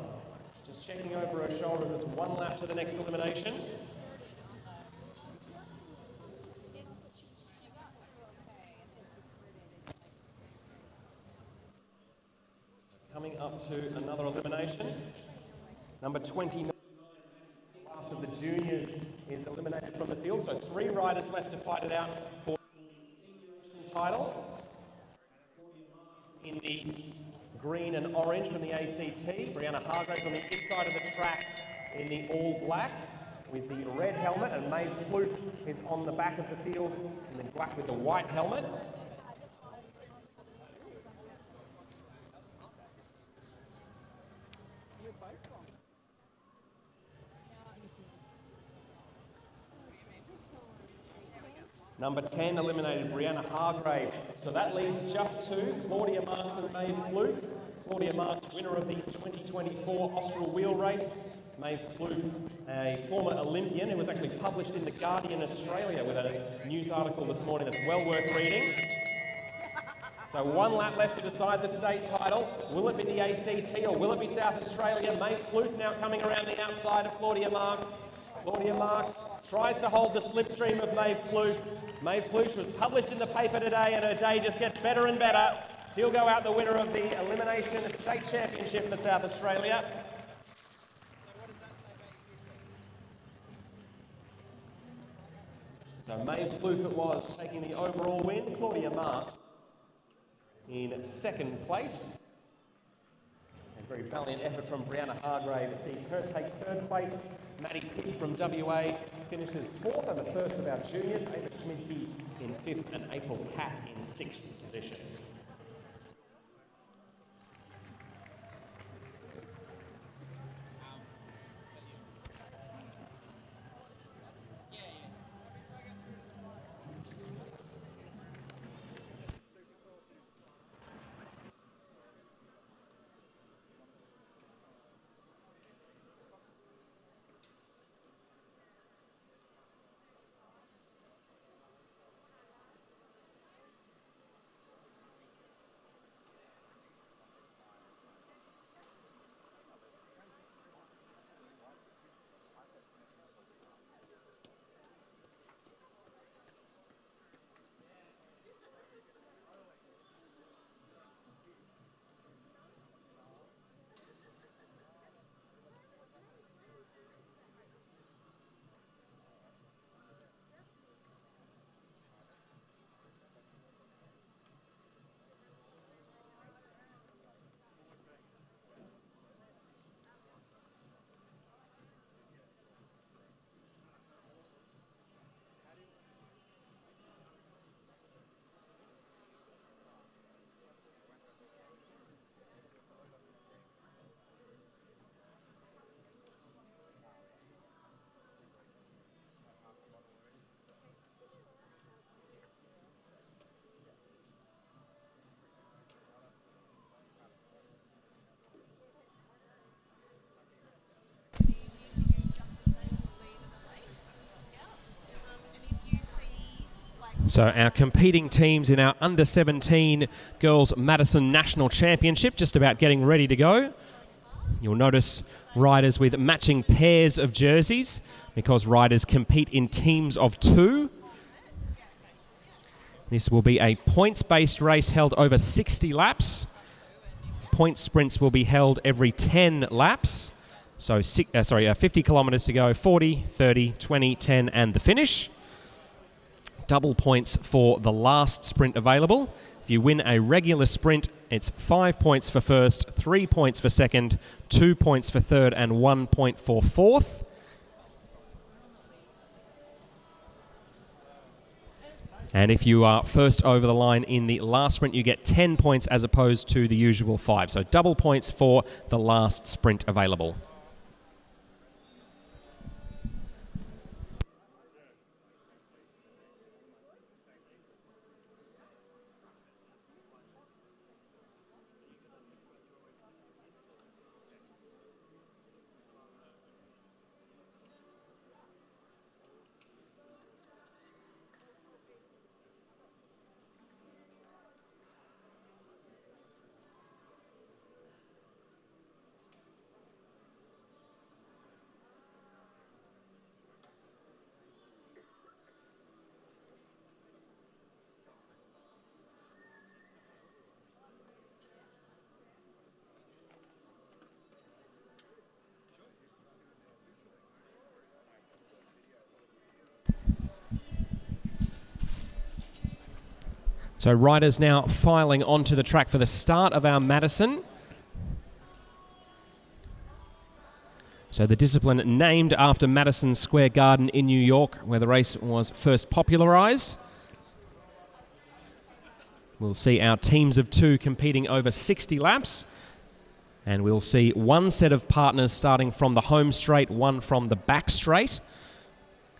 Just checking over her shoulders, it's 1 lap to the next elimination. Coming up to another elimination. Number 29. Last of the juniors is eliminated from the field, so 3 riders left to fight it out for the title. In the green and orange from the ACT, Brianna Hargraves on the inside of the track in the all black with the red helmet, and Maeve Plouffe is on the back of the field in the black with the white helmet. Number 10 eliminated Brianna Hargrave. So that leaves just 2, Claudia Marks and Maeve Plouffe. Claudia Marks, winner of the 2024 Austral Wheel Race. Maeve Plouffe, a former Olympian who was actually published in The Guardian Australia with a news article this morning that's well worth reading. So 1 lap left to decide the state title. Will it be the ACT or will it be South Australia? Maeve Plouffe now coming around the outside of Claudia Marks. Claudia Marks tries to hold the slipstream of Maeve Plouffe. Maeve Plouffe was published in the paper today and her day just gets better and better. She'll go out the winner of the Elimination State Championship for South Australia. So Maeve Plouffe it was taking the overall win. Claudia Marks in 2nd place. A very valiant effort from Brianna Hargrave sees her take 3rd place. Maddie Pitt from WA finishes 4th, and the first of our juniors, Ava Schmidtke in 5th and April Catt in 6th position. So our competing teams in our under-17 Girls Madison National Championship just about getting ready to go. You'll notice riders with matching pairs of jerseys because riders compete in teams of 2. This will be a points-based race held over 60 laps. Point sprints will be held every 10 laps. So 50 kilometres to go, 40, 30, 20, 10 and the finish. Double points for the last sprint available. If you win a regular sprint, it's 5 points for first, 3 points for second, 2 points for third, and 1 point for fourth. And if you are first over the line in the last sprint, you get 10 points as opposed to the usual 5. So double points for the last sprint available. So riders now filing onto the track for the start of our Madison. So the discipline named after Madison Square Garden in New York, where the race was first popularized. We'll see our teams of 2 competing over 60 laps. And we'll see 1 set of partners starting from the home straight, 1 from the back straight.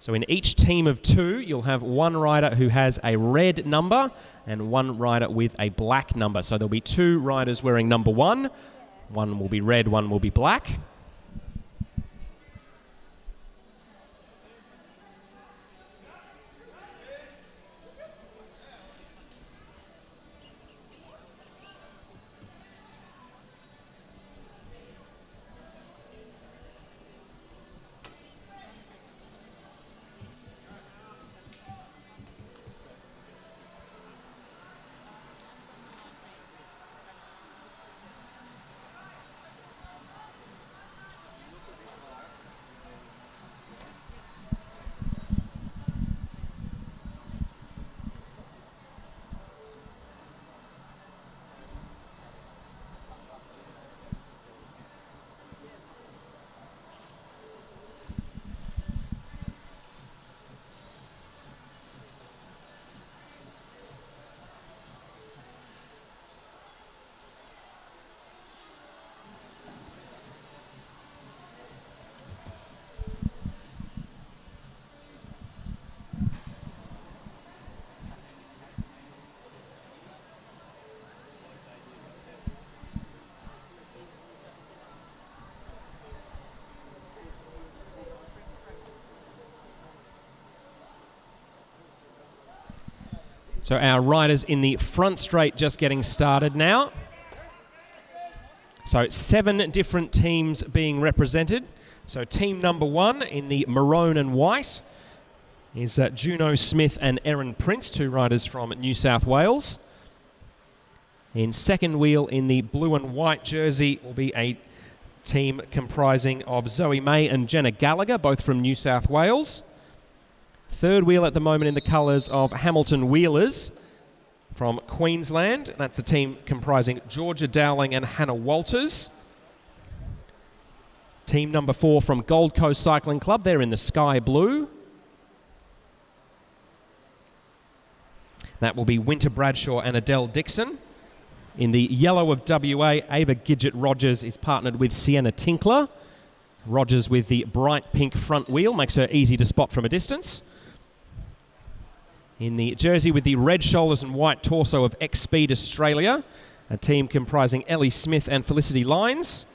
So in each team of 2, you'll have 1 rider who has a red number and 1 rider with a black number. So there'll be 2 riders wearing number 1. 1 will be red, 1 will be black. So our riders in the front straight just getting started now. So 7 different teams being represented. So team number 1 in the maroon and white is Juno Smith and Erin Prince, 2 riders from New South Wales. In second wheel in the blue and white jersey will be a team comprising of Zoe May and Jenna Gallagher, both from New South Wales. Third wheel at the moment in the colours of Hamilton Wheelers from Queensland. That's a team comprising Georgia Dowling and Hannah Walters. Team number 4 from Gold Coast Cycling Club. They're in the sky blue. That will be Winter Bradshaw and Adele Dixon. In the yellow of WA, Ava Gidget-Rogers is partnered with Sienna Tinkler. Rogers with the bright pink front wheel makes her easy to spot from a distance. In the jersey with the red shoulders and white torso of X-Speed Australia, a team comprising Ellie Smith and Felicity Lyons.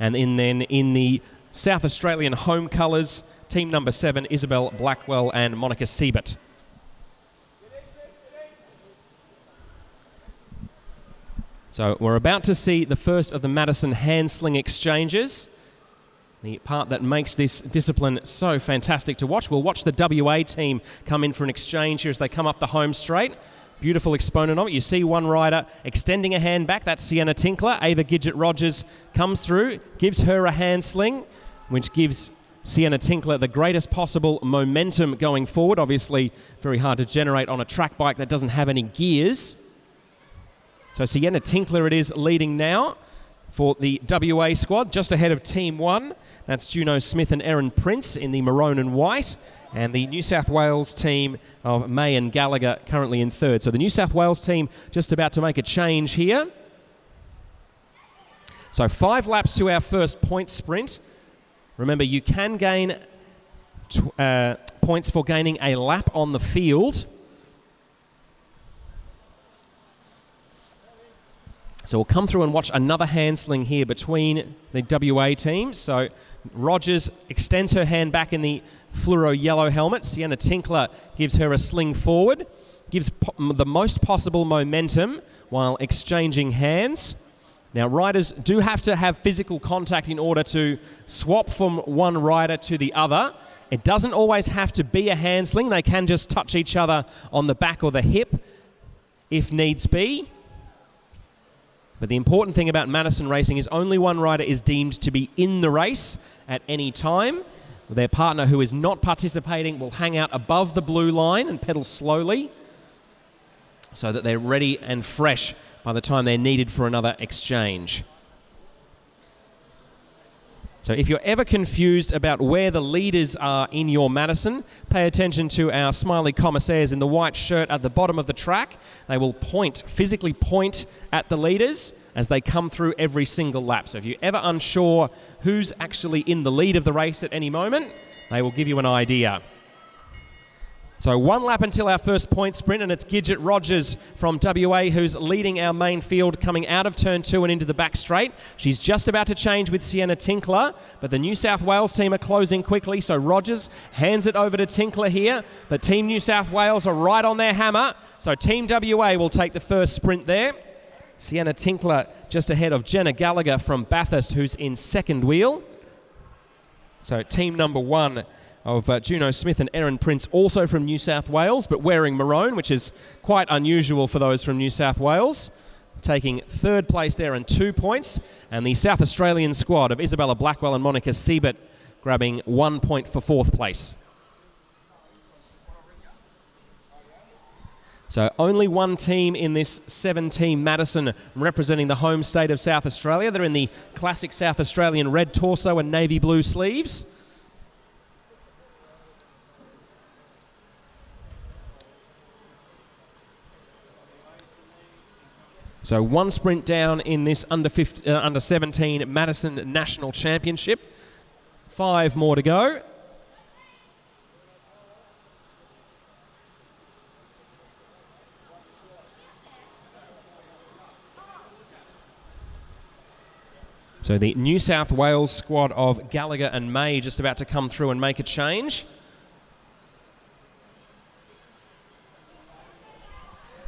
And then in the South Australian home colours, team number 7, Isabel Blackwell and Monica Siebert. So we're about to see the first of the Madison hand sling exchanges. The part that makes this discipline so fantastic to watch. We'll watch the WA team come in for an exchange here as they come up the home straight. Beautiful exponent of it. You see one rider extending a hand back. That's Sienna Tinkler. Ava Gidget-Rogers comes through, gives her a hand sling, which gives Sienna Tinkler the greatest possible momentum going forward. Obviously, very hard to generate on a track bike that doesn't have any gears. So Sienna Tinkler it is leading now for the WA squad, just ahead of Team 1. That's Juno Smith and Erin Prince in the maroon and white. And the New South Wales team of May and Gallagher currently in third. So the New South Wales team just about to make a change here. So 5 laps to our first point sprint. Remember, you can gain points for gaining a lap on the field. So we'll come through and watch another hand sling here between the WA teams. So Rogers extends her hand back in the fluoro yellow helmet. Sienna Tinkler gives her a sling forward, gives the most possible momentum while exchanging hands. Now, riders do have to have physical contact in order to swap from one rider to the other. It doesn't always have to be a hand sling. They can just touch each other on the back or the hip if needs be. But the important thing about Madison racing is only one rider is deemed to be in the race at any time. Their partner who is not participating will hang out above the blue line and pedal slowly so that they're ready and fresh by the time they're needed for another exchange. So if you're ever confused about where the leaders are in your Madison, pay attention to our smiley commissaires in the white shirt at the bottom of the track. They will physically point at the leaders as they come through every single lap. So if you're ever unsure who's actually in the lead of the race at any moment, they will give you an idea. So 1 lap until our first point sprint, and it's Gidget-Rogers from WA who's leading our main field coming out of turn 2 and into the back straight. She's just about to change with Sienna Tinkler, but the New South Wales team are closing quickly, so Rogers hands it over to Tinkler here, but Team New South Wales are right on their hammer, so Team WA will take the first sprint there. Sienna Tinkler just ahead of Jenna Gallagher from Bathurst, who's in second wheel. So team number 1 of Juno Smith and Erin Prince, also from New South Wales, but wearing maroon, which is quite unusual for those from New South Wales. Taking third place there and 2 points. And the South Australian squad of Isabella Blackwell and Monica Siebert grabbing 1 point for fourth place. So only one team in this 7-team Madison representing the home state of South Australia. They're in the classic South Australian red torso and navy blue sleeves. So 1 sprint down in this under 17 Madison National Championship. 5 more to go. So the New South Wales squad of Gallagher and May just about to come through and make a change.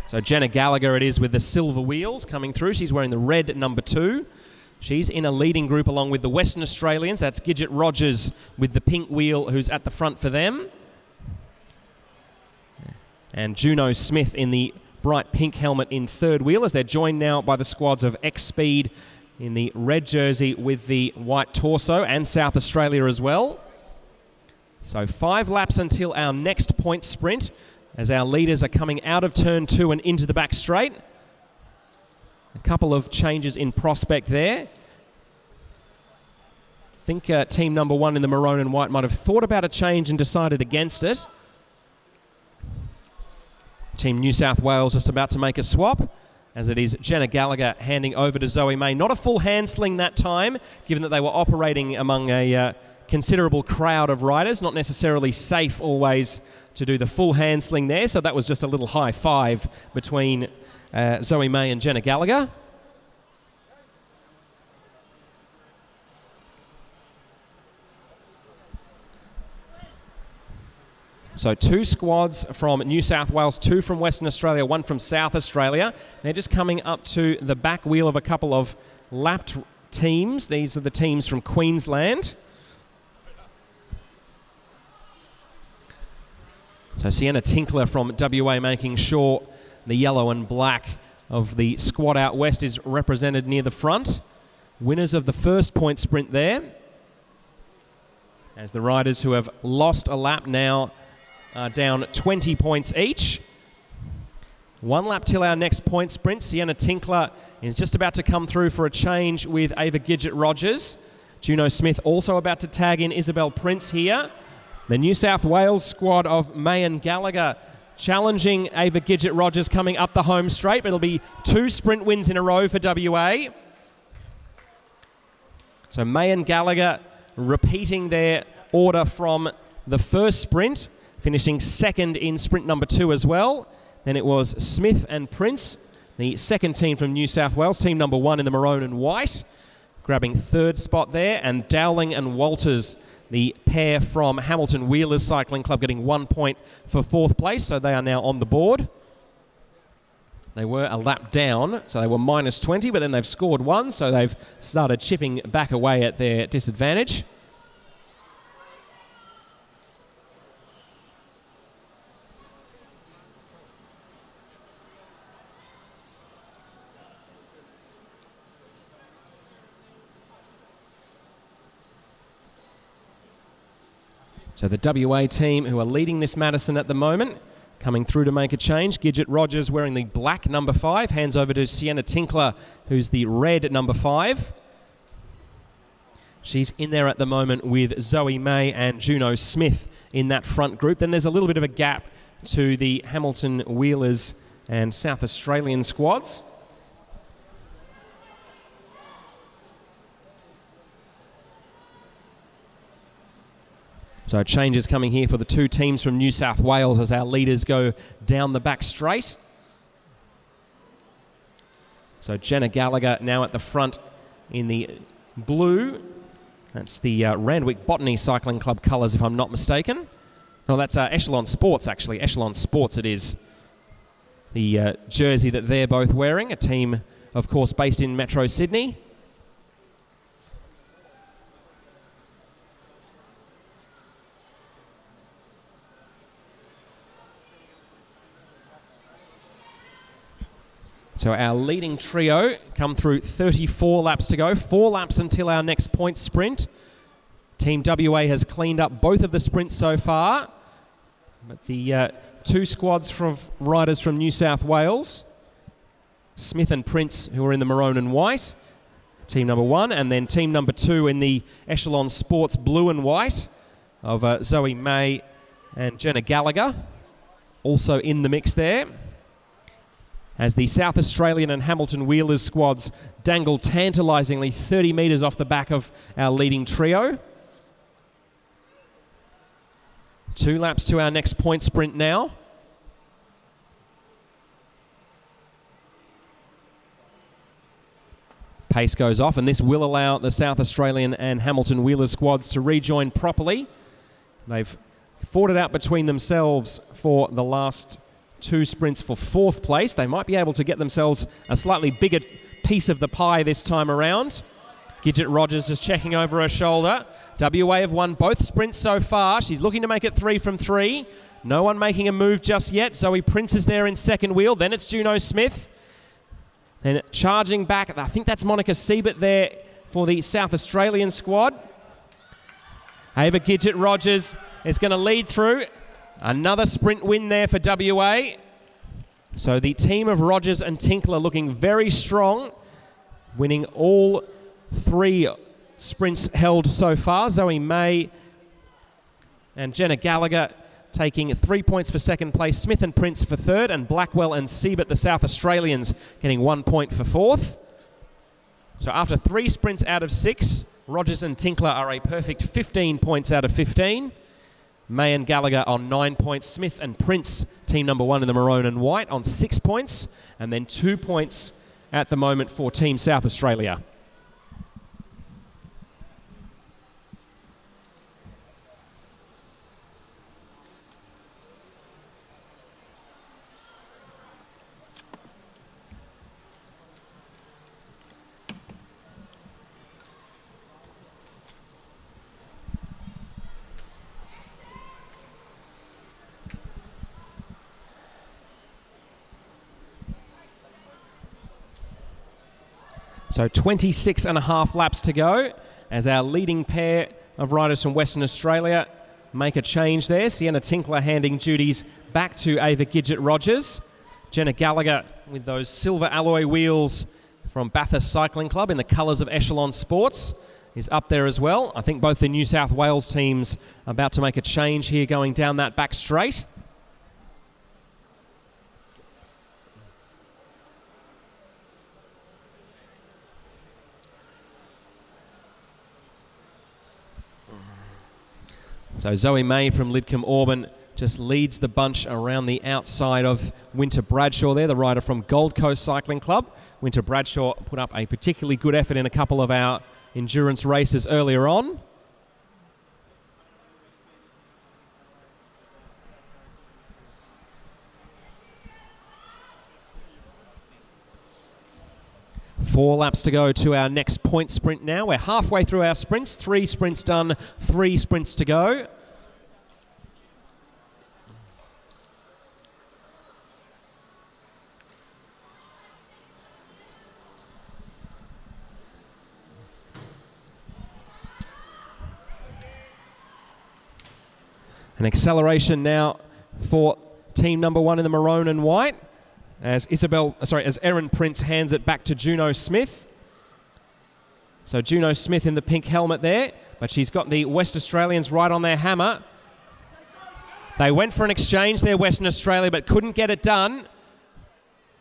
So Jenna Gallagher it is with the silver wheels coming through. She's wearing the red number 2. She's in a leading group along with the Western Australians. That's Gidget-Rogers with the pink wheel who's at the front for them. And Juno Smith in the bright pink helmet in third wheel as they're joined now by the squads of X-Speed in the red jersey with the white torso and South Australia as well. So 5 laps until our next point sprint as our leaders are coming out of turn 2 and into the back straight. A couple of changes in prospect there. I think team number 1 in the maroon and white might have thought about a change and decided against it. Team New South Wales just about to make a swap, as it is Jenna Gallagher handing over to Zoe May. Not a full hand sling that time, given that they were operating among a considerable crowd of riders. Not necessarily safe always to do the full hand sling there, so that was just a little high five between Zoe May and Jenna Gallagher. So 2 squads from New South Wales, 2 from Western Australia, 1 from South Australia. They're just coming up to the back wheel of a couple of lapped teams. These are the teams from Queensland. So Sienna Tinkler from WA making sure the yellow and black of the squad out west is represented near the front. Winners of the first point sprint there, as the riders who have lost a lap now are down 20 points each. 1 lap till our next point sprint. Sienna Tinkler is just about to come through for a change with Ava Gidget-Rogers. Juno Smith also about to tag in Isabel Prince here. The New South Wales squad of Mayan Gallagher challenging Ava Gidget-Rogers coming up the home straight, but it'll be 2 sprint wins in a row for WA. So Mayan Gallagher repeating their order from the first sprint, finishing second in sprint number 2 as well. Then it was Smith and Prince, the second team from New South Wales, team number 1 in the maroon and white, grabbing third spot there. And Dowling and Walters, the pair from Hamilton Wheelers Cycling Club, getting 1 point for 4th place, so they are now on the board. They were a lap down, so they were minus 20, but then they've scored 1, so they've started chipping back away at their disadvantage. So the WA team who are leading this Madison at the moment, coming through to make a change. Gidget-Rogers wearing the black number 5, hands over to Sienna Tinkler, who's the red number 5. She's in there at the moment with Zoe May and Juno Smith in that front group. Then there's a little bit of a gap to the Hamilton Wheelers and South Australian squads. So changes coming here for the 2 teams from New South Wales as our leaders go down the back straight. So Jenna Gallagher now at the front in the blue. That's the Randwick Botany Cycling Club colours, if I'm not mistaken. No, that's Echelon Sports, actually. Echelon Sports it is. The jersey that they're both wearing, a team, of course, based in Metro Sydney. So our leading trio come through 34 laps to go, 4 laps until our next point sprint. Team WA has cleaned up both of the sprints so far, but the 2 squads from riders from New South Wales, Smith and Prince, who are in the maroon and white, team number 1, and then team number 2 in the Echelon Sports blue and white of Zoe May and Jenna Gallagher, also in the mix there, as the South Australian and Hamilton Wheelers squads dangle tantalisingly 30 metres off the back of our leading trio. 2 laps to our next point sprint now. Pace goes off, and this will allow the South Australian and Hamilton Wheelers squads to rejoin properly. They've fought it out between themselves for the last 2 sprints for 4th place. They might be able to get themselves a slightly bigger piece of the pie this time around. Gidget-Rogers just checking over her shoulder. WA have won both sprints so far. She's looking to make it 3 from 3. No one making a move just yet. Zoe Prince is there in second wheel. Then it's Juno Smith. Then charging back, I think that's Monica Siebert there for the South Australian squad. Ava Gidget-Rogers is going to lead through. Another sprint win there for WA. So the team of Rogers and Tinkler looking very strong, winning all 3 sprints held so far. Zoe May and Jenna Gallagher taking 3 points for second place. Smith and Prince for third, and Blackwell and Siebert, the South Australians, getting 1 point for fourth. So after 3 sprints out of 6, Rogers and Tinkler are a perfect 15 points out of 15. May and Gallagher on 9 points. Smith and Prince, team number 1 in the maroon and white, on 6 points. And then 2 points at the moment for Team South Australia. So 26 and a half laps to go as our leading pair of riders from Western Australia make a change there. Sienna Tinkler handing duties back to Ava Gidget-Rogers. Jenna Gallagher with those silver alloy wheels from Bathurst Cycling Club in the colours of Echelon Sports is up there as well. I think both the New South Wales teams are about to make a change here going down that back straight. So Zoe May from Lidcombe Auburn just leads the bunch around the outside of Winter Bradshaw there, the rider from Gold Coast Cycling Club. Winter Bradshaw put up a particularly good effort in a couple of our endurance races earlier on. Four laps to go to our next point sprint now. We're halfway through our sprints. 3 sprints done, 3 sprints to go. An acceleration now for team number 1 in the maroon and white as Erin Prince hands it back to Juno Smith. So Juno Smith in the pink helmet there, but she's got the West Australians right on their hammer. They went for an exchange there, Western Australia, but couldn't get it done.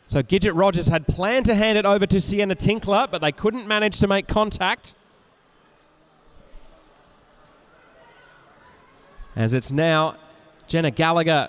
So Gidget-Rogers had planned to hand it over to Sienna Tinkler, but they couldn't manage to make contact. As it's now Jenna Gallagher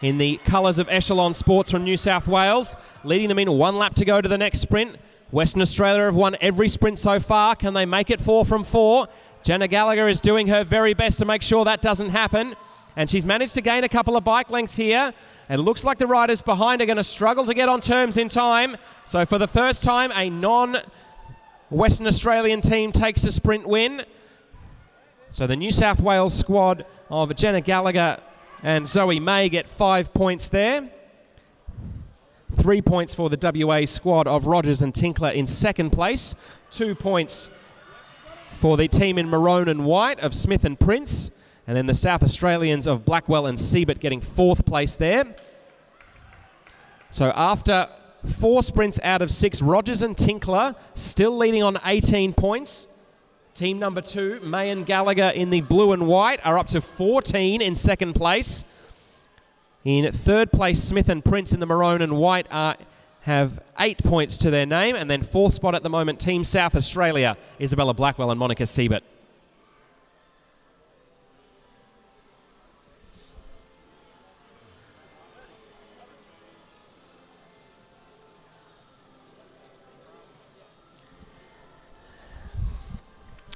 in the colours of Echelon Sports from New South Wales, leading them in 1 lap to go to the next sprint. Western Australia have won every sprint so far. Can they make it 4 from 4? Jenna Gallagher is doing her very best to make sure that doesn't happen. And she's managed to gain a couple of bike lengths here. It looks like the riders behind are going to struggle to get on terms in time. So for the first time, a non-Western Australian team takes a sprint win. So the New South Wales squad of Jenna Gallagher and Zoe May get 5 points there. 3 points for the WA squad of Rogers and Tinkler in second place. 2 points for the team in maroon and white of Smith and Prince. And then the South Australians of Blackwell and Siebert getting 4th place there. So after 4 sprints out of 6, Rogers and Tinkler still leading on 18 points. Team number 2, May and Gallagher in the blue and white, are up to 14 in second place. In third place, Smith and Prince in the maroon and white have 8 points to their name. And then 4th spot at the moment, Team South Australia, Isabella Blackwell and Monica Siebert.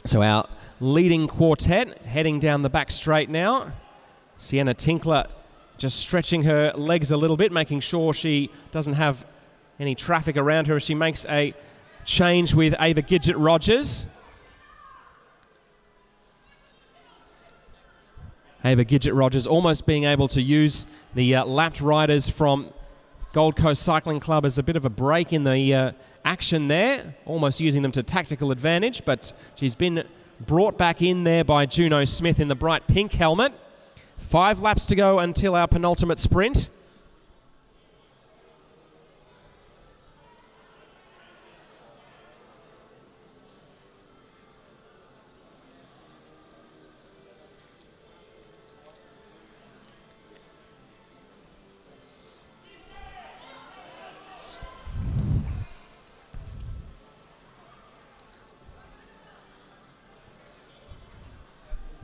So our leading quartet heading down the back straight now. Sienna Tinkler just stretching her legs a little bit, making sure she doesn't have any traffic around her as she makes a change with Ava Gidget-Rogers. Ava Gidget-Rogers almost being able to use the lapped riders from Gold Coast Cycling Club as a bit of a break in the action there, almost using them to tactical advantage, but she's been brought back in there by Juno Smith in the bright pink helmet. 5 laps to go until our penultimate sprint.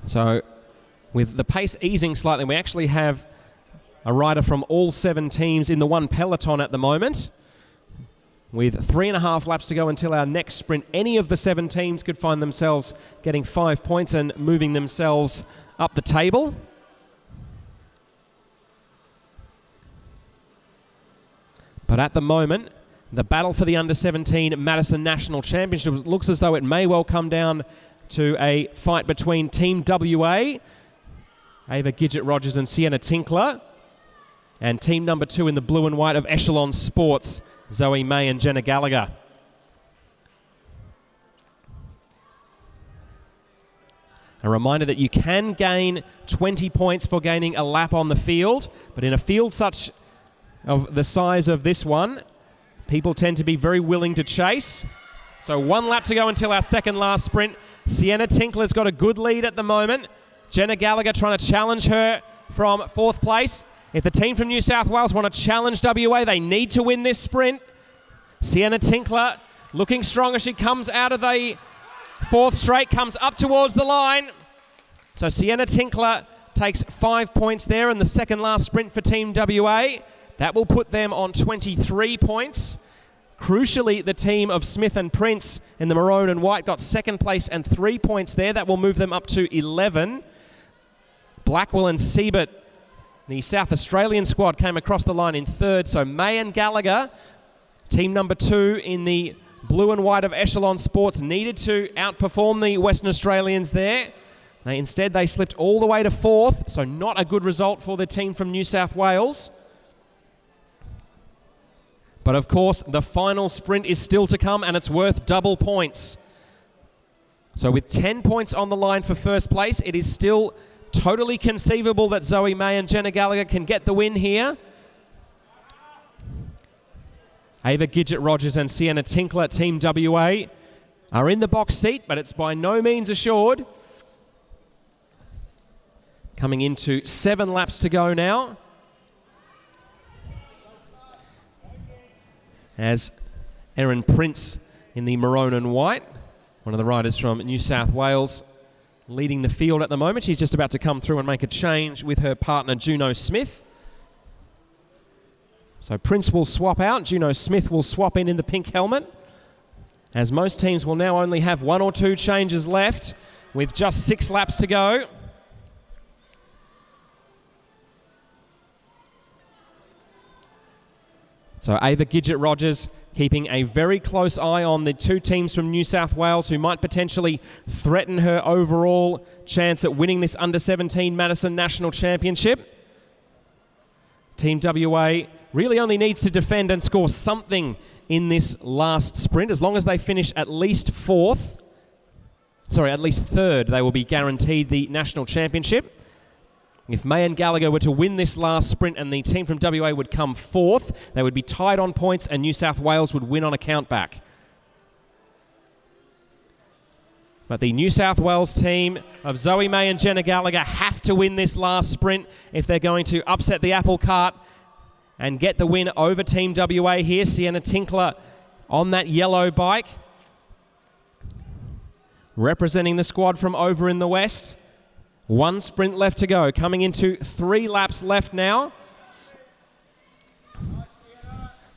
So with the pace easing slightly, we actually have a rider from all 7 teams in the one peloton at the moment. With 3.5 laps to go until our next sprint, any of the 7 teams could find themselves getting 5 points and moving themselves up the table. But at the moment, the battle for the under-17 Madison National Championship looks as though it may well come down to a fight between Team WA, Ava Gidget-Rogers and Sienna Tinkler, and team number 2 in the blue and white of Echelon Sports, Zoe May and Jenna Gallagher. A reminder that you can gain 20 points for gaining a lap on the field, but in a field such of the size of this one, people tend to be very willing to chase. So 1 lap to go until our second last sprint. Sienna Tinkler's got a good lead at the moment. Jenna Gallagher trying to challenge her from 4th place. If the team from New South Wales want to challenge WA, they need to win this sprint. Sienna Tinkler looking strong as she comes out of the 4th straight, comes up towards the line. So Sienna Tinkler takes 5 points there in the second last sprint for Team WA. That will put them on 23 points. Crucially, the team of Smith and Prince in the maroon and white got 2nd place and 3 points there. That will move them up to 11. Blackwell and Siebert, the South Australian squad, came across the line in 3rd. So May and Gallagher, team number 2 in the blue and white of Echelon Sports, needed to outperform the Western Australians there. Instead, they slipped all the way to 4th, so not a good result for the team from New South Wales. But of course, the final sprint is still to come, and it's worth double points. So with 10 points on the line for first place, it is still totally conceivable that Zoe May and Jenna Gallagher can get the win here. Ava Gidget-Rogers and Sienna Tinkler, Team WA, are in the box seat, but it's by no means assured. Coming into 7 laps to go now. As Erin Prince in the maroon and white, one of the riders from New South Wales, leading the field at the moment. She's just about to come through and make a change with her partner Juno Smith. So Prince will swap out, Juno Smith will swap in the pink helmet, as most teams will now only have 1 or 2 changes left with just 6 laps to go. So Ava Gidget-Rogers keeping a very close eye on the 2 teams from New South Wales who might potentially threaten her overall chance at winning this Under-17 Madison National Championship. Team WA really only needs to defend and score something in this last sprint. As long as they finish at least 3rd, they will be guaranteed the National Championship. If May and Gallagher were to win this last sprint and the team from WA would come 4th, they would be tied on points and New South Wales would win on a countback. But the New South Wales team of Zoe May and Jenna Gallagher have to win this last sprint if they're going to upset the apple cart and get the win over Team WA here. Sienna Tinkler on that yellow bike, representing the squad from over in the west. 1 sprint left to go, coming into 3 laps left now.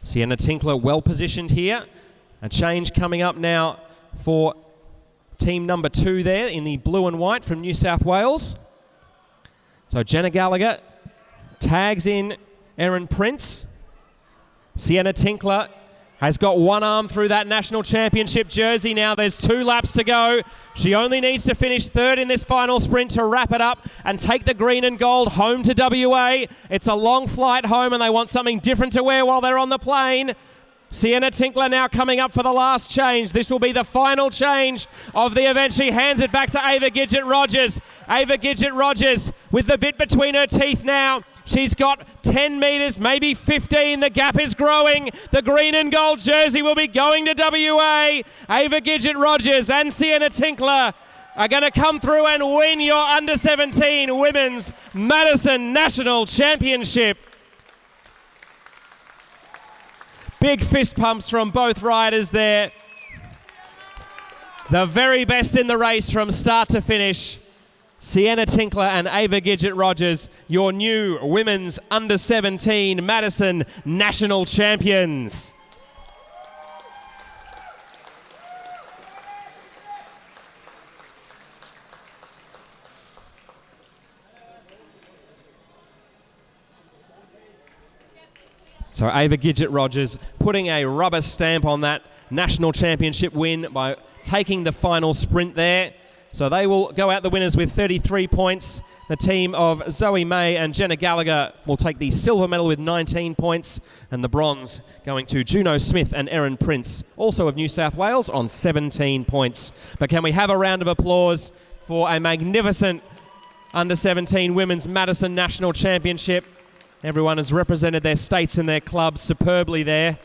Sienna Tinkler well positioned here. A change coming up now for team number 2 there in the blue and white from New South Wales. So Jenna Gallagher tags in Erin Prince. Sienna Tinkler has got 1 arm through that National Championship jersey now. There's 2 laps to go. She only needs to finish 3rd in this final sprint to wrap it up and take the green and gold home to WA. It's a long flight home and they want something different to wear while they're on the plane. Sienna Tinkler now coming up for the last change. This will be the final change of the event. She hands it back to Ava Gidget-Rogers. Ava Gidget-Rogers with the bit between her teeth now. She's got 10 metres, maybe 15. The gap is growing. The green and gold jersey will be going to WA. Ava Gidget-Rogers and Sienna Tinkler are going to come through and win your Under-17 Women's Madison National Championship. Big fist pumps from both riders there. The very best in the race from start to finish. Sienna Tinkler and Ava Gidget-Rogers, your new Women's Under-17 Madison National Champions. So Ava Gidget-Rogers putting a rubber stamp on that national championship win by taking the final sprint there. So they will go out the winners with 33 points. The team of Zoe May and Jenna Gallagher will take the silver medal with 19 points, and the bronze going to Juno Smith and Erin Prince, also of New South Wales, on 17 points. But can we have a round of applause for a magnificent Under-17 Women's Madison National Championship. Everyone has represented their states and their clubs superbly there.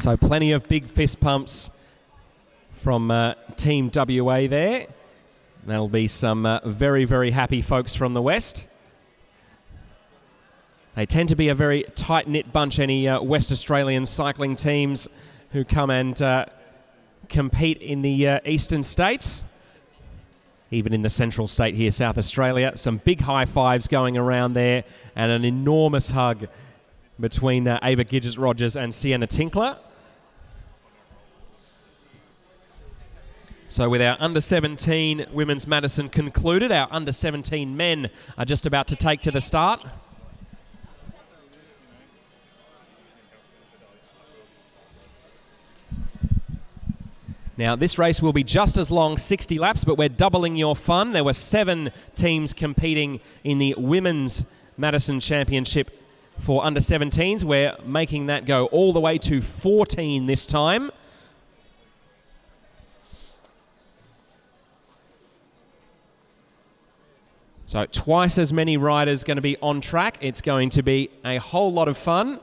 So plenty of big fist pumps from Team WA there. That'll be some very, very happy folks from the West. They tend to be a very tight-knit bunch, any West Australian cycling teams who come and compete in the eastern states. Even in the central state here, South Australia. Some big high fives going around there and an enormous hug between Ava Gidget-Rogers and Sienna Tinkler. So with our Under-17 Women's Madison concluded, our Under-17 men are just about to take to the start. Now this race will be just as long, 60 laps, but we're doubling your fun. There were 7 teams competing in the Women's Madison Championship for Under-17s. We're making that go all the way to 14 this time. So twice as many riders going to be on track. It's going to be a whole lot of fun.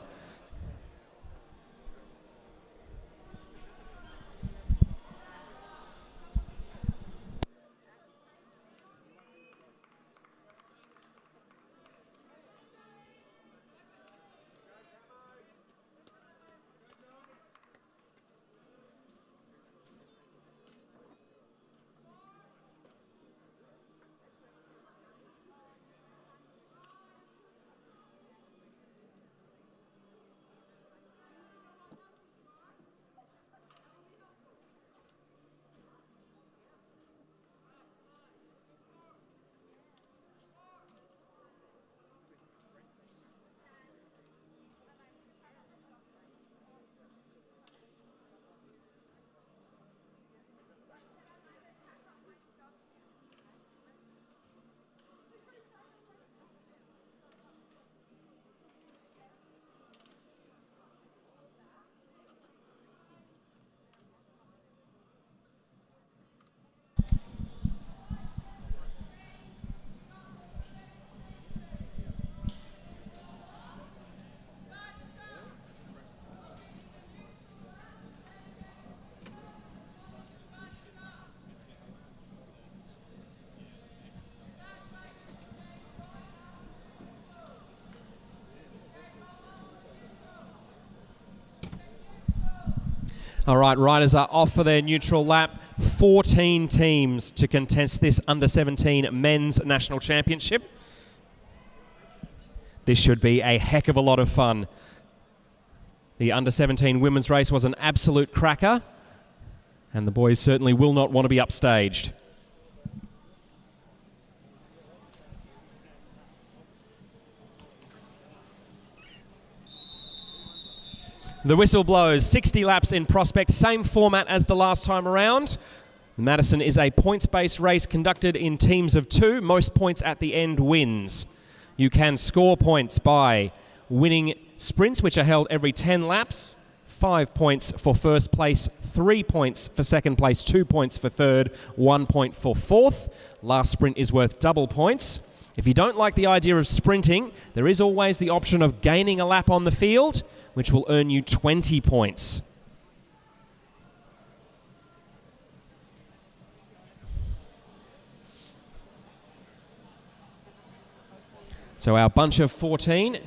All right, riders are off for their neutral lap. 14 teams to contest this Under-17 Men's National Championship. This should be a heck of a lot of fun. The Under-17 women's race was an absolute cracker, and the boys certainly will not want to be upstaged. The whistle blows, 60 laps in prospect, same format as the last time around. Madison is a points-based race conducted in teams of 2. Most points at the end wins. You can score points by winning sprints, which are held every 10 laps. 5 points for first place, 3 points for second place, 2 points for third, 1 point for fourth. Last sprint is worth double points. If you don't like the idea of sprinting, there is always the option of gaining a lap on the field, which will earn you 20 points. So our bunch of 14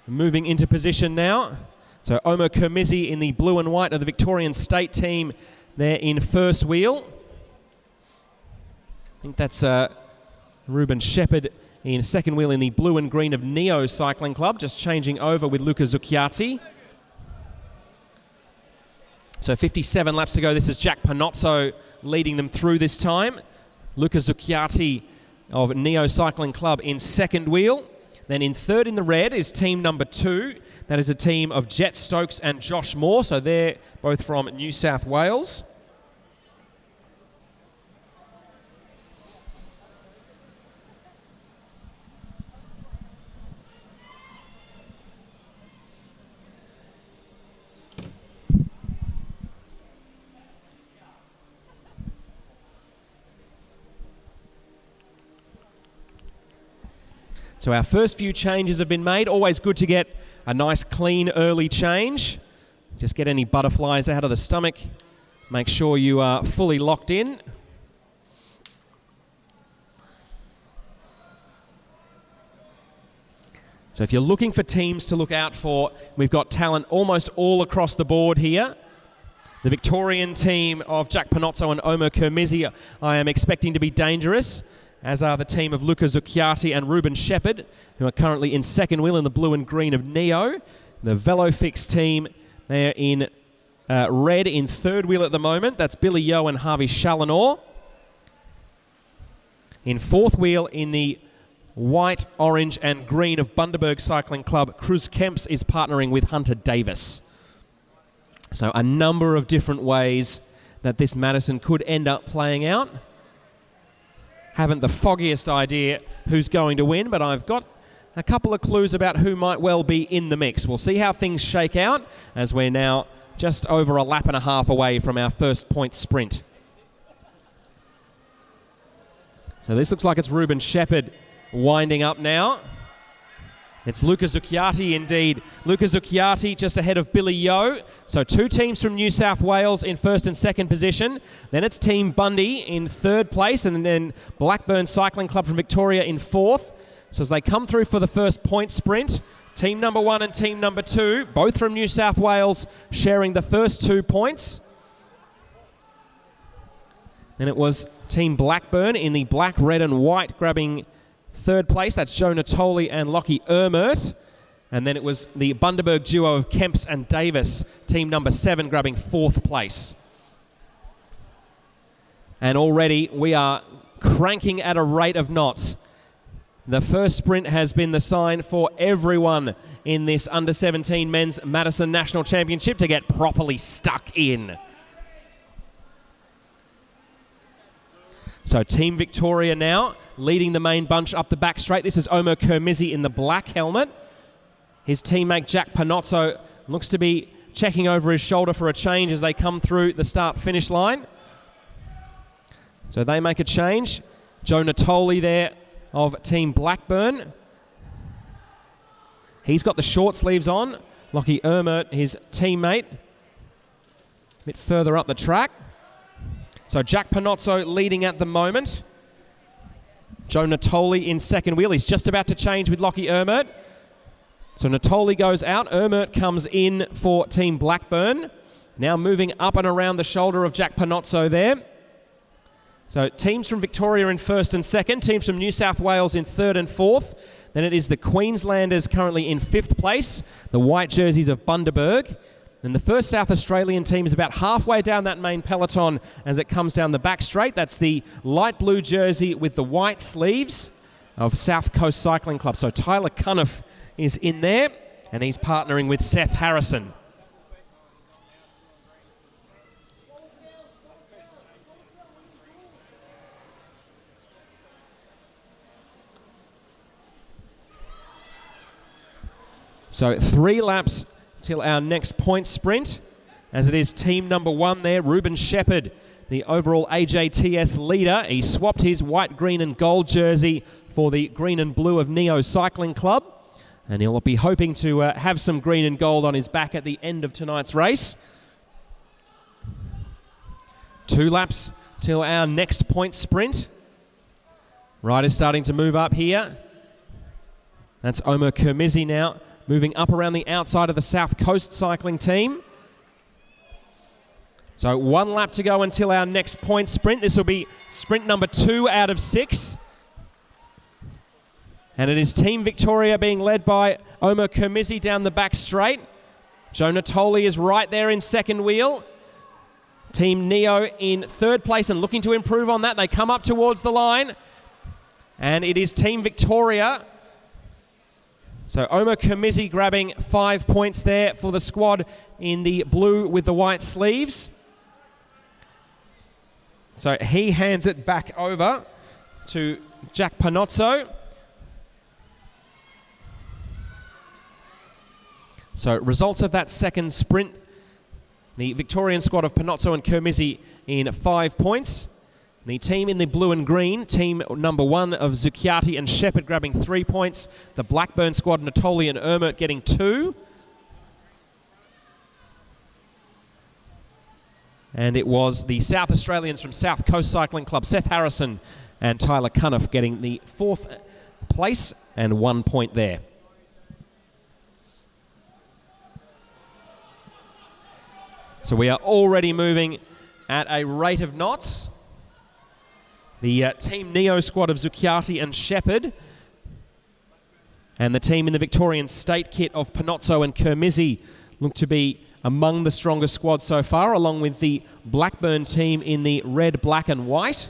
moving into position now. So Omer Kermizi in the blue and white of the Victorian State team there in first wheel. I think that's Ruben Shepherd in second wheel in the blue and green of Neo Cycling Club, just changing over with Luca Zucchiazzi. So 57 laps to go. This is Jack Panozzo leading them through this time. Luca Zucchiati of Neo Cycling Club in second wheel. Then in third in the red is team number 2. That is a team of Jet Stokes and Josh Moore. So they're both from New South Wales. So our first few changes have been made. Always good to get a nice clean early change. Just get any butterflies out of the stomach. Make sure you are fully locked in. So if you're looking for teams to look out for, we've got talent almost all across the board here. The Victorian team of Jack Panozzo and Omer Kermizzi I am expecting to be dangerous, as are the team of Luca Zucchiati and Ruben Shepherd, who are currently in second wheel in the blue and green of Neo. The Velofix team, they're in red in third wheel at the moment. That's Billy Yeo and Harvey Challenor. In fourth wheel in the white, orange and green of Bundaberg Cycling Club, Cruz Kemps is partnering with Hunter Davis. So a number of different ways that this Madison could end up playing out. Haven't the foggiest idea who's going to win, but I've got a couple of clues about who might well be in the mix. We'll see how things shake out as we're now just over a lap and a half away from our first point sprint. So this looks like it's Ruben Shepherd winding up now. It's Luca Zucchiati indeed. Luca Zucchiati just ahead of Billy Yeo. So two teams from New South Wales in first and second position. Then it's Team Bundy in third place, and then Blackburn Cycling Club from Victoria in fourth. So as they come through for the first point sprint, team number 1 and team number 2, both from New South Wales, sharing the first 2 points. Then it was Team Blackburn in the black, red and white grabbing third place. That's Joe Natoli and Lockie Ermert. And then it was the Bundaberg duo of Kemps and Davis, team number 7, grabbing fourth place. And already we are cranking at a rate of knots. The first sprint has been the sign for everyone in this under-17 men's Madison National Championship to get properly stuck in. So Team Victoria now leading the main bunch up the back straight. This is Omer Kermizzi in the black helmet. His teammate Jack Panozzo looks to be checking over his shoulder for a change as they come through the start-finish line. So they make a change. Joe Natoli there of Team Blackburn. He's got the short sleeves on. Lockie Ermert, his teammate, a bit further up the track. So Jack Panozzo leading at the moment. Joe Natoli in second wheel. He's just about to change with Lockie Ermert. So Natoli goes out. Ermert comes in for Team Blackburn. Now moving up and around the shoulder of Jack Panozzo there. So teams from Victoria in first and second. Teams from New South Wales in third and fourth. Then it is the Queenslanders currently in fifth place. The white jerseys of Bundaberg. And the first South Australian team is about halfway down that main peloton as it comes down the back straight. That's the light blue jersey with the white sleeves of South Coast Cycling Club. So Tyler Cuniff is in there, and he's partnering with Seth Harrison. So 3 laps till our next point sprint, as it is team number 1 there, Ruben Shepherd, the overall AJTS leader. He swapped his white, green and gold jersey for the green and blue of Neo Cycling Club, and he'll be hoping to have some green and gold on his back at the end of tonight's race. 2 laps till our next point sprint. Riders starting to move up here. That's Omer Kermizzi now, moving up around the outside of the South Coast cycling team. So 1 lap to go until our next point sprint. This will be sprint number 2 out of 6. And it is Team Victoria being led by Omer Kermizzi down the back straight. Joe Natoli is right there in second wheel. Team Neo in third place and looking to improve on that. They come up towards the line. And it is Team Victoria. So Omer Kamizi grabbing 5 points there for the squad in the blue with the white sleeves. So he hands it back over to Jack Panozzo. So results of that second sprint. The Victorian squad of Panozzo and Kamizi in 5 points. The team in the blue and green, team number 1 of Zucchiati and Shepherd grabbing 3 points. The Blackburn squad, Natoli and Ermert getting 2. And it was the South Australians from South Coast Cycling Club, Seth Harrison and Tyler Cunniff getting the 4th place and 1 point there. So we are already moving at a rate of knots. The Team Neo squad of Zucchiati and Shepherd and the team in the Victorian State kit of Panozzo and Kamizi look to be among the strongest squads so far, along with the Blackburn team in the red, black and white.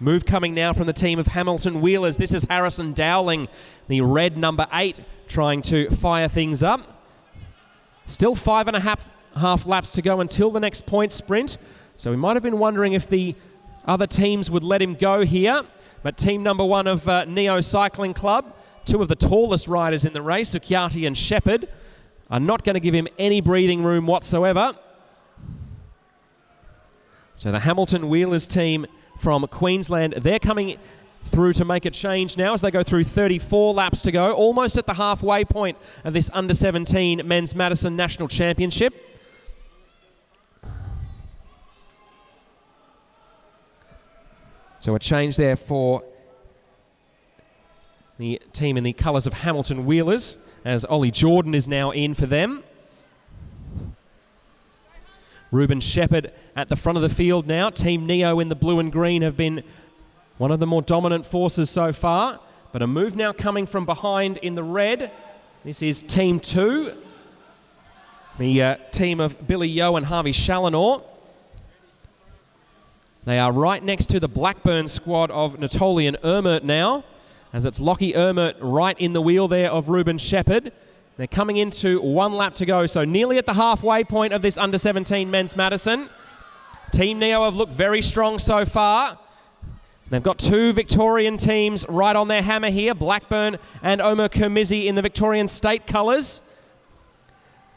Move coming now from the team of Hamilton Wheelers. This is Harrison Dowling, the red number 8, trying to fire things up. Still 5.5 laps to go until the next point sprint. So we might have been wondering if the other teams would let him go here. But team number 1 of Neo Cycling Club, 2 of the tallest riders in the race, Zucchiati and Shepherd, are not going to give him any breathing room whatsoever. So the Hamilton Wheelers team from Queensland, they're coming through to make a change now as they go through 34 laps to go, almost at the halfway point of this under-17 Men's Madison National Championship. So a change there for the team in the colours of Hamilton Wheelers, as Ollie Jordan is now in for them. Ruben Shepherd at the front of the field now. Team Neo in the blue and green have been one of the more dominant forces so far. But a move now coming from behind in the red. This is Team 2, the team of Billy Yeo and Harvey Challenor. They are right next to the Blackburn squad of Natoli and Ermert now, as it's Lockie Ermert right in the wheel there of Ruben Shepherd. They're coming into 1 lap to go, so nearly at the halfway point of this under-17 Men's Madison. Team Neo have looked very strong so far. They've got 2 Victorian teams right on their hammer here, Blackburn and Omer Kamizi in the Victorian state colours.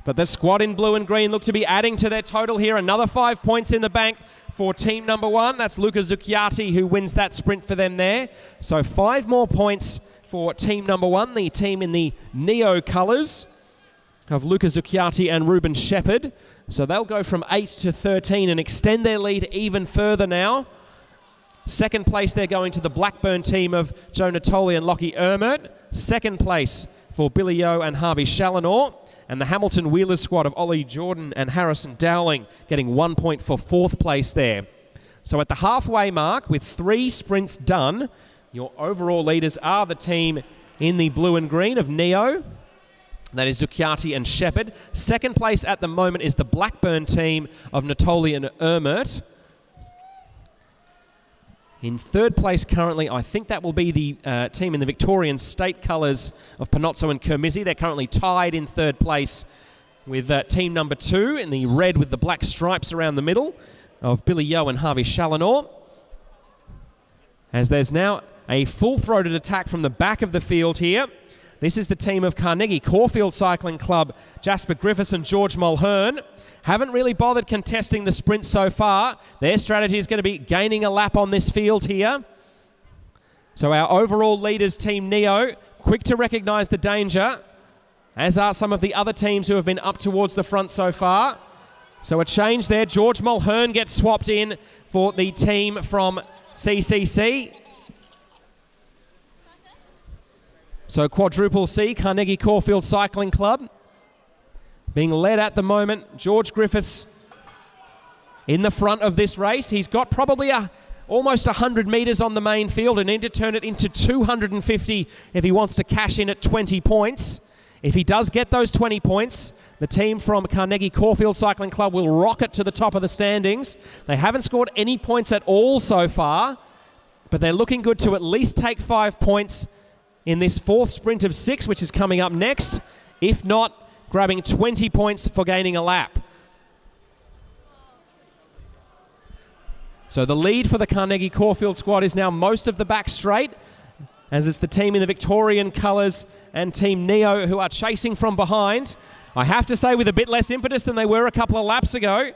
But the squad in blue and green look to be adding to their total here. Another 5 points in the bank for team number 1. That's Luca Zucchiati who wins that sprint for them there. So 5 more points for team number 1, the team in the Neo colours of Luca Zucchiati and Ruben Shepherd. So they'll go from 8 to 13 and extend their lead even further now. Second place, they're going to the Blackburn team of Joe Natoli and Lockie Ermert. Second place for Billy Yeo and Harvey Challenor. And the Hamilton Wheelers squad of Ollie Jordan and Harrison Dowling getting 1 point for 4th place there. So at the halfway mark, with 3 sprints done, your overall leaders are the team in the blue and green of Neo. That is Zucchiati and Shepherd. Second place at the moment is the Blackburn team of Natoli and Ermert. In third place currently, I think that will be the team in the Victorian state colours of Panozzo and Kamizi. They're currently tied in third place with team number 2 in the red with the black stripes around the middle of Billy Yeo and Harvey Challenor. As there's now a full-throated attack from the back of the field here. This is the team of Carnegie Caulfield Cycling Club, Jasper Griffiths and George Mulhern. Haven't really bothered contesting the sprint so far. Their strategy is going to be gaining a lap on this field here. So our overall leaders, Team Neo, quick to recognise the danger, as are some of the other teams who have been up towards the front so far. So a change there. George Mulhern gets swapped in for the team from CCC. So quadruple C, Carnegie Caulfield Cycling Club. Being led at the moment, George Griffiths in the front of this race. He's got probably almost 100 metres on the main field and need to turn it into 250 if he wants to cash in at 20 points. If he does get those 20 points, the team from Carnegie Caulfield Cycling Club will rocket to the top of the standings. They haven't scored any points at all so far, but they're looking good to at least take 5 points in this fourth sprint of 6, which is coming up next. If not, grabbing 20 points for gaining a lap. So the lead for the Carnegie Caulfield squad is now most of the back straight, as it's the team in the Victorian colours and Team Neo who are chasing from behind. I have to say, with a bit less impetus than they were a couple of laps ago.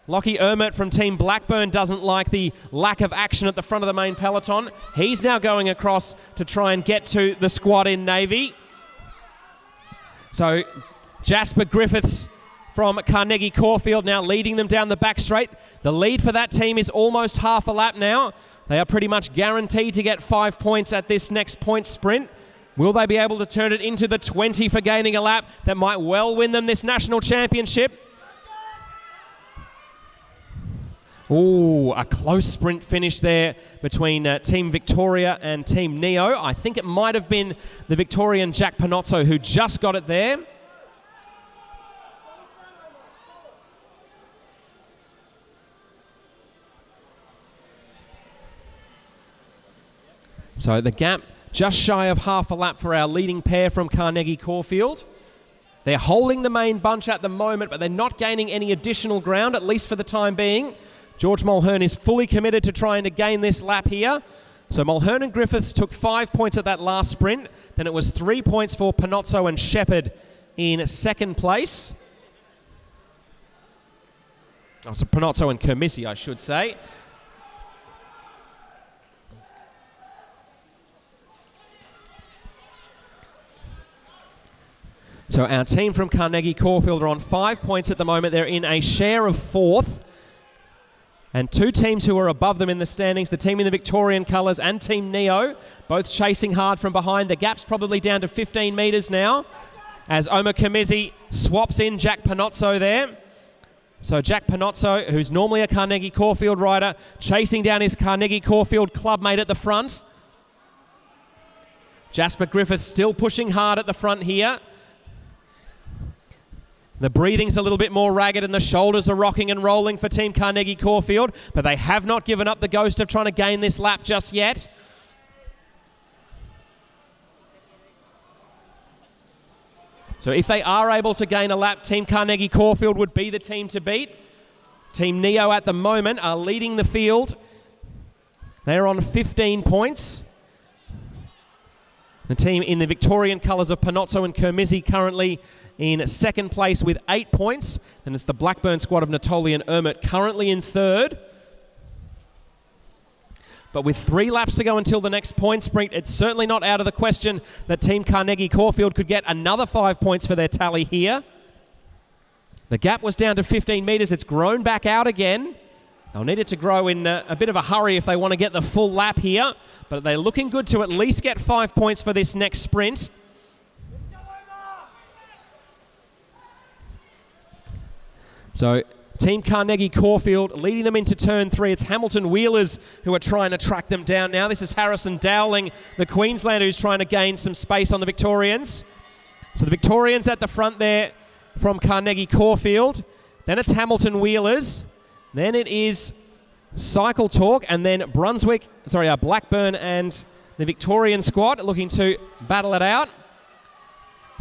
Lockie Ermert from Team Blackburn doesn't like the lack of action at the front of the main peloton. He's now going across to try and get to the squad in navy. So Jasper Griffiths from Carnegie Caulfield now leading them down the back straight. The lead for that team is almost half a lap now. They are pretty much guaranteed to get 5 points at this next point sprint. Will they be able to turn it into the 20 for gaining a lap that might well win them this national championship? Ooh, a close sprint finish there between Team Victoria and Team Neo. I think it might have been the Victorian Jack Panozzo who just got it there. So the gap just shy of half a lap for our leading pair from Carnegie Caulfield. They're holding the main bunch at the moment, but they're not gaining any additional ground, at least for the time being. George Mulhern is fully committed to trying to gain this lap here. So Mulhern and Griffiths took 5 points at that last sprint. Then it was 3 points for Panozzo and Shepherd in second place. Oh, so Panozzo and Kermissi, I should say. So our team from Carnegie Caulfield are on 5 points at the moment. They're in a share of fourth. And 2 teams who are above them in the standings, the team in the Victorian colours and Team Neo, both chasing hard from behind. The gap's probably down to 15 metres now, as Omar Kermissi swaps in Jack Panozzo there. So Jack Panozzo, who's normally a Carnegie Caulfield rider, chasing down his Carnegie Caulfield clubmate at the front. Jasper Griffith still pushing hard at the front here. The breathing's a little bit more ragged and the shoulders are rocking and rolling for Team Carnegie Caulfield, but they have not given up the ghost of trying to gain this lap just yet. So if they are able to gain a lap, Team Carnegie Caulfield would be the team to beat. Team Neo at the moment are leading the field. They're on 15 points. The team in the Victorian colours of Panozzo and Kermissi currently in second place with 8 points. And it's the Blackburn squad of Natoli and Ermert currently in third. But with 3 laps to go until the next point sprint, it's certainly not out of the question that Team Carnegie Caulfield could get another 5 points for their tally here. The gap was down to 15 metres. It's grown back out again. They'll need it to grow in a bit of a hurry if they want to get the full lap here. But they're looking good to at least get 5 points for this next sprint. So Team Carnegie Caulfield leading them into turn 3. It's Hamilton Wheelers who are trying to track them down now. This is Harrison Dowling, the Queenslander, who's trying to gain some space on the Victorians. So the Victorians at the front there from Carnegie Caulfield. Then it's Hamilton Wheelers. Then it is Cycle Talk, and then Blackburn and the Victorian squad looking to battle it out.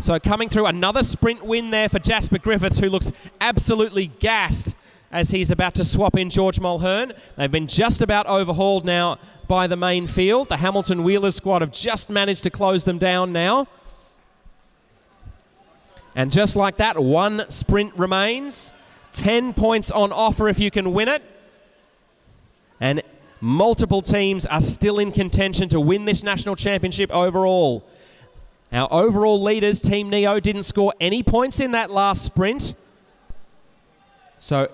So coming through, another sprint win there for Jasper Griffiths, who looks absolutely gassed as he's about to swap in George Mulhern. They've been just about overhauled now by the main field. The Hamilton Wheelers squad have just managed to close them down now. And just like that, 1 sprint remains. 10 points on offer if you can win it. And multiple teams are still in contention to win this national championship overall. Our overall leaders, Team Neo, didn't score any points in that last sprint. So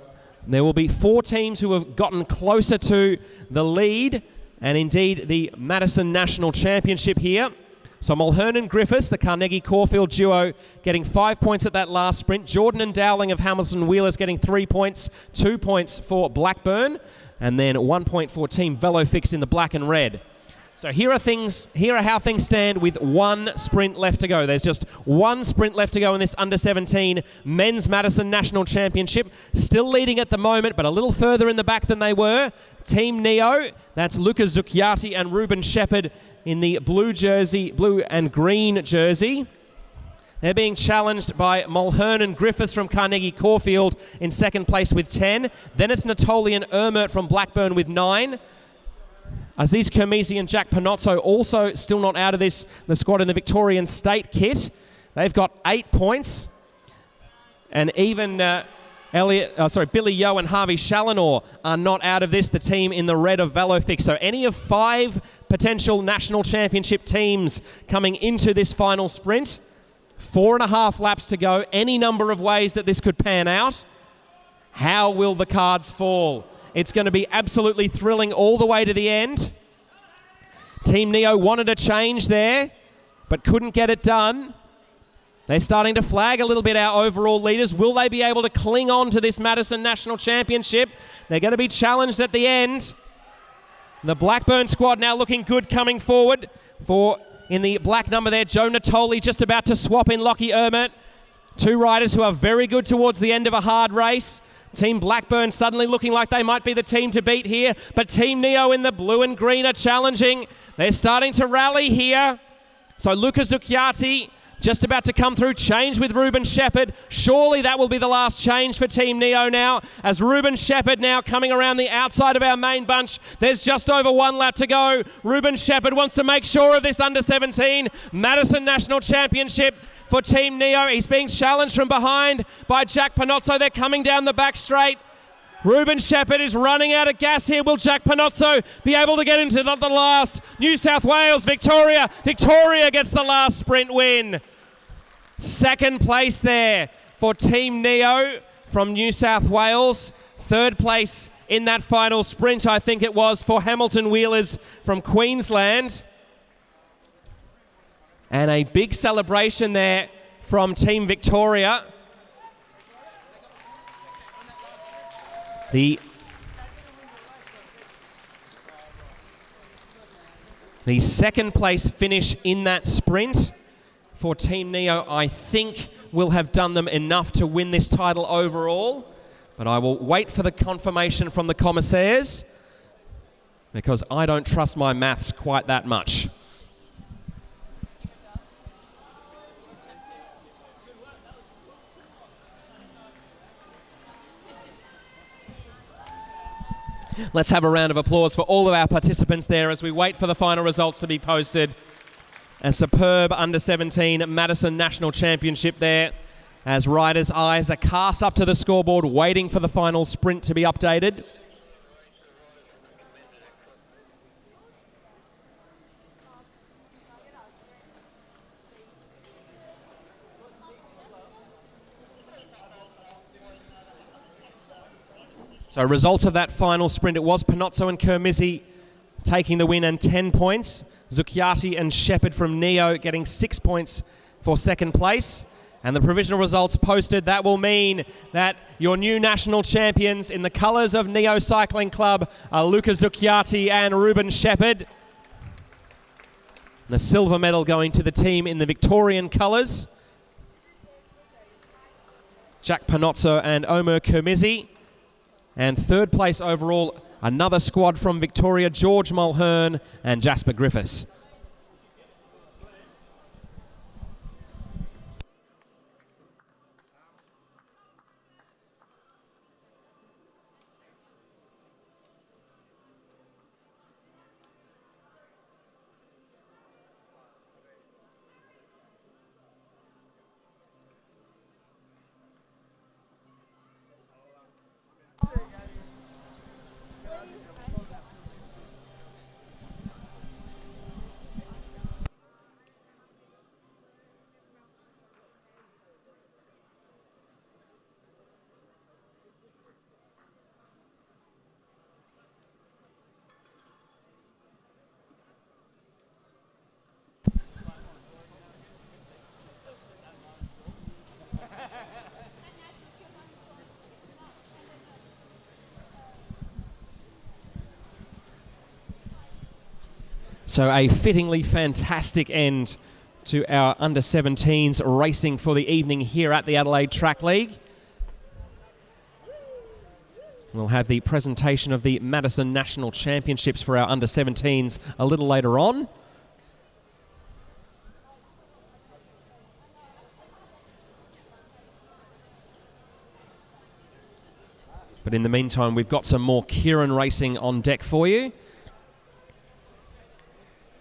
there will be 4 teams who have gotten closer to the lead and indeed the Madison National Championship here. So Mulhern and Griffiths, the Carnegie Caulfield duo, getting 5 points at that last sprint. Jordan and Dowling of Hamilton Wheelers getting 3 points, 2 points for Blackburn, and then 1 point for Team Velofix in the black and red. So here are how things stand with one sprint left to go. There's just one sprint left to go in this under-17 Men's Madison National Championship. Still leading at the moment, but a little further in the back than they were. Team Neo, that's Luca Zucchiati and Ruben Shepherd in the blue and green jersey. They're being challenged by Mulhern and Griffiths from Carnegie Caulfield in second place with 10. Then it's Natoli and Ermert from Blackburn with 9. Aziz Kermesi and Jack Panozzo also still not out of this, the squad in the Victorian State kit. They've got 8 points. And even Billy Yo and Harvey Challenor are not out of this, the team in the red of Velofix. So any of 5 potential national championship teams coming into this final sprint. 4.5 laps to go. Any number of ways that this could pan out. How will the cards fall? It's going to be absolutely thrilling all the way to the end. Team Neo wanted a change there, but couldn't get it done. They're starting to flag a little bit our overall leaders. Will they be able to cling on to this Madison National Championship? They're going to be challenged at the end. The Blackburn squad now looking good coming forward. In the black number there, Joe Natoli just about to swap in Lockie Ermert. 2 riders who are very good towards the end of a hard race. Team Blackburn suddenly looking like they might be the team to beat here, but Team Neo in the blue and green are challenging. They're starting to rally here. So Luca Zucchiati just about to come through, change with Ruben Shepherd. Surely that will be the last change for Team Neo now, as Ruben Shepherd now coming around the outside of our main bunch. There's just over 1 lap to go. Ruben Shepherd wants to make sure of this under-17 Madison National Championship for Team Neo. He's being challenged from behind by Jack Panozzo. They're coming down the back straight. Ruben Shepherd is running out of gas here. Will Jack Panozzo be able to get into the last? New South Wales, Victoria. Victoria gets the last sprint win. Second place there for Team Neo from New South Wales. Third place in that final sprint, I think it was, for Hamilton Wheelers from Queensland. And a big celebration there from Team Victoria. The second place finish in that sprint for Team Neo, I think, will have done them enough to win this title overall. But I will wait for the confirmation from the commissaires, because I don't trust my maths quite that much. Let's have a round of applause for all of our participants there as we wait for the final results to be posted. A superb under-17 Madison National Championship there, as riders' eyes are cast up to the scoreboard waiting for the final sprint to be updated. So results of that final sprint, it was Panozzo and Kermisi taking the win and 10 points. Zucchiati and Shepherd from Neo getting 6 points for second place. And the provisional results posted, that will mean that your new national champions in the colours of Neo Cycling Club are Luca Zucchiati and Ruben Shepherd. The silver medal going to the team in the Victorian colours, Jack Panozzo and Omer Kermisi. And third place overall, another squad from Victoria, George Mulhern and Jasper Griffiths. So a fittingly fantastic end to our under-17s racing for the evening here at the Adelaide Track League. We'll have the presentation of the Madison National Championships for our under-17s a little later on. But in the meantime, we've got some more Kieran racing on deck for you.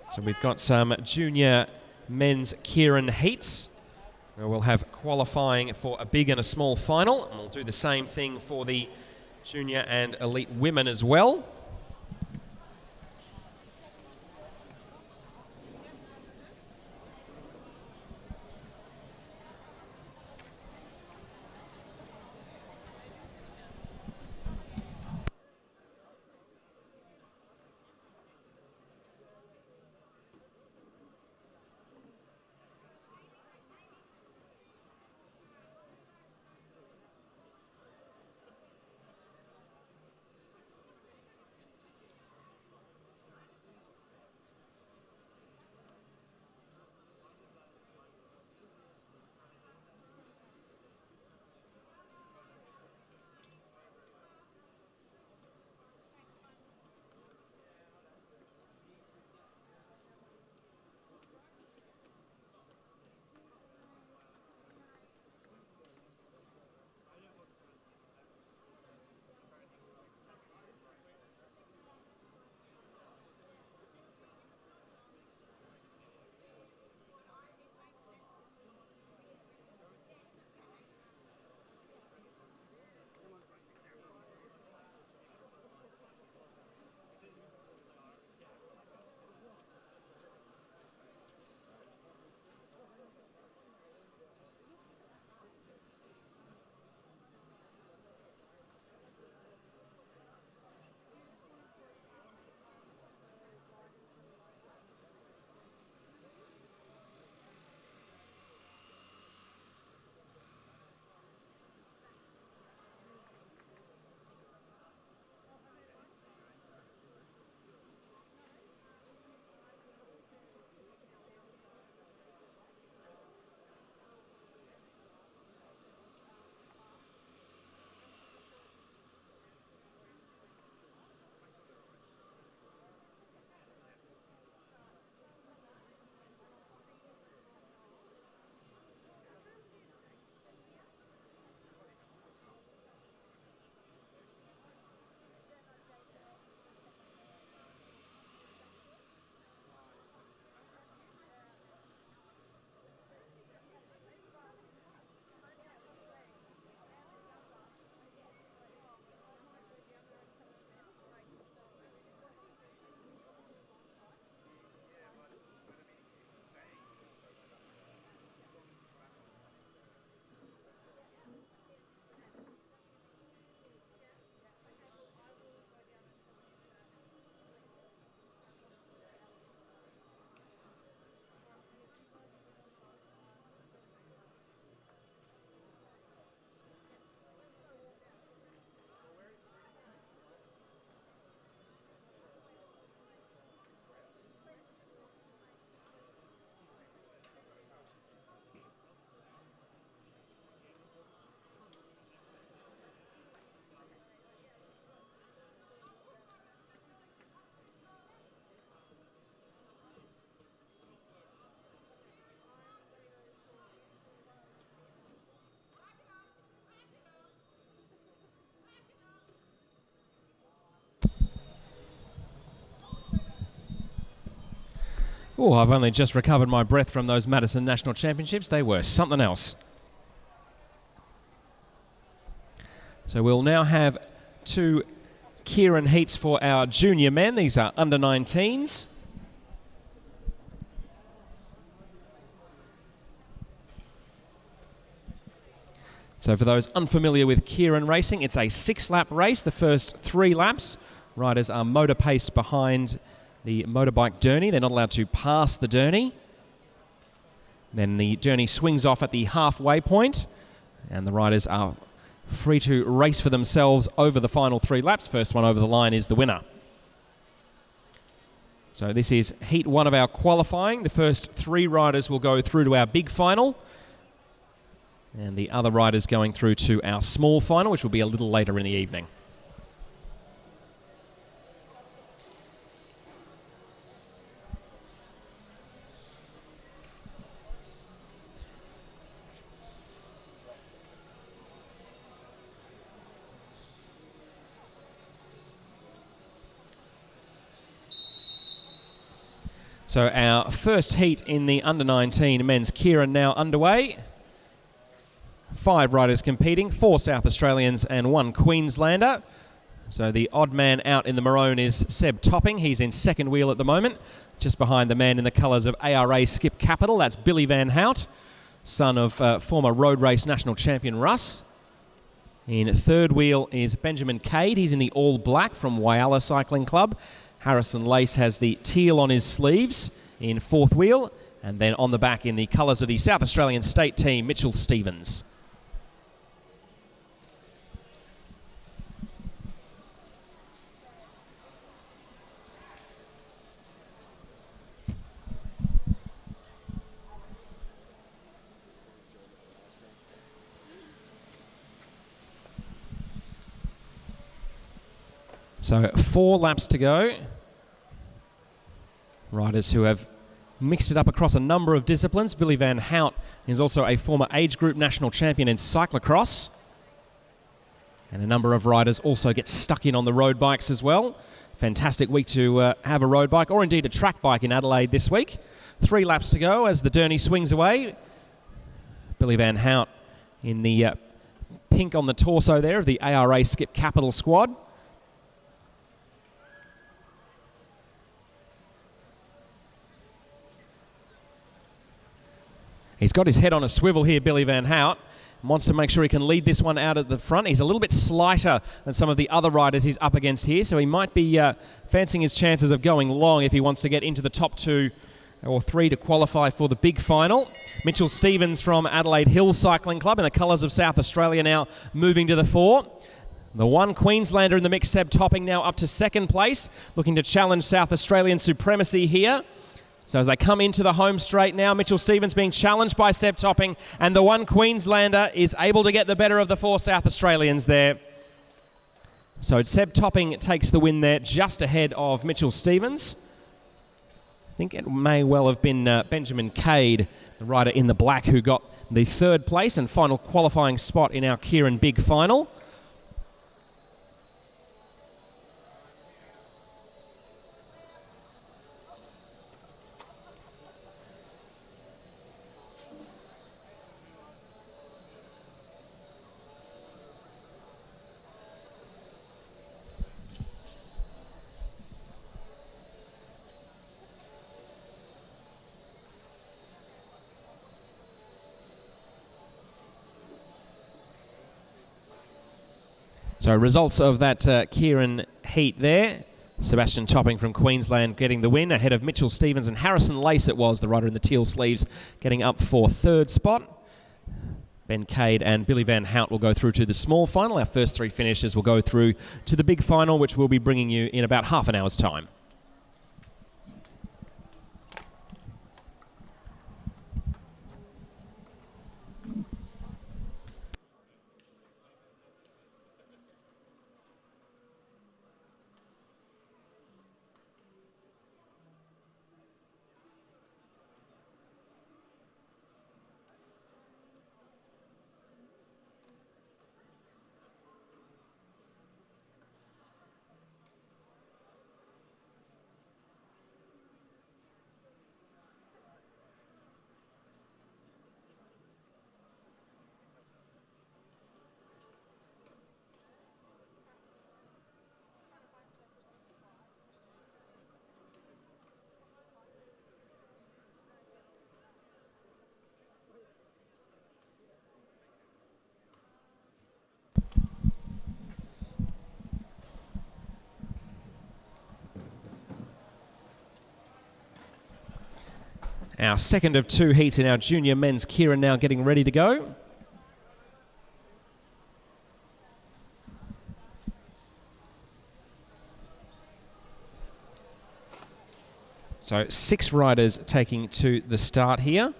So we've got some junior men's Kieran heats, where we'll have qualifying for a big and a small final, and we'll do the same thing for the junior and elite women as well. Oh, I've only just recovered my breath from those Madison National Championships. They were something else. So we'll now have two Kieran heats for our junior men. These are under 19s. So for those unfamiliar with Kieran racing, it's a 6-lap race. The first 3 laps, riders are motor paced behind the motorbike Derny. They're not allowed to pass the Derny. Then the Derny swings off at the halfway point, and the riders are free to race for themselves over the final 3 laps. First one over the line is the winner. So this is Heat 1 of our qualifying. The first 3 riders will go through to our big final. And the other riders going through to our small final, which will be a little later in the evening. So our first heat in the under-19 men's Kieran now underway. 5 riders competing, 4 South Australians and 1 Queenslander. So the odd man out in the maroon is Seb Topping. He's in second wheel at the moment, just behind the man in the colours of ARA Skip Capital. That's Billy Van Hout, son of former road race national champion Russ. In third wheel is Benjamin Cade. He's in the all black from Whyalla Cycling Club. Harrison Lace has the teal on his sleeves in fourth wheel. And then on the back in the colours of the South Australian state team, Mitchell Stevens. So 4 laps to go. Riders who have mixed it up across a number of disciplines. Billy Van Hout is also a former age group national champion in cyclocross. And a number of riders also get stuck in on the road bikes as well. Fantastic week to have a road bike or indeed a track bike in Adelaide this week. 3 laps to go as the Derny swings away. Billy Van Hout in the pink on the torso there of the ARA Skip Capital squad. He's got his head on a swivel here, Billy Van Hout. Wants to make sure he can lead this one out at the front. He's a little bit slighter than some of the other riders he's up against here, so he might be fancying his chances of going long if he wants to get into the top 2 or 3 to qualify for the big final. Mitchell Stevens from Adelaide Hills Cycling Club in the colours of South Australia now moving to the fore. The 1 Queenslander in the mix, Seb Topping, now up to second place, looking to challenge South Australian supremacy here. So as they come into the home straight now, Mitchell Stevens being challenged by Seb Topping, and the 1 Queenslander is able to get the better of the 4 South Australians there. So Seb Topping takes the win there, just ahead of Mitchell Stevens. I think it may well have been Benjamin Cade, the rider in the black, who got the 3rd place and final qualifying spot in our Kieran Big Final. So results of that Kieran heat there. Sebastian Topping from Queensland getting the win ahead of Mitchell Stevens, and Harrison Lace it was, the rider in the teal sleeves, getting up for 3rd spot. Ben Cade and Billy Van Hout will go through to the small final. Our first 3 finishers will go through to the big final, which we'll be bringing you in about half an hour's time. Our second of 2 heats in our junior men's Kieran now getting ready to go. So 6 riders taking to the start here.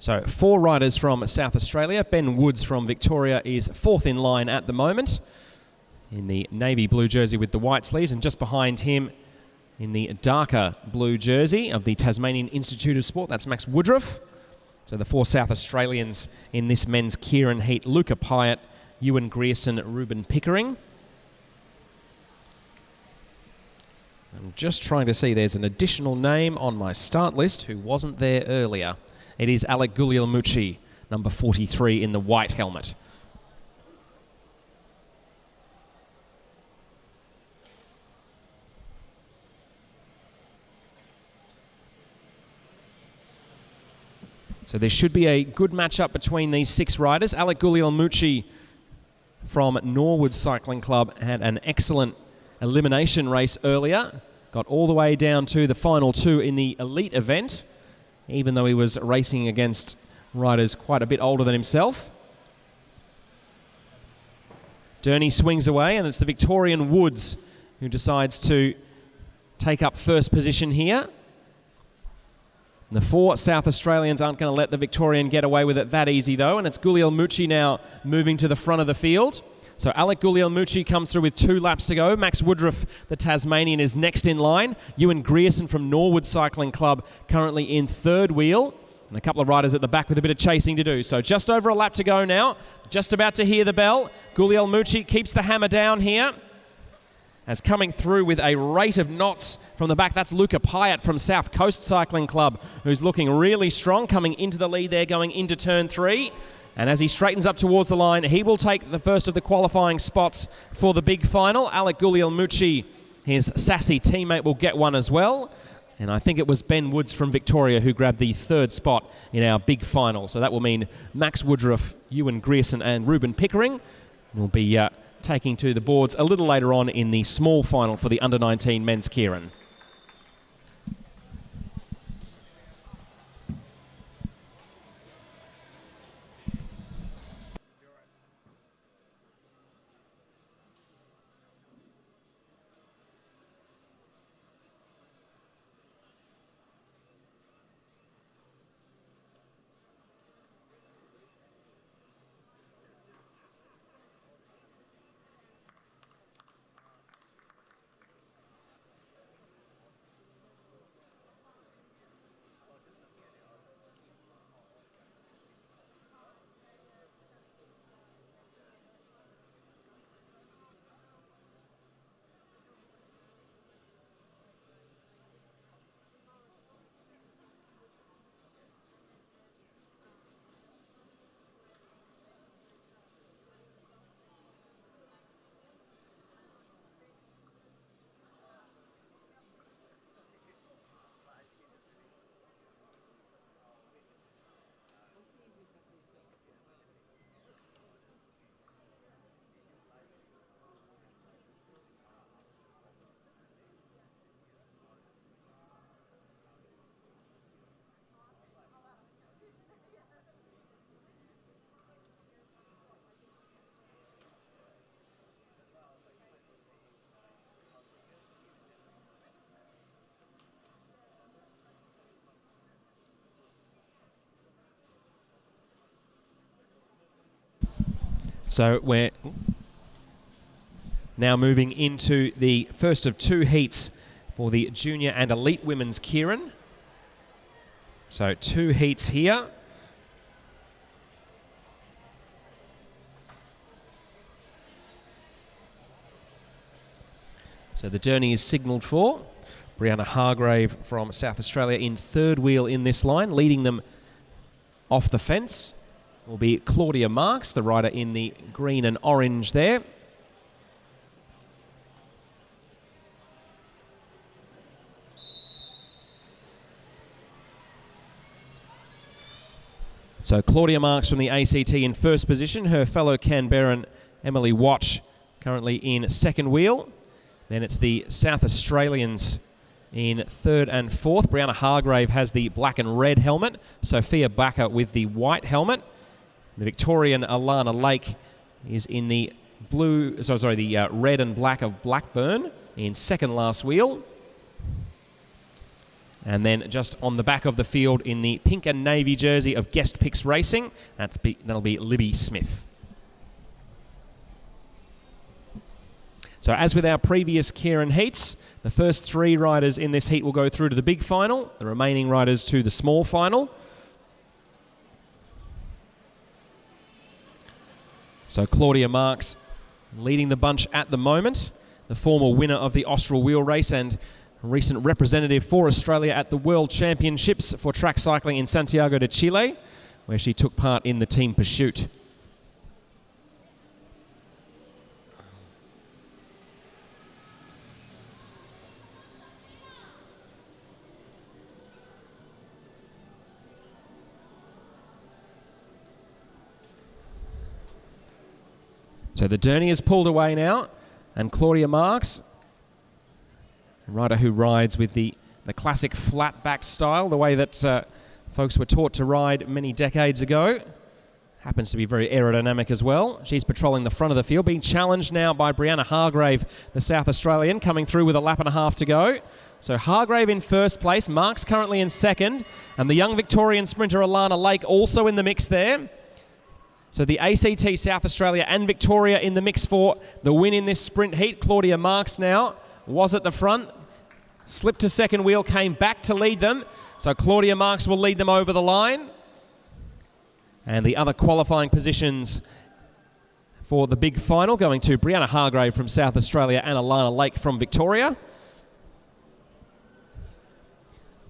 So 4 riders from South Australia. Ben Woods from Victoria is 4th in line at the moment in the navy blue jersey with the white sleeves, and just behind him in the darker blue jersey of the Tasmanian Institute of Sport, that's Max Woodruff. So the 4 South Australians in this men's Kieran heat: Luca Pyatt, Ewan Grierson, Ruben Pickering. I'm just trying to see, there's an additional name on my start list who wasn't there earlier. It is Alec Guglielmucci, number 43 in the white helmet. So there should be a good matchup between these 6 riders. Alec Guglielmucci from Norwood Cycling Club had an excellent elimination race earlier. Got all the way down to the final 2 in the elite event, even though he was racing against riders quite a bit older than himself. Durney swings away, and it's the Victorian Woods who decides to take up first position here. And the 4 South Australians aren't going to let the Victorian get away with it that easy, though, and it's Guglielmucci now moving to the front of the field. So Alec Guglielmucci comes through with 2 laps to go. Max Woodruff, the Tasmanian, is next in line. Ewan Grierson from Norwood Cycling Club currently in 3rd wheel. And a couple of riders at the back with a bit of chasing to do. So just over a lap to go now. Just about to hear the bell. Guglielmucci keeps the hammer down here. As coming through with a rate of knots from the back, that's Luca Pyatt from South Coast Cycling Club, who's looking really strong, coming into the lead there, going into turn 3. And as he straightens up towards the line, he will take the first of the qualifying spots for the big final. Alec Guglielmucci, his sassy teammate, will get one as well. And I think it was Ben Woods from Victoria who grabbed the 3rd spot in our big final. So that will mean Max Woodruff, Ewan Grierson and Ruben Pickering will be taking to the boards a little later on in the small final for the under-19 men's Kieran. So we're now moving into the first of 2 heats for the junior and elite women's Kieran. So 2 heats here. So the journey is signalled for. Brianna Hargrave from South Australia in 3rd wheel in this line, leading them off the fence will be Claudia Marks, the rider in the green and orange there. So Claudia Marks from the ACT in 1st position. Her fellow Canberran Emily Watch currently in 2nd wheel. Then it's the South Australians in third and fourth. Brianna Hargrave has the black and red helmet. Sophia Backer with the white helmet. The Victorian Alana Lake is in the red and black of Blackburn in second last wheel. And then just on the back of the field in the pink and navy jersey of Guest Picks Racing, that'll be Libby Smith. So as with our previous Kieran heats, the first 3 riders in this heat will go through to the big final, the remaining riders to the small final. So Claudia Marks leading the bunch at the moment, the former winner of the Austral Wheel Race and recent representative for Australia at the World Championships for track cycling in Santiago de Chile, where she took part in the team pursuit. So the Derny is pulled away now, and Claudia Marks, a rider who rides with the classic flat back style, the way that folks were taught to ride many decades ago. Happens to be very aerodynamic as well. She's patrolling the front of the field, being challenged now by Brianna Hargrave, the South Australian, coming through with a lap and a half to go. So Hargrave in first place, Marks currently in second, and the young Victorian sprinter Alana Lake also in the mix there. So the ACT, South Australia and Victoria in the mix for the win in this sprint heat. Claudia Marks now was at the front, slipped to second wheel, came back to lead them. So Claudia Marks will lead them over the line. And the other qualifying positions for the big final going to Brianna Hargrave from South Australia and Alana Lake from Victoria.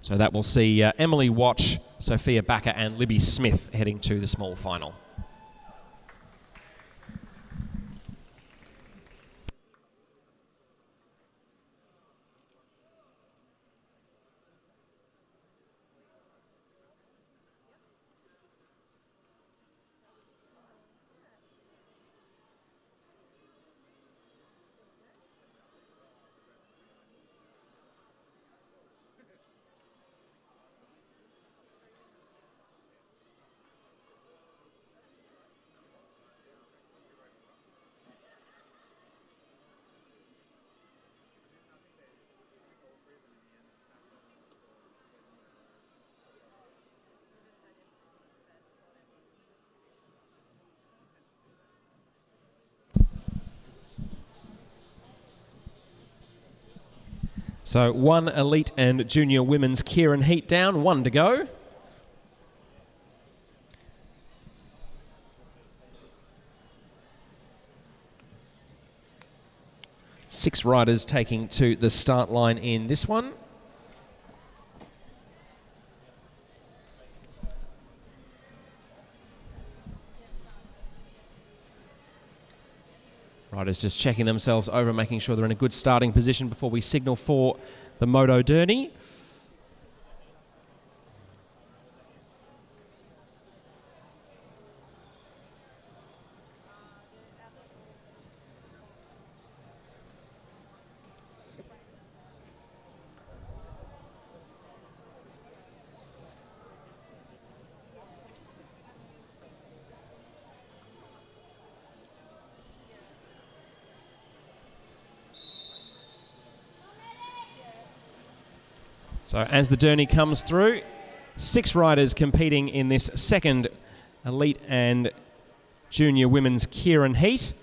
So that will see Emily Watch, Sophia Backer and Libby Smith heading to the small final. So one elite and junior women's Kieran heat down, 1 to go. Six riders taking to the start line in this one. Riders just checking themselves over, making sure they're in a good starting position before we signal for the Moto Derny. So as the Derny comes through, 6 riders competing in this second elite and junior women's Kieran heat.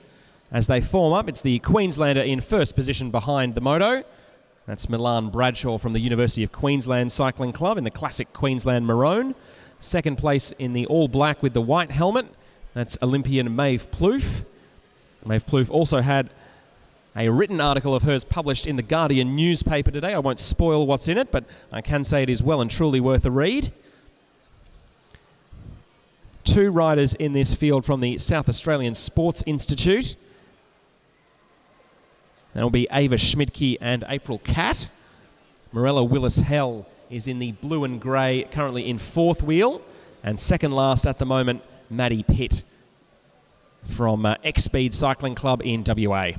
As they form up, it's the Queenslander in first position behind the moto. That's Milan Bradshaw from the University of Queensland Cycling Club in the classic Queensland maroon. Second place in the all black with the white helmet. That's Olympian Maeve Plouffe. Maeve Plouffe also had a written article of hers published in the Guardian newspaper today. I won't spoil what's in it, but I can say it is well and truly worth a read. 2 riders in this field from the South Australian Sports Institute. That'll be Ava Schmidtke and April Catt. Morella Willis-Hell is in the blue and grey, currently in 4th wheel. And second last at the moment, Maddie Pitt from X-Speed Cycling Club in WA.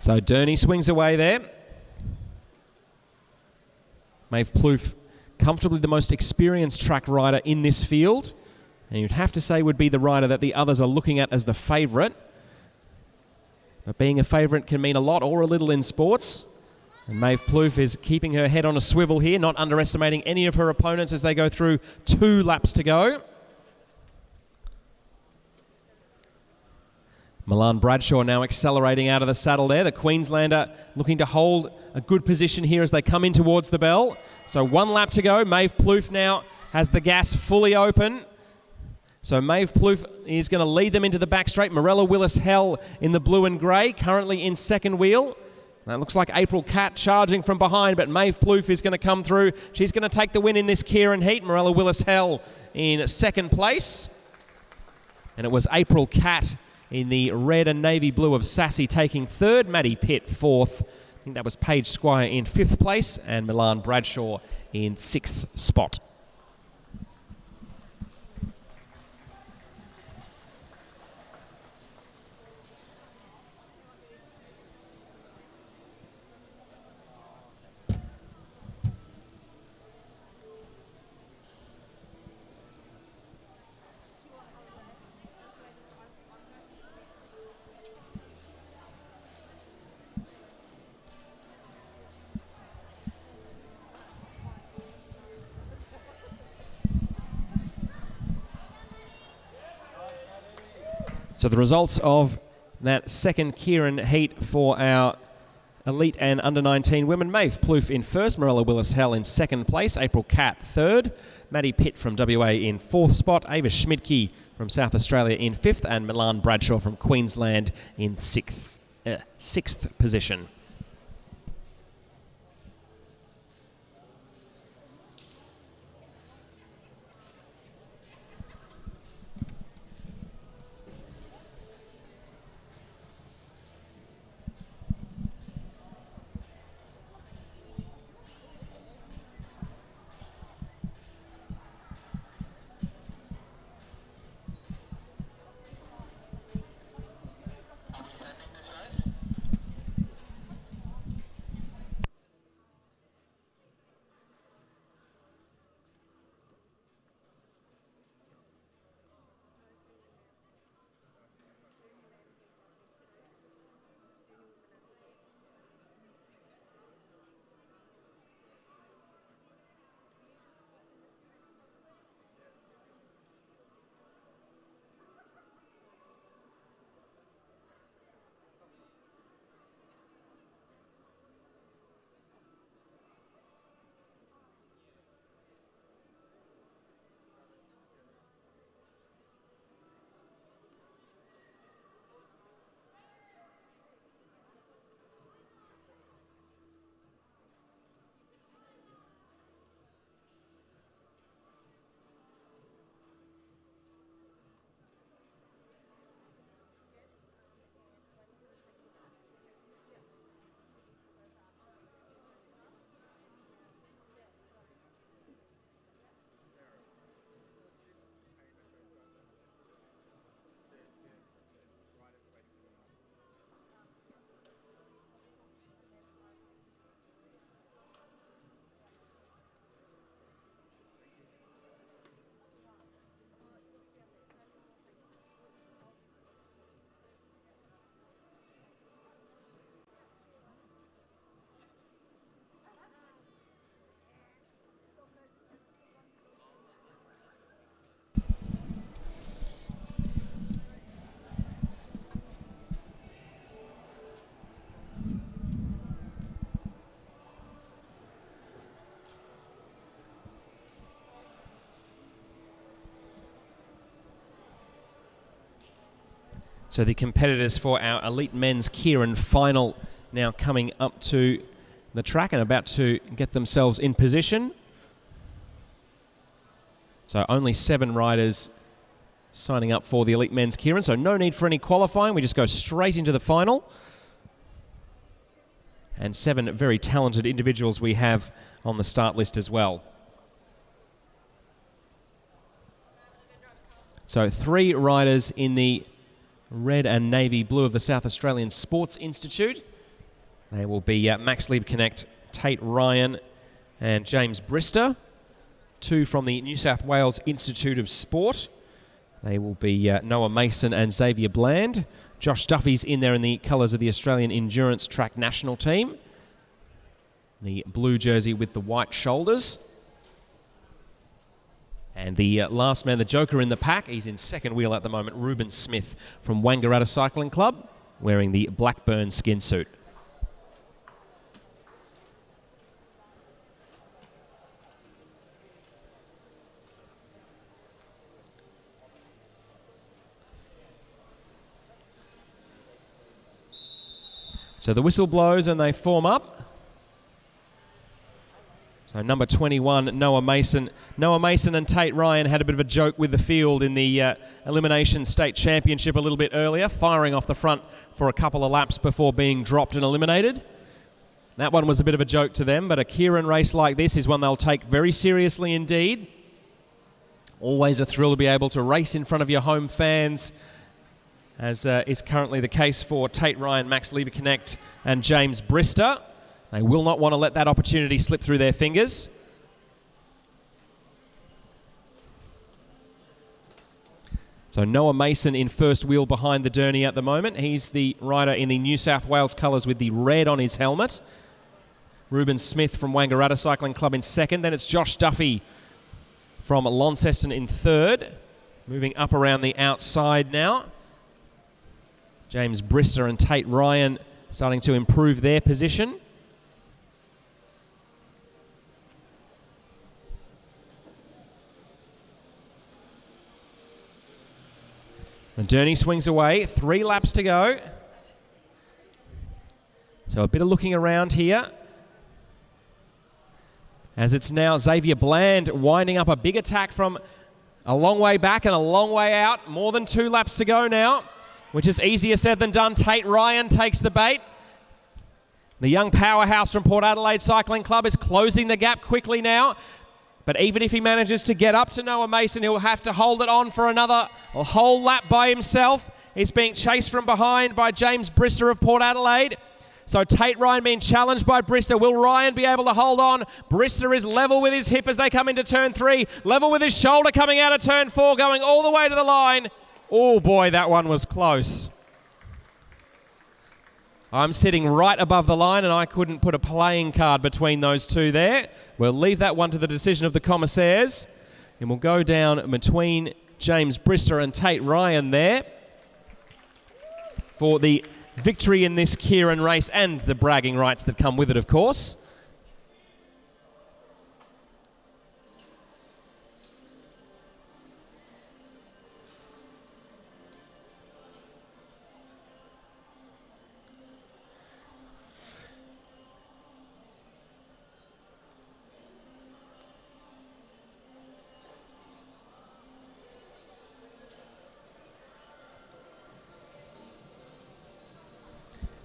So Durney swings away there. Maeve Plouffe, comfortably the most experienced track rider in this field, and you'd have to say would be the rider that the others are looking at as the favourite. But being a favourite can mean a lot or a little in sports. And Maeve Plouffe is keeping her head on a swivel here, not underestimating any of her opponents as they go through 2 laps to go. Milan Bradshaw now accelerating out of the saddle there. The Queenslander looking to hold a good position here as they come in towards the bell. So 1 lap to go. Maeve Plouffe now has the gas fully open. So Maeve Plouffe is going to lead them into the back straight. Morella Willis-Hell in the blue and grey, currently in second wheel. That looks like April Cat charging from behind, but Maeve Plouffe is going to come through. She's going to take the win in this Kieran heat. Morella Willis-Hell in second place. And it was April Cat in the red and navy blue of Sassy taking third. Maddie Pitt fourth. I think that was Paige Squire in fifth place, and Milan Bradshaw in sixth spot. So the results of that second Kieran heat for our elite and under-19 women. Maeve Plouffe in first, Morella Willis-Hell in second place, April Cat third, Maddie Pitt from WA in fourth spot, Ava Schmidtke from South Australia in fifth, and Milan Bradshaw from Queensland in sixth position. So the competitors for our elite men's Kieran final now coming up to the track and about to get themselves in position. So only 7 riders signing up for the elite men's Kieran, so no need for any qualifying. We just go straight into the final. And 7 very talented individuals we have on the start list as well. So 3 riders in the red and navy blue of the South Australian Sports Institute. They will be Max Liebknecht, Tate Ryan and James Brister. 2 from the New South Wales Institute of Sport. They will be Noah Mason and Xavier Bland. Josh Duffy's in there in the colours of the Australian Endurance Track National Team. The blue jersey with the white shoulders. And the last man, the joker in the pack, he's in second wheel at the moment, Ruben Smith from Wangaratta Cycling Club, wearing the Blackburn skin suit. So the whistle blows and they form up. So number 21, Noah Mason. Noah Mason and Tate Ryan had a bit of a joke with the field in the Elimination State Championship a little bit earlier, firing off the front for a couple of laps before being dropped and eliminated. That one was a bit of a joke to them, but a Kieran race like this is one they'll take very seriously indeed. Always a thrill to be able to race in front of your home fans, as is currently the case for Tate Ryan, Max Liebknecht and James Brister. They will not want to let that opportunity slip through their fingers. So Noah Mason in first wheel behind the Derny at the moment. He's the rider in the New South Wales colours with the red on his helmet. Ruben Smith from Wangaratta Cycling Club in second. Then it's Josh Duffy from Launceston in third. Moving up around the outside now. James Brister and Tate Ryan starting to improve their position. Derny swings away, 3 laps to go. So a bit of looking around here. As it's now Xavier Bland winding up a big attack from a long way back and a long way out. More than 2 laps to go now, which is easier said than done. Tate Ryan takes the bait. The young powerhouse from Port Adelaide Cycling Club is closing the gap quickly now. But even if he manages to get up to Noah Mason, he'll have to hold it on for a whole lap by himself. He's being chased from behind by James Brister of Port Adelaide. So Tate Ryan being challenged by Brister. Will Ryan be able to hold on? Brister is level with his hip as they come into turn 3. Level with his shoulder coming out of turn 4, going all the way to the line. Oh boy, that one was close. I'm sitting right above the line and I couldn't put a playing card between those two there. We'll leave that one to the decision of the commissaires. And we'll go down between James Brister and Tate Ryan there for the victory in this Kieran race and the bragging rights that come with it, of course.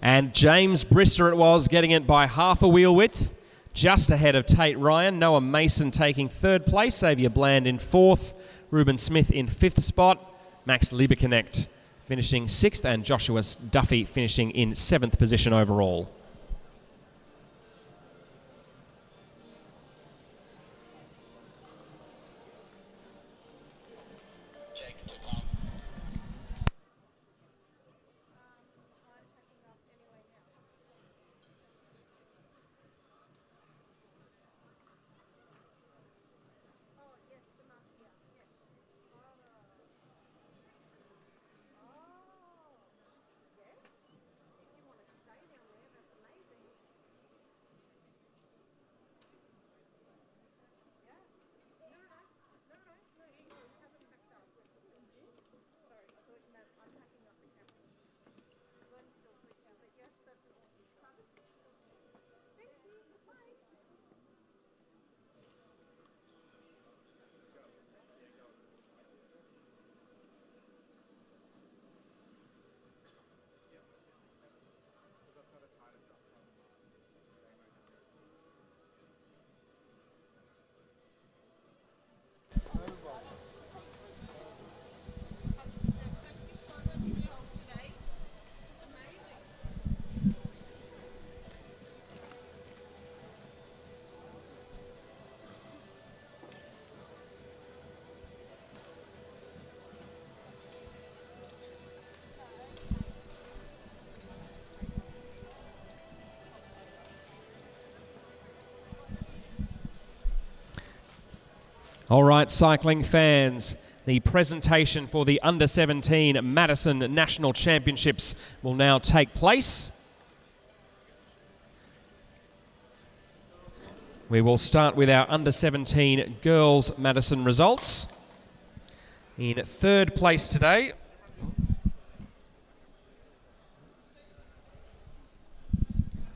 And James Brister it was, getting it by half a wheel width, just ahead of Tate Ryan. Noah Mason taking third place, Xavier Bland in fourth, Ruben Smith in fifth spot, Max Liebknecht finishing sixth, and Joshua Duffy finishing in seventh position overall. All right, cycling fans, the presentation for the Under-17 Madison National Championships will now take place. We will start with our Under-17 Girls Madison results. In third place today,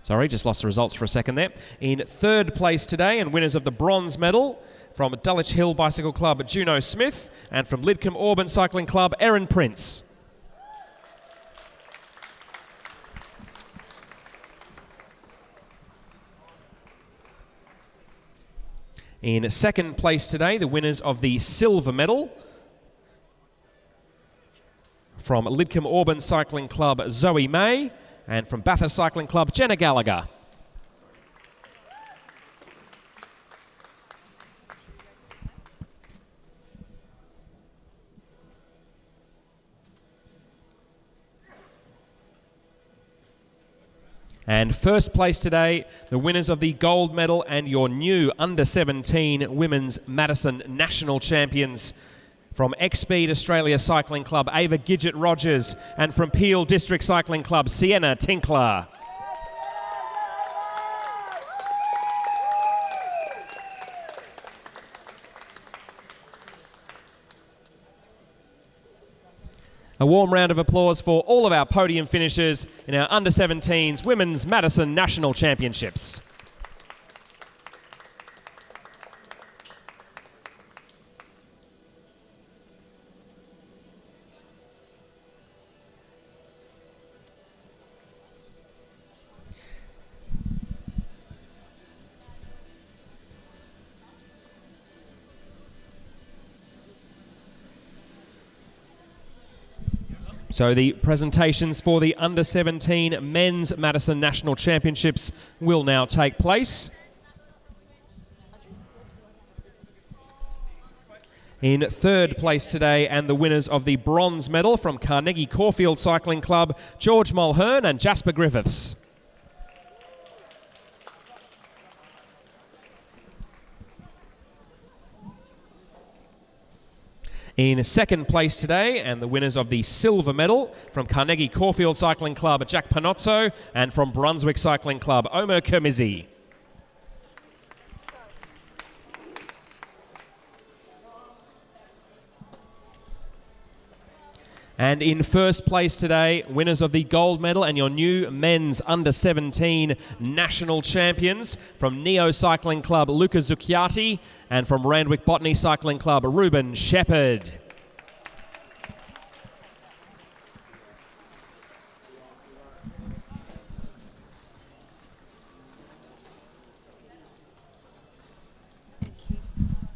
sorry, just lost the results for a second there. In third place today and winners of the bronze medal from Dulwich Hill Bicycle Club, Juno Smith, and from Lidcombe Auburn Cycling Club, Erin Prince. In second place today, the winners of the silver medal from Lidcombe Auburn Cycling Club, Zoe May, and from Bathurst Cycling Club, Jenna Gallagher. And first place today, the winners of the gold medal and your new Under-17 Women's Madison National Champions from X-Speed Australia Cycling Club, Ava Gidget-Rogers, and from Peel District Cycling Club, Sienna Tinkler. A warm round of applause for all of our podium finishers in our Under-17s Women's Madison National Championships. So the presentations for the Under-17 Men's Madison National Championships will now take place. In third place today and the winners of the bronze medal from Carnegie Caulfield Cycling Club, George Mulhern and Jasper Griffiths. In second place today, and the winners of the silver medal from Carnegie Caulfield Cycling Club, Jack Panozzo, and from Brunswick Cycling Club, Omer Kermizi. And in first place today, winners of the gold medal and your new men's Under-17 national champions from Neo Cycling Club, Luca Zucchiati, and from Randwick Botany Cycling Club, Ruben Shepherd.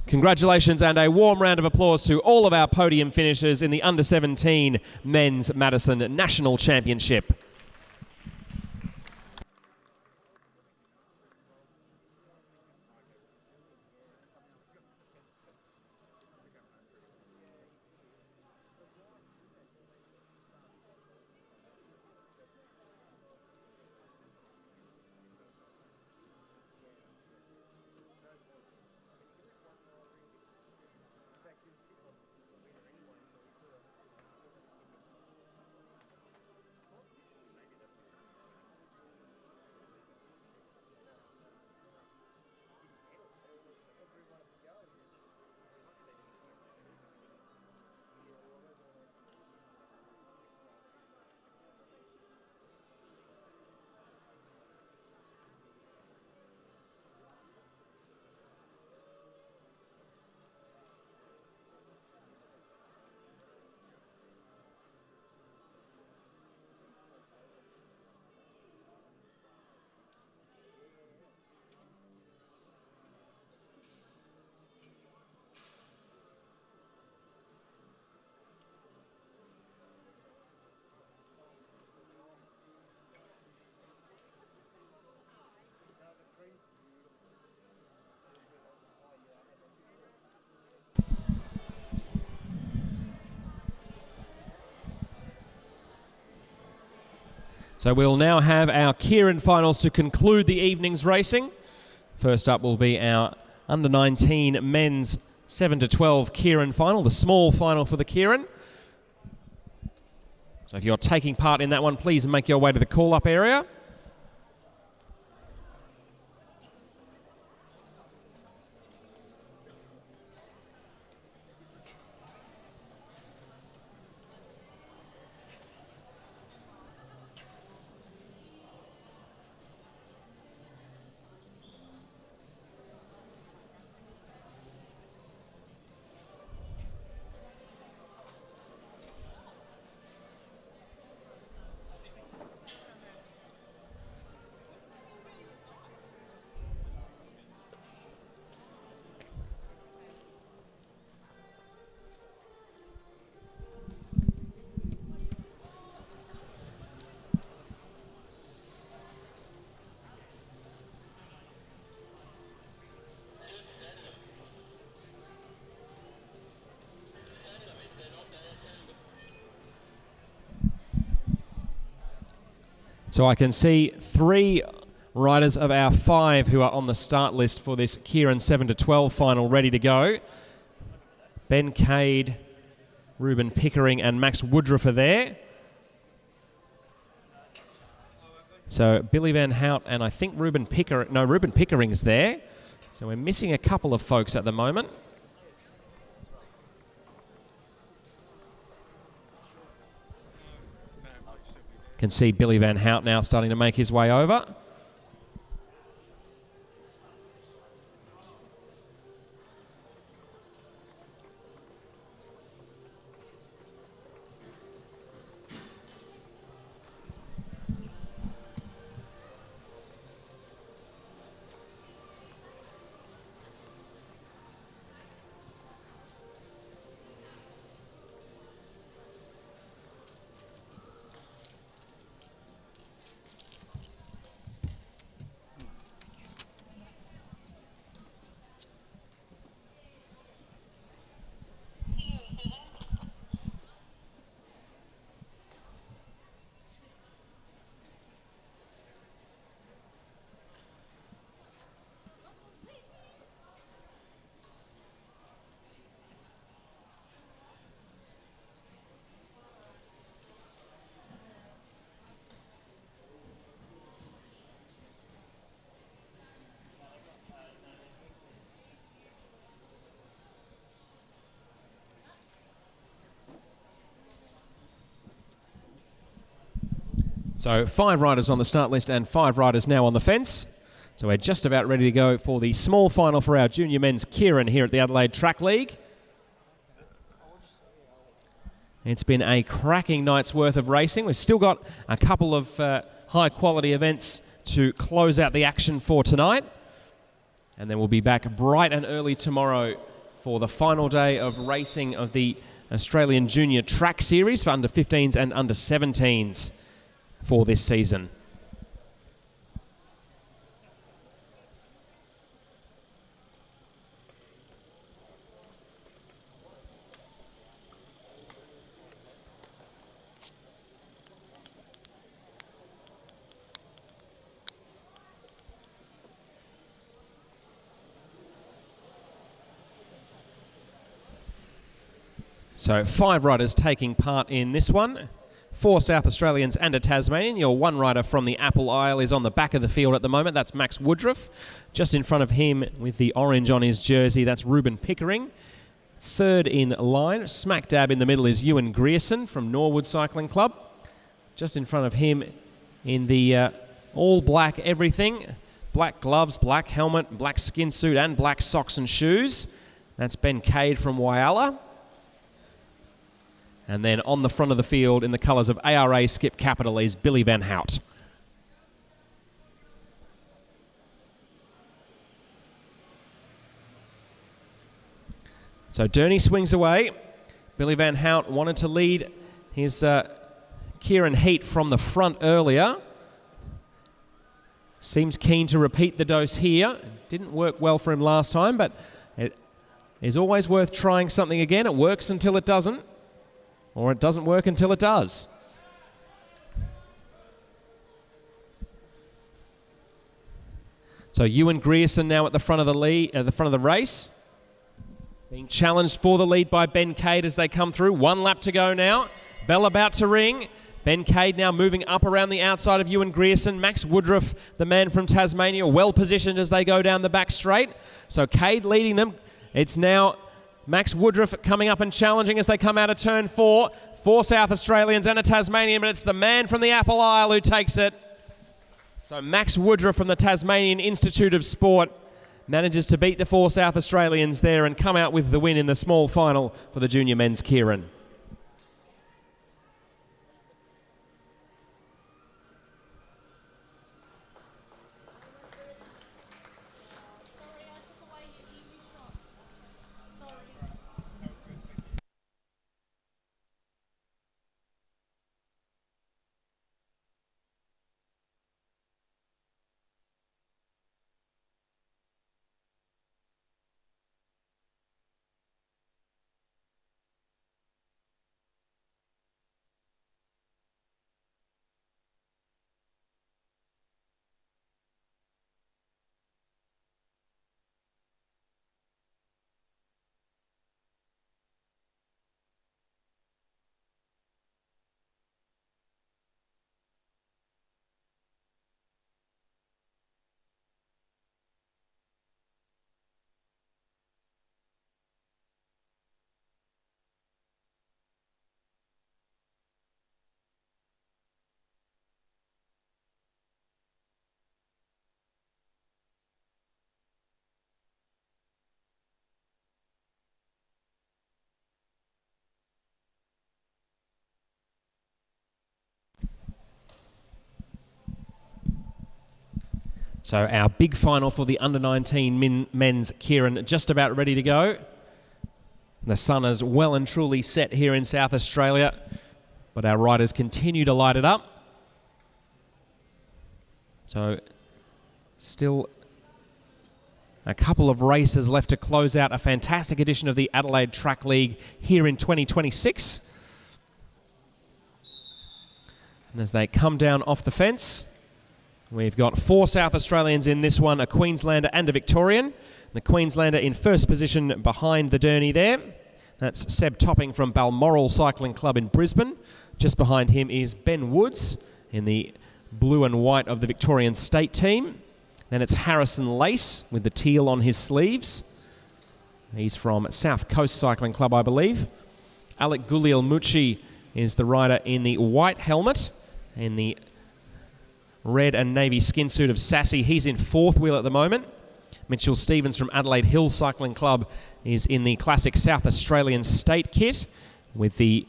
Congratulations and a warm round of applause to all of our podium finishers in the Under-17 Men's Madison National Championship. So we'll now have our Kieran finals to conclude the evening's racing. First up will be our Under-19 men's 7 to 12 Kieran final, the small final for the Kieran. So if you're taking part in that one, please make your way to the call-up area. So I can see 3 riders of our 5 who are on the start list for this Kieran 7 to 12 final ready to go. Ben Cade, Ruben Pickering and Max Woodruff are there. So Billy Van Hout and I think Ruben Pickering's there. So we're missing a couple of folks at the moment. Can see Billy Van Hout now starting to make his way over. So 5 riders on the start list and 5 riders now on the fence. So we're just about ready to go for the small final for our junior men's Kieran here at the Adelaide Track League. It's been a cracking night's worth of racing. We've still got a couple of high quality events to close out the action for tonight. And then we'll be back bright and early tomorrow for the final day of racing of the Australian Junior Track Series for under 15s and under 17s for this season. So 5 riders taking part in this one. 4 South Australians and a Tasmanian. Your 1 rider from the Apple Isle is on the back of the field at the moment. That's Max Woodruff. Just in front of him with the orange on his jersey, that's Ruben Pickering. 3rd in line, smack dab in the middle, is Ewan Grierson from Norwood Cycling Club. Just in front of him in the all black everything, black gloves, black helmet, black skin suit and black socks and shoes. That's Ben Cade from Whyalla. And then on the front of the field in the colours of ARA Skip Capital is Billy Van Hout. So Durney swings away. Billy Van Hout wanted to lead his Kieran heat from the front earlier. Seems keen to repeat the dose here. Didn't work well for him last time, but it is always worth trying something again. It works until it doesn't. Or it doesn't work until it does. So Ewan Grierson now at the front of the lead, the front of the race. Being challenged for the lead by Ben Cade as they come through. 1 lap to go now. Bell about to ring. Ben Cade now moving up around the outside of Ewan Grierson. Max Woodruff, the man from Tasmania, well positioned as they go down the back straight. So Cade leading them. It's now Max Woodruff coming up and challenging as they come out of turn 4. 4 South Australians and a Tasmanian, but it's the man from the Apple Isle who takes it. So Max Woodruff from the Tasmanian Institute of Sport manages to beat the 4 South Australians there and come out with the win in the small final for the junior men's Kieran. Sorry, I took away your easy shot. Sorry. So our big final for the under-19 men's Kieran just about ready to go. The sun is well and truly set here in South Australia, but our riders continue to light it up. So still a couple of races left to close out a fantastic edition of the Adelaide Track League here in 2026. And as they come down off the fence, we've got 4 South Australians in this one, a Queenslander and a Victorian. The Queenslander in first position behind the Derny there. That's Seb Topping from Balmoral Cycling Club in Brisbane. Just behind him is Ben Woods in the blue and white of the Victorian State team. Then it's Harrison Lace with the teal on his sleeves. He's from South Coast Cycling Club, I believe. Alec Gulielmucci is the rider in the white helmet. In the red and navy skin suit of Sassy. He's in 4th wheel at the moment. Mitchell Stevens from Adelaide Hills Cycling Club is in the classic South Australian State kit with the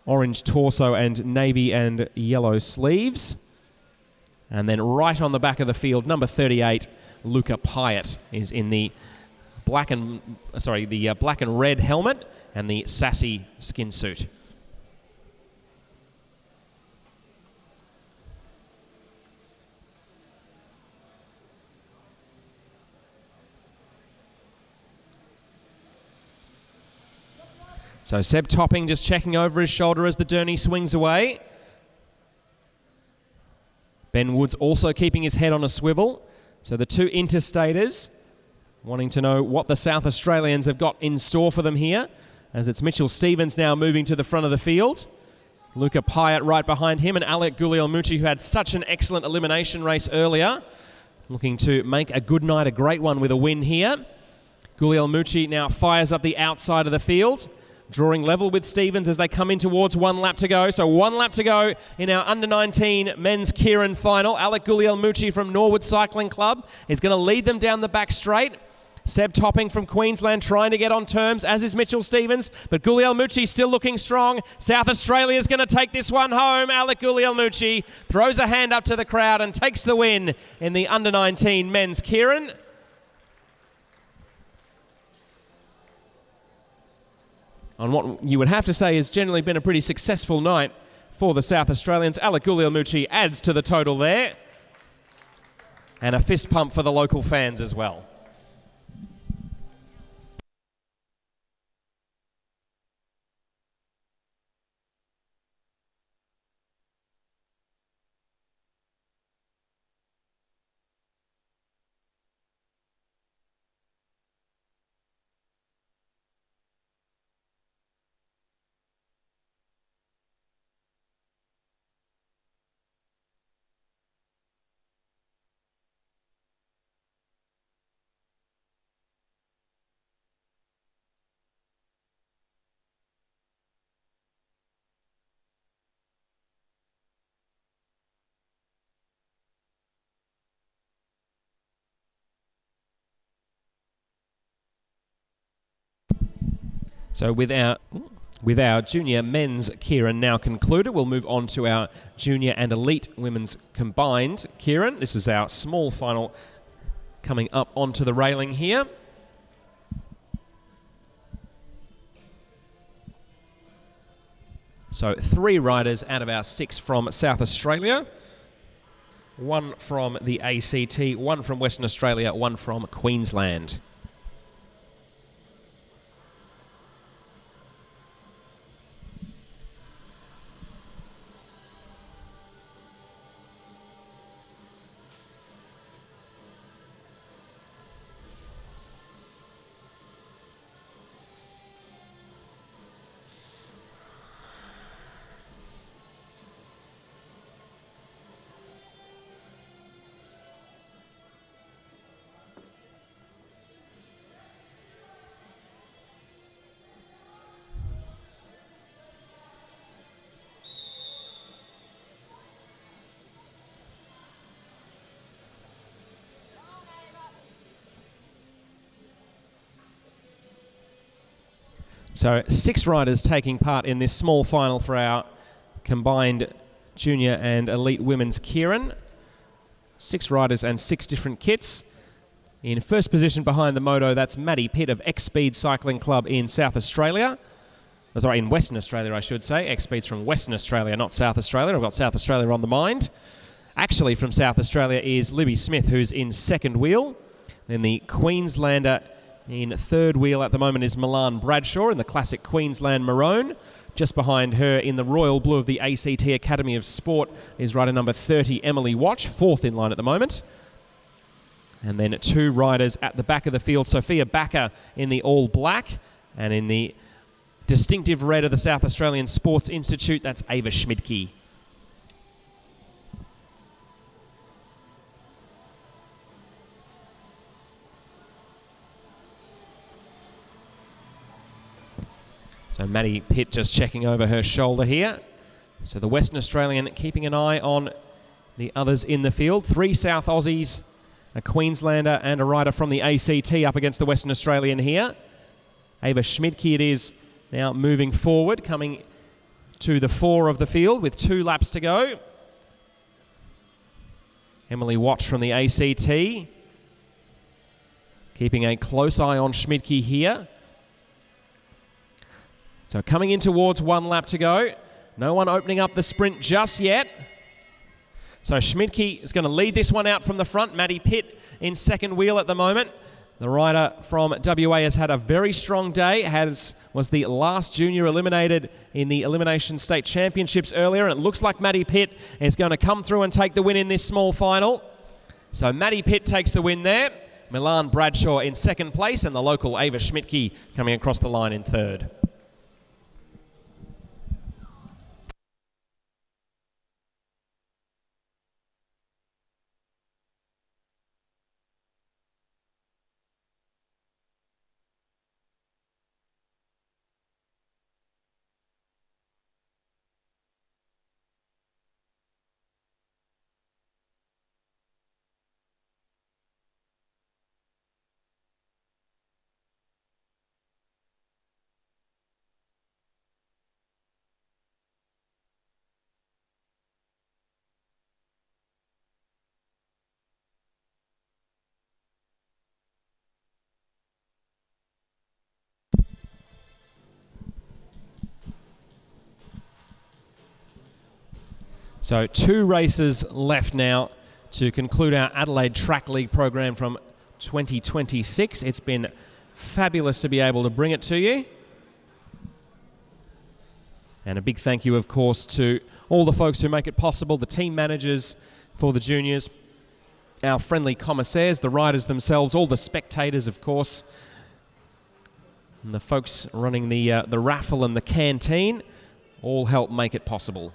orange torso and navy and yellow sleeves. And then right on the back of the field, number 38, Luca Pyatt is in the black and red helmet and the Sassy skin suit. So Seb Topping just checking over his shoulder as the Derny swings away. Ben Woods also keeping his head on a swivel. So the 2 interstaters wanting to know what the South Australians have got in store for them here, as it's Mitchell Stevens now moving to the front of the field. Luca Pyatt right behind him, and Alec Gulielmucci, who had such an excellent elimination race earlier, looking to make a good night a great one with a win here. Gulielmucci now fires up the outside of the field, drawing level with Stevens as they come in towards 1 lap to go. So 1 lap to go in our under-19 men's Kieran final. Alec Gulielmucci from Norwood Cycling Club is going to lead them down the back straight. Seb Topping from Queensland trying to get on terms, as is Mitchell Stevens, but Gulielmucci still looking strong. South Australia is going to take this one home. Alec Gulielmucci throws a hand up to the crowd and takes the win in the under-19 men's Kieran. On what you would have to say has generally been a pretty successful night for the South Australians. Alec Gulielmucci adds to the total there. And a fist pump for the local fans as well. So with our junior men's Kieran now concluded, we'll move on to our junior and elite women's combined Kieran. This is our small final coming up onto the railing here. So 3 riders out of our 6 from South Australia. 1 from the ACT, 1 from Western Australia, 1 from Queensland. So 6 riders taking part in this small final for our combined junior and elite women's Kieran. 6 riders and 6 different kits. In first position behind the moto, that's Maddie Pitt of X-Speed Cycling Club in South Australia. Sorry, in Western Australia, I should say. X-Speed's from Western Australia, not South Australia. I've got South Australia on the mind. Actually, from South Australia is Libby Smith, who's in second wheel. Then the Queenslander in third wheel at the moment is Milan Bradshaw in the classic Queensland maroon. Just behind her in the royal blue of the ACT Academy of Sport is rider number 30, Emily Watch, 4th in line at the moment. And then 2 riders at the back of the field, Sophia Backer in the all black, and in the distinctive red of the South Australian Sports Institute, that's Ava Schmidtke. So Maddie Pitt just checking over her shoulder here. So the Western Australian keeping an eye on the others in the field. 3 South Aussies, a Queenslander and a rider from the ACT up against the Western Australian here. Ava Schmidtke it is now moving forward, coming to the fore of the field with 2 laps to go. Emily Watch from the ACT, keeping a close eye on Schmidtke here. So coming in towards 1 lap to go. No one opening up the sprint just yet. So Schmidtke is going to lead this one out from the front. Maddie Pitt in second wheel at the moment. The rider from WA has had a very strong day. Was the last junior eliminated in the Elimination State Championships earlier. And it looks like Maddie Pitt is going to come through and take the win in this small final. So Maddie Pitt takes the win there. Milan Bradshaw in second place, and the local Ava Schmidtke coming across the line in third. So 2 races left now to conclude our Adelaide Track League program from 2026. It's been fabulous to be able to bring it to you. And a big thank you, of course, to all the folks who make it possible, the team managers for the juniors, our friendly commissaires, the riders themselves, all the spectators, of course, and the folks running the raffle and the canteen, all help make it possible.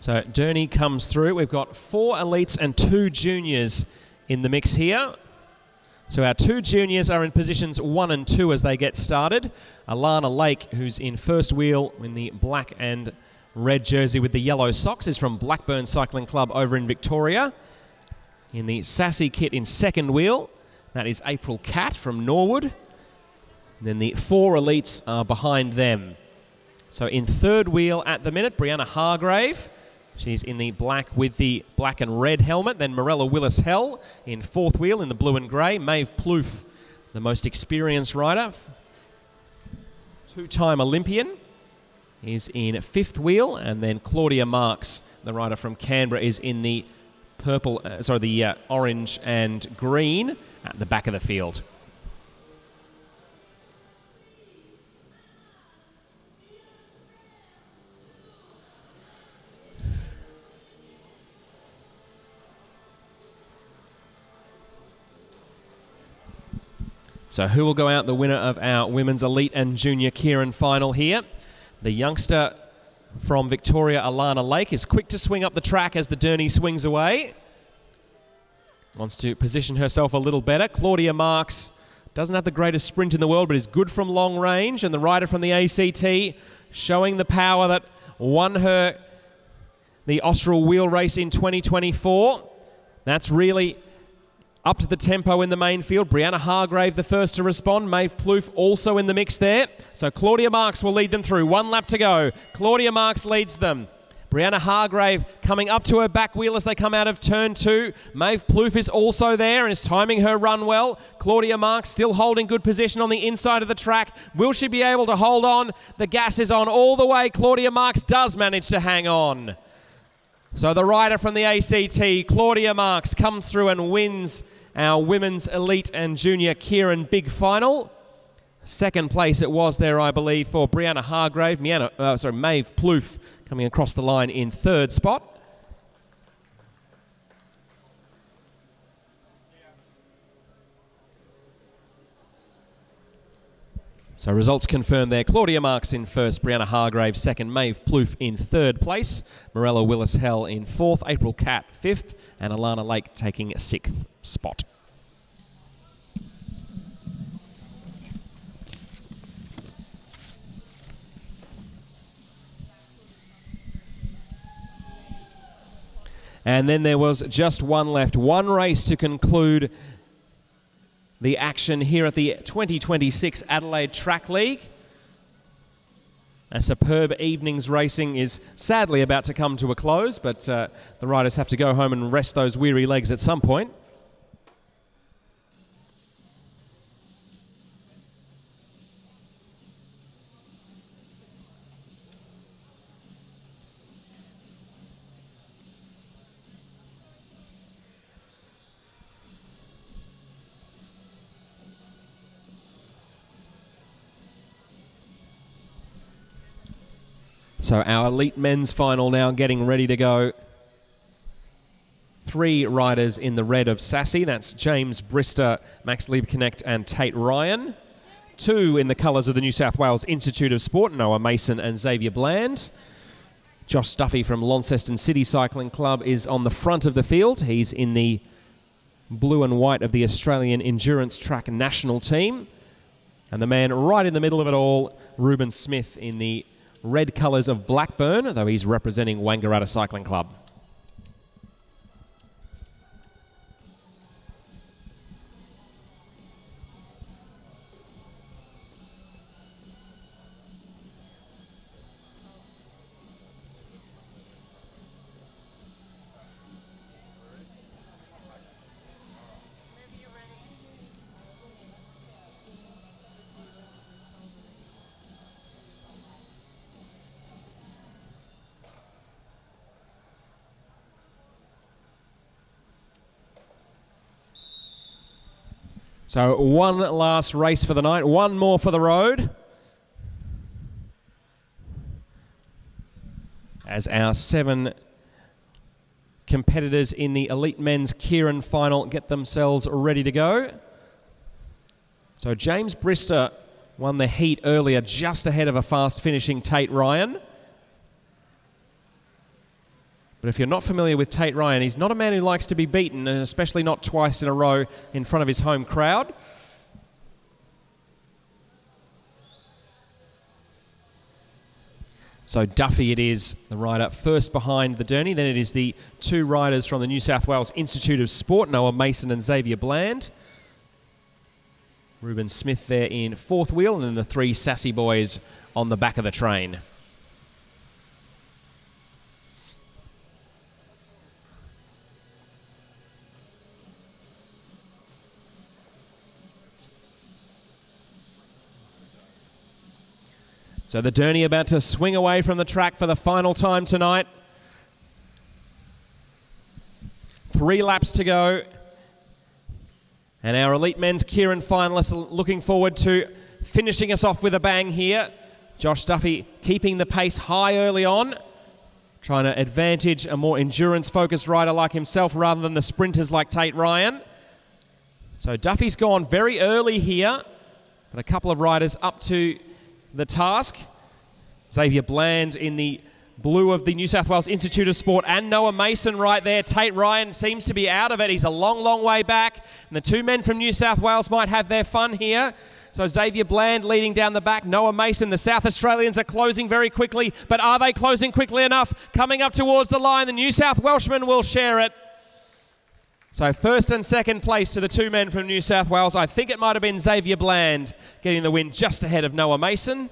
So Durney comes through. We've got 4 elites and 2 juniors in the mix here. So our 2 juniors are in positions 1 and 2 as they get started. Alana Lake, who's in first wheel in the black and red jersey with the yellow socks, is from Blackburn Cycling Club over in Victoria. In the sassy kit in second wheel, that is April Cat from Norwood. And then the 4 elites are behind them. So in third wheel at the minute, Brianna Hargrave. She's in the black with the black and red helmet. Then Morella Willis-Hell in fourth wheel in the blue and grey. Maeve Plouffe, the most experienced rider, 2-time Olympian, is in fifth wheel. And then Claudia Marks, the rider from Canberra, is in the purple, orange and green at the back of the field. So who will go out the winner of our women's elite and junior Kieran final here? The youngster from Victoria, Alana Lake, is quick to swing up the track as the Durney swings away. Wants to position herself a little better. Claudia Marks doesn't have the greatest sprint in the world, but is good from long range. And the rider from the ACT showing the power that won her the Austral Wheel Race in 2024. That's really up to the tempo in the main field. Brianna Hargrave the first to respond. Maeve Plouffe also in the mix there. So Claudia Marks will lead them through. 1 lap to go. Claudia Marks leads them. Brianna Hargrave coming up to her back wheel as they come out of turn 2. Maeve Plouffe is also there and is timing her run well. Claudia Marks still holding good position on the inside of the track. Will she be able to hold on? The gas is on all the way. Claudia Marks does manage to hang on. So the rider from the ACT, Claudia Marks, comes through and wins our women's elite and junior Kieran big final. Second place it was there, I believe, for Brianna Hargrave. Maeve Plouffe coming across the line in third spot. So results confirmed there. Claudia Marks in first, Brianna Hargrave second, Maeve Plouffe in third place, Morella Willis-Hell in fourth, April Cat fifth, and Alana Lake taking a sixth spot. And then there was just one left. One race to conclude the action here at the 2026 Adelaide Track League. A superb evening's racing is sadly about to come to a close, but the riders have to go home and rest those weary legs at some point. So our elite men's final now getting ready to go. 3 riders in the red of Sassy. That's James Brister, Max Liebknecht and Tate Ryan. 2 in the colours of the New South Wales Institute of Sport, Noah Mason and Xavier Bland. Josh Duffy from Launceston City Cycling Club is on the front of the field. He's in the blue and white of the Australian Endurance Track National Team. And the man right in the middle of it all, Ruben Smith, in the red colours of Blackburn, though he's representing Wangaratta Cycling Club. So one last race for the night, one more for the road. As our 7 competitors in the elite men's Kieran final get themselves ready to go. So James Brister won the heat earlier, just ahead of a fast finishing Tate Ryan. But if you're not familiar with Tate Ryan, he's not a man who likes to be beaten, and especially not twice in a row in front of his home crowd. So Duffy it is, the rider first behind the Derny. Then it is the two riders from the New South Wales Institute of Sport, Noah Mason and Xavier Bland. Ruben Smith there in fourth wheel, and then the three sassy boys on the back of the train. So the Derny about to swing away from the track for the final time tonight. 3 laps to go. And our Elite Men's Kieran finalists are looking forward to finishing us off with a bang here. Josh Duffy keeping the pace high early on, trying to advantage a more endurance-focused rider like himself rather than the sprinters like Tate Ryan. So Duffy's gone very early here, but a couple of riders up to the task. Xavier Bland in the blue of the New South Wales Institute of Sport, and Noah Mason right there. Tate Ryan seems to be out of it. He's a long, long way back. And the two men from New South Wales might have their fun here. So Xavier Bland leading down the back. Noah Mason, the South Australians are closing very quickly, but are they closing quickly enough? Coming up towards the line, the New South Welshmen will share it. So first and second place to the two men from New South Wales. I think it might have been Xavier Bland getting the win just ahead of Noah Mason.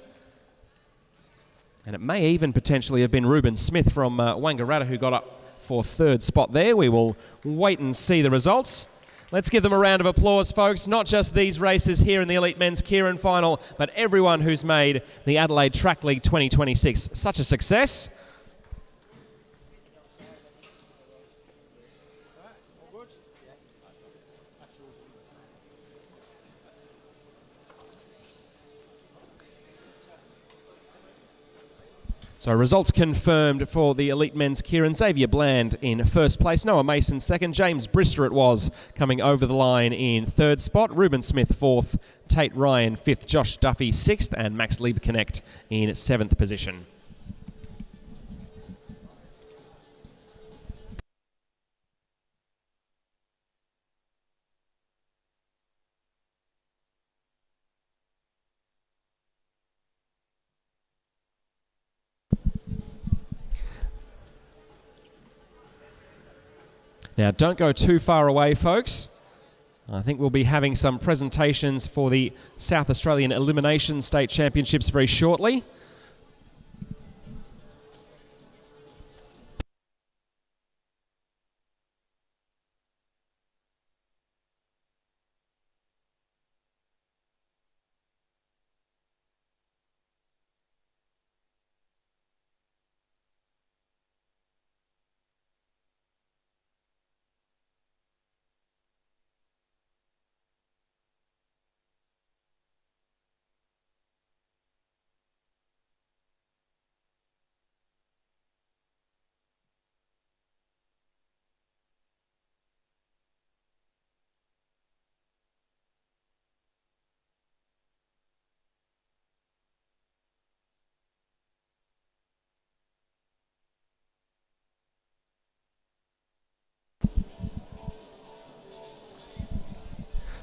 And it may even potentially have been Ruben Smith from Wangaratta who got up for third spot there. We will wait and see the results. Let's give them a round of applause, folks. Not just these races here in the Elite Men's Kieran final, but everyone who's made the Adelaide Track League 2026 such a success. So results confirmed for the Elite Men's Kieran. Xavier Bland in first place, Noah Mason second, James Brister it was coming over the line in third spot, Ruben Smith fourth, Tate Ryan fifth, Josh Duffy sixth, and Max Liebknecht in seventh position. Now, don't go too far away, folks. I think we'll be having some presentations for the South Australian Elimination State Championships very shortly.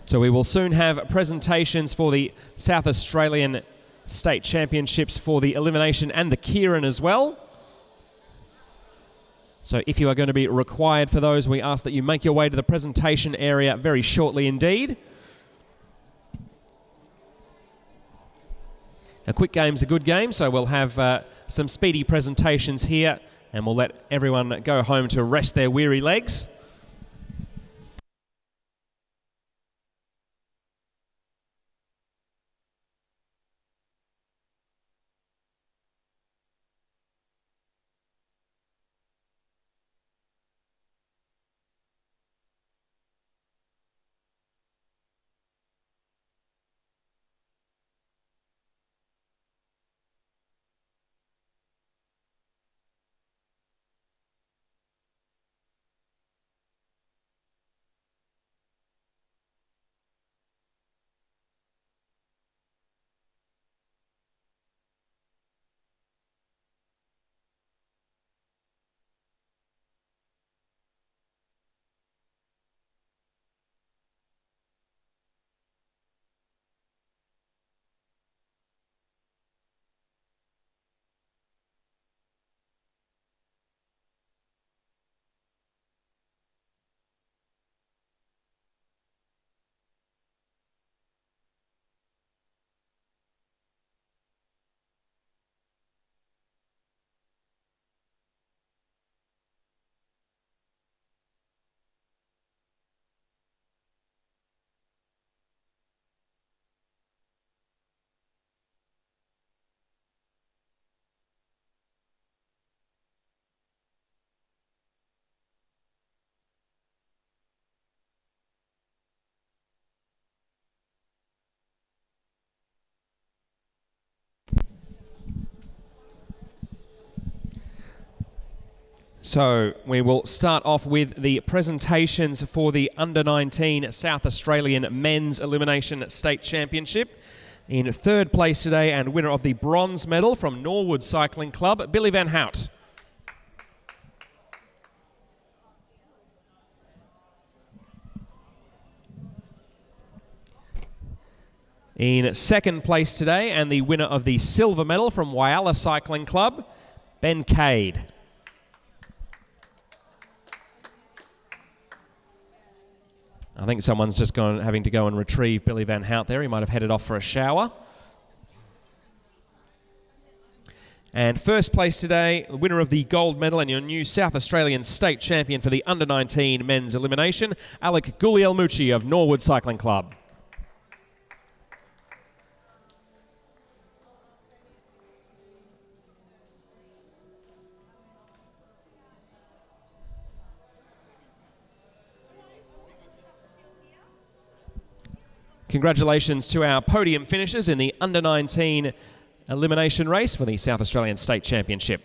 So we will soon have presentations for the South Australian State Championships for the Elimination and the Kieran as well. So if you are going to be required for those, we ask that you make your way to the presentation area very shortly indeed. A quick game's a good game, so we'll have some speedy presentations here and we'll let everyone go home to rest their weary legs. So we will start off with the presentations for the Under-19 South Australian Men's Elimination State Championship. In third place today and winner of the bronze medal from Norwood Cycling Club, Billy Van Hout. In second place today and the winner of the silver medal from Whyalla Cycling Club, Ben Cade. I think someone's just having to go and retrieve Billy Van Hout there. He might have headed off for a shower. And first place today, the winner of the gold medal and your new South Australian state champion for the Under-19 men's elimination, Alec Guglielmucci of Norwood Cycling Club. Congratulations to our podium finishers in the Under-19 elimination race for the South Australian State Championship.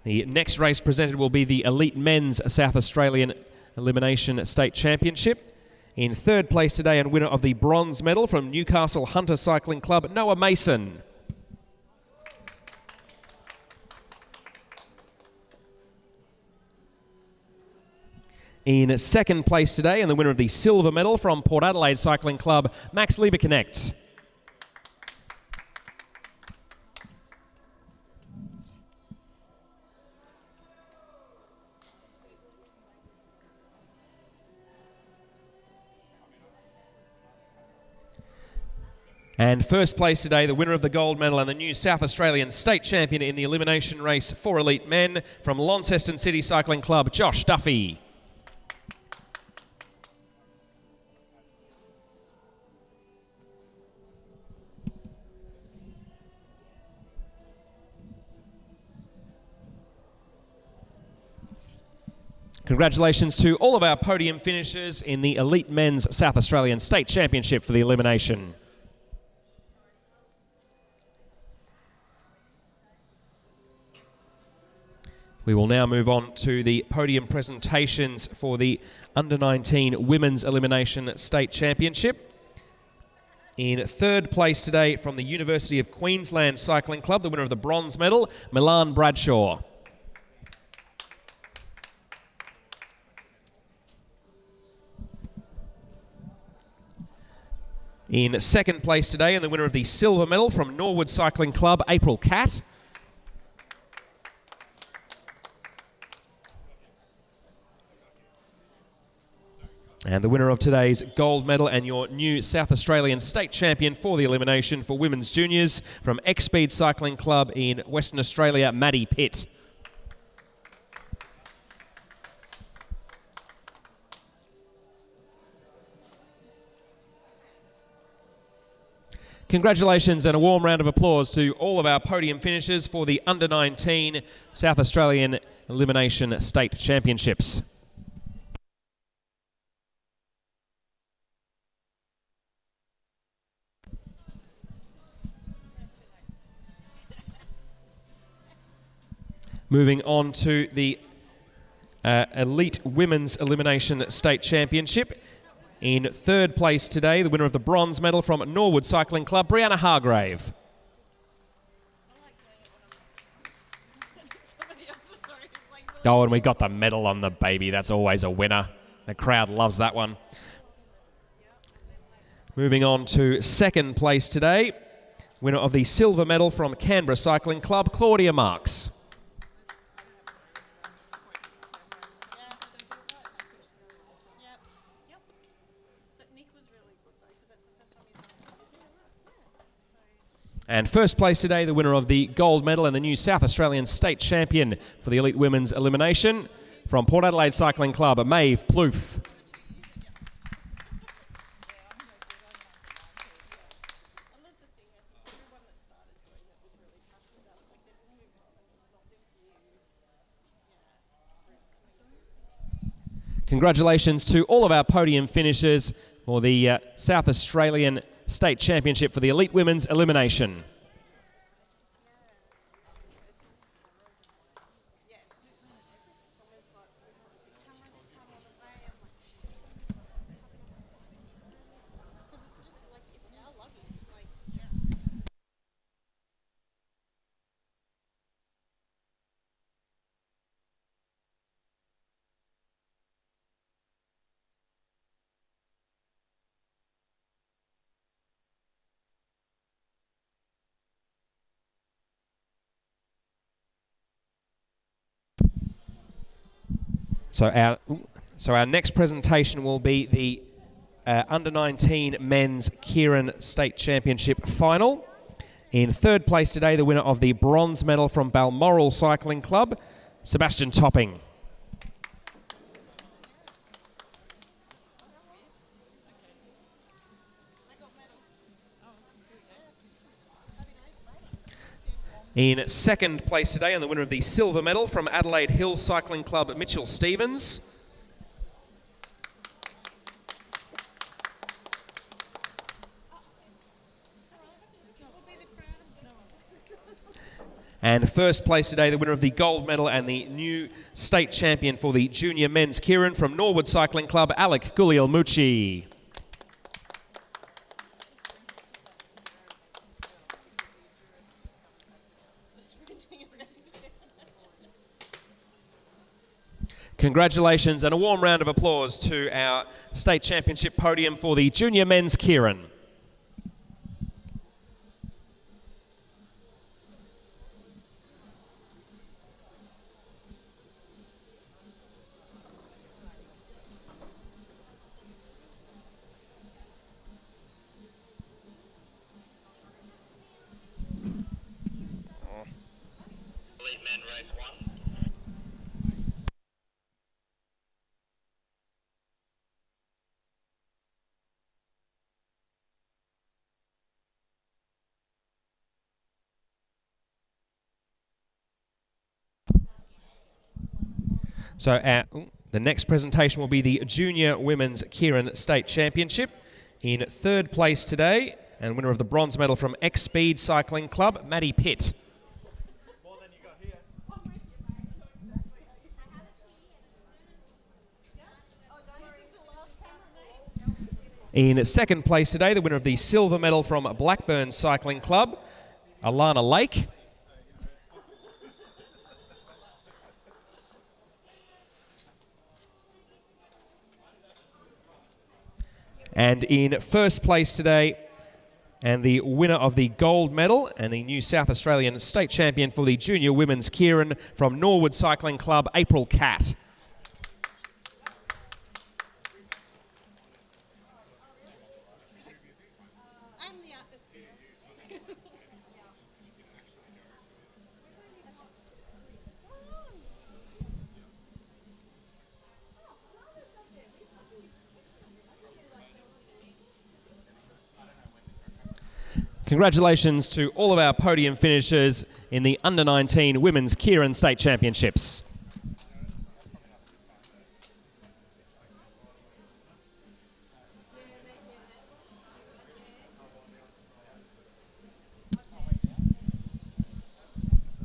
The next race presented will be the Elite Men's South Australian Elimination State Championship. In third place today and winner of the bronze medal from Newcastle Hunter Cycling Club, Noah Mason. In second place today and the winner of the silver medal from Port Adelaide Cycling Club, Max Lieberknecht. And first place today, the winner of the gold medal and the new South Australian state champion in the elimination race for elite men from Launceston City Cycling Club, Josh Duffy. Congratulations to all of our podium finishers in the Elite Men's South Australian State Championship for the elimination. We will now move on to the podium presentations for the Under-19 Women's Elimination State Championship. In third place today from the University of Queensland Cycling Club, the winner of the bronze medal, Milan Bradshaw. In second place today and the winner of the silver medal from Norwood Cycling Club, April Catt. And the winner of today's gold medal and your new South Australian state champion for the elimination for women's juniors from X-Speed Cycling Club in Western Australia, Maddie Pitt. Congratulations and a warm round of applause to all of our podium finishers for the Under-19 South Australian Elimination State Championships. Moving on to the Elite Women's Elimination State Championship. In third place today, the winner of the bronze medal from Norwood Cycling Club, Brianna Hargrave. Oh, and we got the medal on the baby. That's always a winner. The crowd loves that one. Moving on to second place today, winner of the silver medal from Canberra Cycling Club, Claudia Marks. And first place today, the winner of the gold medal and the new South Australian state champion for the Elite Women's Elimination from Port Adelaide Cycling Club, Maeve Plouffe. Congratulations to all of our podium finishers for the South Australian State Championship for the Elite Women's Elimination. So our next presentation will be the Under-19 Men's Kieran State Championship Final. In third place today, the winner of the bronze medal from Balmoral Cycling Club, Sebastian Topping. In second place today, and the winner of the silver medal from Adelaide Hills Cycling Club, Mitchell Stevens. And first place today, the winner of the gold medal and the new state champion for the junior men's Kieran from Norwood Cycling Club, Alec Guglielmucci. Congratulations and a warm round of applause to our state championship podium for the junior men's Kieran. Elite men race 1. So the next presentation will be the Junior Women's Kieran State Championship. In third place today, and winner of the bronze medal from X Speed Cycling Club, Maddie Pitt. In second place today, the winner of the silver medal from Blackburn Cycling Club, Alana Lake. And in first place today, and the winner of the gold medal and the new South Australian state champion for the junior women's Kieran from Norwood Cycling Club, April Catt. I'm the atmosphere. Congratulations to all of our podium finishers in the Under-19 Women's Kieran State Championships.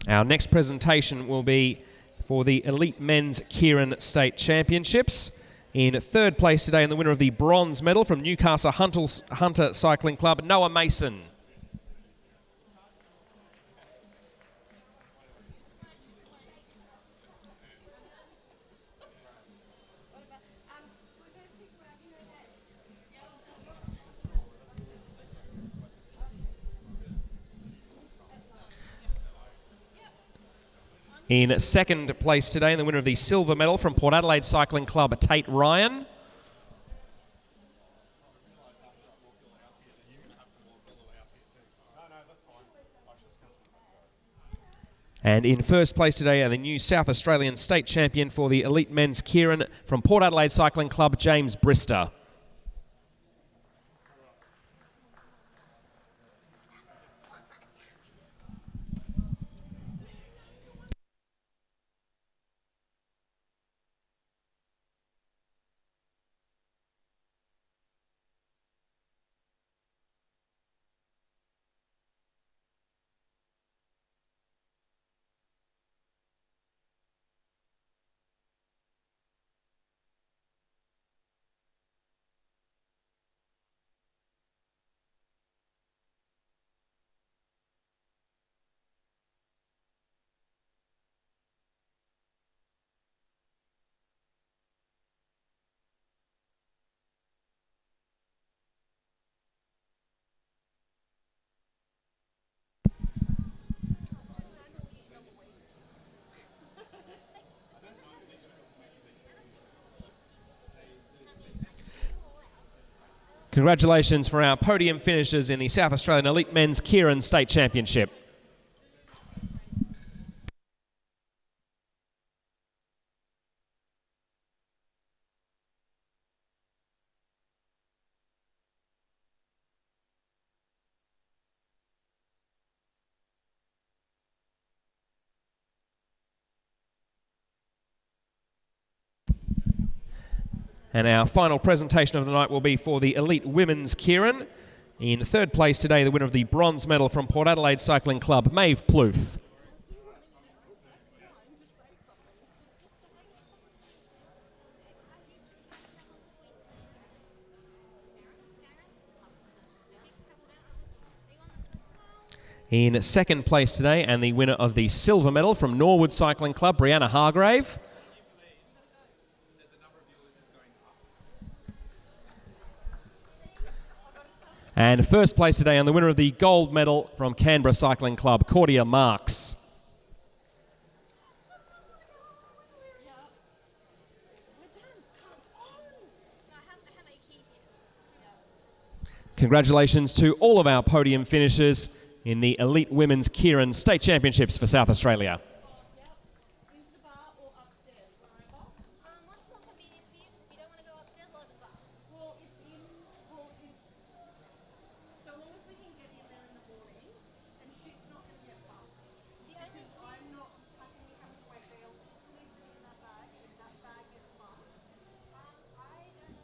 Our next presentation will be for the Elite Men's Kieran State Championships. In third place today, and the winner of the bronze medal from Newcastle Hunter Cycling Club, Noah Mason. In second place today, and the winner of the silver medal from Port Adelaide Cycling Club, Tate Ryan. And in first place today, the new South Australian state champion for the Elite Men's Kieran from Port Adelaide Cycling Club, James Brister. Congratulations for our podium finishers in the South Australian Elite Men's Kieran State Championship. And our final presentation of the night will be for the Elite Women's Kieran. In third place today, the winner of the bronze medal from Port Adelaide Cycling Club, Maeve Plouffe. In second place today, and the winner of the silver medal from Norwood Cycling Club, Brianna Hargrave. And first place today, and the winner of the gold medal from Canberra Cycling Club, Cordia Marks. Congratulations to all of our podium finishers in the Elite Women's Kieran State Championships for South Australia. What's more convenient for you? You don't want to go upstairs or the bar? Well, it's in, so long as we can get in there in the morning and shit's not going to get bumped. The only I'm not packing the camera away, they'll please sit in that bag if that bag gets bumped. I don't know.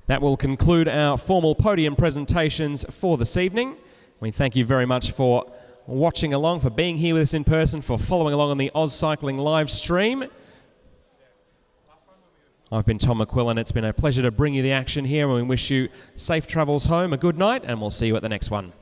That will conclude our formal podium presentations for this evening. We thank you very much for watching along, for being here with us in person, for following along on the Oz Cycling live stream. I've been Tom McQuillan. It's been a pleasure to bring you the action here, and we wish you safe travels home, a good night, and we'll see you at the next one.